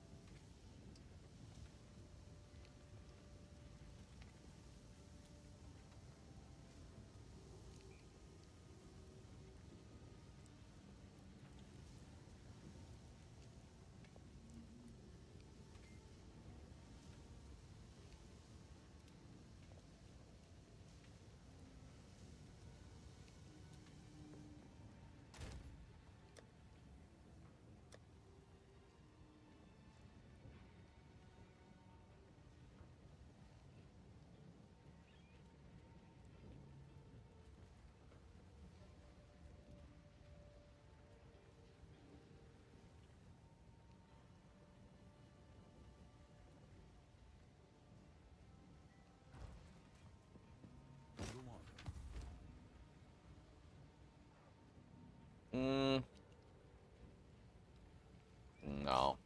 No.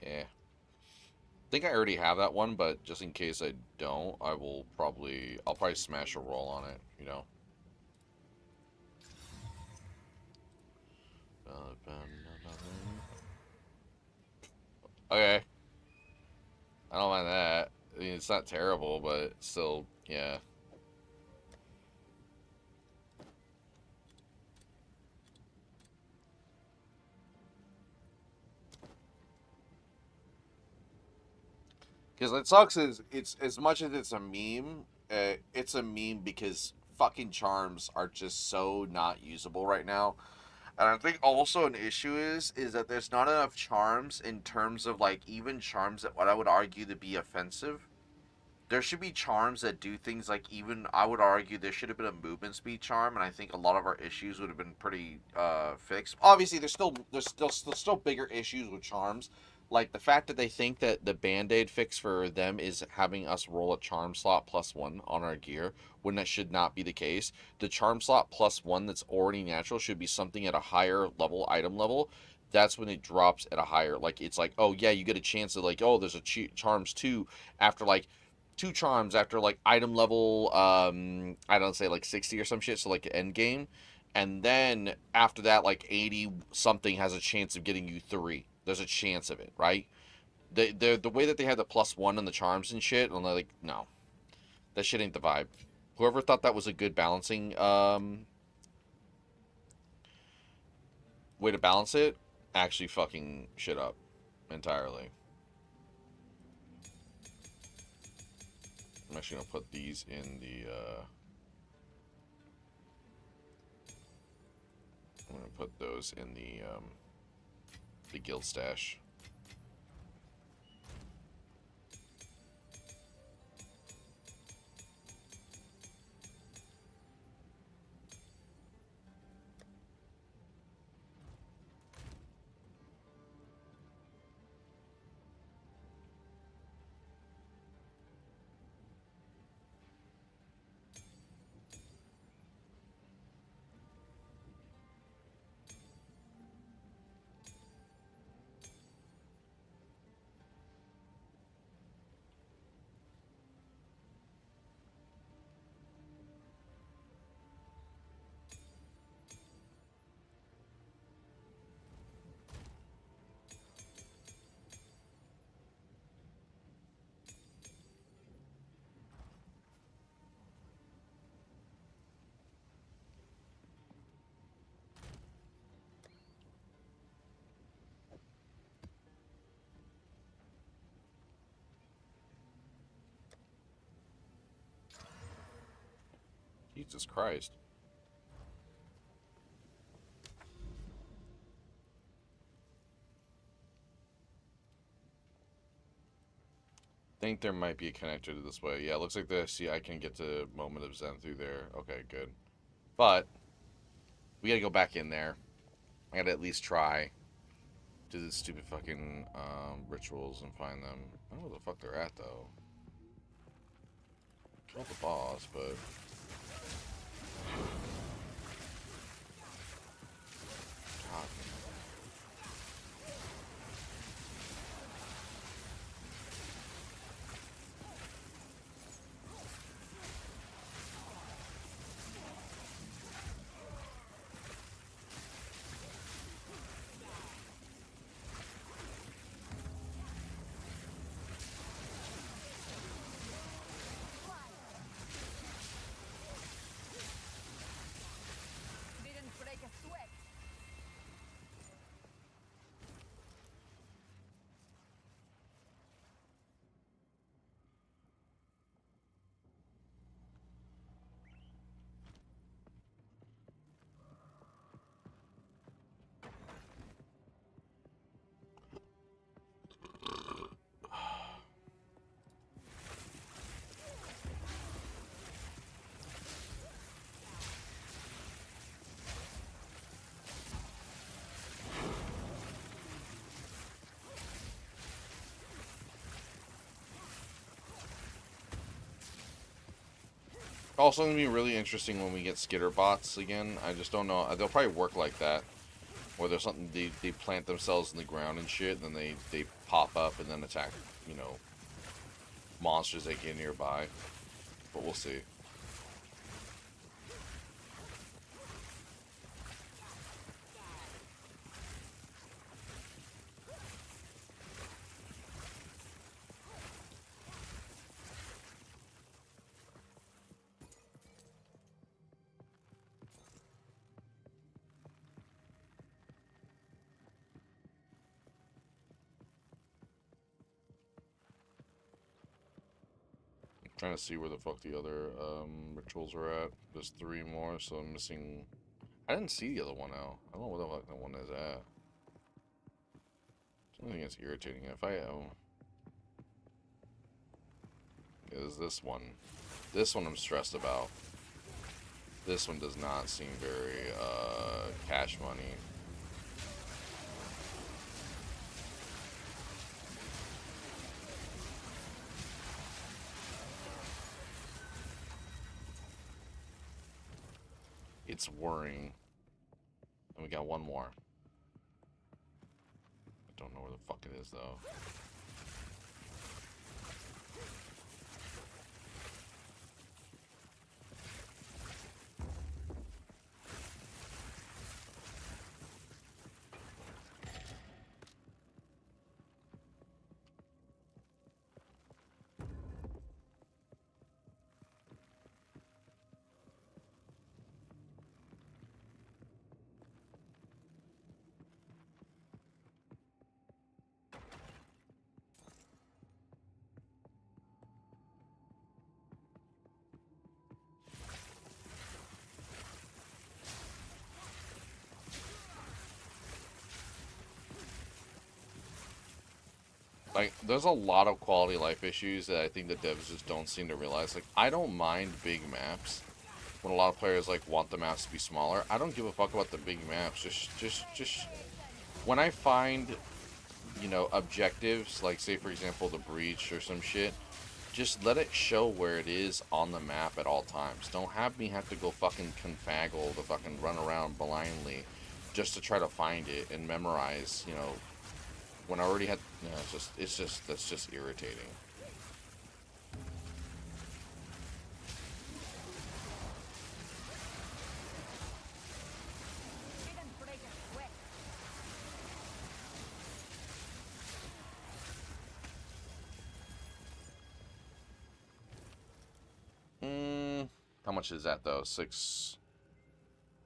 Yeah. I think I already have that one, but just in case I don't, I'll probably smash a roll on it, you know. Okay. I don't mind that. I mean, it's not terrible, but still, yeah. Because it sucks is it's as much as it's a meme because fucking charms are just so not usable right now. And I think also an issue is that there's not enough charms in terms of like even charms that what I would argue to be offensive. There should be charms that do things like even I would argue there should have been a movement speed charm, and I think a lot of our issues would have been pretty fixed. Obviously, there's still bigger issues with charms, like the fact that they think that the band-aid fix for them is having us roll a charm slot +1 on our gear when that should not be the case. The charm slot +1 that's already natural should be something at a higher level item level. That's when it drops at a higher, like it's like, oh yeah, you get a chance of like, oh, there's a charms 2 after like 2 charms after like item level I don't say like 60 or some shit, so like Endgame, and then after that like 80 something has a chance of getting you 3. There's a chance of it, right? The way that they had the +1 on the charms and shit, and like, no, That shit ain't the vibe. Whoever thought that was a good balancing way to balance it actually fucking shit up entirely. I'm actually gonna put these in the I'm gonna put those in the guild stash. Jesus Christ. Think there might be a connector to this way. Yeah, it looks like this. See, I can get to Moment of Zen through there. Okay, good. But we gotta go back in there. I gotta at least try. Do the stupid fucking rituals and find them. I don't know where the fuck they're at, though. Killed the boss, but... God. Didn't break a sweat. Also, gonna be really interesting when we get skitter bots again. I just don't know. They'll probably work like that, where there's something they plant themselves in the ground and shit, and then they pop up and then attack, you know, monsters that get nearby. But we'll see. Trying to see where the fuck the other rituals are at. There's 3 more, so I'm missing. I didn't see the other one out. I don't know where the fuck that one is at. Something that's irritating. If I is this one. This one I'm stressed about. This one does not seem very cash money. It's worrying. And we got one more. I don't know where the fuck it is, though. Like, there's a lot of quality of life issues that I think the devs just don't seem to realize. Like, I don't mind big maps when a lot of players like want the maps to be smaller. I don't give a fuck about the big maps. Just when I find, you know, objectives, like say for example the breach or some shit, just let it show where it is on the map at all times. Don't have me have to go fucking confaggle to fucking run around blindly just to try to find it and memorize, you know, when I already had, you know, that's just irritating. How much is that though? 6.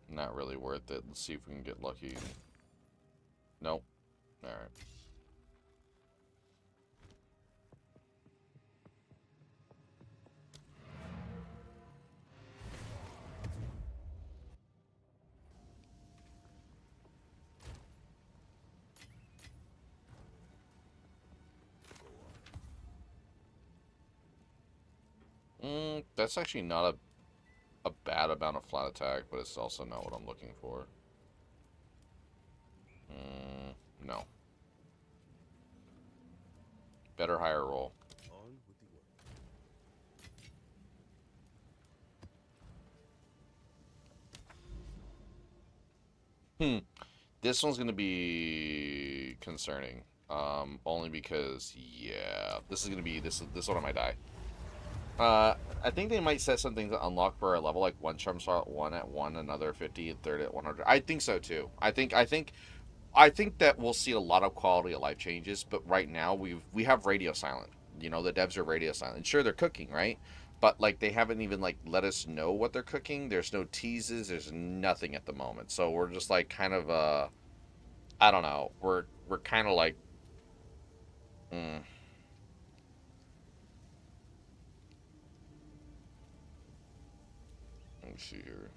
Not really worth it. Let's see if we can get lucky. Nope. Alright. That's actually not a bad amount of flat attack, but it's also not what I'm looking for. No. Better higher roll. On with the work. This one's gonna be concerning. Only because, yeah, this is gonna be this one I might die. I think they might set something to unlock for a level, like one charm slot, one at 1, another 50, and third at 100. I think so too. I think that we'll see a lot of quality of life changes. But right now we have radio silent. You know, the devs are radio silent. Sure, they're cooking, right? But like they haven't even like let us know what they're cooking. There's no teases. There's nothing at the moment. So we're just like kind of I don't know. We're kind of like. Let me see here.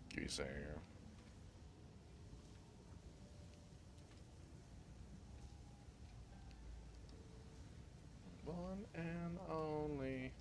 What are you saying here? One and only.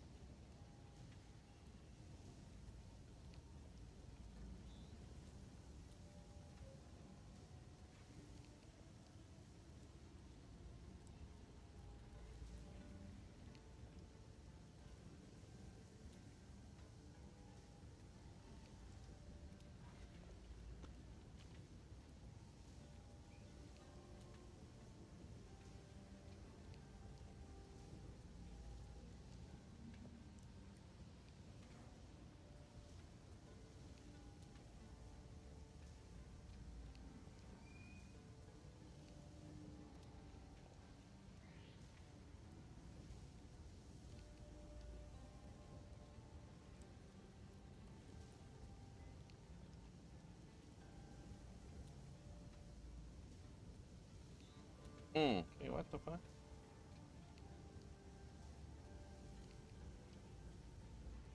Hey, what the fuck?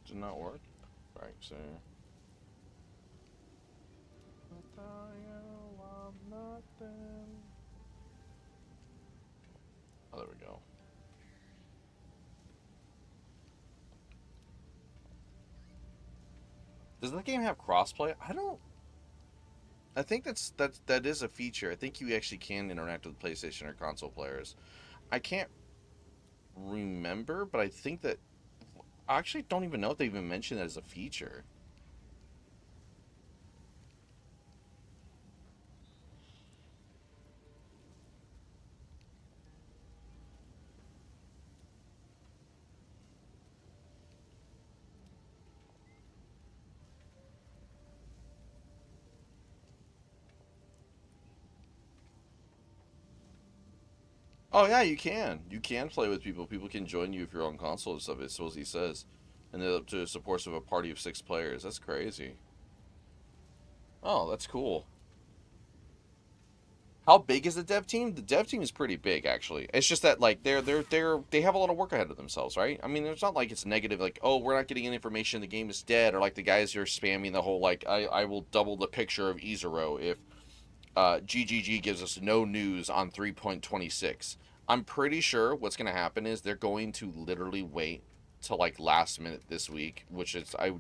Did not work? Right, so. Oh, there we go. Does the game have crossplay? I don't. I think that is a feature. I think you actually can interact with PlayStation or console players. I can't remember, but I think that I actually don't even know if they even mentioned that as a feature. Oh yeah, you can. You can play with people. People can join you if you're on console and stuff. It's what he says, and they're up to supports of a party of 6 players. That's crazy. Oh, that's cool. How big is the dev team? The dev team is pretty big, actually. It's just that like they have a lot of work ahead of themselves, right? I mean, it's not like it's negative, like oh we're not getting any information, the game is dead, or like the guys are spamming the whole like I will double the picture of Izero if GGG gives us no news on 3.26. I'm pretty sure what's going to happen is they're going to literally wait till like last minute this week, which is I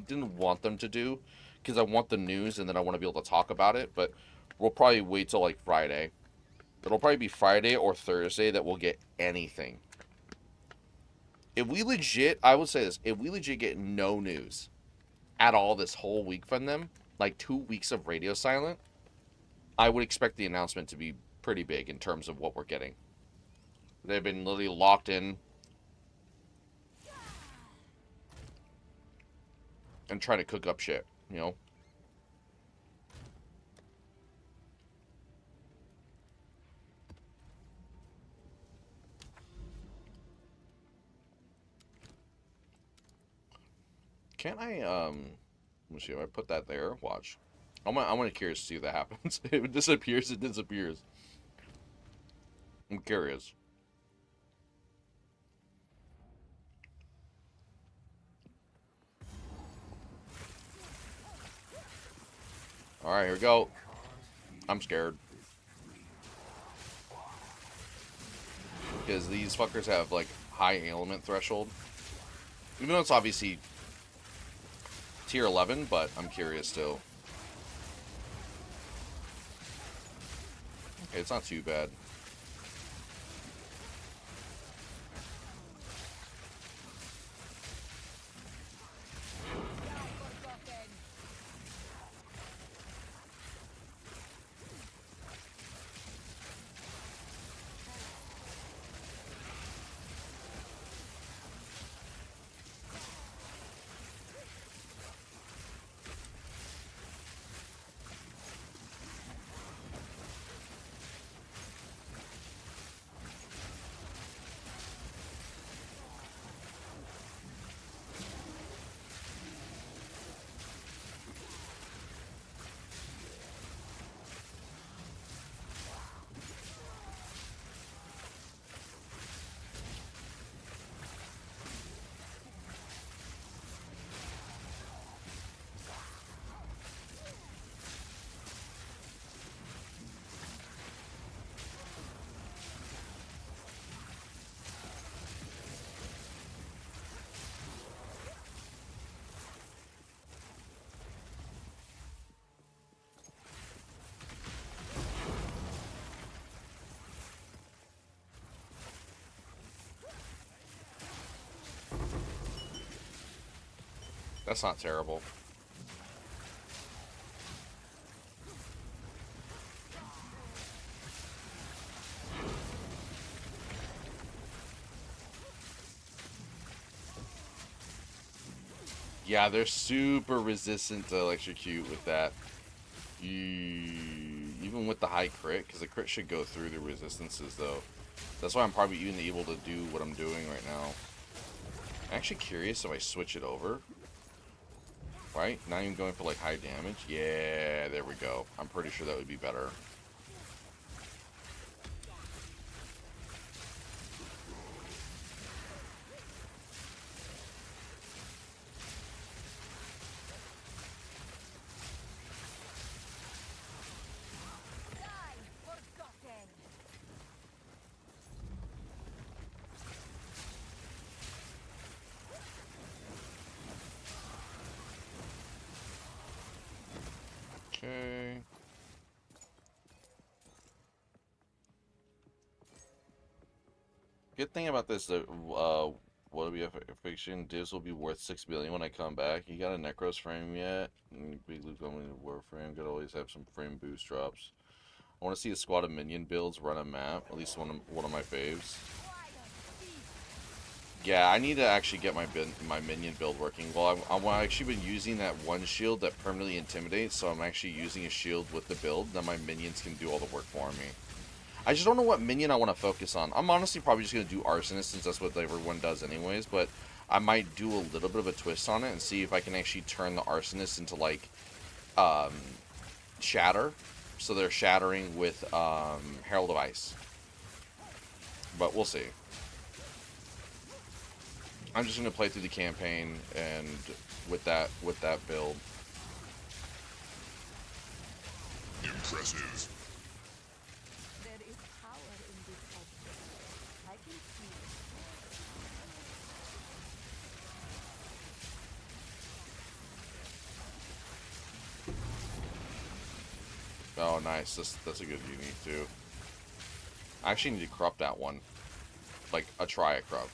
didn't want them to do because I want the news and then I want to be able to talk about it, but we'll probably wait till like Friday. It'll probably be Friday or Thursday that we'll get anything. If we legit, I would say this, if we legit get no news at all this whole week from them, like 2 weeks of radio silent, I would expect the announcement to be pretty big in terms of what we're getting. They've been literally locked in and trying to cook up shit, you know? Can't I, let me see, if I put that there, watch. I'm curious to see if that happens. If it disappears, it disappears. I'm curious. Alright, here we go. I'm scared. Because these fuckers have, like, high ailment threshold. Even though it's obviously tier 11, but I'm curious still. Okay, it's not too bad. That's not terrible. Yeah, they're super resistant to electrocute with that. Even with the high crit, because the crit should go through the resistances, though. That's why I'm probably even able to do what I'm doing right now. I'm actually curious if I switch it over. Right? Not even going for, like, high damage. Yeah, there we go. I'm pretty sure that would be better. Okay. Good thing about this, what'll be a fiction? Divs will be worth 6 billion when I come back. You got a Necros frame yet? Big Luke only Warframe. Could always have some frame boost drops. I want to see a squad of minion builds run a map. At least one of my faves. Yeah, I need to actually get my minion build working. Well, I've actually been using that one shield that permanently intimidates, so I'm actually using a shield with the build. Then my minions can do all the work for me. I just don't know what minion I want to focus on. I'm honestly probably just going to do Arsonist since that's what everyone does anyways, but I might do a little bit of a twist on it and see if I can actually turn the Arsonist into, like, Shatter. So they're shattering with Herald of Ice. But we'll see. I'm just going to play through the campaign and with that build. Impressive. There is power in this object. I can see it. Oh, nice. That's a good unique, too. I actually need to corrupt that one. Like, a Triad corrupt.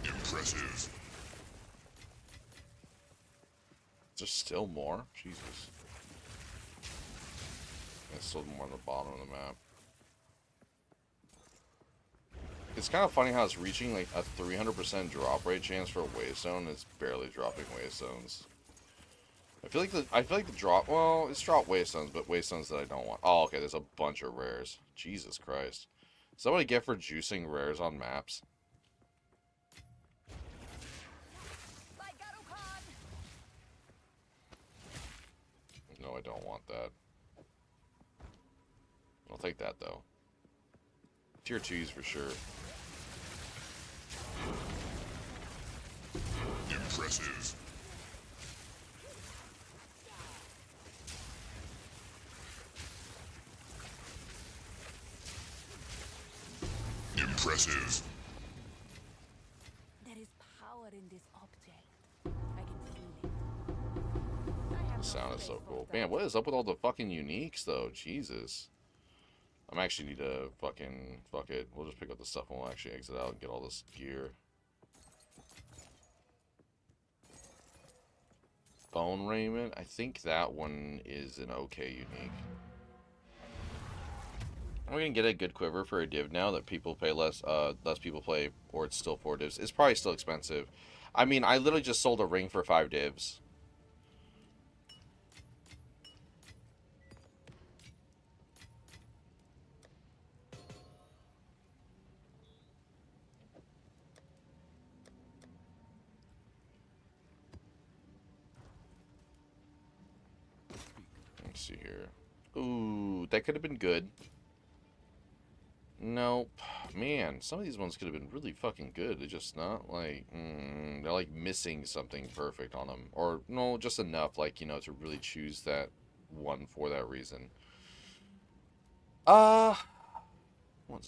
Impressive. There's still more? Jesus. There's still more on the bottom of the map. It's kind of funny how it's reaching like a 300% drop rate chance for a Waystone. It's barely dropping Waystones. I feel like the drop, well, it's dropped Waystones, but Waystones that I don't want. Oh, okay, there's a bunch of rares. Jesus Christ. Is that what I get for juicing rares on maps? No, I don't want that. I'll take that, though. Tier 2s for sure. Impressive. Impressive. There is power in this object. I can feel it. I have The sound is so cool. Man, what is up with all the fucking uniques, though? Jesus. I'm actually need to fucking... Fuck it. We'll just pick up the stuff and we'll actually exit out and get all this gear. Bone Raiment. I think that one is an okay unique. I'm gonna get a good quiver for a div now that people pay less people play, or it's still 4 divs. It's probably still expensive. I mean, I literally just sold a ring for 5 divs. Let's see here. Ooh, that could have been good. Nope. Man, some of these ones could have been really fucking good. They're just not, like, they're, like, missing something perfect on them. Or, no, just enough, like, you know, to really choose that one for that reason. One's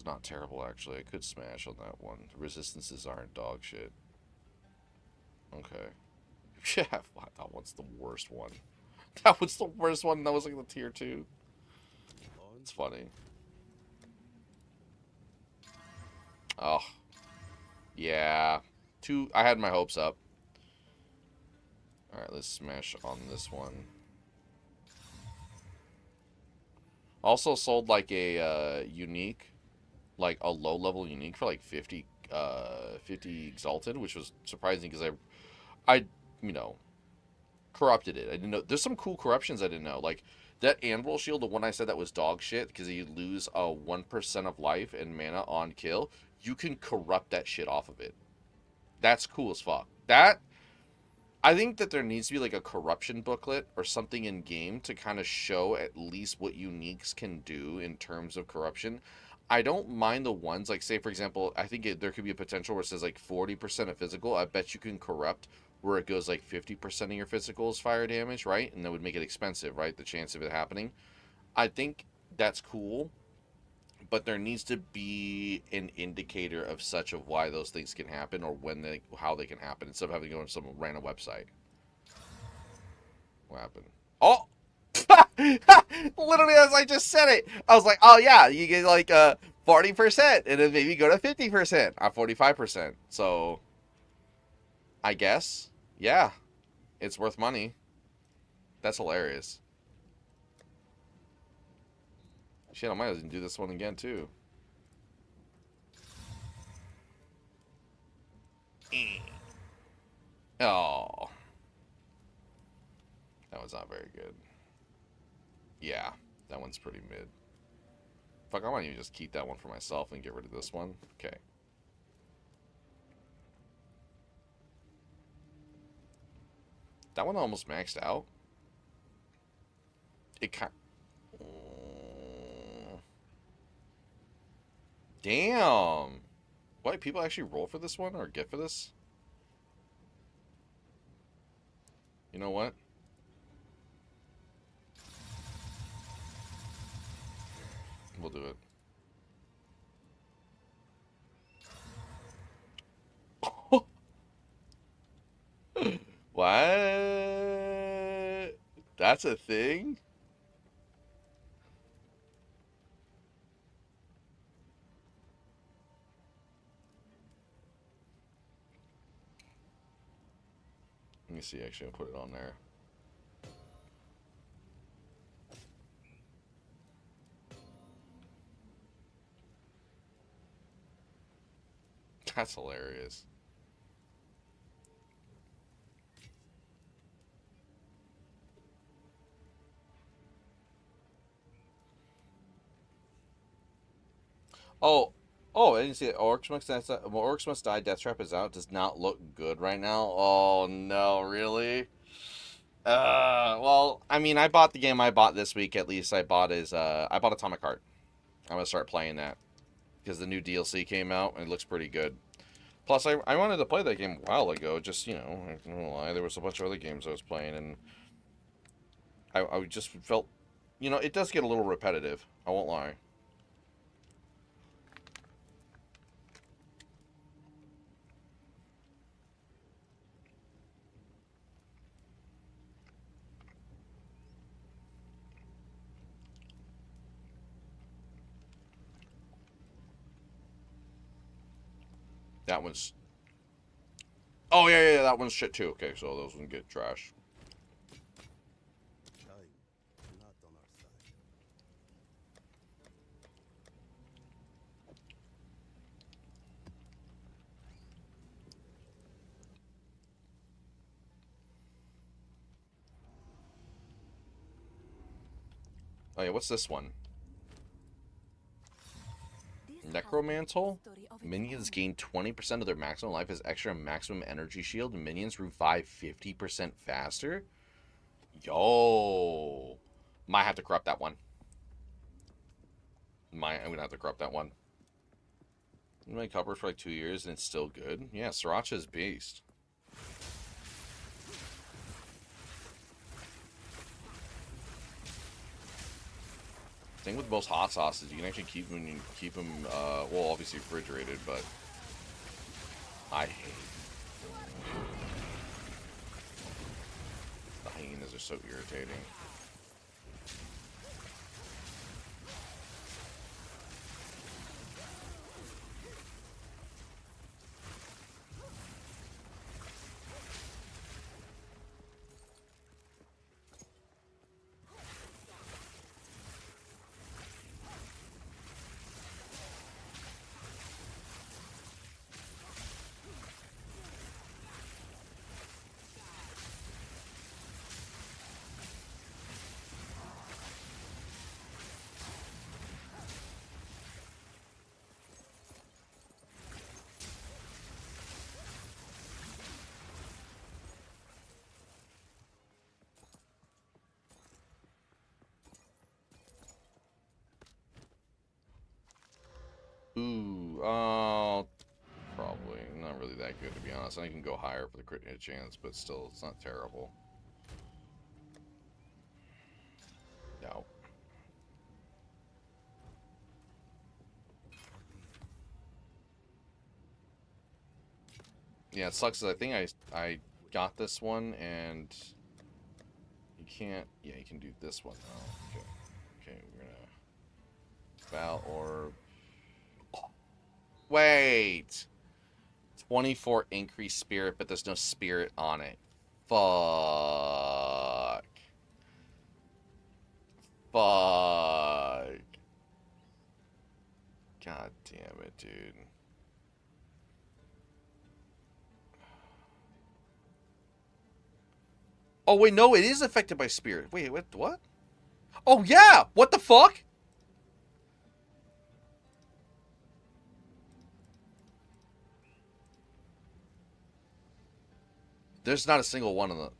not terrible, actually. I could smash on that one. The resistances aren't dog shit. Okay. Yeah, that one's the worst one. That was the worst one. That was, like, the tier 2. It's funny. Oh. Yeah. I had my hopes up. Alright, let's smash on this one. Also sold like a unique, like a low level unique for like 50 exalted, which was surprising because I you know, corrupted it. I didn't know. There's some cool corruptions I didn't know. Like that Anvil Shield, the one I said that was dog shit because you lose 1% of life and mana on kill. You can corrupt that shit off of it. That's cool as fuck. That I think that there needs to be like a corruption booklet or something in game to kind of show at least what uniques can do in terms of corruption. I don't mind the ones like, say for example, I think there could be a potential where it says like 40% of physical. I bet you can corrupt where it goes like 50% of your physical is fire damage, right? And that would make it expensive, right? The chance of it happening. I think that's cool, but there needs to be an indicator of such of why those things can happen or how they can happen instead of having to go on some random website. What happened? Oh! Literally as I just said it, I was like, oh yeah, you get like 40% and then maybe go to 50% or 45%. So I guess, yeah, it's worth money. That's hilarious. Shit, I might as well do this one again too. Oh. That one's not very good. Yeah, that one's pretty mid. Fuck, I might even just keep that one for myself and get rid of this one. Okay. That one almost maxed out. It kind. Damn. What? People actually roll for this one or get for this? You know what? We'll do it. What? That's a thing? Let me see. Actually, I'll put it on there. That's hilarious. Oh, I didn't see it. Orcs Must Die, Death Trap is out. Does not look good right now. Oh, no, really? Well, I mean, I bought the game I bought this week, at least. I bought Atomic Heart. I'm going to start playing that. Because the new DLC came out, and it looks pretty good. Plus, I wanted to play that game a while ago. Just, you know, I don't lie. There was a bunch of other games I was playing, and I just felt, you know, it does get a little repetitive. I won't lie. That one's... Oh, yeah, that one's shit, too. Okay, so those ones get trash. Oh, yeah, what's this one? Necromantle? Minions gain 20% of their maximum life as extra maximum energy shield. Minions revive 50% faster? Yo. Might have to corrupt that one. I'm gonna have to corrupt that one. My cover for like 2 years and it's still good. Yeah, Sriracha's beast. Thing with most hot sauces, you can actually keep them, well, obviously refrigerated, but I hate. The hyenas are so irritating. Ooh, probably not really that good to be honest. I can go higher for the crit hit chance, but still, it's not terrible. No. Yeah, it sucks. I think I got this one, and you can't. Yeah, you can do this one though. Okay, okay, we're gonna Val Orb. Wait, 24 increased spirit, but there's no spirit on it. Fuck. Fuck. God damn it, dude. Oh, wait, no, it is affected by spirit. Wait, what? Oh, yeah! What the fuck? There's not a single one of the...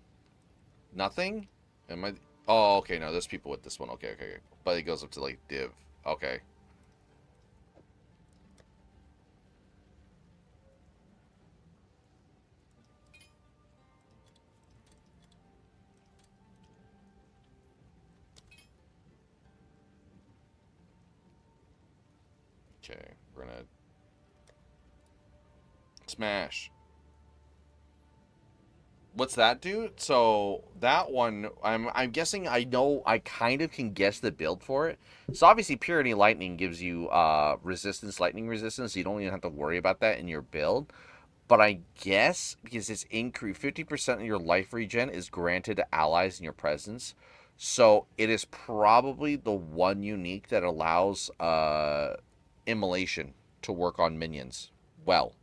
Nothing? Am I... Oh, okay, no, there's people with this one. Okay, okay, okay. But it goes up to, like, div. Okay. Okay, we're gonna... Smash. What's that do? So that one, I'm guessing. I know. I kind of can guess the build for it. So obviously, Purity Lightning gives you resistance, lightning resistance. So you don't even have to worry about that in your build. But I guess because it's increase 50% of your life regen is granted to allies in your presence. So it is probably the one unique that allows immolation to work on minions well.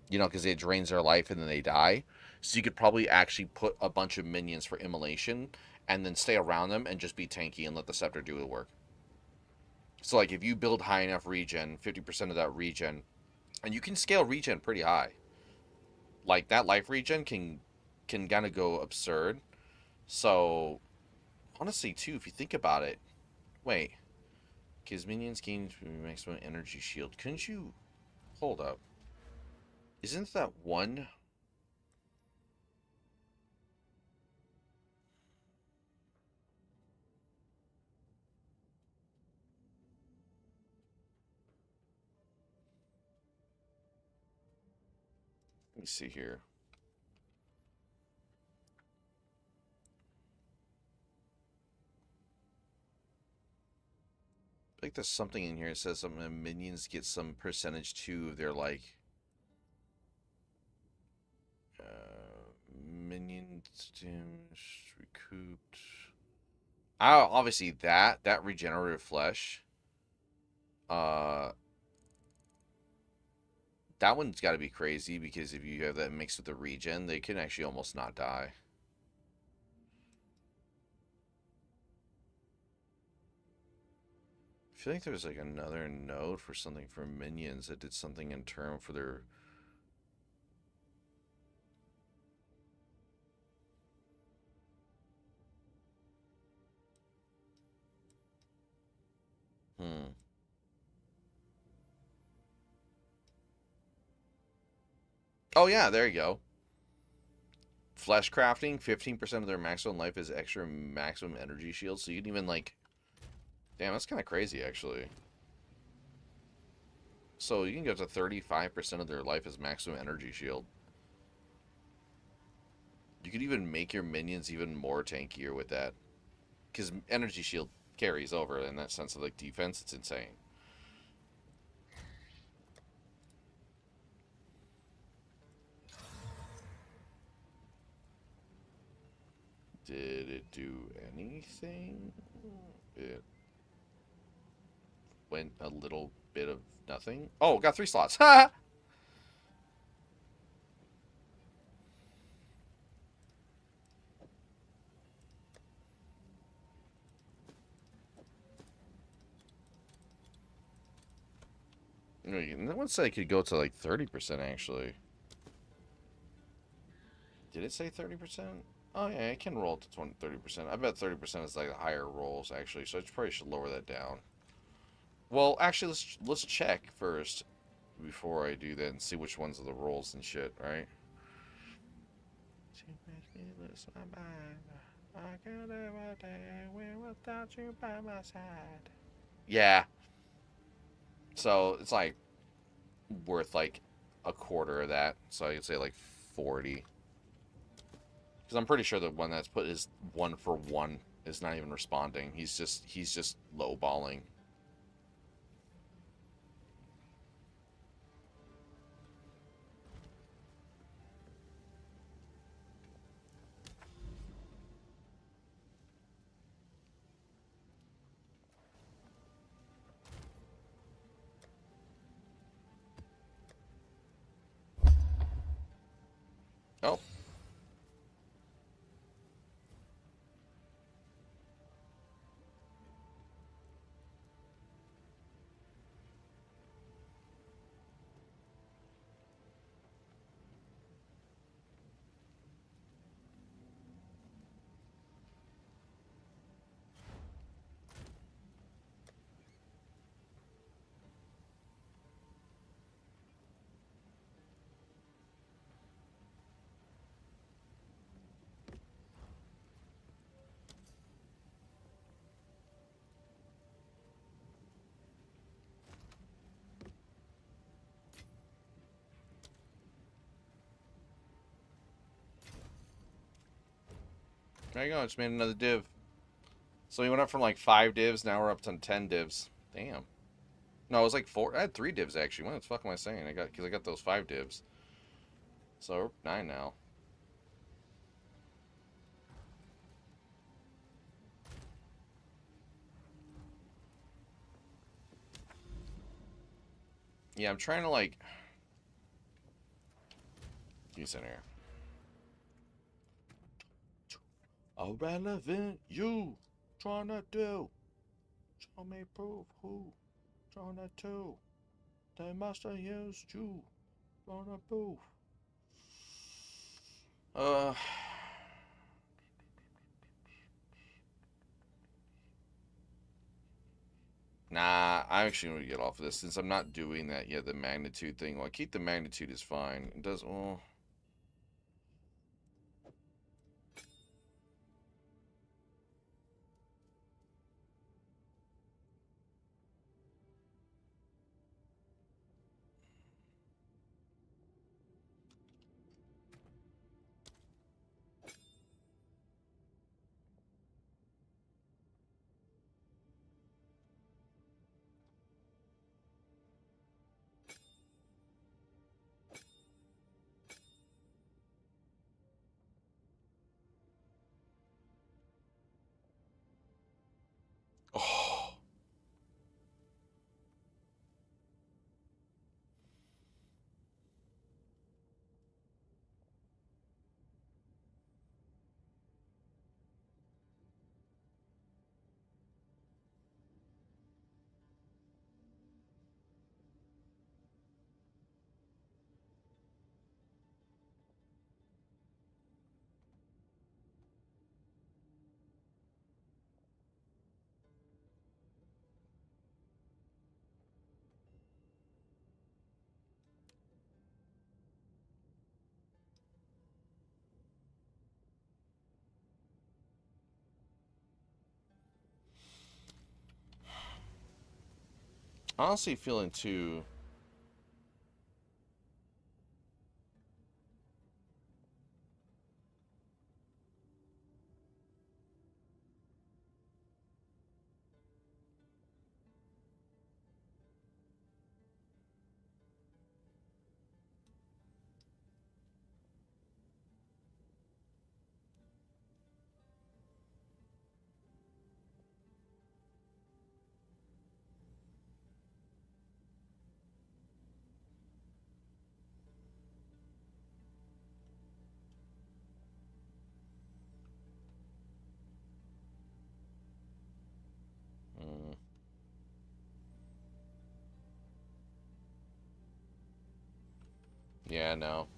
You know, because it drains their life and then they die. So you could probably actually put a bunch of minions for immolation and then stay around them and just be tanky and let the scepter do the work. So like if you build high enough regen, 50% of that regen, and you can scale regen pretty high. Like that life regen can kind of go absurd. So honestly too, if you think about it, wait, because minions gain maximum energy shield. Couldn't you hold up? Isn't that one? Let me see here. I think there's something in here that says something minions get some percentage too of their like minions recouped. Obviously that regenerative flesh. Uh that one's got to be crazy because if you have that mixed with the regen, they can actually almost not die. I feel like there was like another node for something for minions that did something in term for their... Hmm. Oh yeah, there you go. Flesh crafting, 15% of their maximum life is extra maximum energy shield, so you can even like... Damn, that's kind of crazy actually. So you can get up to 35% of their life as maximum energy shield. You could even make your minions even more tankier with that. Because energy shield carries over in that sense of like defense. It's insane. Did it do anything? It went a little bit of nothing. Oh, got 3 slots. Ha! That one said it could go to like 30% actually. Did it say 30%? Oh yeah, it can roll to 30%. I bet 30% is like the higher rolls actually, so I probably should lower that down. Well, actually, let's check first before I do that and see which ones are the rolls and shit, right? You make me lose my mind. I can't live a day without you by my side. Yeah. So it's like worth like a quarter of that. So I could say like 40. Because I'm pretty sure the one that's put is 1 for 1 is not even responding. He's just lowballing. Oh. There you go. I just made another div. So we went up from like 5 divs. Now we're up to 10 divs. Damn. No, it was like 4. I had 3 divs actually. What the fuck am I saying? Because I got those 5 divs. So we're 9 now. Yeah, I'm trying to like. Give me a second here. Irrelevant, you trying to do. Show me proof who trying to do. They must have used you. Trying to prove. Nah, I actually want to get off of this since I'm not doing that yet. The magnitude thing. Well, keep the magnitude is fine. It does. Well. Oh. Honestly, feeling too. Yeah, no.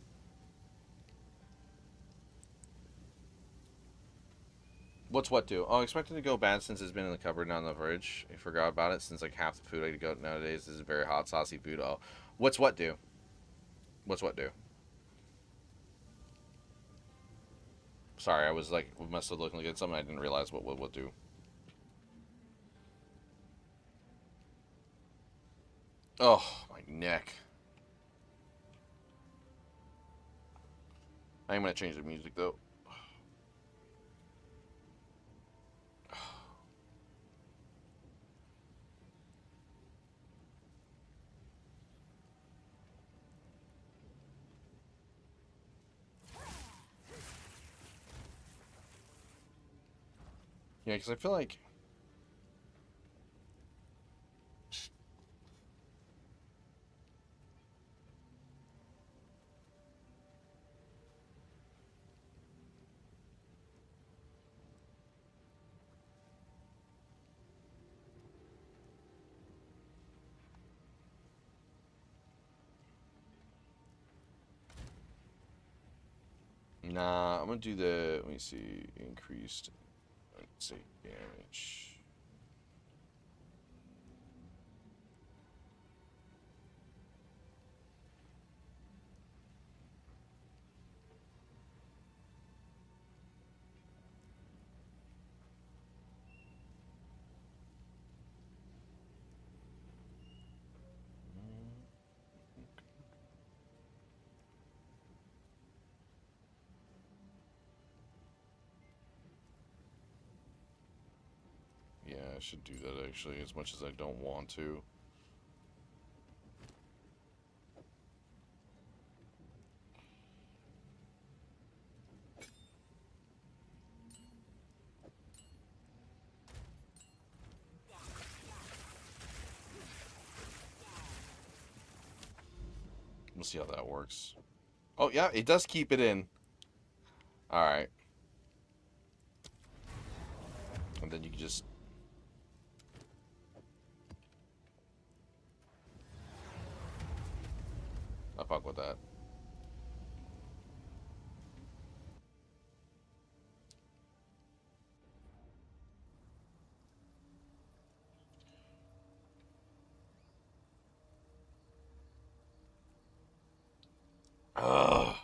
What's what do? Oh, expecting to go bad since it's been in the cupboard, not in the fridge. I forgot about it since like half the food I go nowadays is very hot, saucy food. Oh, what's what do? What's what do? Sorry, I was like must have looking at something. I didn't realize what would do. Oh, my neck. I am gonna change the music though. Yeah, because I feel like nah, I'm gonna do the, let me see, increased, let's see, damage. Yeah, I should do that actually, as much as I don't want to. We'll see how that works. Oh, yeah, it does keep it in. Alright. And then you can just... I'll fuck with that. Ugh.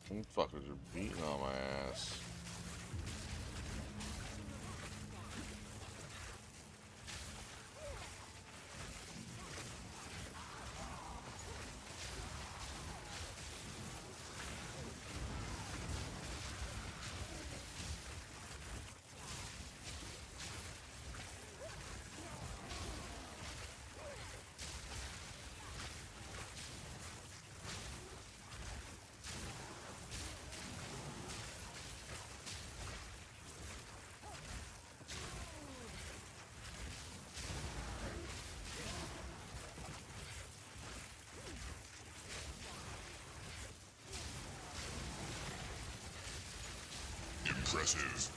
Them fuckers are beating on my ass. Impressive.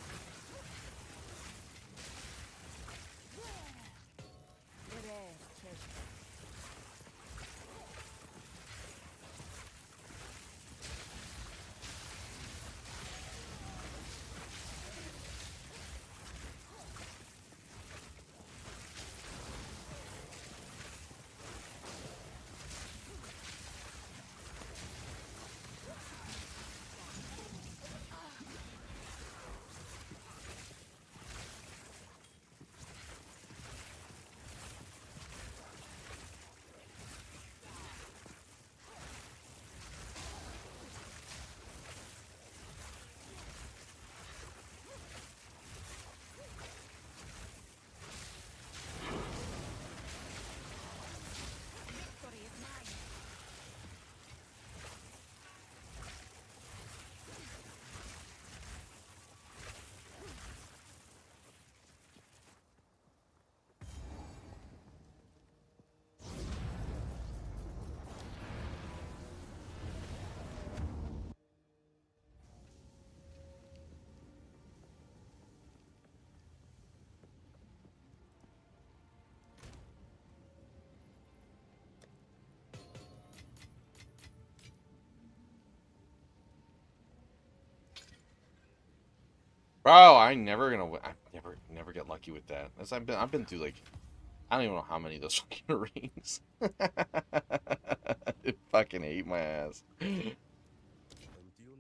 Bro, I never gonna win. I never get lucky with that. As I've been through like I don't even know how many of those fucking rings. It fucking ate my ass. Until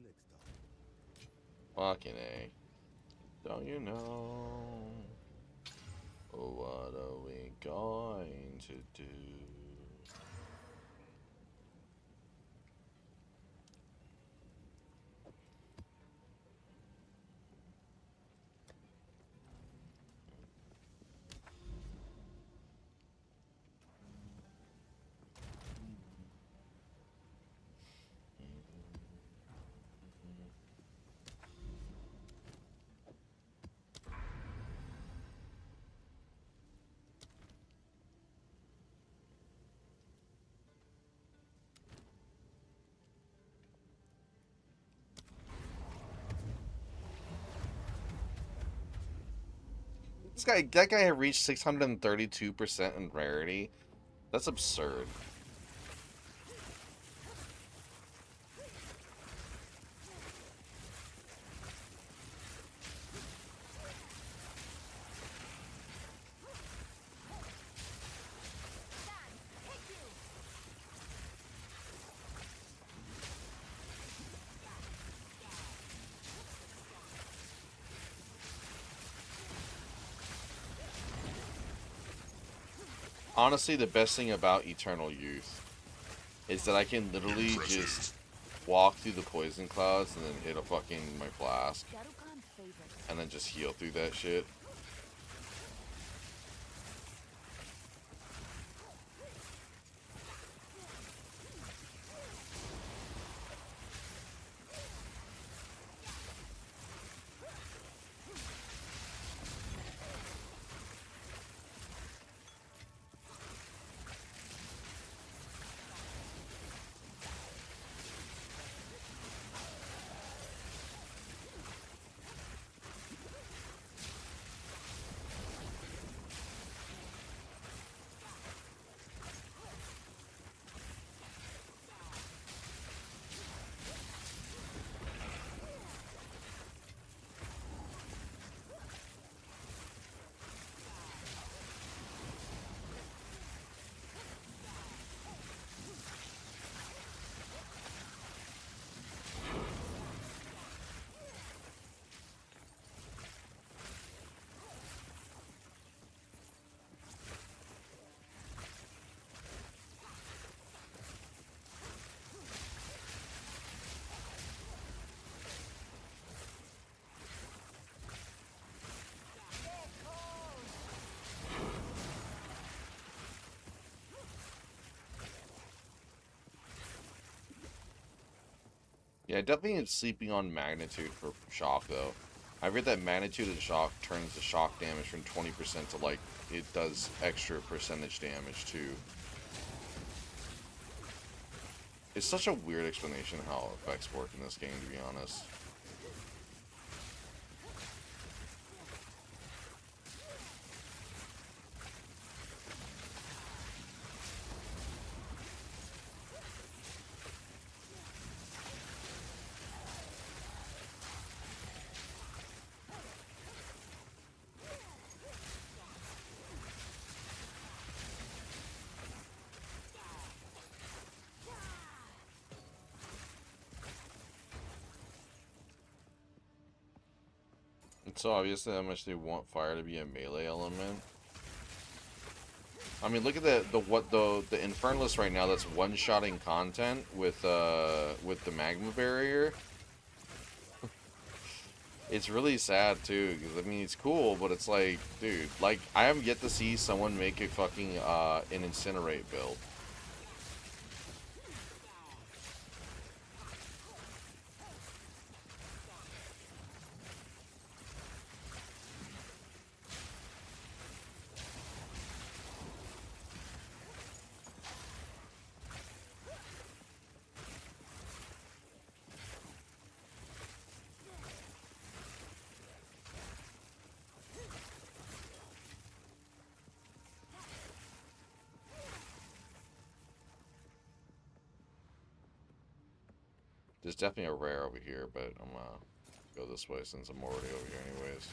next time. Fucking A. Don't you know? What are we going to do? That guy had reached 632% in rarity. That's absurd. Honestly, the best thing about Eternal Youth is that I can literally just walk through the poison clouds and then hit a fucking my flask and then just heal through that shit. Yeah, definitely it's sleeping on Magnitude for Shock, though. I read that Magnitude and Shock turns the shock damage from 20% to, like, it does extra percentage damage, too. It's such a weird explanation of how effects work in this game, to be honest. It's so obvious how much they want fire to be a melee element. I mean, look at the Infernalist right now that's one-shotting content with the magma barrier. It's really sad too, because I mean it's cool, but it's like, dude, like I have yet to see someone make a fucking an incinerate build. There's definitely a rare over here, but I'm Go this way since I'm already over here anyways.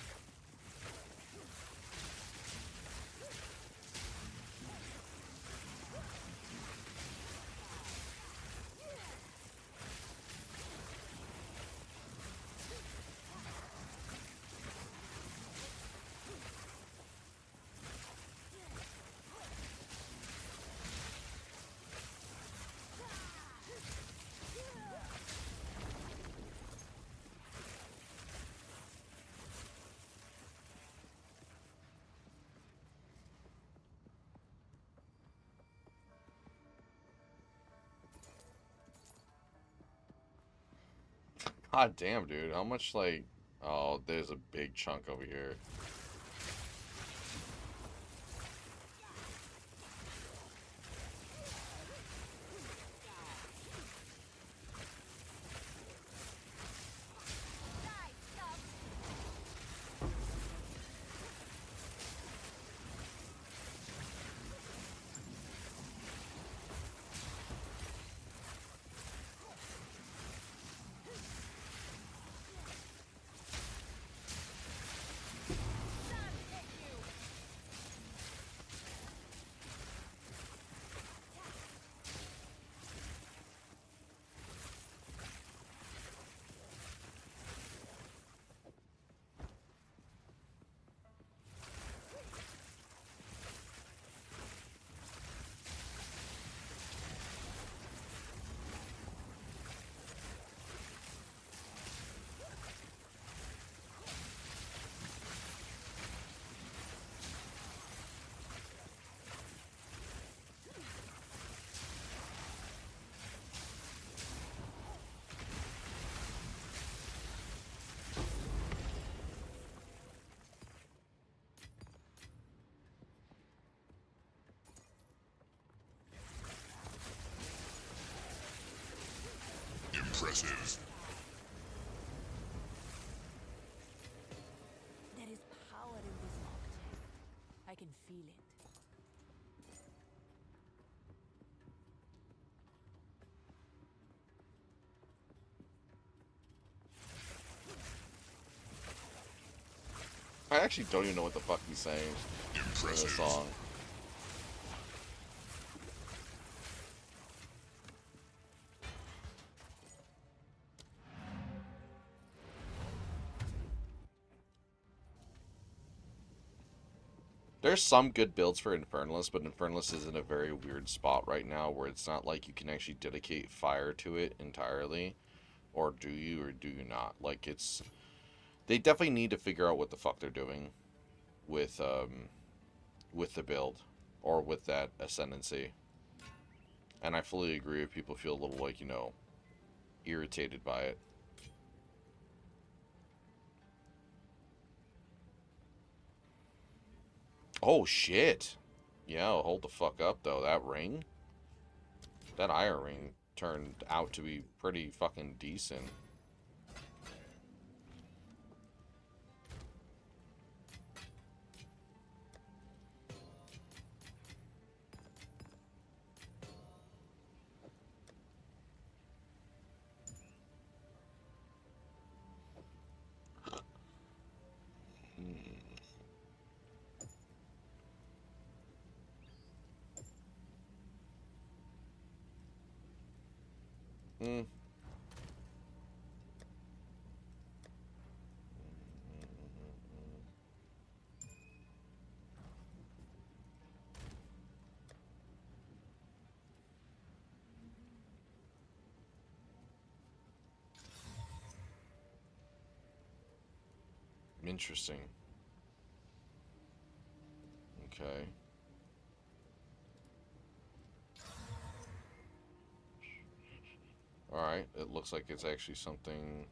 God damn, dude. How much, like... Oh, there's a big chunk over here. Impressive. There is power in this object. I can feel it. I actually don't even know what the fuck he's saying in this song. There's some good builds for Infernalist, but Infernalist is in a very weird spot right now where it's not like you can actually dedicate fire to it entirely. Or do you, or do you not? Like, it's... They definitely need to figure out what the fuck they're doing with the build. Or with that Ascendancy. And I fully agree if people feel a little, like, you know, irritated by it. Oh, shit. Yeah, hold the fuck up, though. That ring? That iron ring turned out to be pretty fucking decent. Hmm. Interesting. Okay. Alright, it looks like it's actually something...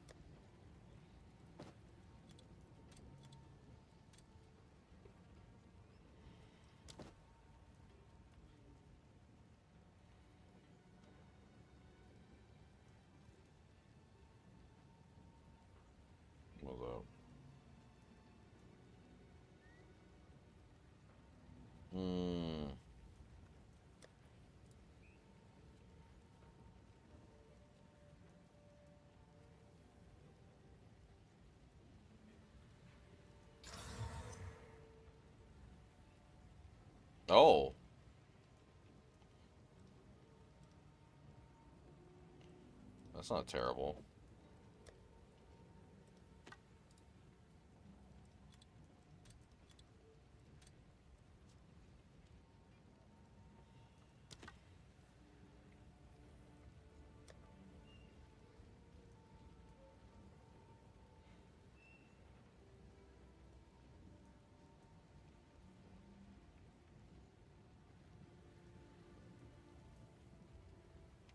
Hold up. Hmm. Oh. That's not terrible.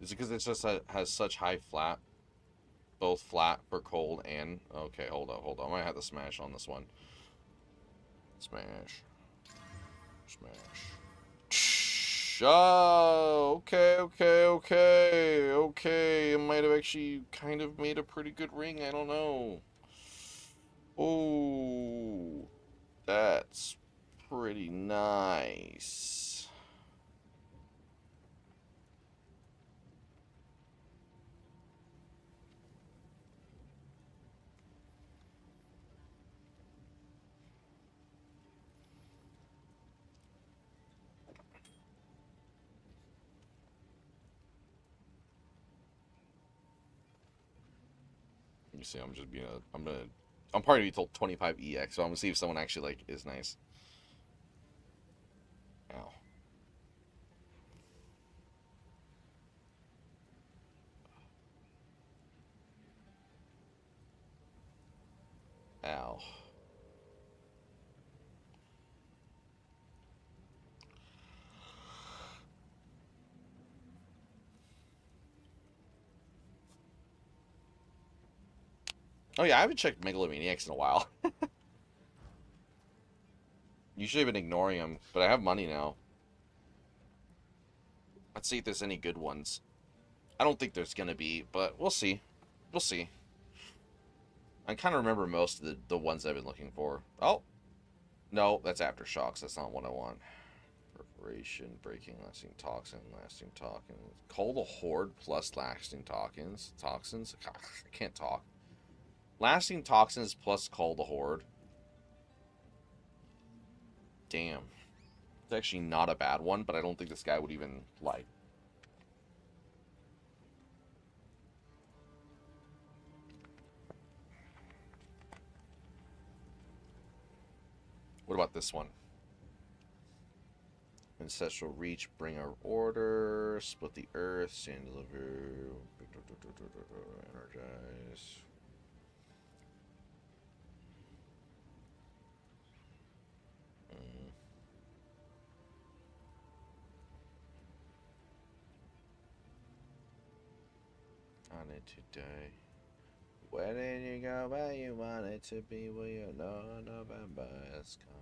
Is it because it just has such high flat? Both flat for cold and... Okay, hold up, hold on. I might have to smash on this one. Smash. Smash. Oh, okay, okay, okay. Okay, it might have actually kind of made a pretty good ring. I don't know. Oh, that's pretty nice. You see, I'm just being a... I'm probably gonna be told 25 EX, so I'm gonna see if someone actually, like, is nice. Ow. Ow. Oh yeah, I haven't checked Megalomaniacs in a while. Usually I've been ignoring them, but I have money now. Let's see if there's any good ones. I don't think there's gonna be, but we'll see. We'll see. I kind of remember most of the ones I've been looking for. Oh! No, that's Aftershocks. That's not what I want. Perforation, breaking, lasting toxin, lasting toxin. Call the Horde plus lasting toxins. Toxins? I can't talk. Lasting toxins plus Call the Horde. Damn. It's actually not a bad one, but I don't think this guy would even like. What about this one? Ancestral Reach, bring our order, split the earth, sand deliver, energize. On it today. Where did you go? Where you want it to be? Will you know November has come?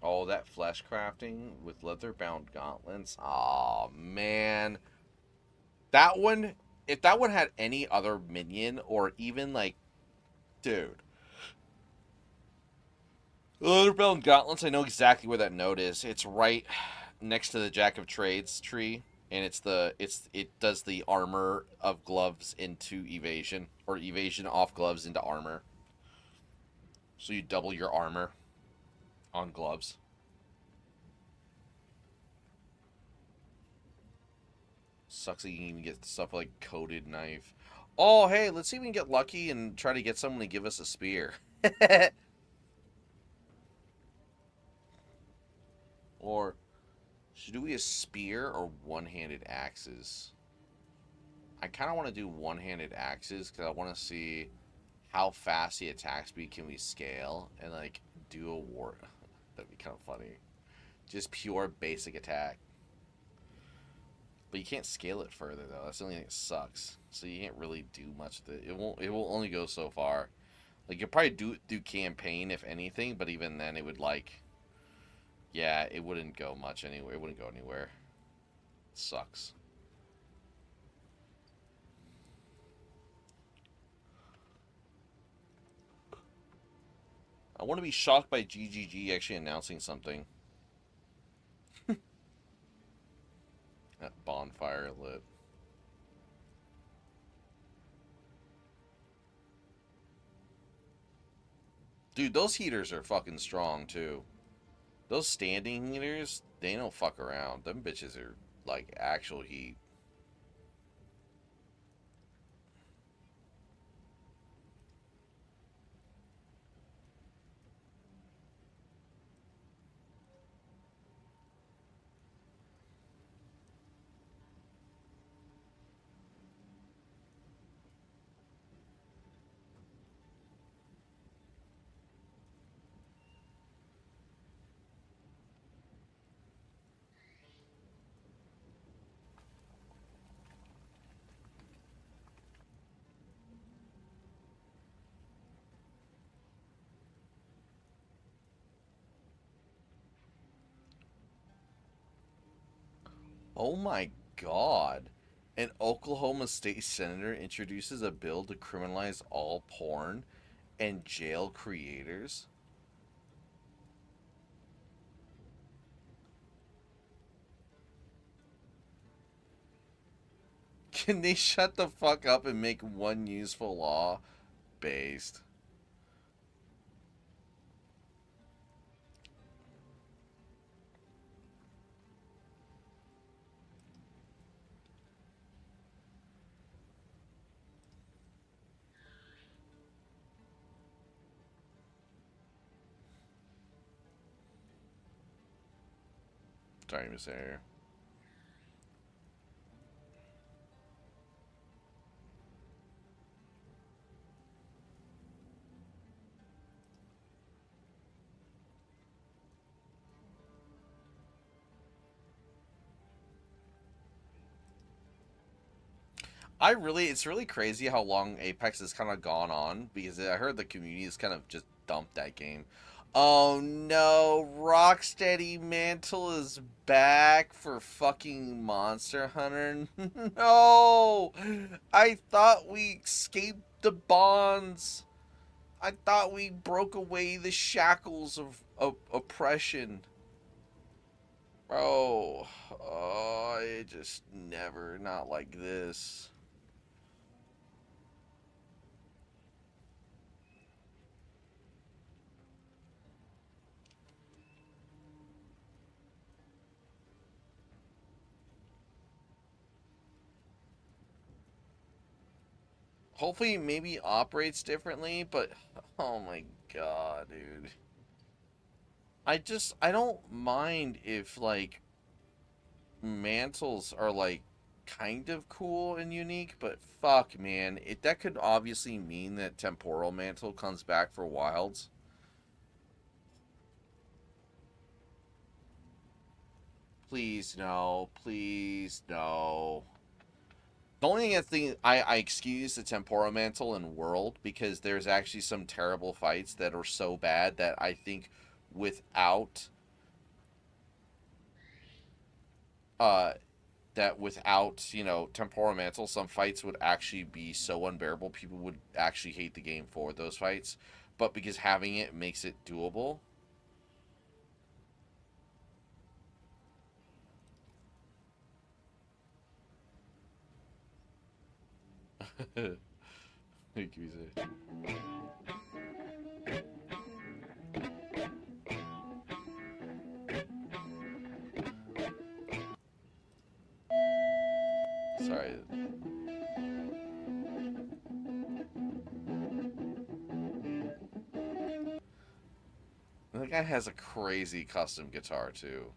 Oh, that flesh crafting with leather-bound gauntlets. Oh man, that one. If that one had any other minion, or even like, dude, leather-bound gauntlets. I know exactly where that node is. It's right next to the Jack of Trades tree, and it does the armor of gloves into evasion, or evasion off gloves into armor. So you double your armor on gloves. Sucks that you can even get stuff like coated knife. Oh, hey, let's see if we can get lucky and try to get someone to give us a spear. Or should we do a spear or one-handed axes? I kind of want to do one-handed axes because I want to see how fast the attack speed can we scale and like do a war. That'd be kind of funny. Just pure basic attack. But you can't scale it further though. That's the only thing that sucks. So you can't really do much with it. It will only go so far. Like you'll probably do campaign if anything, but even then it would like, yeah, it wouldn't go much anywhere. It wouldn't go anywhere. It sucks. I want to be shocked by GGG actually announcing something. bonfire lit. Dude, those heaters are fucking strong too. Those standing heaters, they don't fuck around. Them bitches are like actual heat. Oh my god. An Oklahoma state senator introduces a bill to criminalize all porn and jail creators. Can they shut the fuck up and make one useful law based? Sorry, Miss Air. It's really crazy how long Apex has kind of gone on, because I heard the community has kind of just dumped that game. Oh no, Rocksteady Mantle is back for fucking Monster Hunter. No! I thought we escaped the bonds. I thought we broke away the shackles of oppression. Bro, oh, it just never, not like this. Hopefully, maybe operates differently, but oh my god, dude. I don't mind if, like, mantles are, like, kind of cool and unique, but fuck, man. That could obviously mean that Temporal Mantle comes back for Wilds. Please, no. Please, no. The only thing I excuse the Temporal Mantle in World, because there's actually some terrible fights that are so bad that I think without uh Temporal Mantle, some fights would actually be so unbearable, people would actually hate the game for those fights. But because having it makes it doable. Thank you, sorry. That guy has a crazy custom guitar too.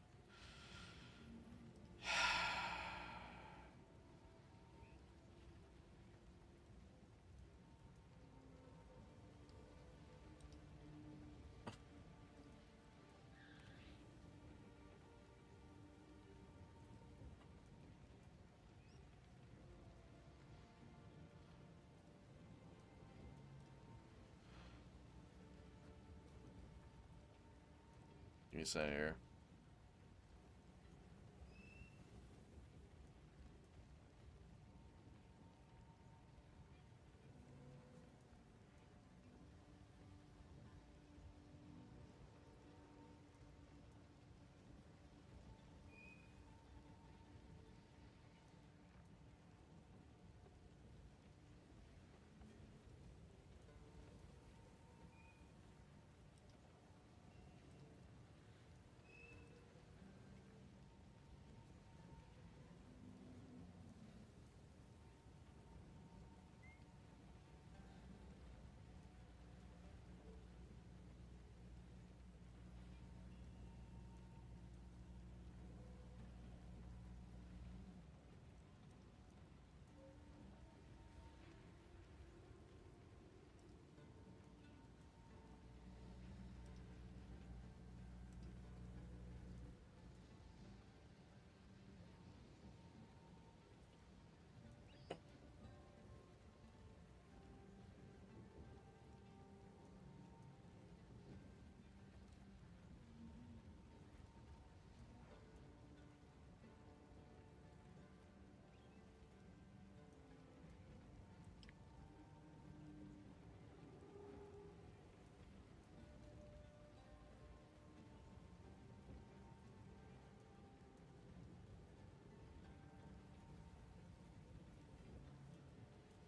Give me a second here.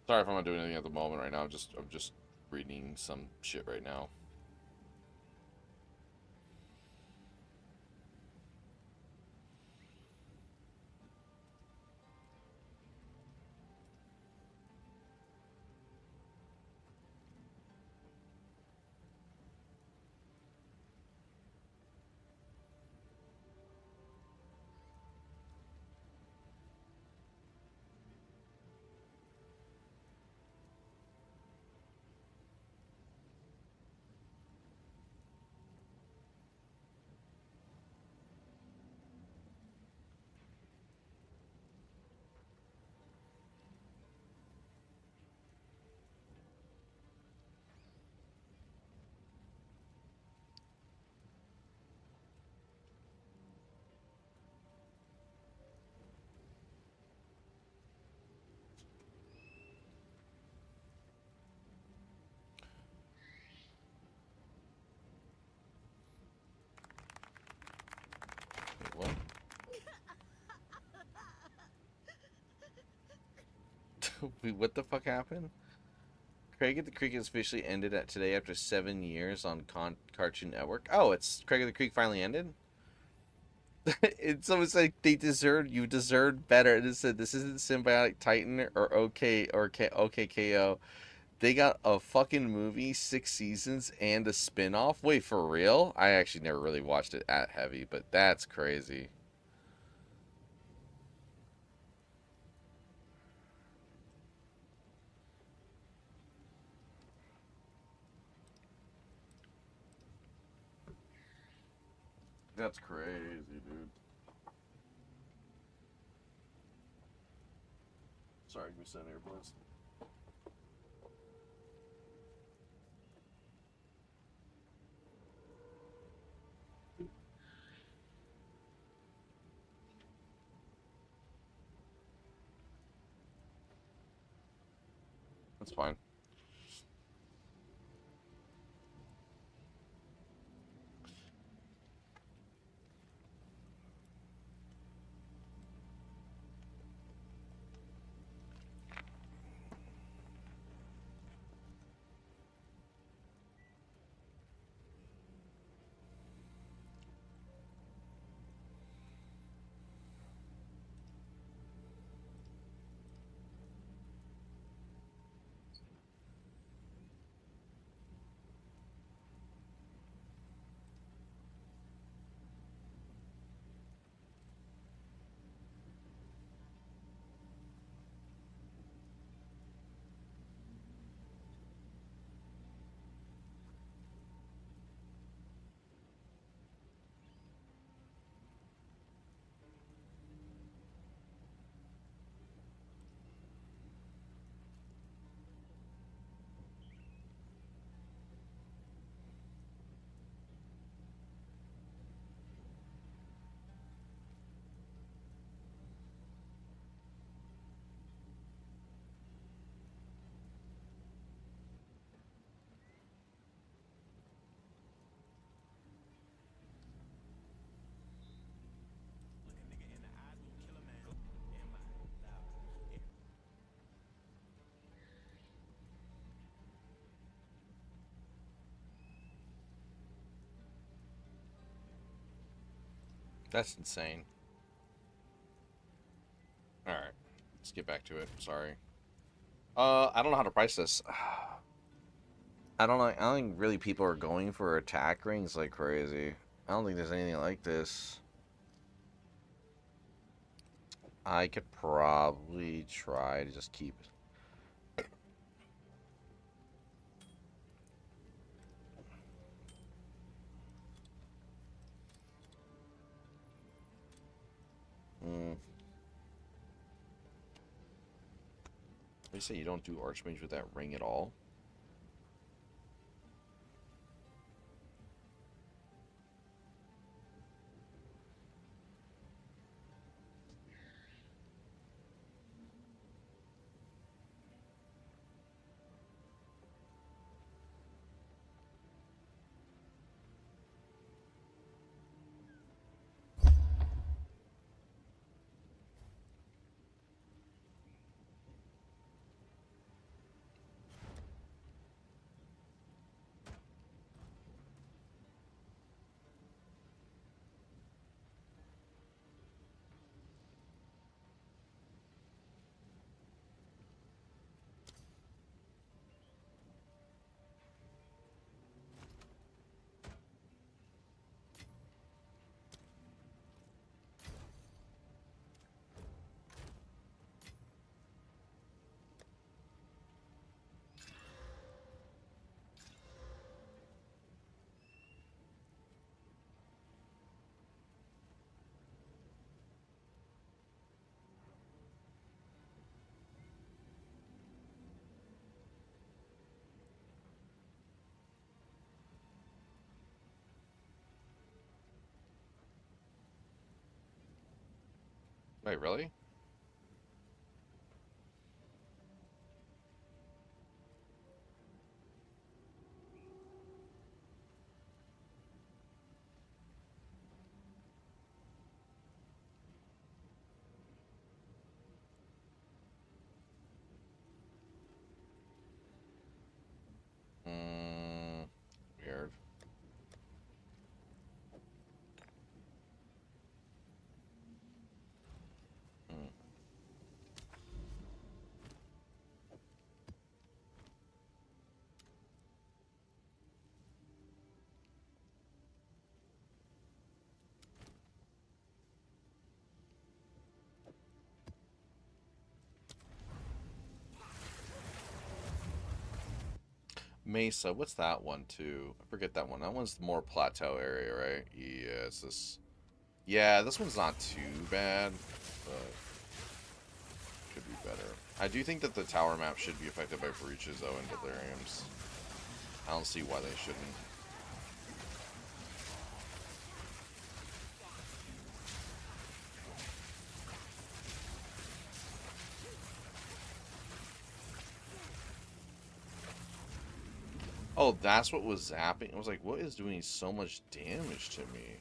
Sorry if I'm not doing anything at the moment right now. I'm just reading some shit right now. Wait, what? Wait, what the fuck happened? Craig of the Creek has officially ended at today after 7 years on Cartoon Network. Oh, it's Craig of the Creek finally ended? It's almost like you deserved better. It said this isn't Symbiotic Titan or OKKO. They got a fucking movie, 6 seasons, and a spin-off. Wait, for real? I actually never really watched it at heavy, but that's crazy. That's crazy, dude. Sorry, give me some earbuds. That's fine. That's insane. Alright. Let's get back to it. Sorry. I don't know how to price this. I don't think really people are going for attack rings like crazy. I don't think there's anything like this. I could probably try to just keep it. They say you don't do Archmage with that ring at all. Wait, really? Weird. Mesa, what's that one too? I forget that one. That one's more plateau area, right? Yeah, it's this. Yeah, this one's not too bad, but could be better. I do think that the tower map should be affected by breaches, though, and deliriums. I don't see why they shouldn't. Oh, that's what was zapping? I was like, what is doing so much damage to me?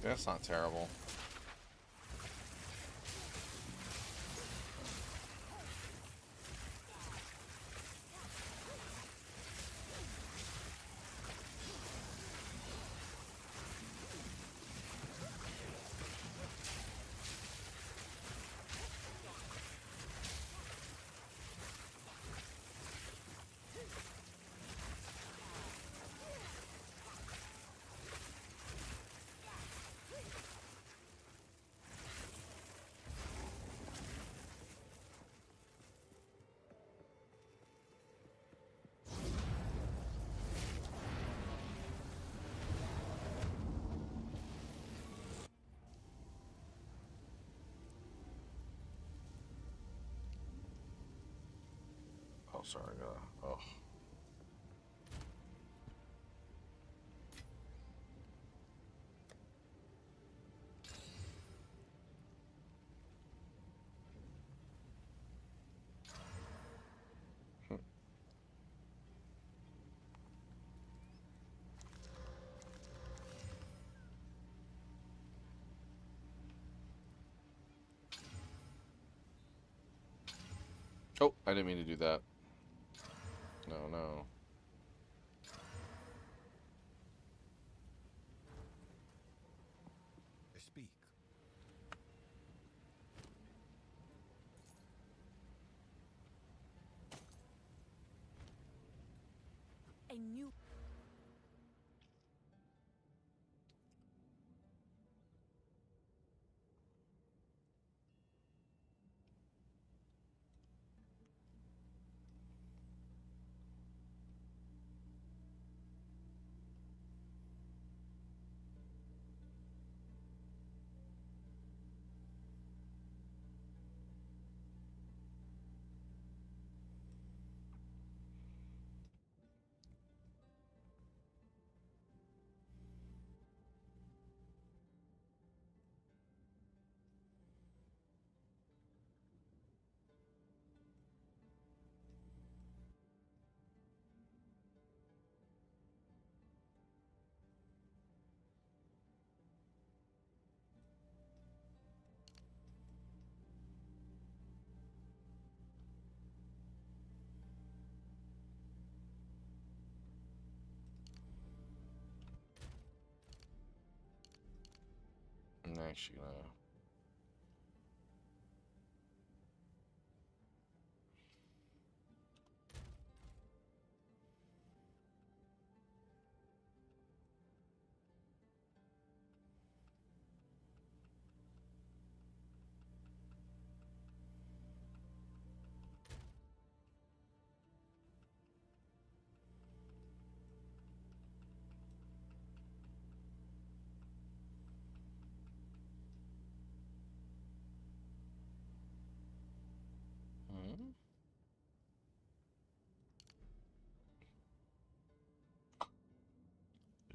That's not terrible. Oh, sorry, I gotta. Oh. Oh, I didn't mean to do that. No, no. Speak. A new I'm actually gonna.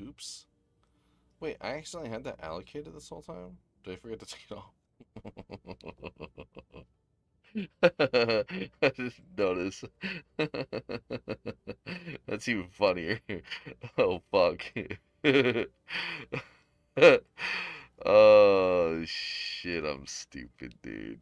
Oops. Wait, I accidentally had that allocated this whole time? Did I forget to take it off? I just noticed. That's even funnier. Oh, fuck. Oh, shit, I'm stupid, dude.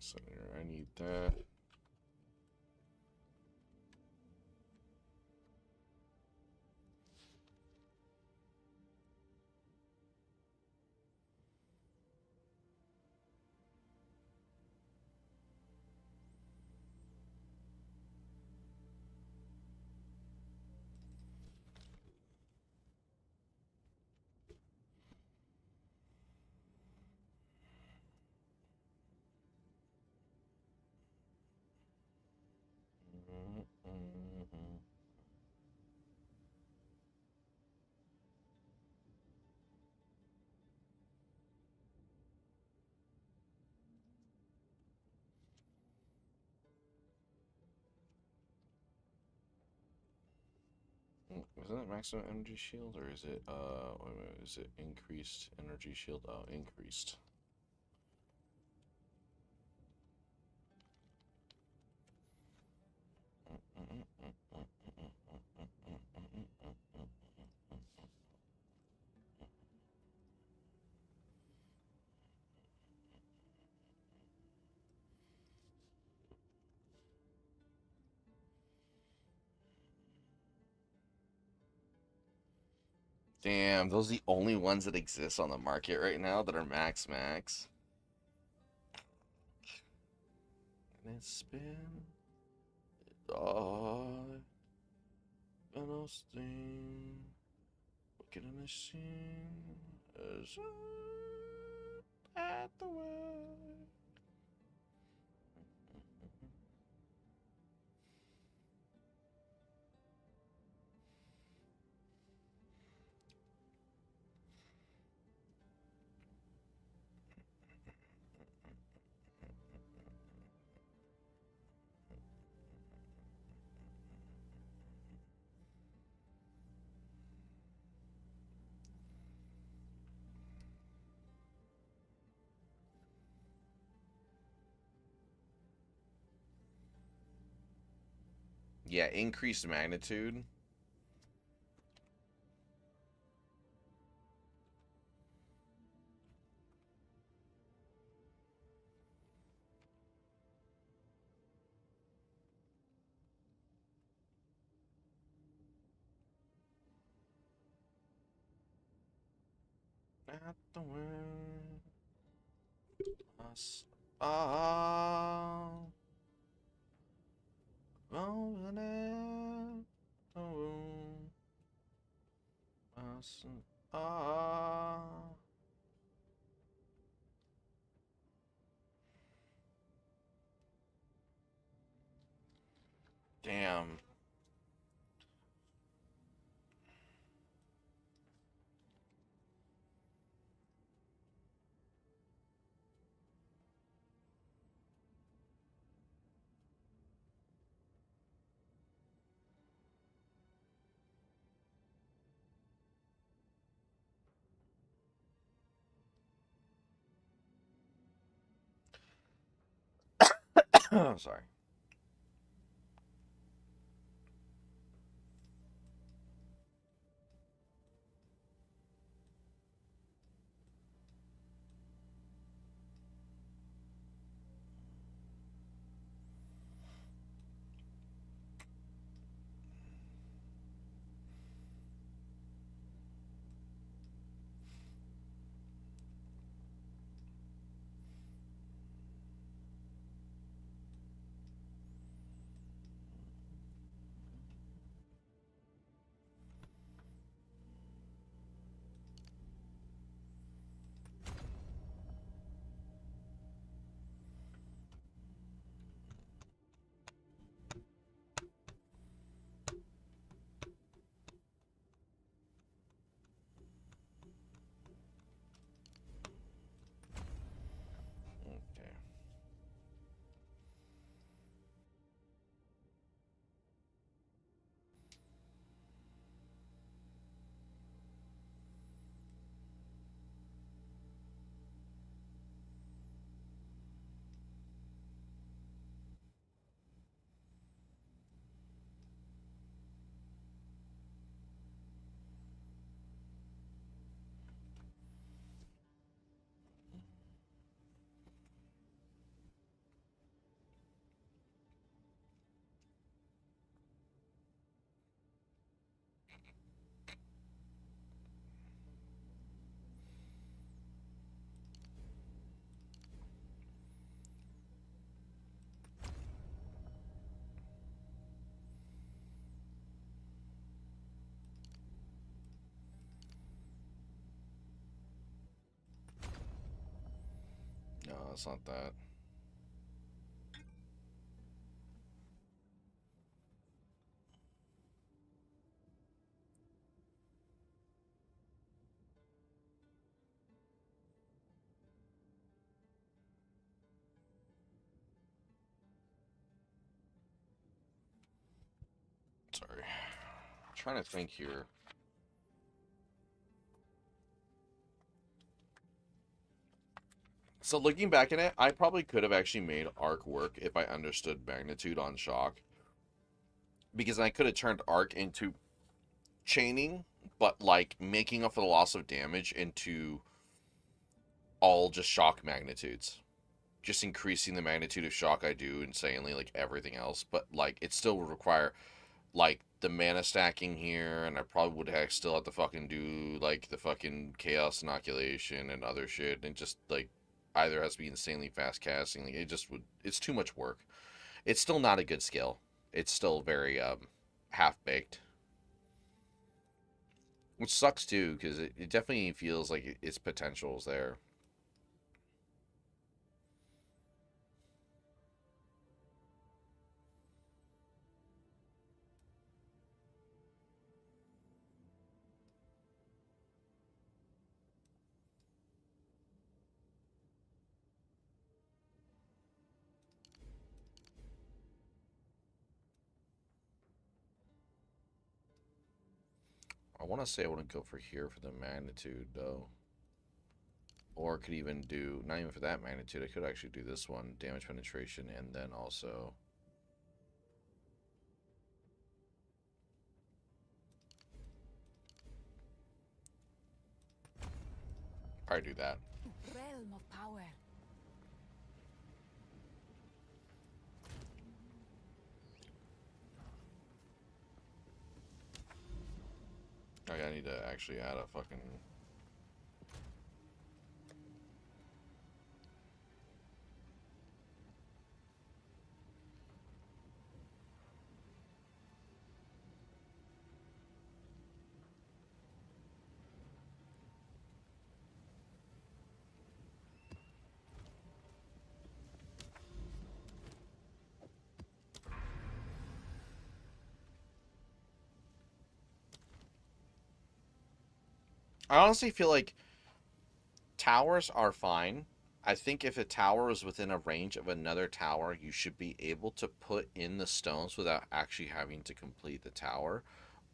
So here, I need that. Isn't it maximum energy shield, or is it wait a minute, is it increased energy shield? Oh, increased. Damn, those are the only ones that exist on the market right now that are max. And it's been an steam. Look at a machine as at the way. Yeah, increased magnitude. At the wind. Us. Ah. Rolling in the room. Us. Ah. Damn. Sorry. Okay. No, it's not that. Sorry. I'm trying to think here. So looking back at it, I probably could have actually made arc work if I understood magnitude on shock. Because I could have turned arc into chaining, but like making up for the loss of damage into all just shock magnitudes. Just increasing the magnitude of shock I do insanely, like everything else. But like it still would require like the mana stacking here, and I probably would have still have to fucking do like the fucking chaos inoculation and other shit, and just like either has to be insanely fast casting. Like it just would. It's too much work. It's still not a good skill. It's still very half baked. Which sucks too, because it definitely feels like its potential is there. I want to say I wouldn't go for here for the magnitude, though. Or could even do, not even for that magnitude, I could actually do this one, damage penetration, and then also... Probably do that. Realm of power. Oh yeah, I need to actually add a fucking I honestly feel like towers are fine. I think if a tower is within a range of another tower, you should be able to put in the stones without actually having to complete the tower.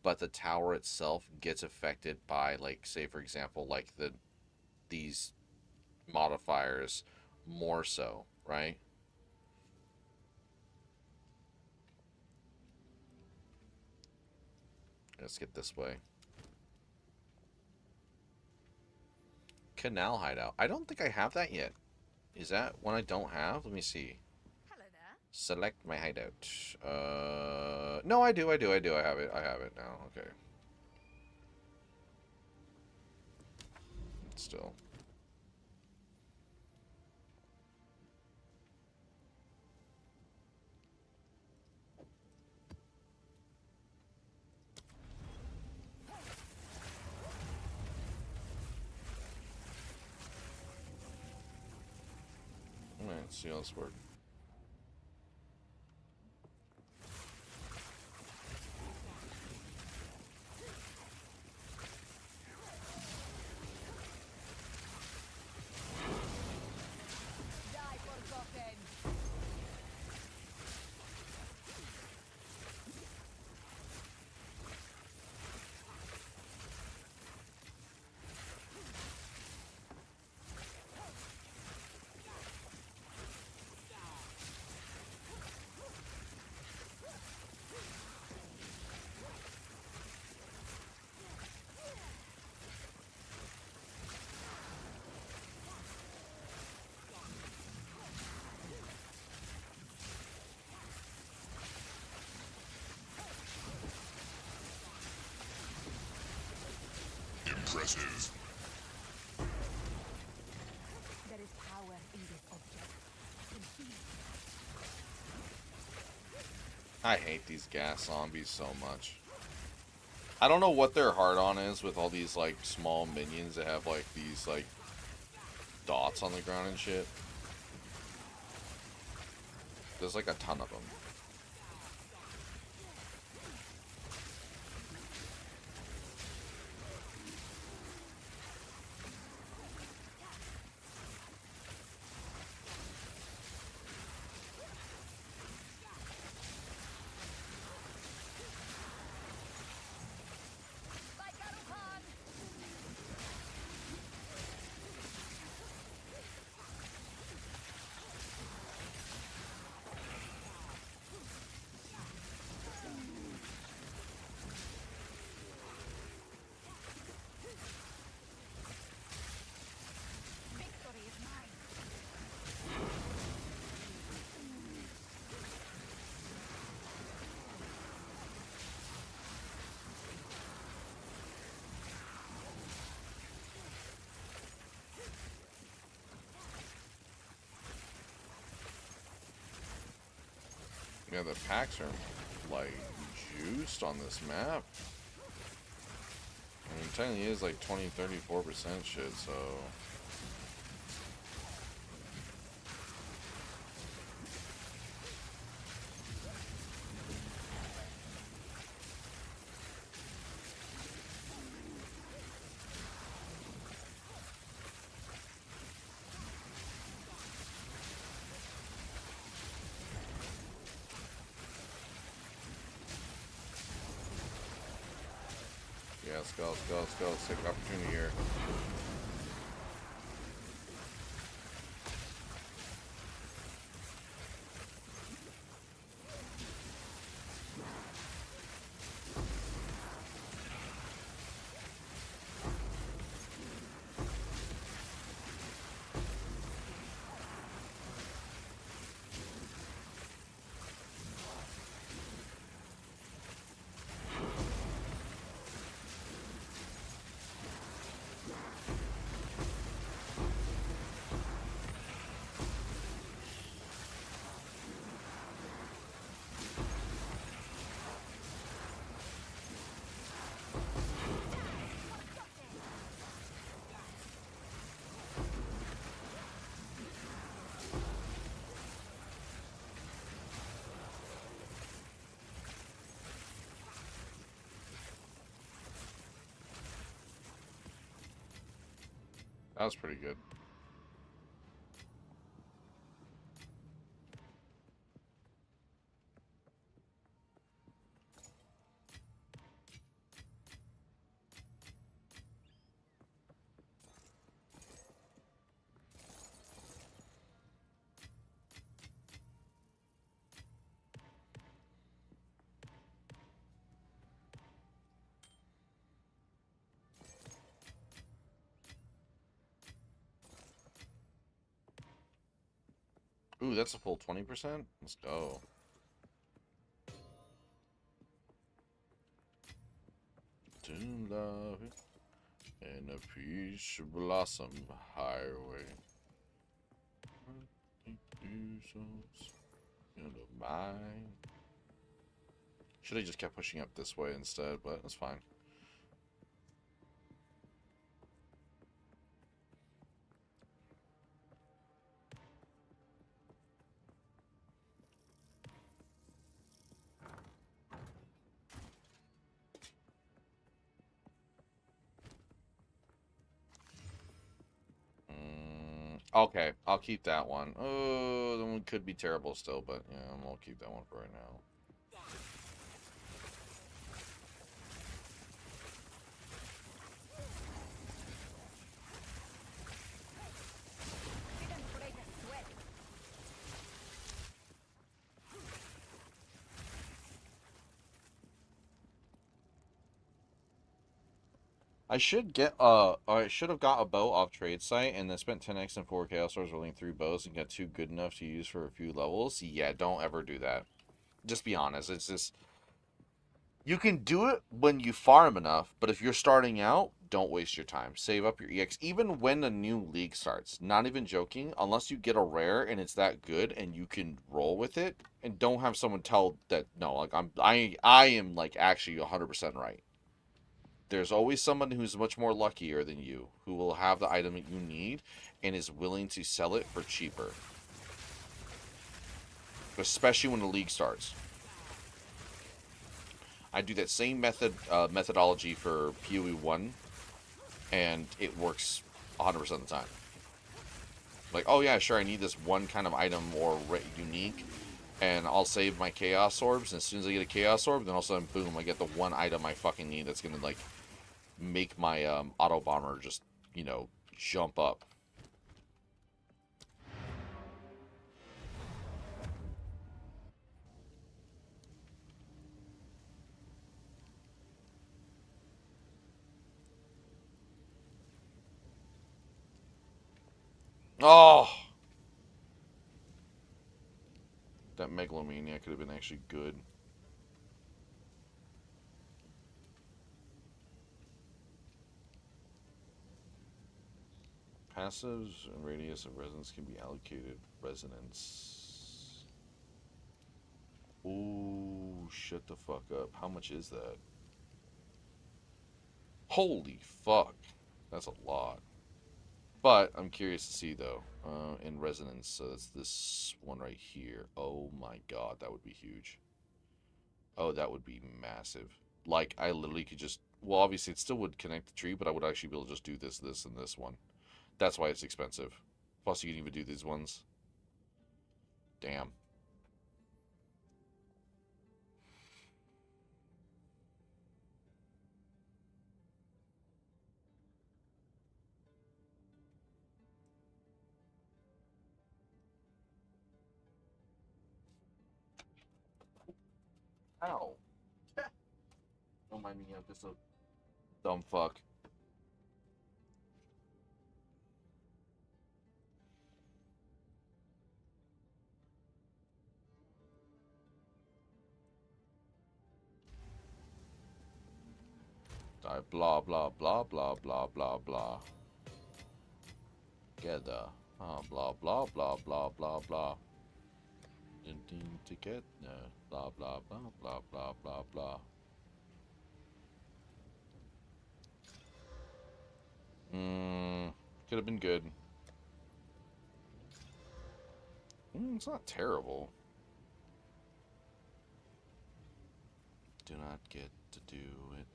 But the tower itself gets affected by, like, say for example, like these modifiers more so, right? Let's get this way. Canal hideout. I don't think I have that yet. Is that one I don't have? Let me see. Select my hideout. No, I do. I have it. I have it now. Okay. Still. Alright, let's see how this works. Impressive. There is power in this object. I hate these gas zombies so much. I don't know what their hard on is with all these, like, small minions that have, like, these, like, dots on the ground and shit. There's, like, a ton of them. Yeah, the packs are, like, juiced on this map. I mean, technically it is like 20-34% shit, so... Yeah, let's go, let's go, let's go. Let's take the opportunity here. That was pretty good. Ooh, that's a full 20%? Let's go. To love and a peach blossom highway. Mine. Should have just kept pushing up this way instead, but that's fine. Okay, I'll keep that one. Oh, the one could be terrible still, but yeah, I'll keep that one for right now. I should have got a bow off trade site and then spent 10x and 4 chaos stars rolling 3 bows and got 2 good enough to use for a few levels. Yeah, don't ever do that. Just be honest. It's just, you can do it when you farm enough, but if you're starting out, don't waste your time. Save up your EX even when a new league starts. Not even joking, unless you get a rare and it's that good and you can roll with it, and don't have someone tell that no, like I am like actually 100% right. There's always someone who's much more luckier than you, who will have the item that you need and is willing to sell it for cheaper. Especially when the league starts. I do that same methodology for PoE 1, and it works 100% of the time. Like, oh yeah, sure, I need this one kind of item or unique, and I'll save my Chaos Orbs, and as soon as I get a Chaos Orb, then all of a sudden, boom, I get the one item I fucking need that's gonna, like, make my auto bomber just, you know, jump up. Oh! That Megalomania could have been actually good. Passives and radius of resonance can be allocated resonance. Ooh, shut the fuck up. How much is that? Holy fuck. That's a lot. But I'm curious to see though. In resonance, so that's this one right here. Oh my god, that would be huge. Oh, that would be massive. Like, I literally could just... Well, obviously it still would connect the tree, but I would actually be able to just do this, this, and this one. That's why it's expensive. Plus, you can even do these ones. Damn. Ow. Don't mind me, I'm just a dumb fuck. Die blah blah blah blah blah blah blah. Together. Blah blah blah blah blah blah. Together. Blah blah blah blah blah blah blah. Could have been good. It's not terrible. Do not get to do it.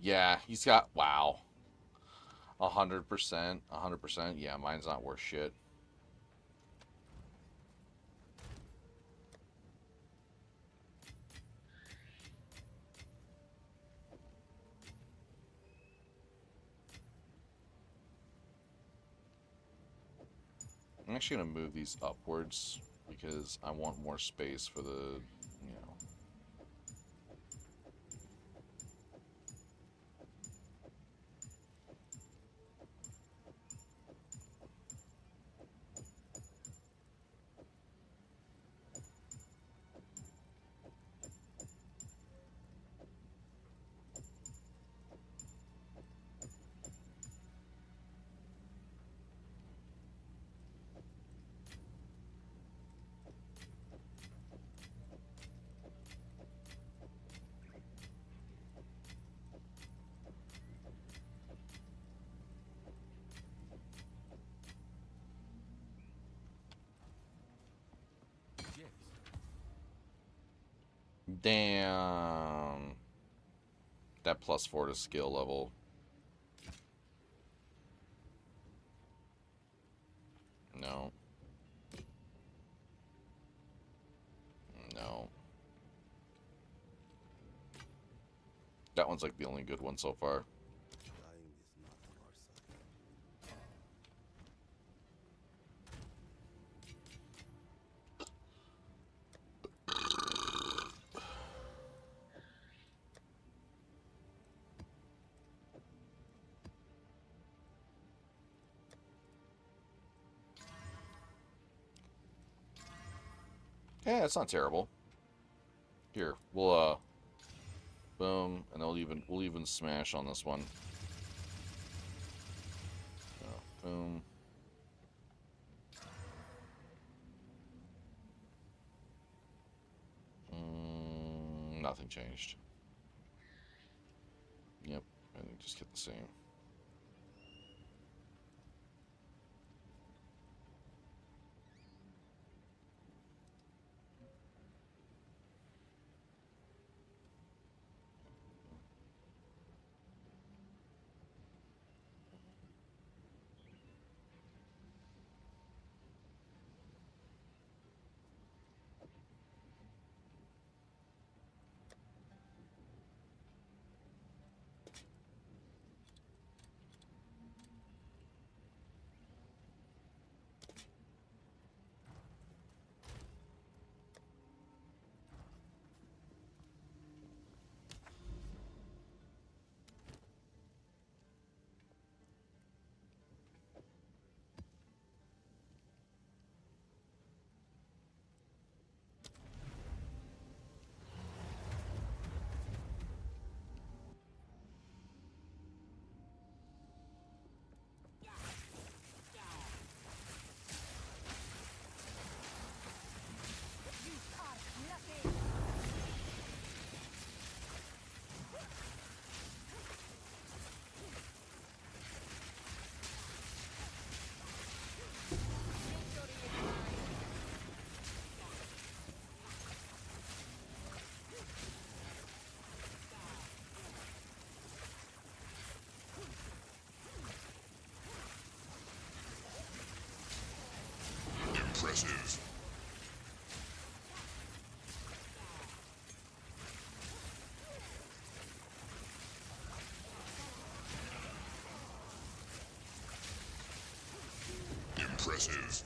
Yeah, he's got, wow. 100%. 100%. Yeah, mine's not worth shit. I'm actually going to move these upwards because I want more space for the, you know. Damn. That +4 to skill level. No. No. That one's like the only good one so far. Dying is not on our side. Yeah, it's not terrible. Here, we'll boom, and we'll even smash on this one. Boom. Nothing changed. Yep, and just get the same. Impressive. Impressive.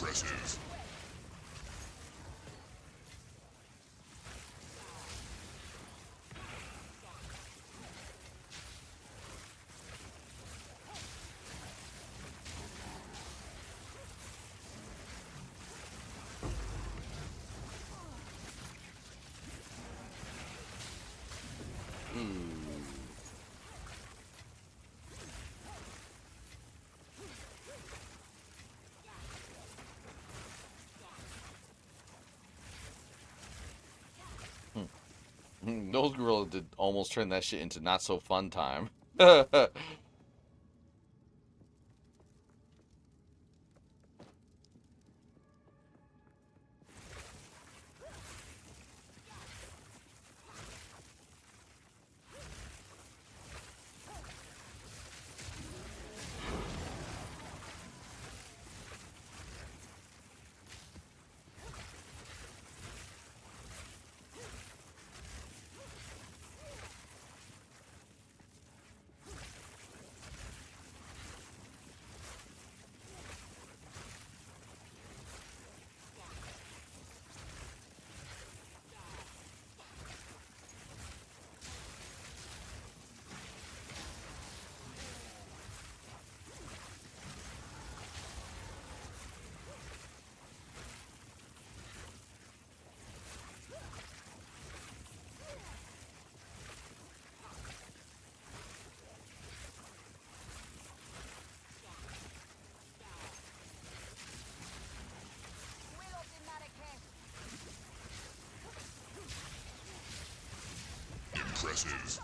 Impressive. Those gorillas did almost turn that shit into not so fun time. Impressive.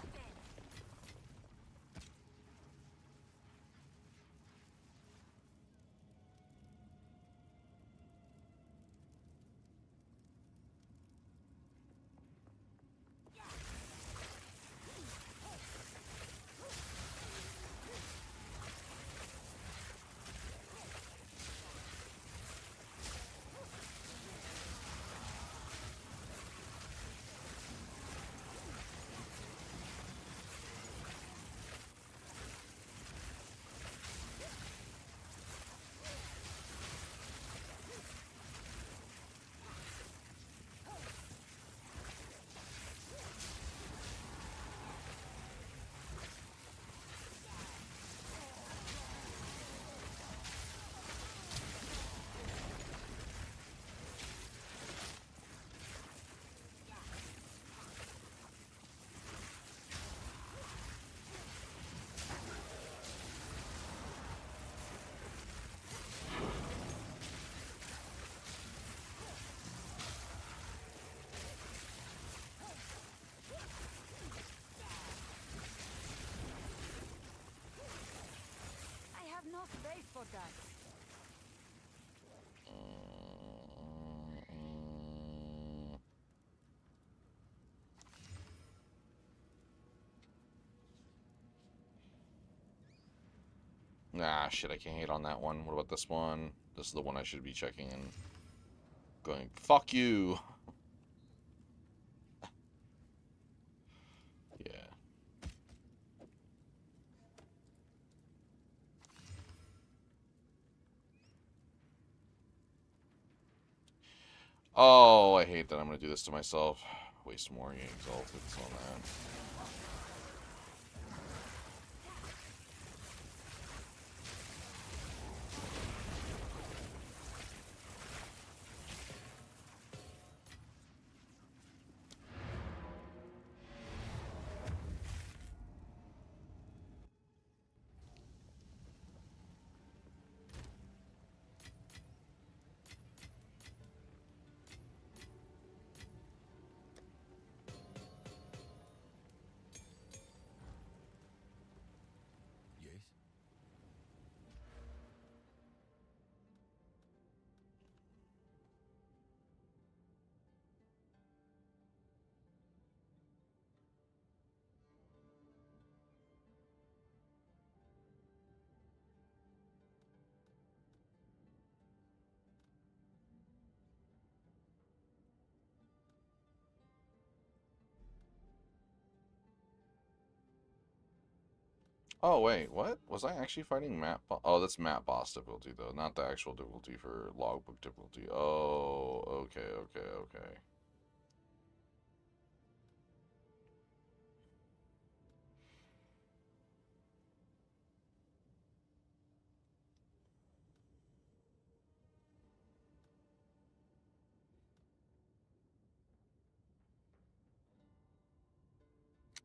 I have no space for that. Nah, shit, I can't hate on that one. What about this one? This is the one I should be checking and going, fuck you. Yeah. Oh, I hate that I'm going to do this to myself. Waste more getting exalted on that. Oh wait, what? Was I actually fighting Oh, that's map boss difficulty though, not the actual difficulty for logbook difficulty. Oh, okay, okay, okay.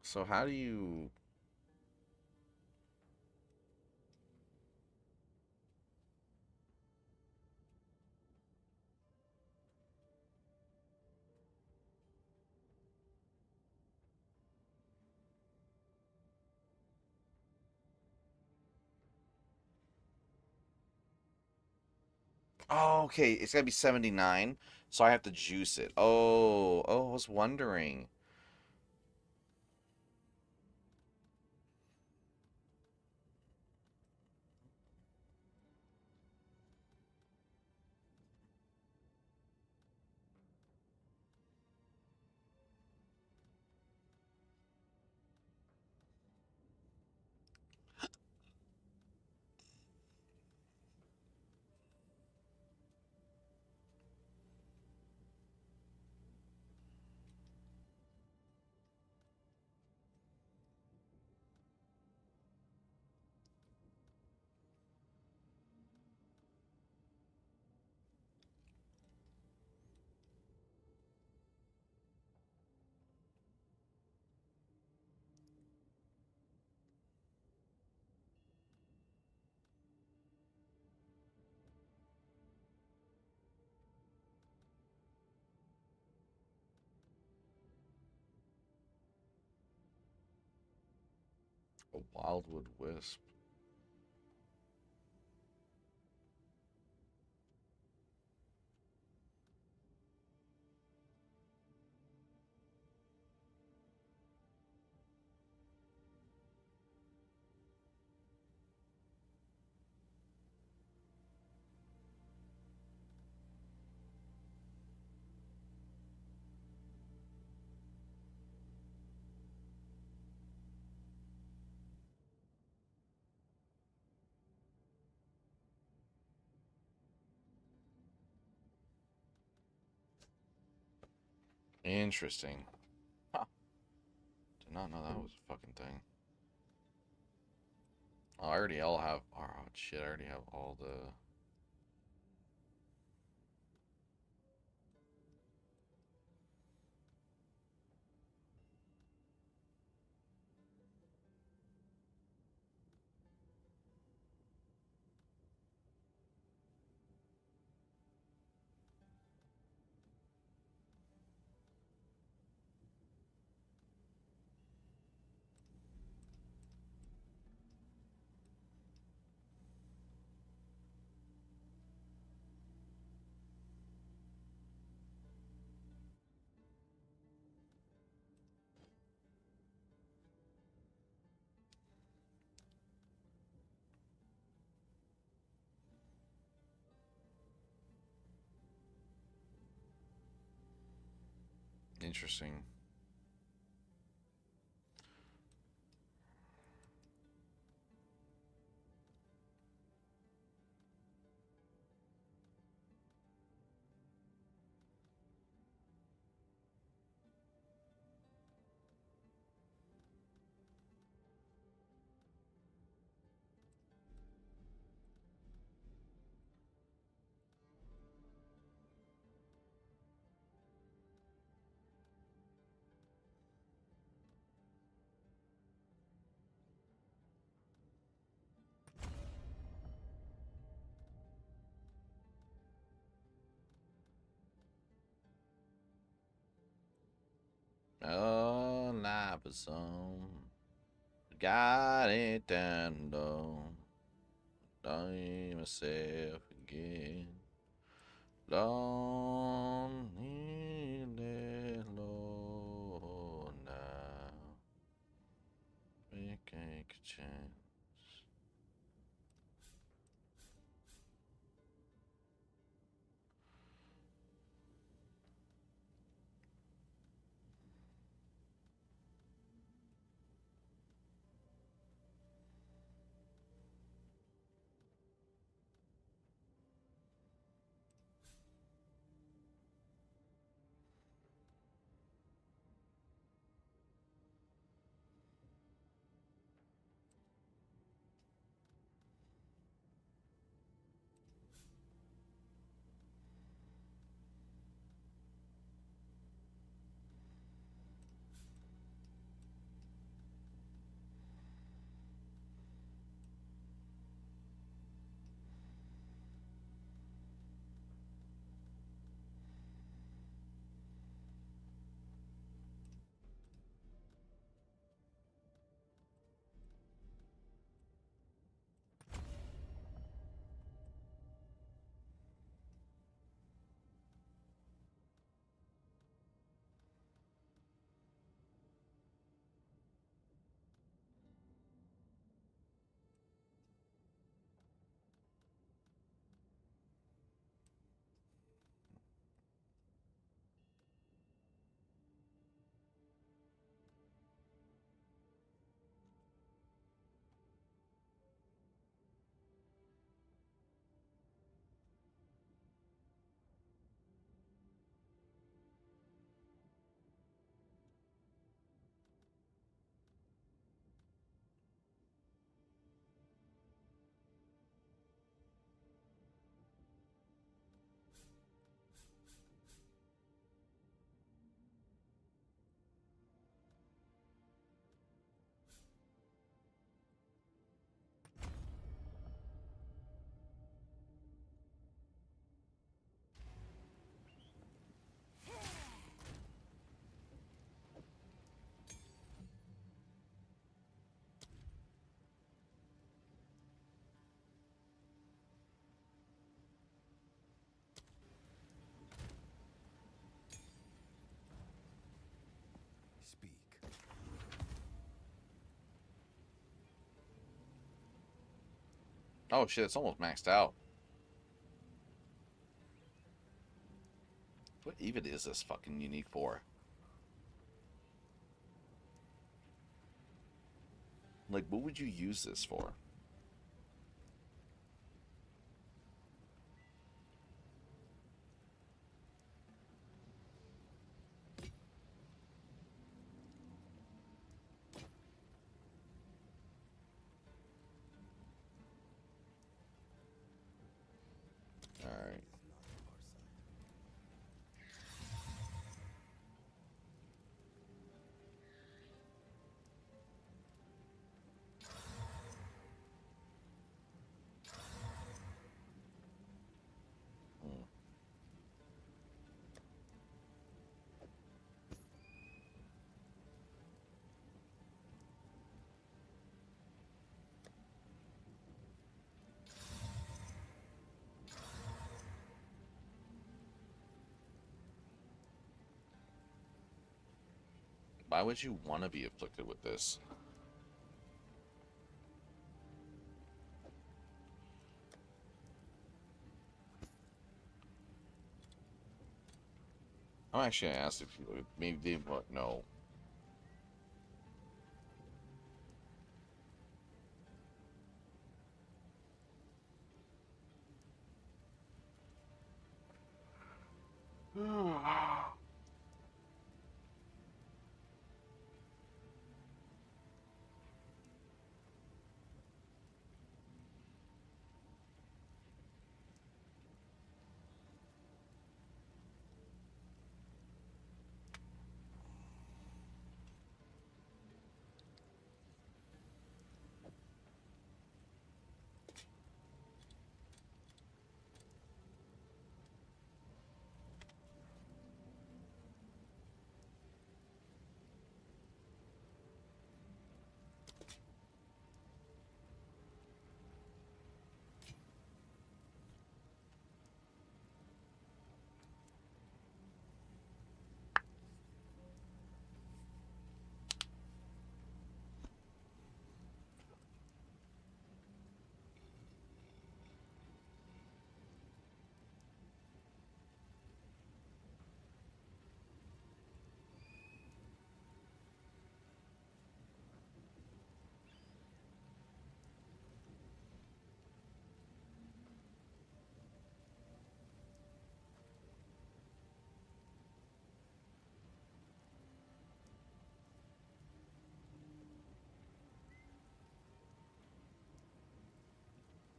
So how do you... Oh, okay, it's gotta be 79, so I have to juice it. Oh, I was wondering. A wildwood wisp. Interesting. Huh. Did not know that was a fucking thing. Oh, I already all have... Oh, shit, I already have all the... Interesting. Oh, Lapazone. Got it down low. Dying myself again. Don't need it low now. Make a chance. Oh shit, it's almost maxed out. What even is this fucking unique for? Like, what would you use this for? Alright. Why would you want to be afflicted with this? I'm actually gonna ask if you maybe they would know.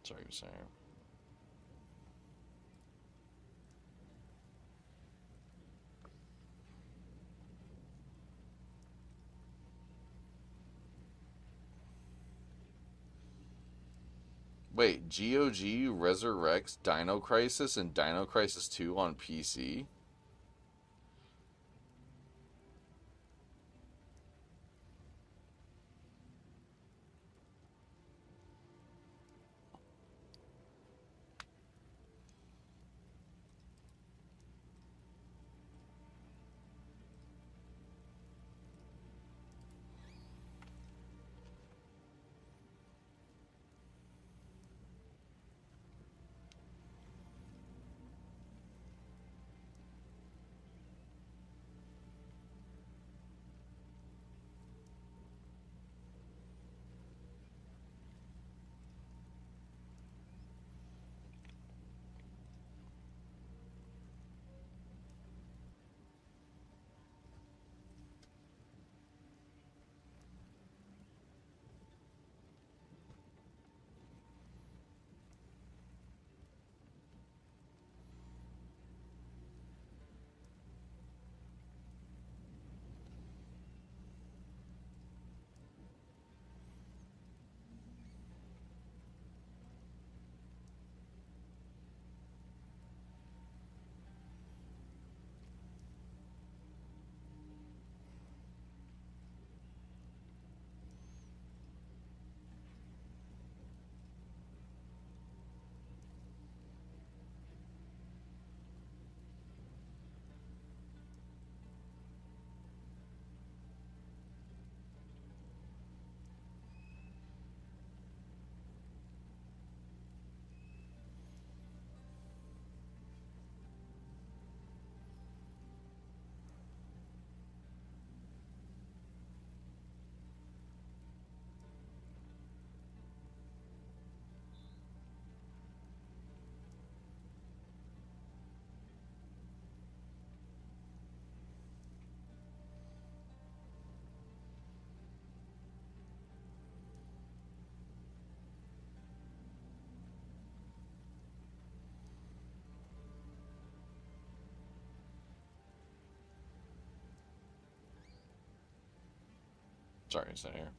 Sorry, you're saying. Wait, GOG resurrects Dino Crisis and Dino Crisis 2 on PC? Sorry, it's not here.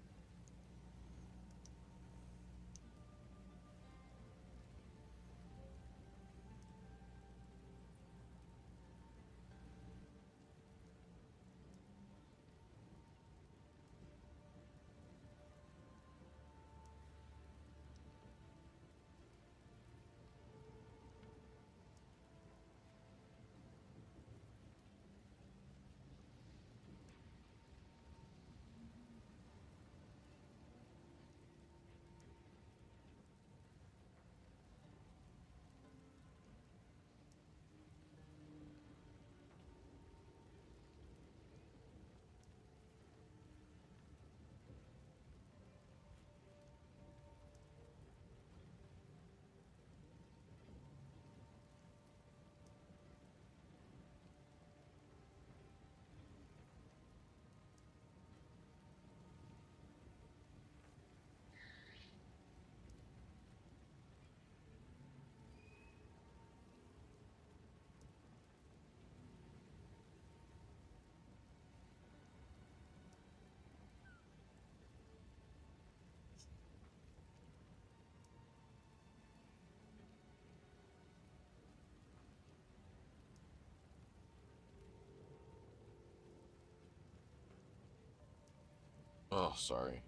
Oh, sorry.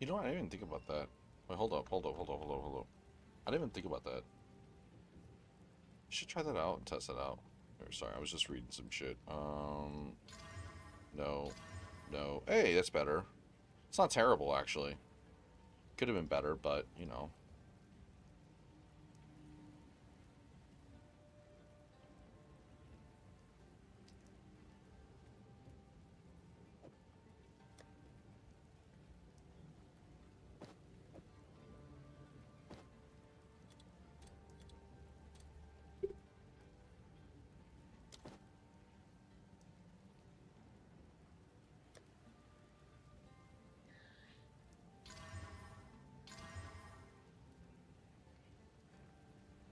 You know what? I didn't even think about that. Wait, hold up, hold up, hold up, hold up, hold up. I didn't even think about that. I should try that out and test that out. Or, sorry, I was just reading some shit. No. No. Hey, that's better. It's not terrible, actually. Could have been better, but, you know.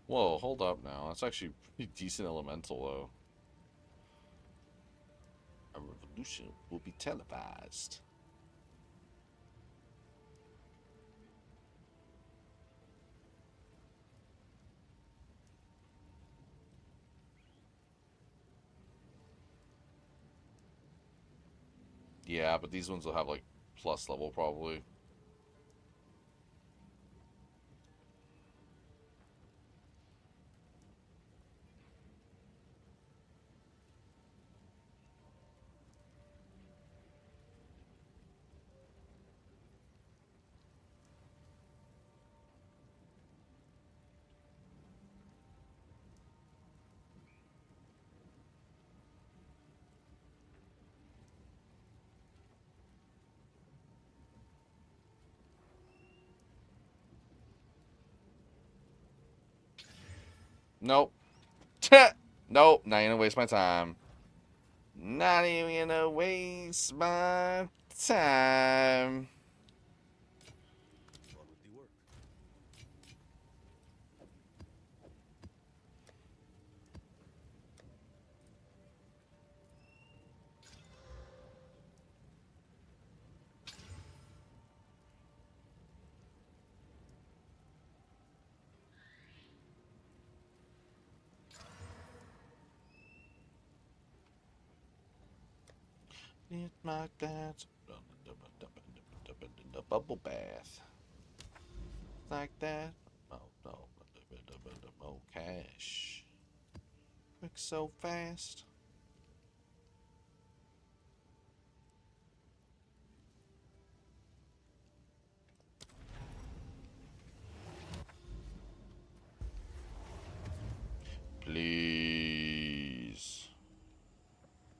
Whoa, hold up now. That's actually pretty decent elemental, though. A revolution will be televised. Yeah, but these ones will have, like, plus level, probably. Nope. Nope. Not gonna waste my time. Not even gonna waste my time. Quality work. It's my dad's bubble bath. Like that. Oh no. More cash. Quick so fast. Please.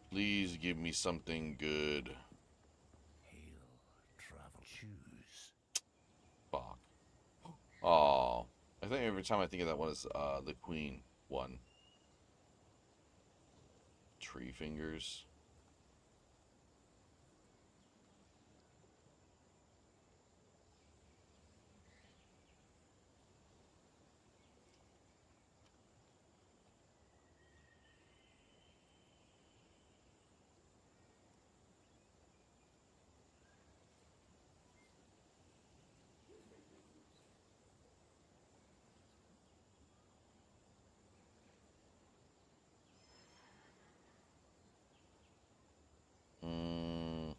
Please give me something good. Hail, travel, choose. Fuck. Oh. I think every time I think of that one is the Queen one. Tree fingers. Mm.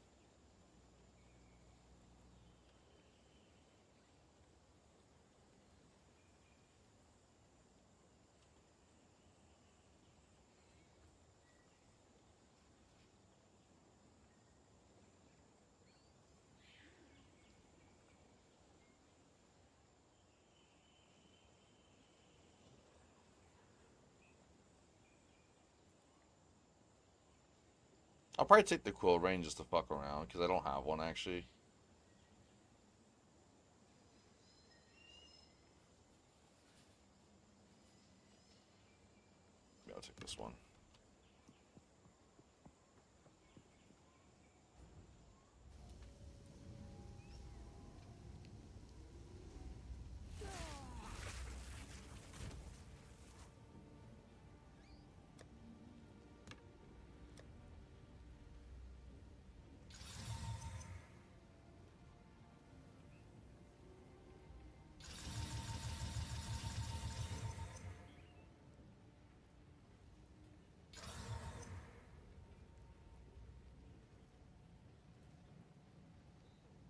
I'll probably take the quill range just to fuck around because I don't have one actually. Yeah, I'll take this one.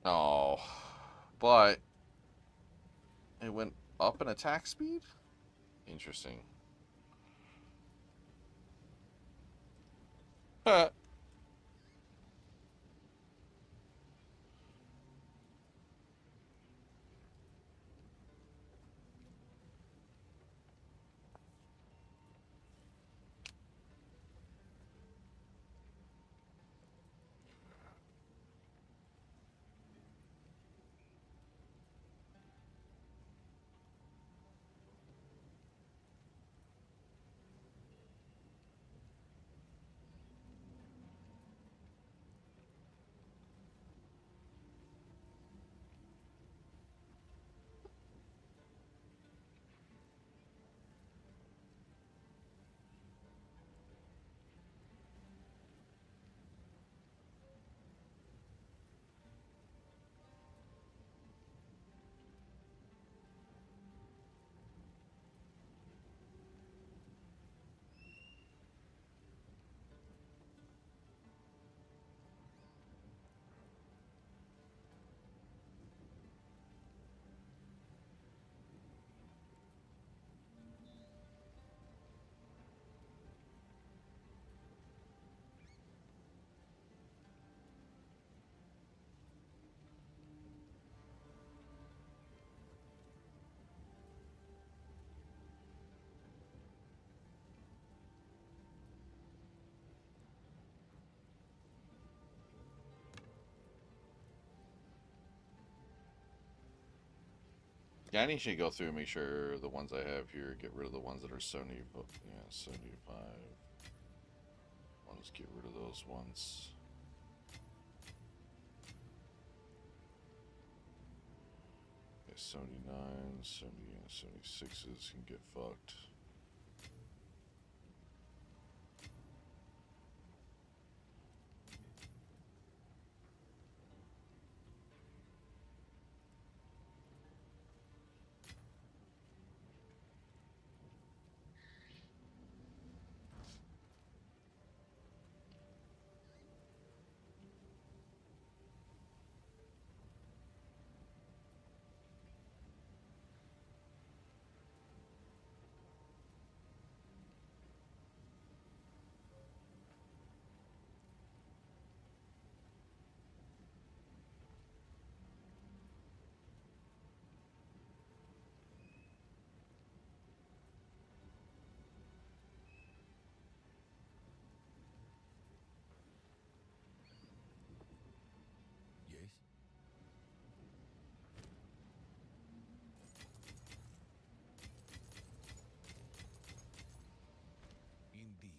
Oh, but it went up in attack speed? Interesting. Huh. Danny should go through and make sure the ones I have here, get rid of the ones that are 70, but yeah, 75. I'll just get rid of those ones. Okay, 79, 70, and 76s can get fucked. Yes? Indeed.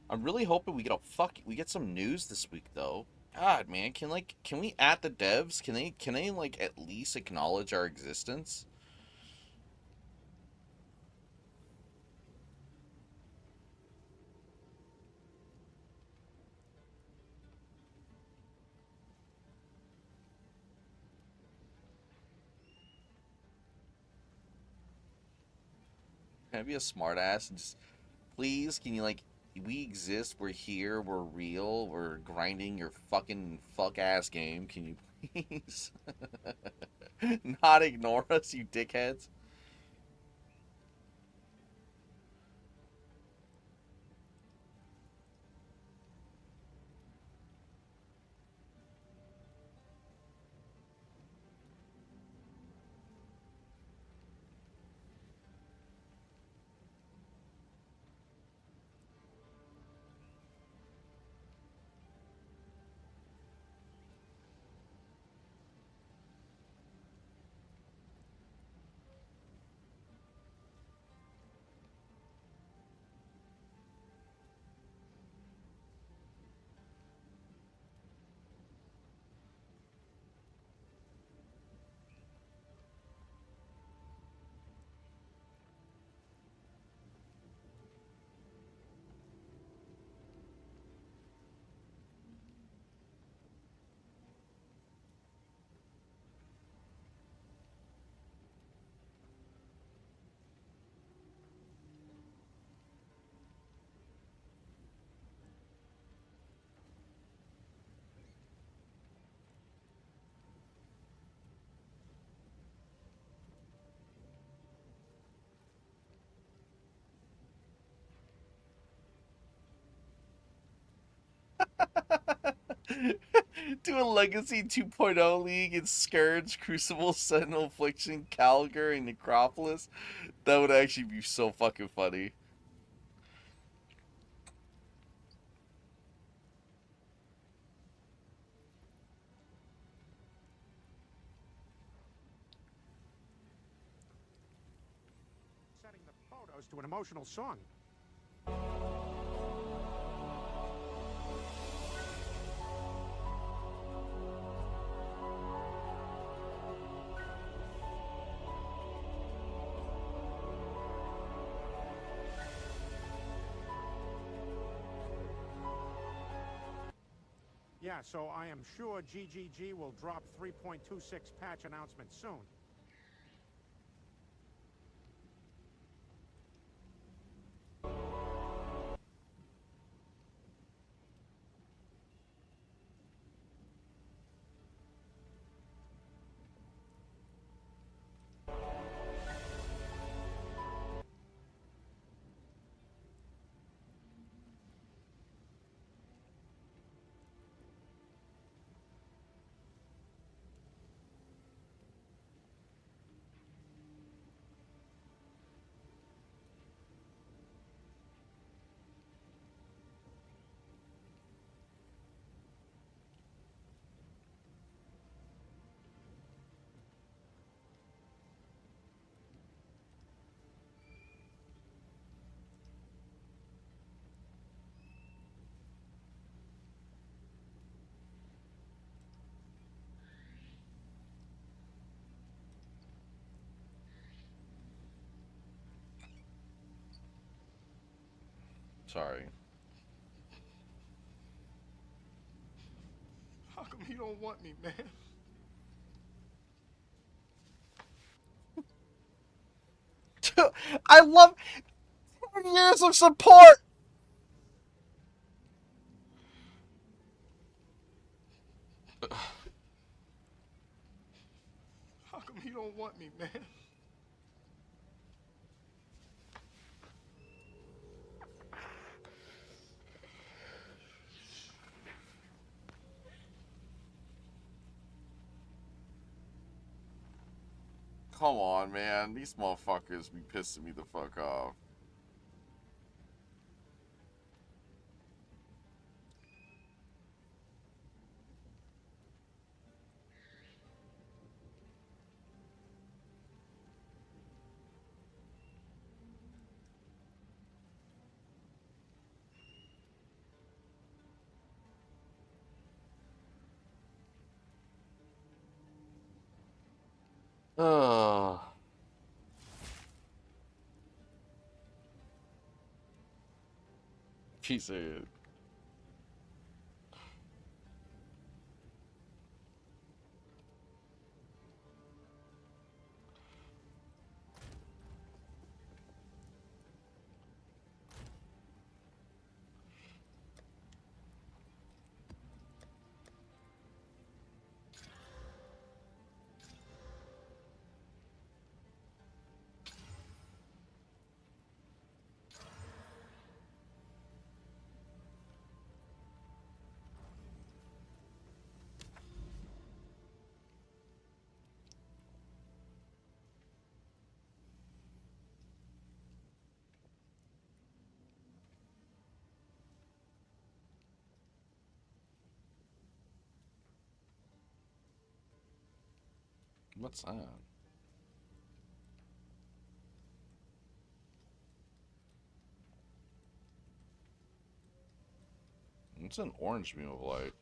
I'm really hoping we get some news this week though. God, man, can we at the devs? Can they like at least acknowledge our existence? Can I be a smartass and just please can you like we exist, we're here, we're real, we're grinding your fucking fuck ass game. Can you please not ignore us, you dickheads? Do a Legacy 2.0 league in Scourge, Crucible, Sentinel, Affliction, Calgar, and Necropolis. That would actually be so fucking funny. Setting the photos to an emotional song. Yeah, so I am sure GGG will drop 3.26 patch announcement soon. Sorry. How come you don't want me, man? I love 10 years of support. How come you don't want me, man? Come on, man. These motherfuckers be pissing me the fuck off. Ugh. Piece of it. What's that? It's an orange beam of light.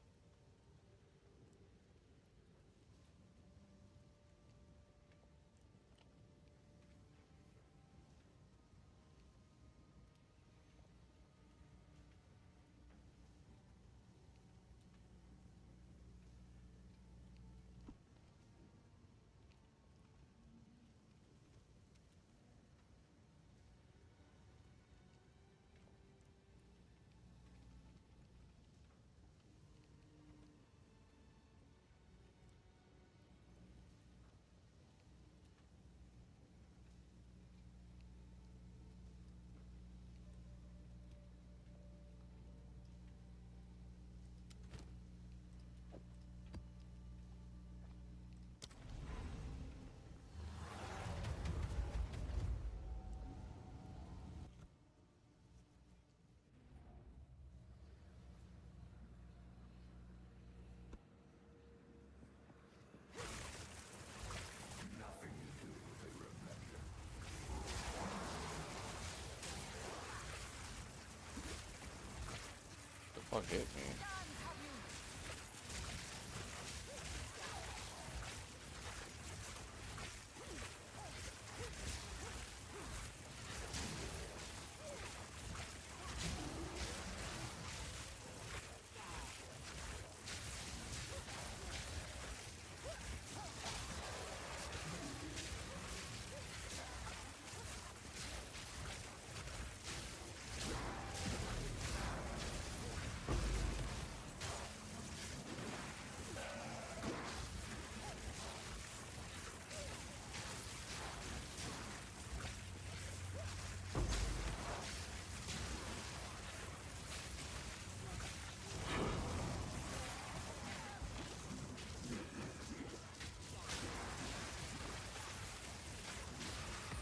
Fuck hit me.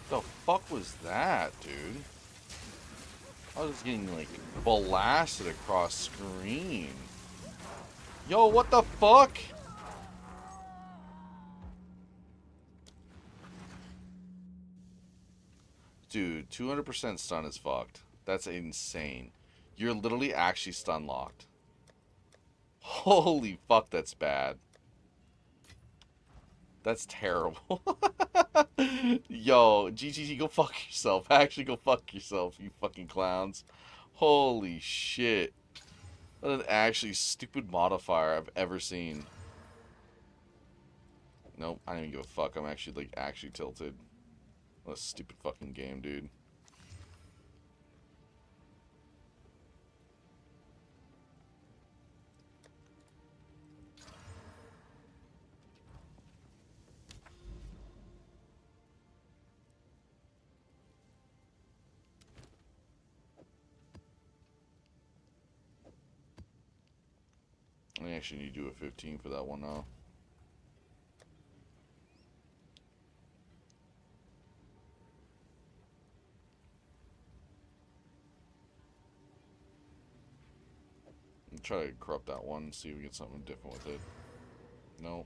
The fuck was that, dude? I was getting, like, blasted across screen. Yo, what the fuck? Dude, 200% stun is fucked. That's insane. You're literally actually stun locked. Holy fuck, that's bad. That's terrible. Yo, GGG, go fuck yourself. Actually, go fuck yourself, you fucking clowns. Holy shit. What an actually stupid modifier I've ever seen. Nope, I don't even give a fuck. I'm actually, like, actually tilted. What a stupid fucking game, dude. I actually need to do a 15 for that one now. Try to corrupt that one, see if we get something different with it. No.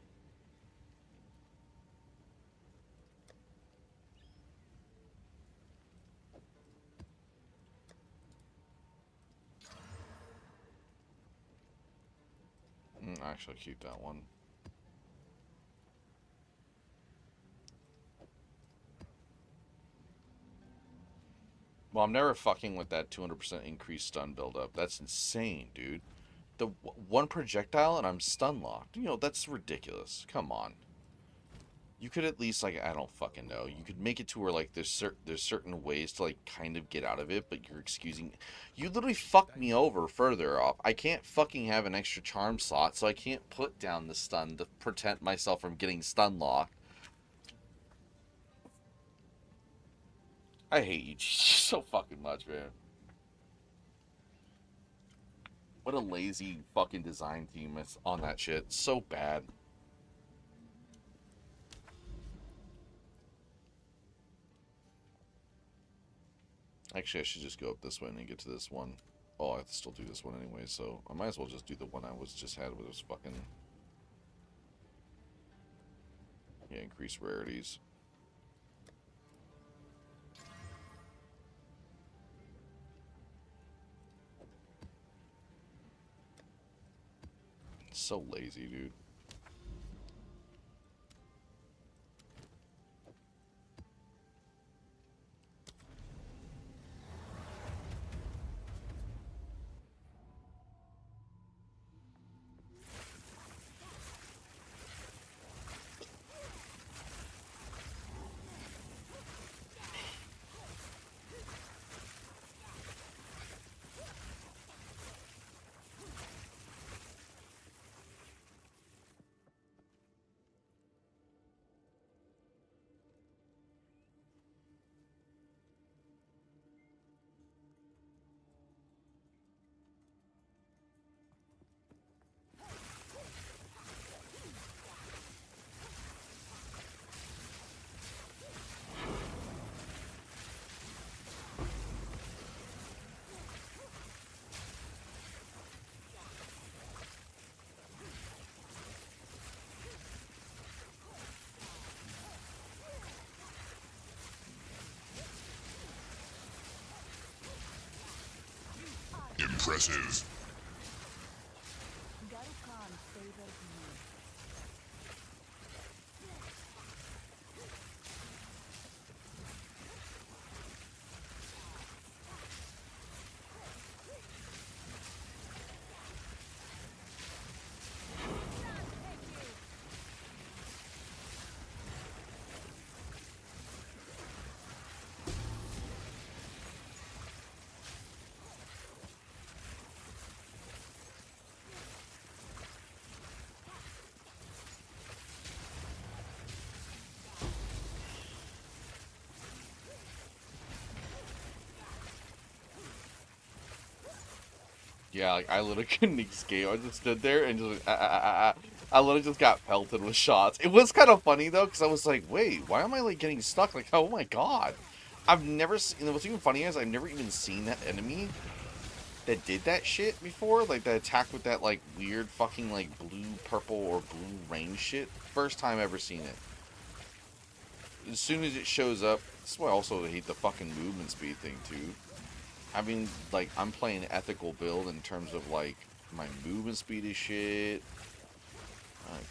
Actually, I'll keep that one. Well, I'm never fucking with that 200% increased stun buildup. That's insane, dude. The one projectile and I'm stun locked. You know, that's ridiculous. Come on. You could at least, like, I don't fucking know. You could make it to where, like, there's certain ways to, like, kind of get out of it, but you're excusing. You literally fucked me over further off. I can't fucking have an extra charm slot, so I can't put down the stun to protect myself from getting stun locked. I hate you so fucking much, man. What a lazy fucking design team is on that shit. So bad. Actually, I should just go up this way and get to this one. Oh, I have to still do this one anyway, so I might as well just do the one I just had with those fucking... Yeah, increase rarities. So lazy, dude. Impressive. favors me. Yeah, like, I literally couldn't escape. I just stood there and just, I literally just got pelted with shots. It was kind of funny, though, because I was like, wait, why am I, like, getting stuck? Like, oh my god. I've never seen, what's even funny is I've never even seen that enemy that did that shit before. Like, that attack with that, like, weird fucking, like, blue, purple, or blue rain shit. First time ever seen it. As soon as it shows up, that's why I also hate the fucking movement speed thing, too. I mean, like, I'm playing ethical build in terms of, like, my movement speed is shit.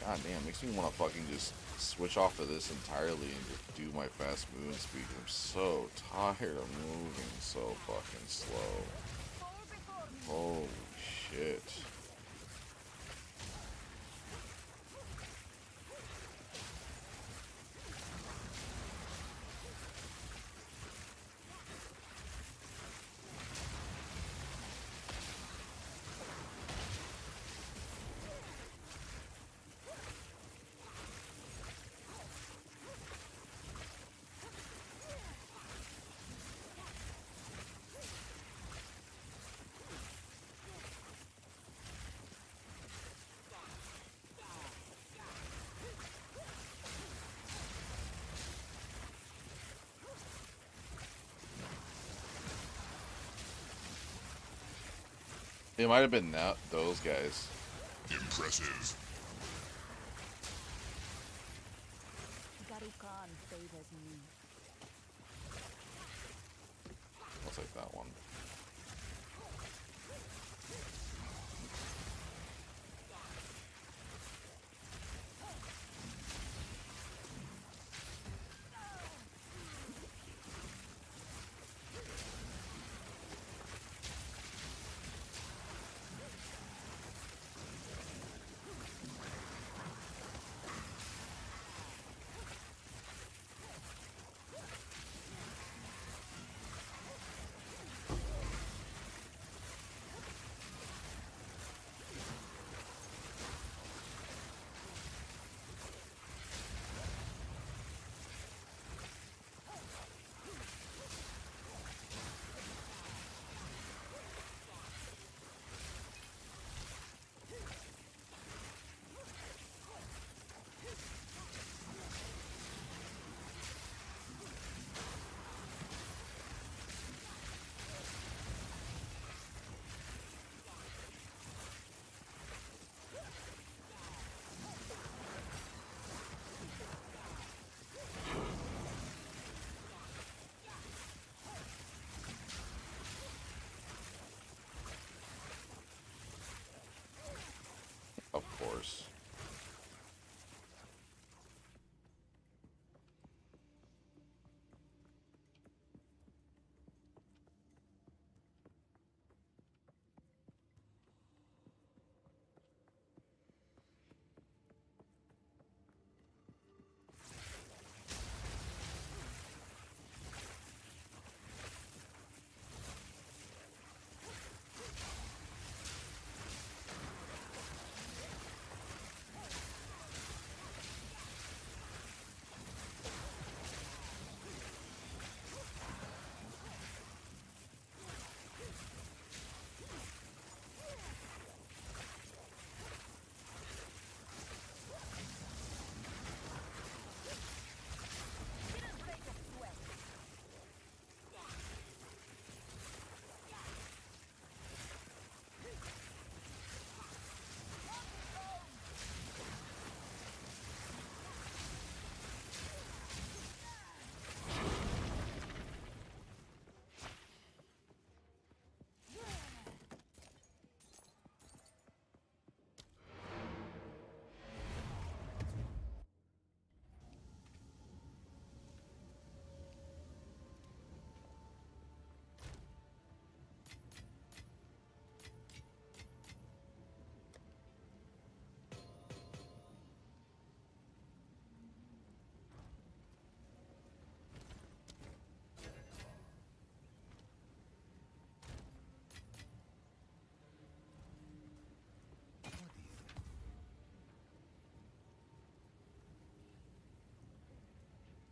God damn, makes me want to fucking just switch off of this entirely and just do my fast movement speed. I'm so tired of moving so fucking slow. Holy shit. It might have been those guys. Impressive. Garukan favors me. I'll take that one. Of course.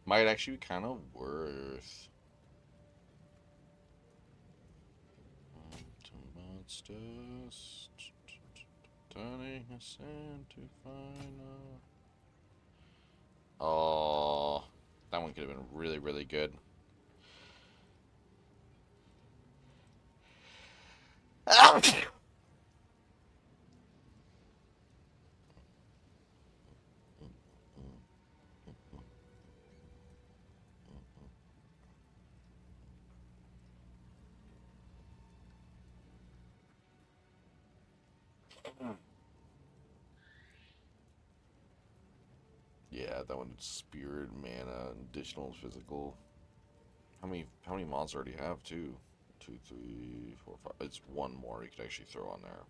Might actually be kind of worth. Monsters. Turning us into final. Oh, that one could have been really, really good. Yeah, that one's spirit, mana, additional physical. How many mons already have? Two, 3, 4, 5. It's one more you could actually throw on there.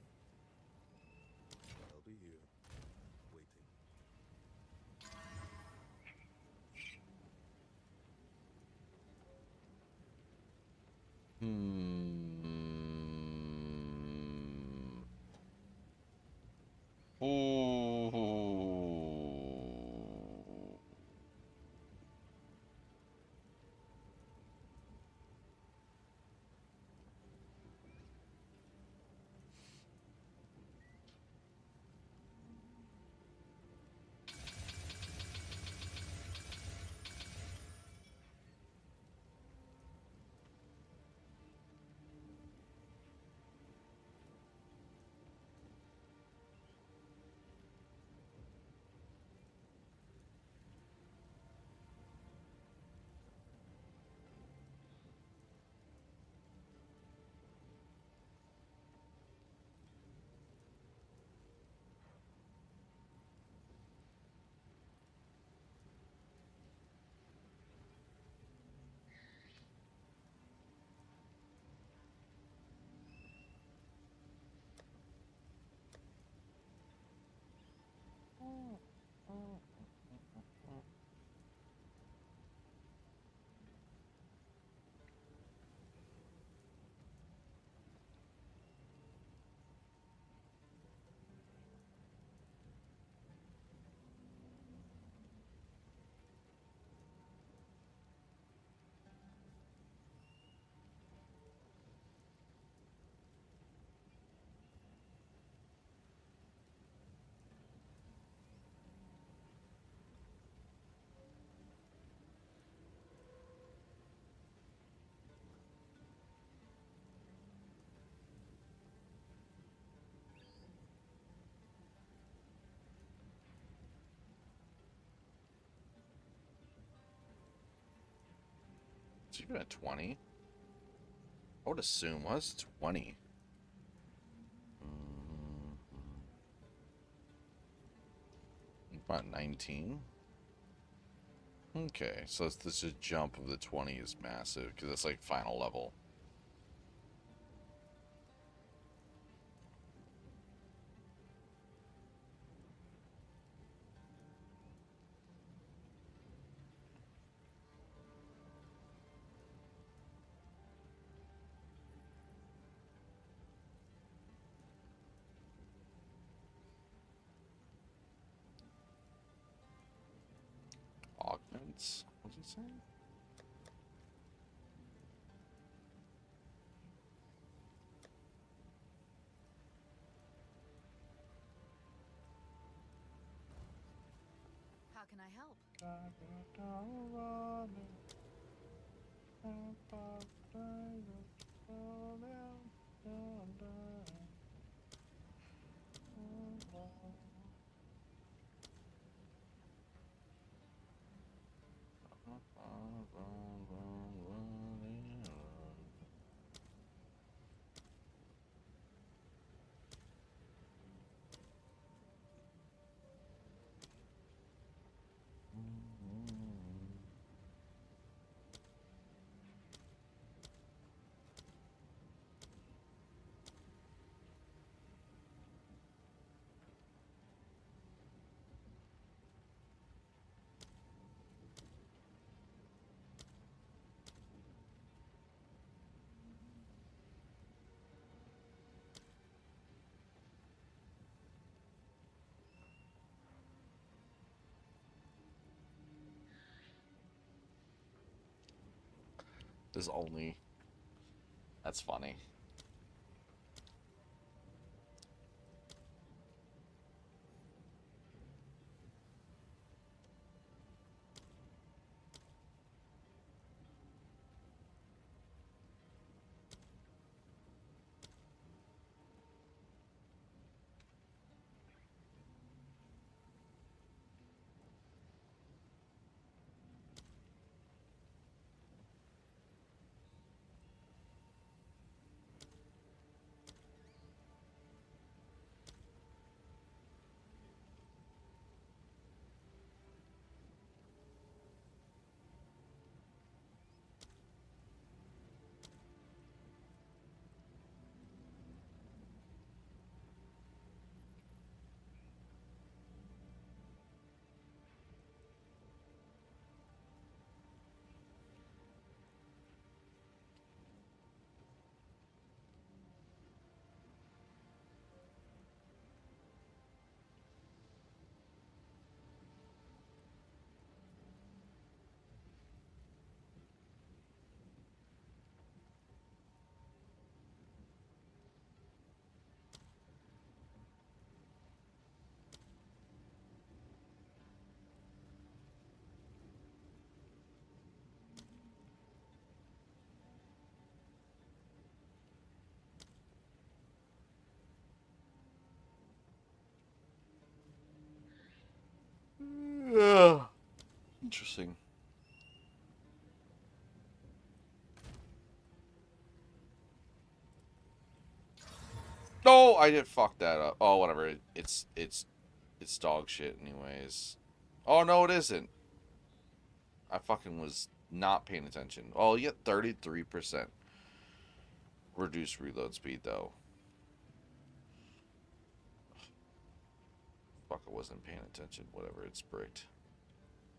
I'll be here, waiting. Ooh. Is even at 20? I would assume was 20. About 19. Okay, so this is jump of the 20 is massive because it's like final level. Augments? What's it saying? How can I help? is only. That's funny. Yeah. Interesting. No, I did fuck that up. Oh, whatever. It's dog shit anyways. Oh no, it isn't. I fucking was not paying attention. Oh, you get 33% reduced reload speed though. Fuck, I wasn't paying attention. Whatever, it's bricked.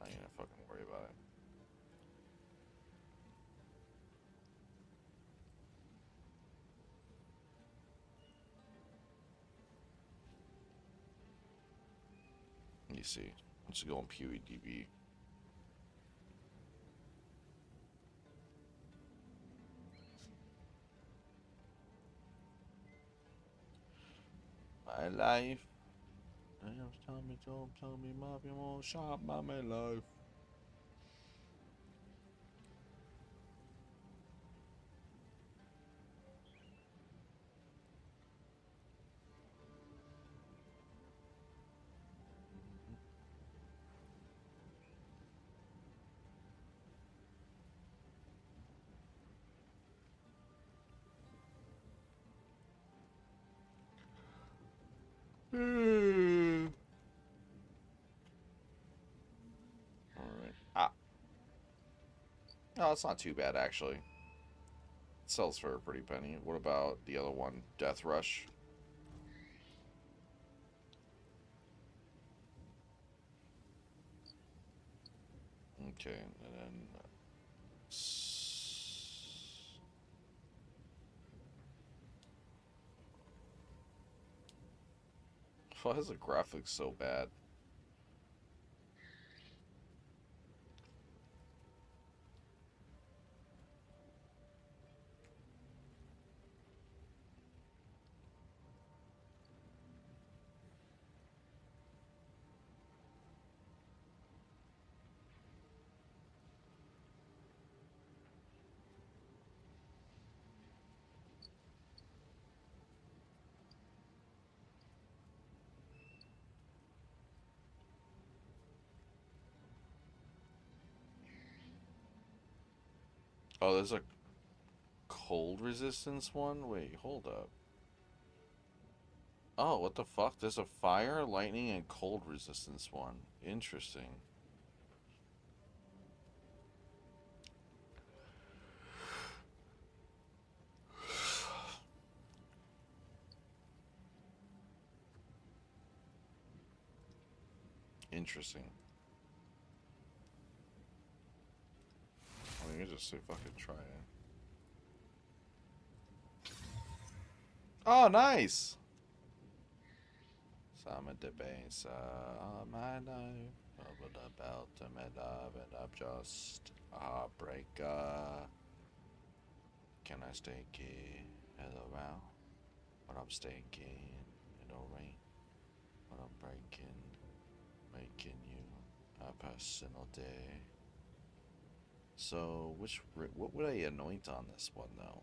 I ain't gonna fucking worry about it. You see, let's go on PUEDB. My life. Tell me, Mafia won't shop my life. Alright. Ah. No, it's not too bad actually. It sells for a pretty penny. What about the other one? Death Rush? Okay, and then why is the graphics so bad? Oh, there's a cold resistance one? Wait, hold up. Oh, what the fuck? There's a fire, lightning, and cold resistance one. Interesting. Interesting. Let me just see if I could try it. Oh, nice! Some of the base of my life, over the belt of my love, and I'm just a heartbreaker. can I stinky? Hello, wow. What I'm stinking, it don't rain. What I'm breaking, making you a personal day. So, what would I anoint on this one though?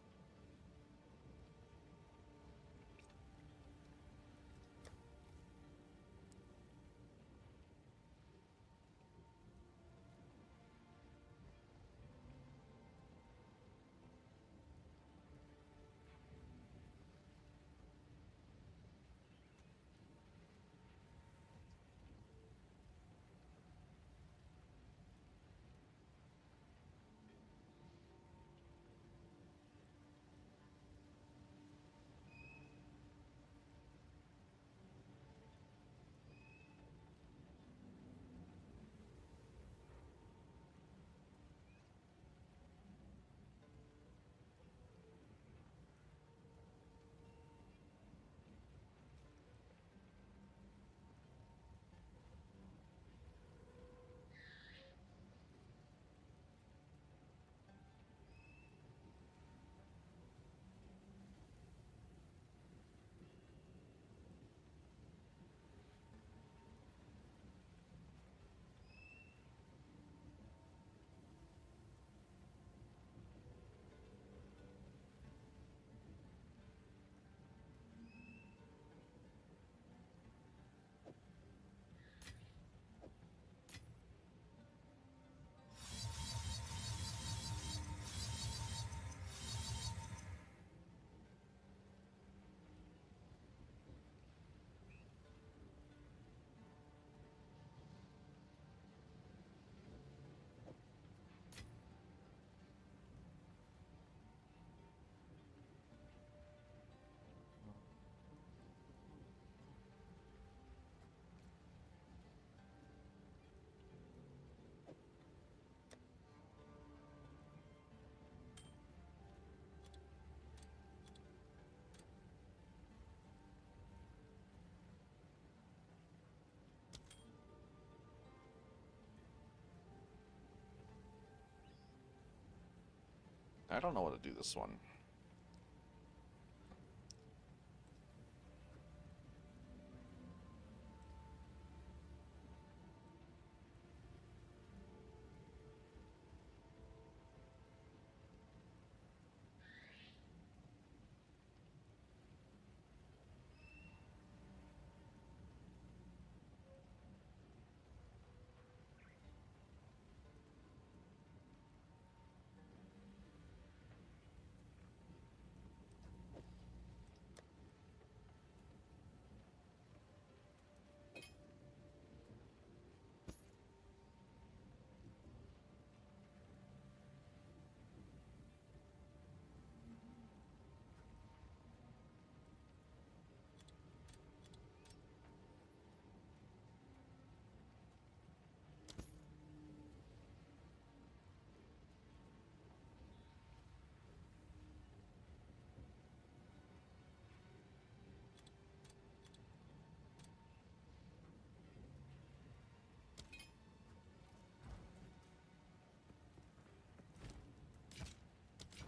I don't know what to do this one.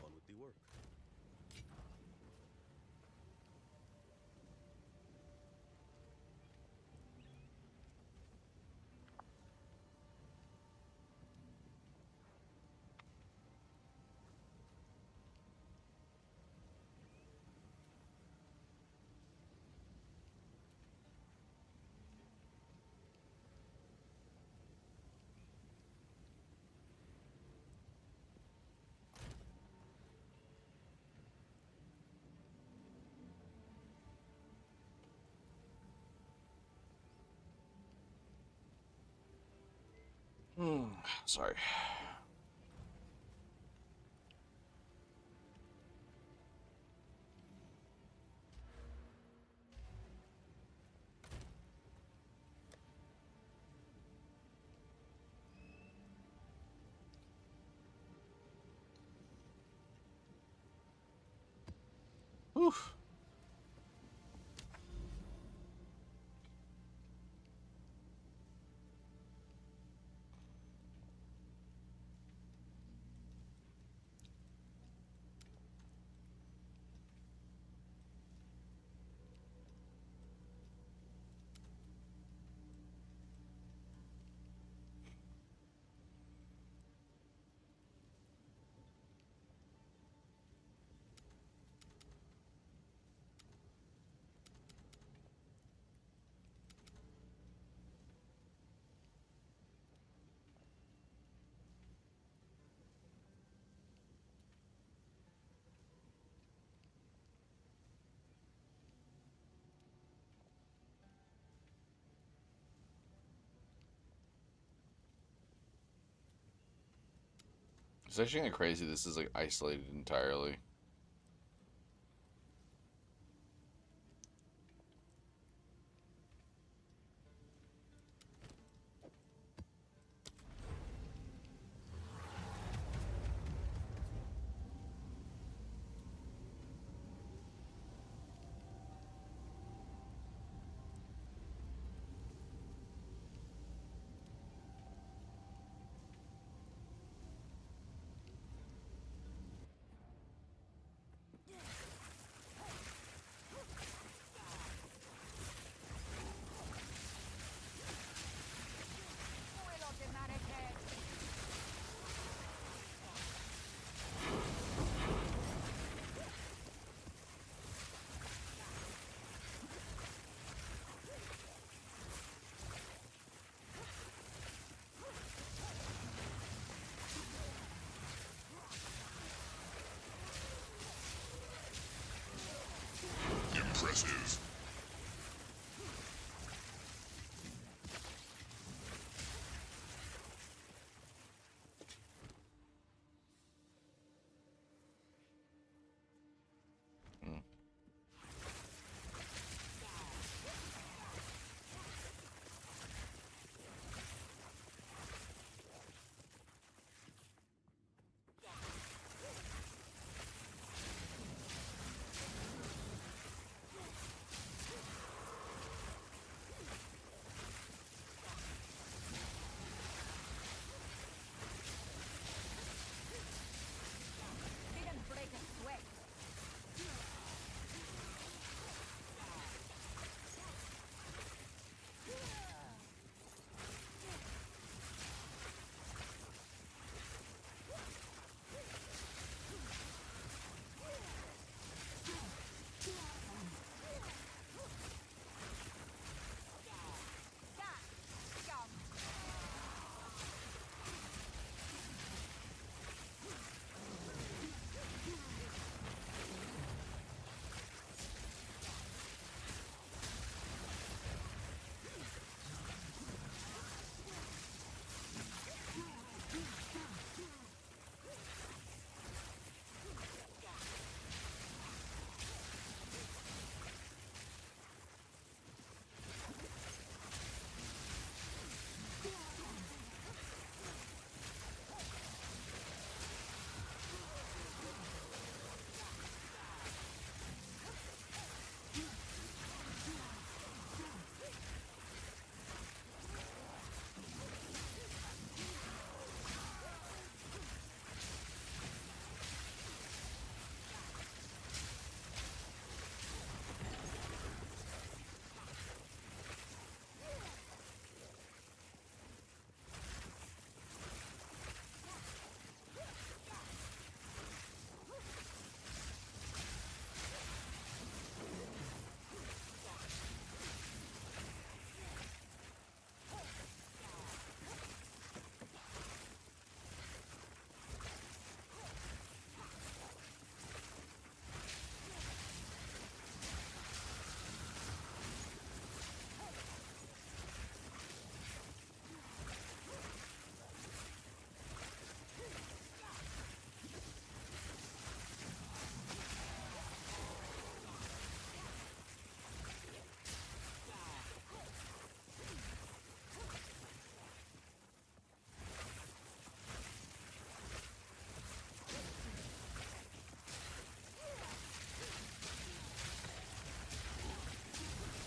On with the work. Sorry. Oof. It's actually kind of crazy. This is like isolated entirely. Impressive. Didn't break a sweat.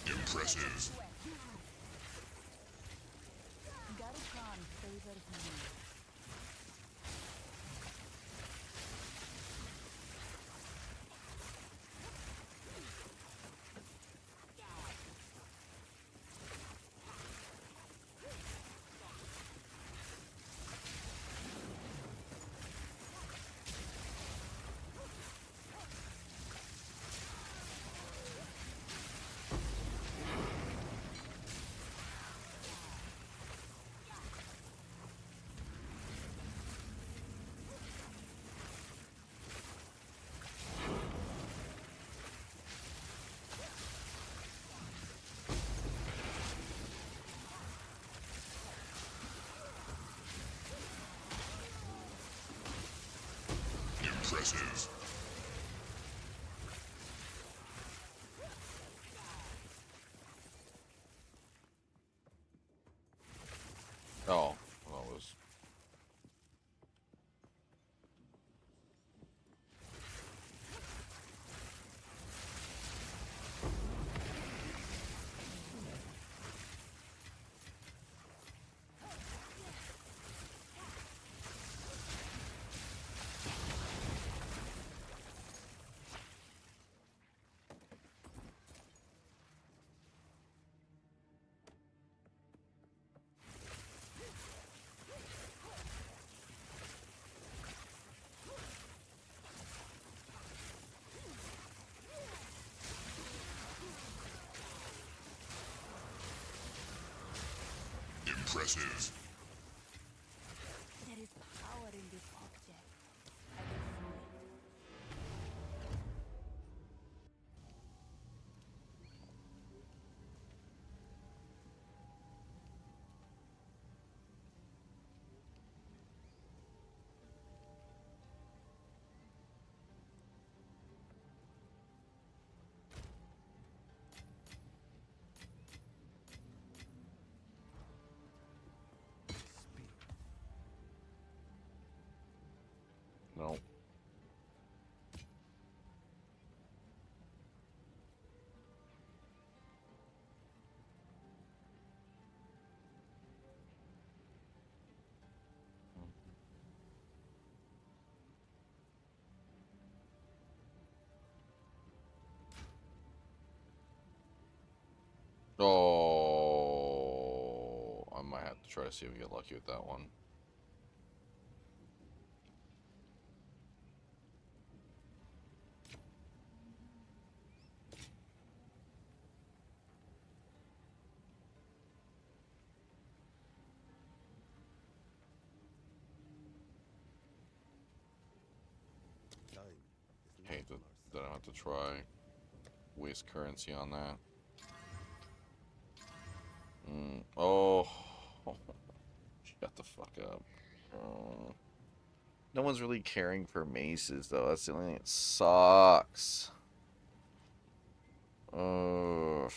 Impressive. Garukhan favors me. Impressive. There is power in this object. I can feel it. No. Oh, I might have to try to see if we get lucky with that one. Hate that I have to try waste currency on that. Oh, shut the fuck up. No one's really caring for maces though. That's the only thing that sucks. Ugh.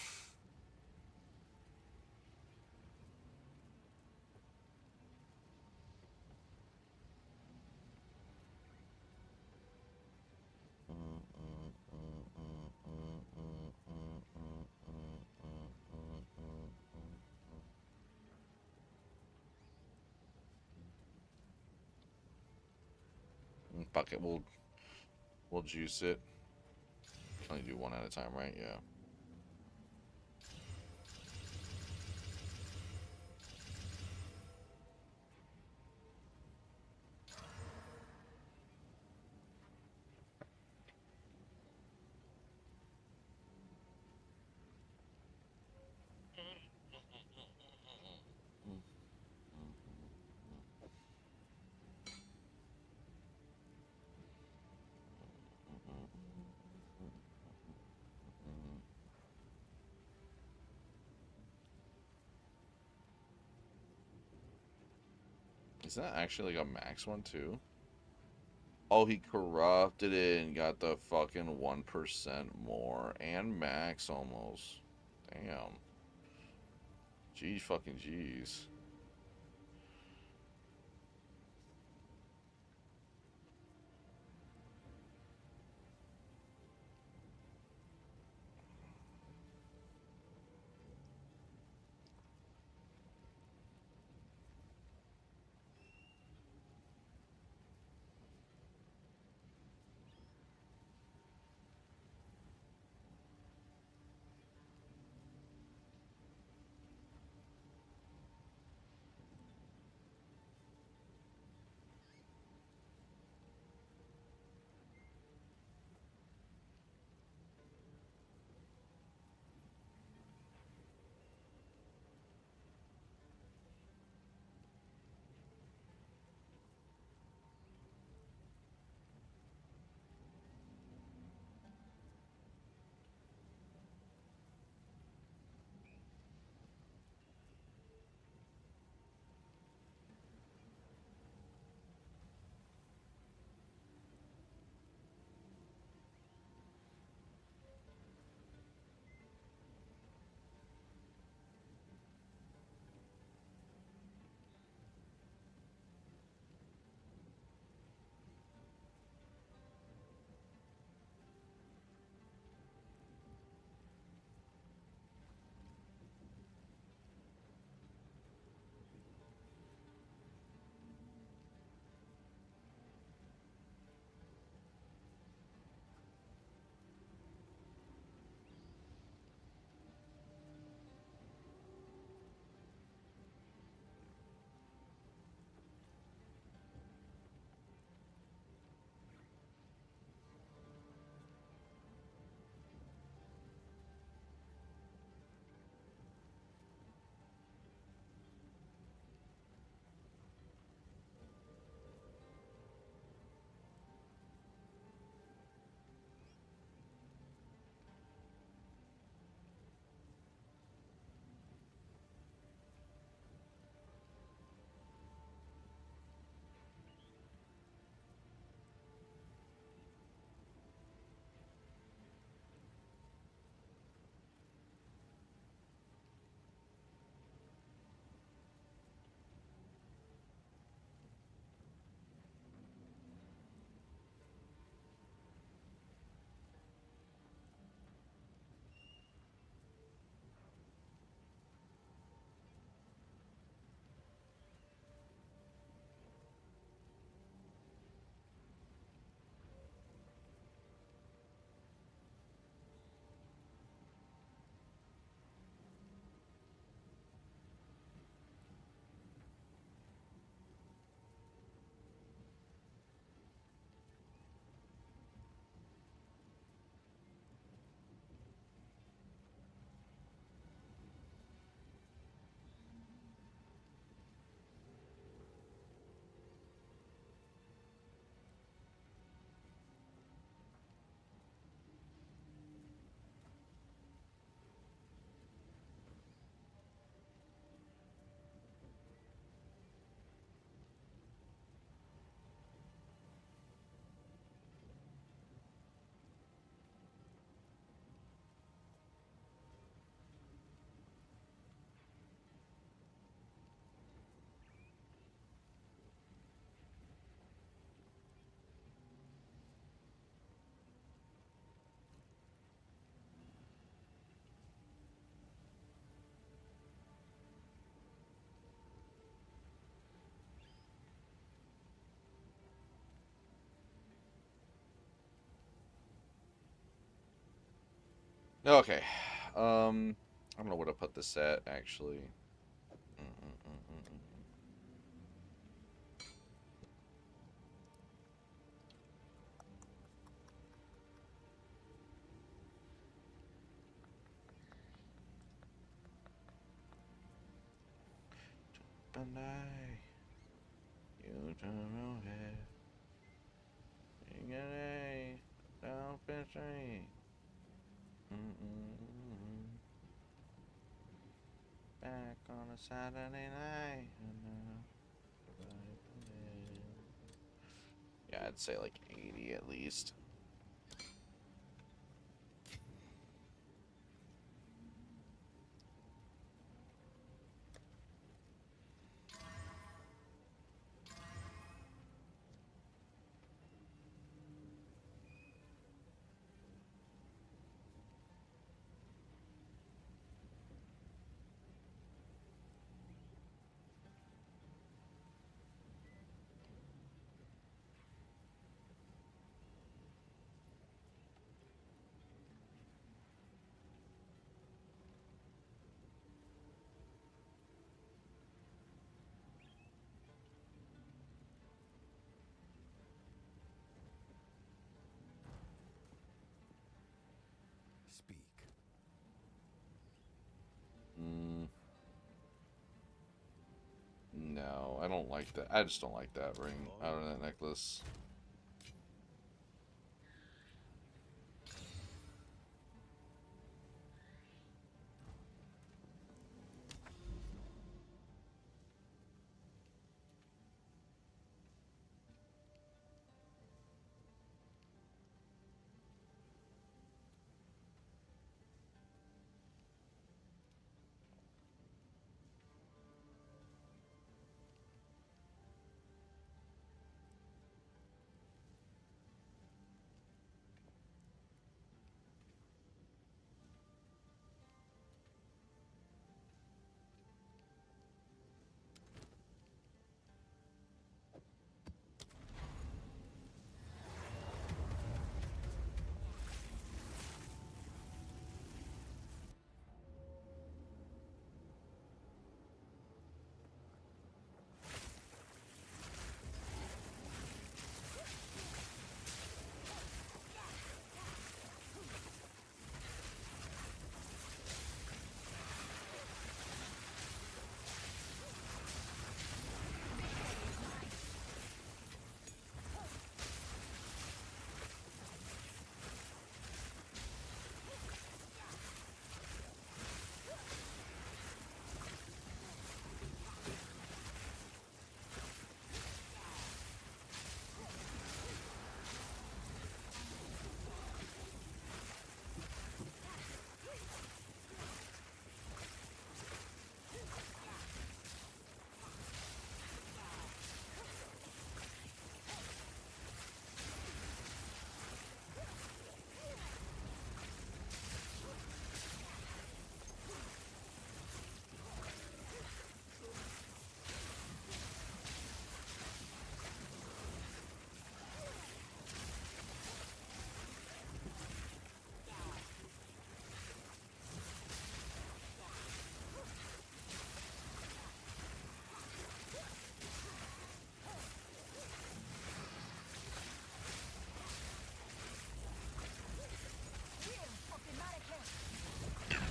Fuck it, we'll juice it. Only do one at a time, right? Yeah. Is that actually like a max one too? Oh, he corrupted it and got the fucking 1% more and max almost. Damn. Gee, fucking jeez. Okay. I don't know where to put this at, actually. And you turn around head. You get a down fishing. Back on a Saturday night. Yeah, I'd say like 80 at least. Speak. No, I don't like that. I just don't like that ring out of that necklace.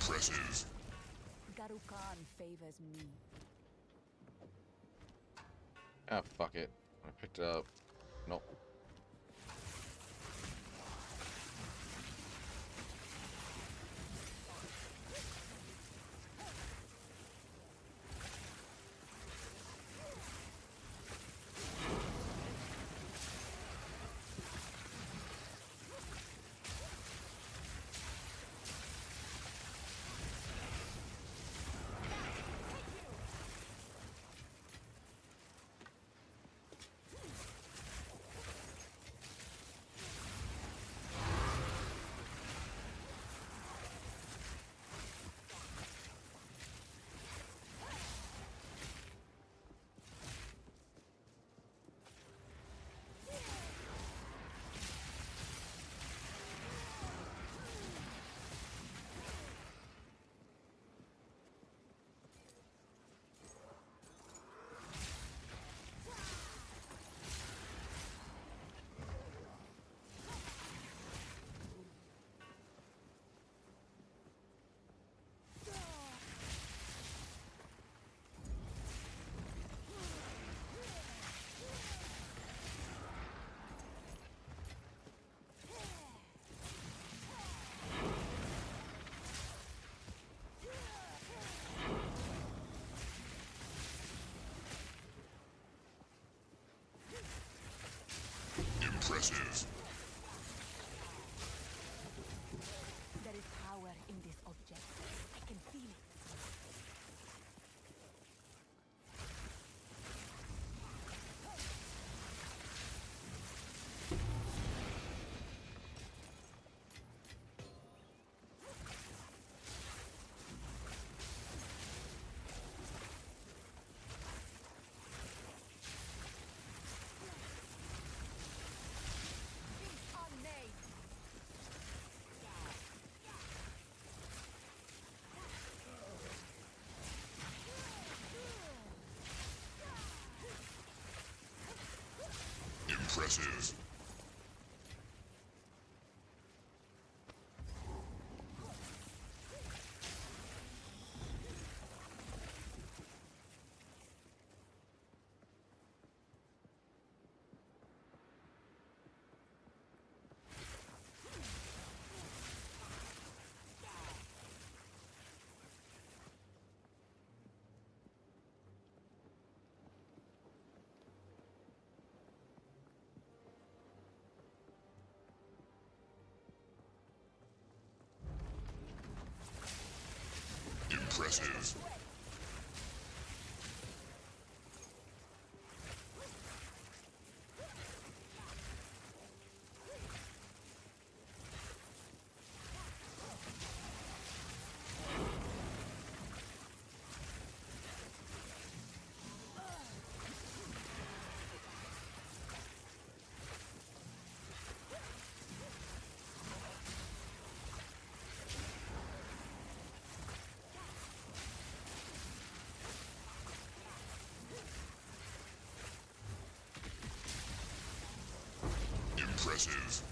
Impressive. Garukan favors me. Ah, fuck it. I picked it up. Nope. Impressive. Impressive. Impressive.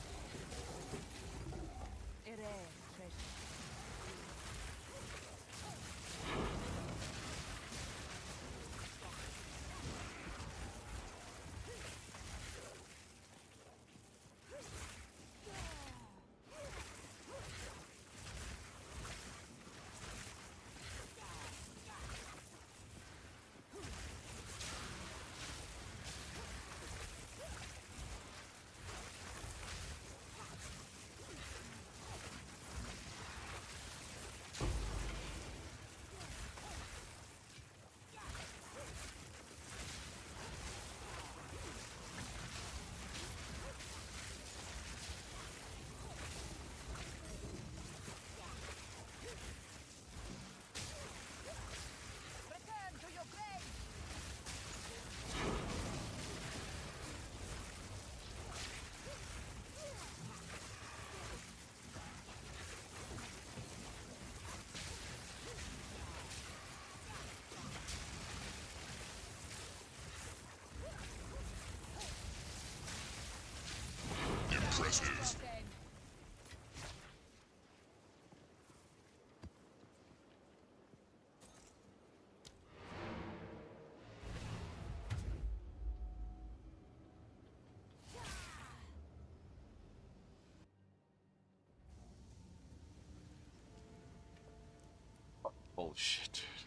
Impressive. Holy shit, dude.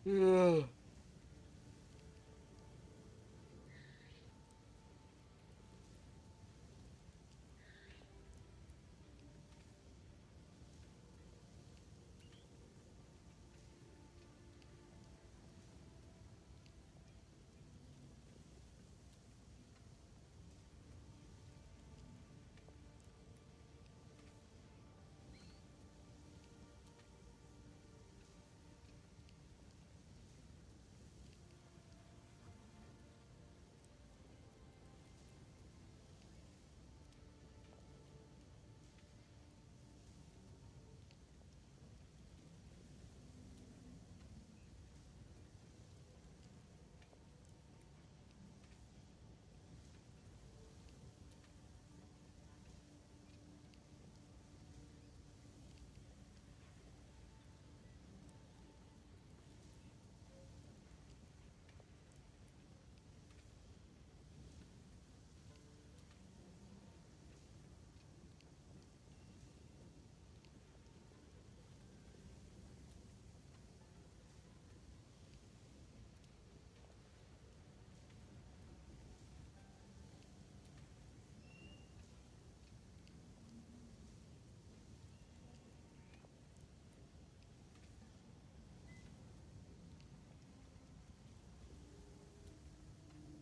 Yeah.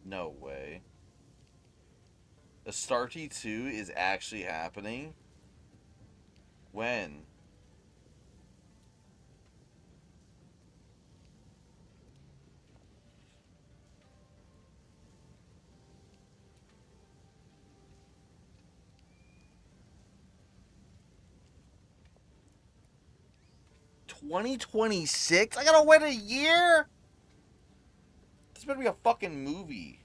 No way. Astarte 2 is actually happening? When? $2026? I gotta wait a year? This better be a fucking movie.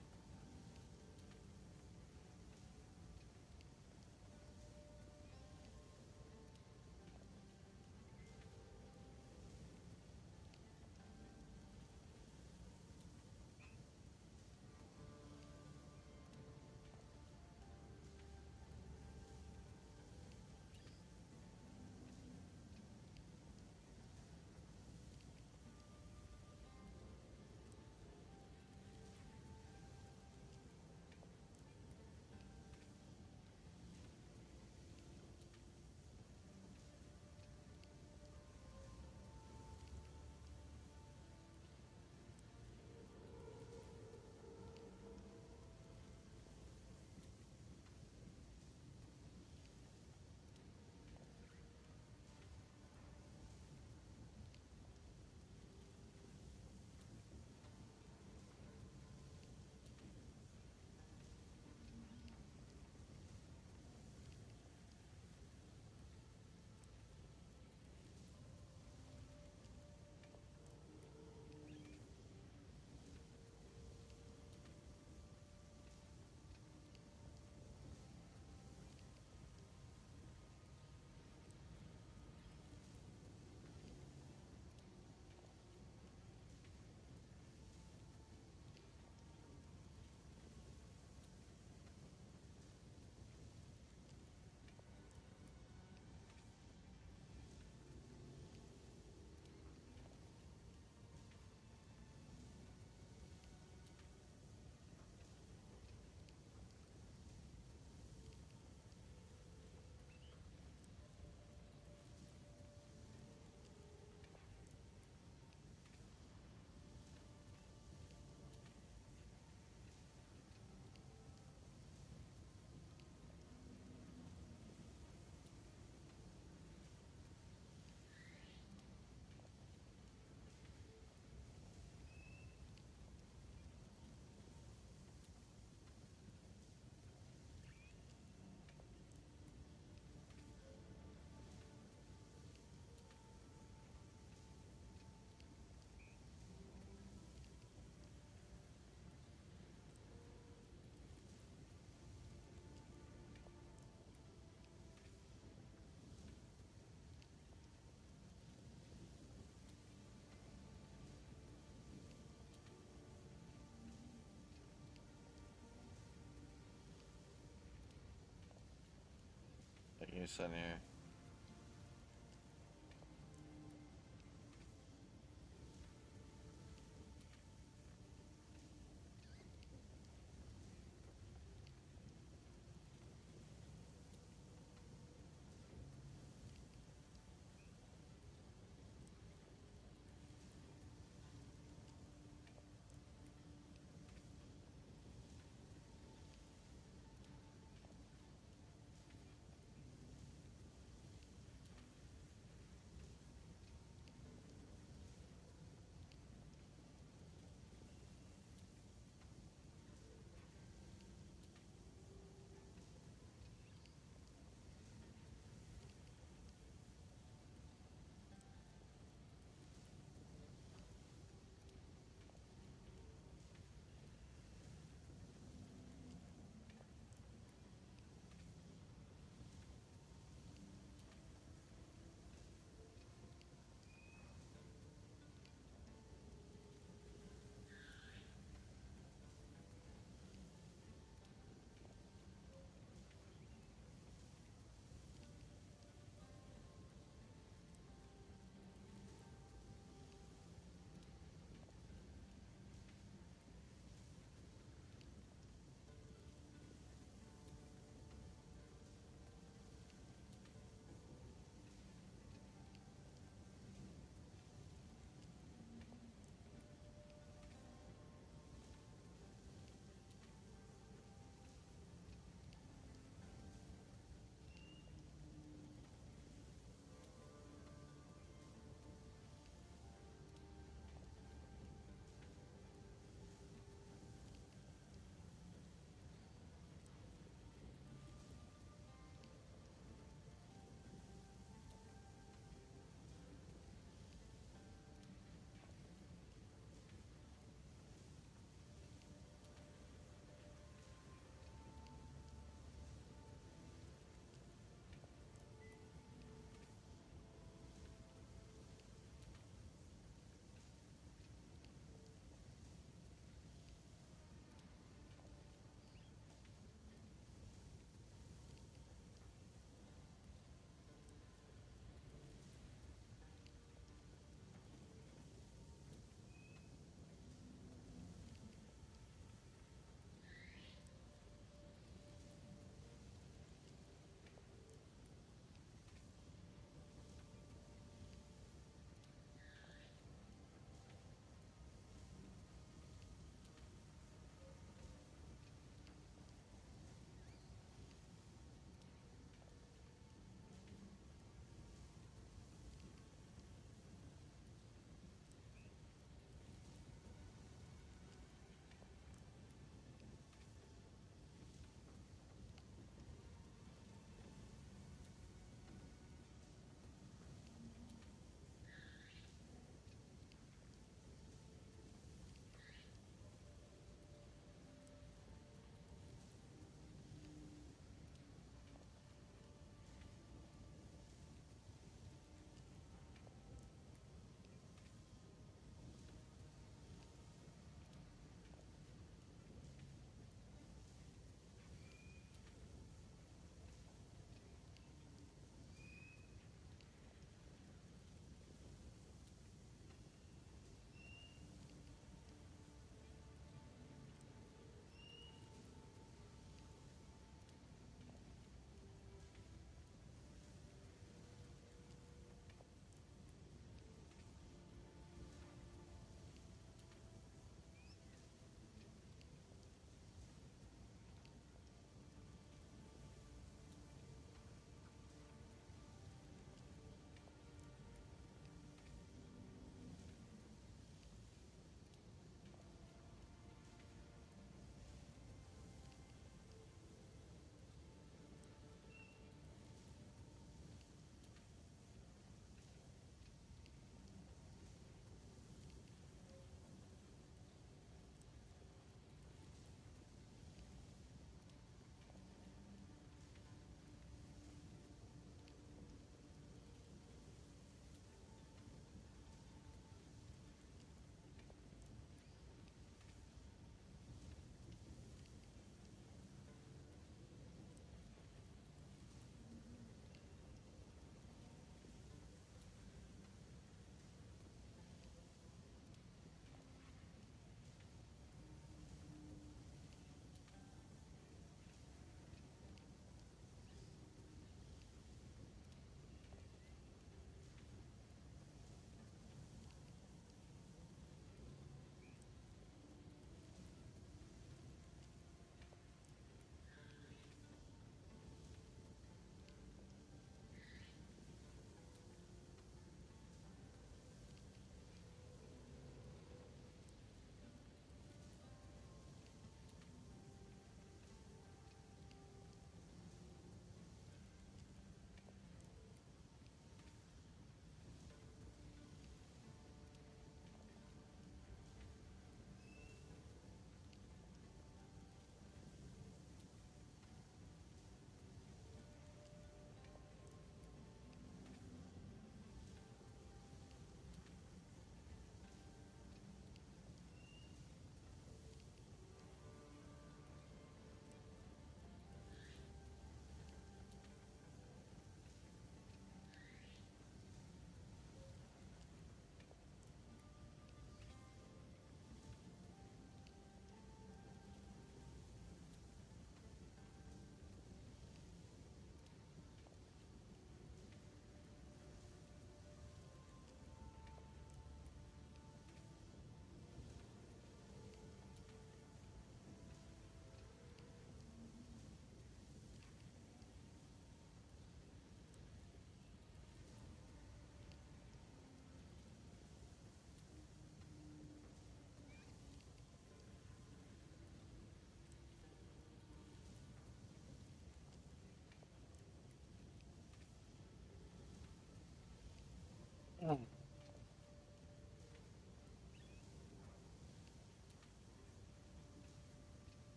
What you said here.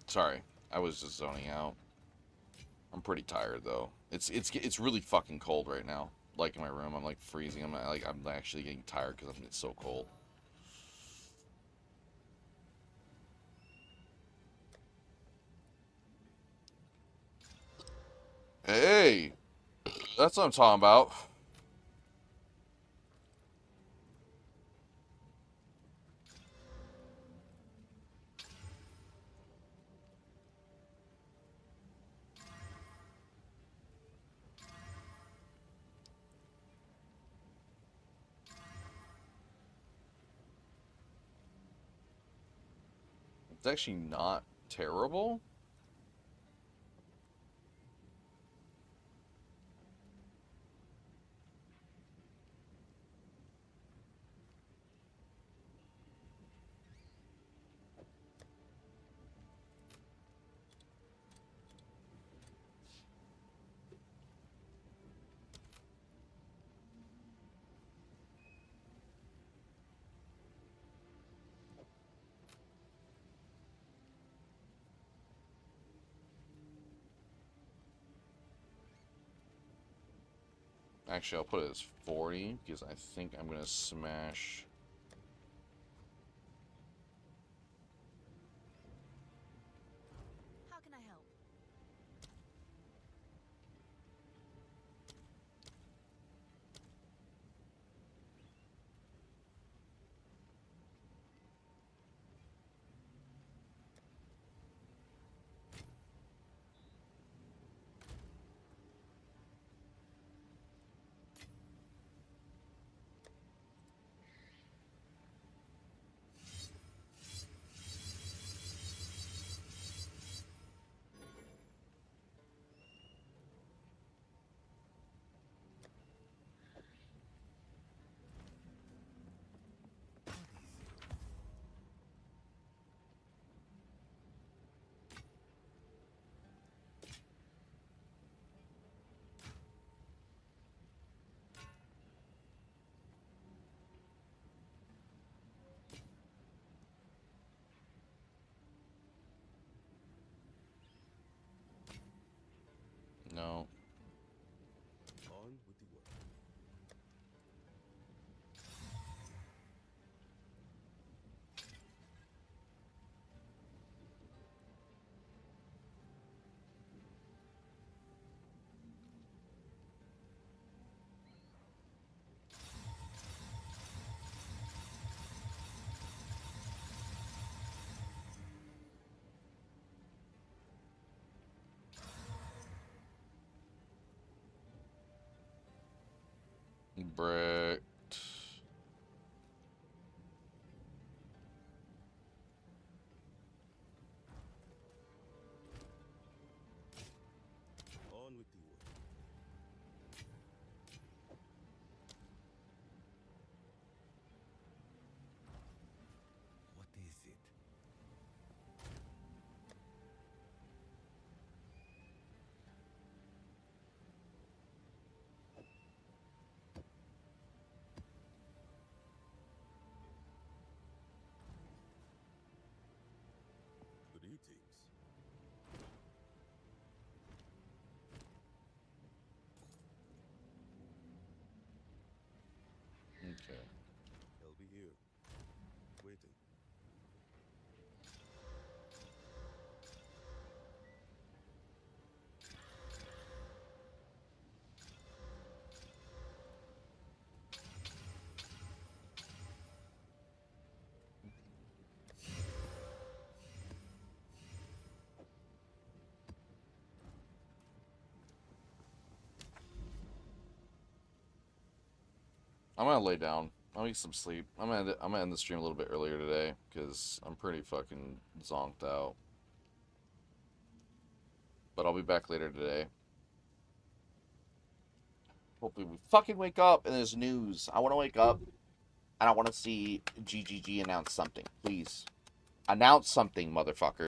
Sorry, I was just zoning out. I'm pretty tired though. It's really fucking cold right now. Like in my room, I'm like freezing. I'm actually getting tired because it's so cold. Hey, that's what I'm talking about. It's actually not terrible. Actually, I'll put it as 40 because I think I'm gonna smash. How can I help? No. On with the work. Bricked. On with the work. What is it? Greetings. Okay. I'll be here. Waiting. I'm gonna lay down. I'll get some sleep. I'm gonna end the stream a little bit earlier today because I'm pretty fucking zonked out. But I'll be back later today. Hopefully we fucking wake up and there's news. I want to wake up and I want to see GGG announce something. Please. Announce something, motherfucker.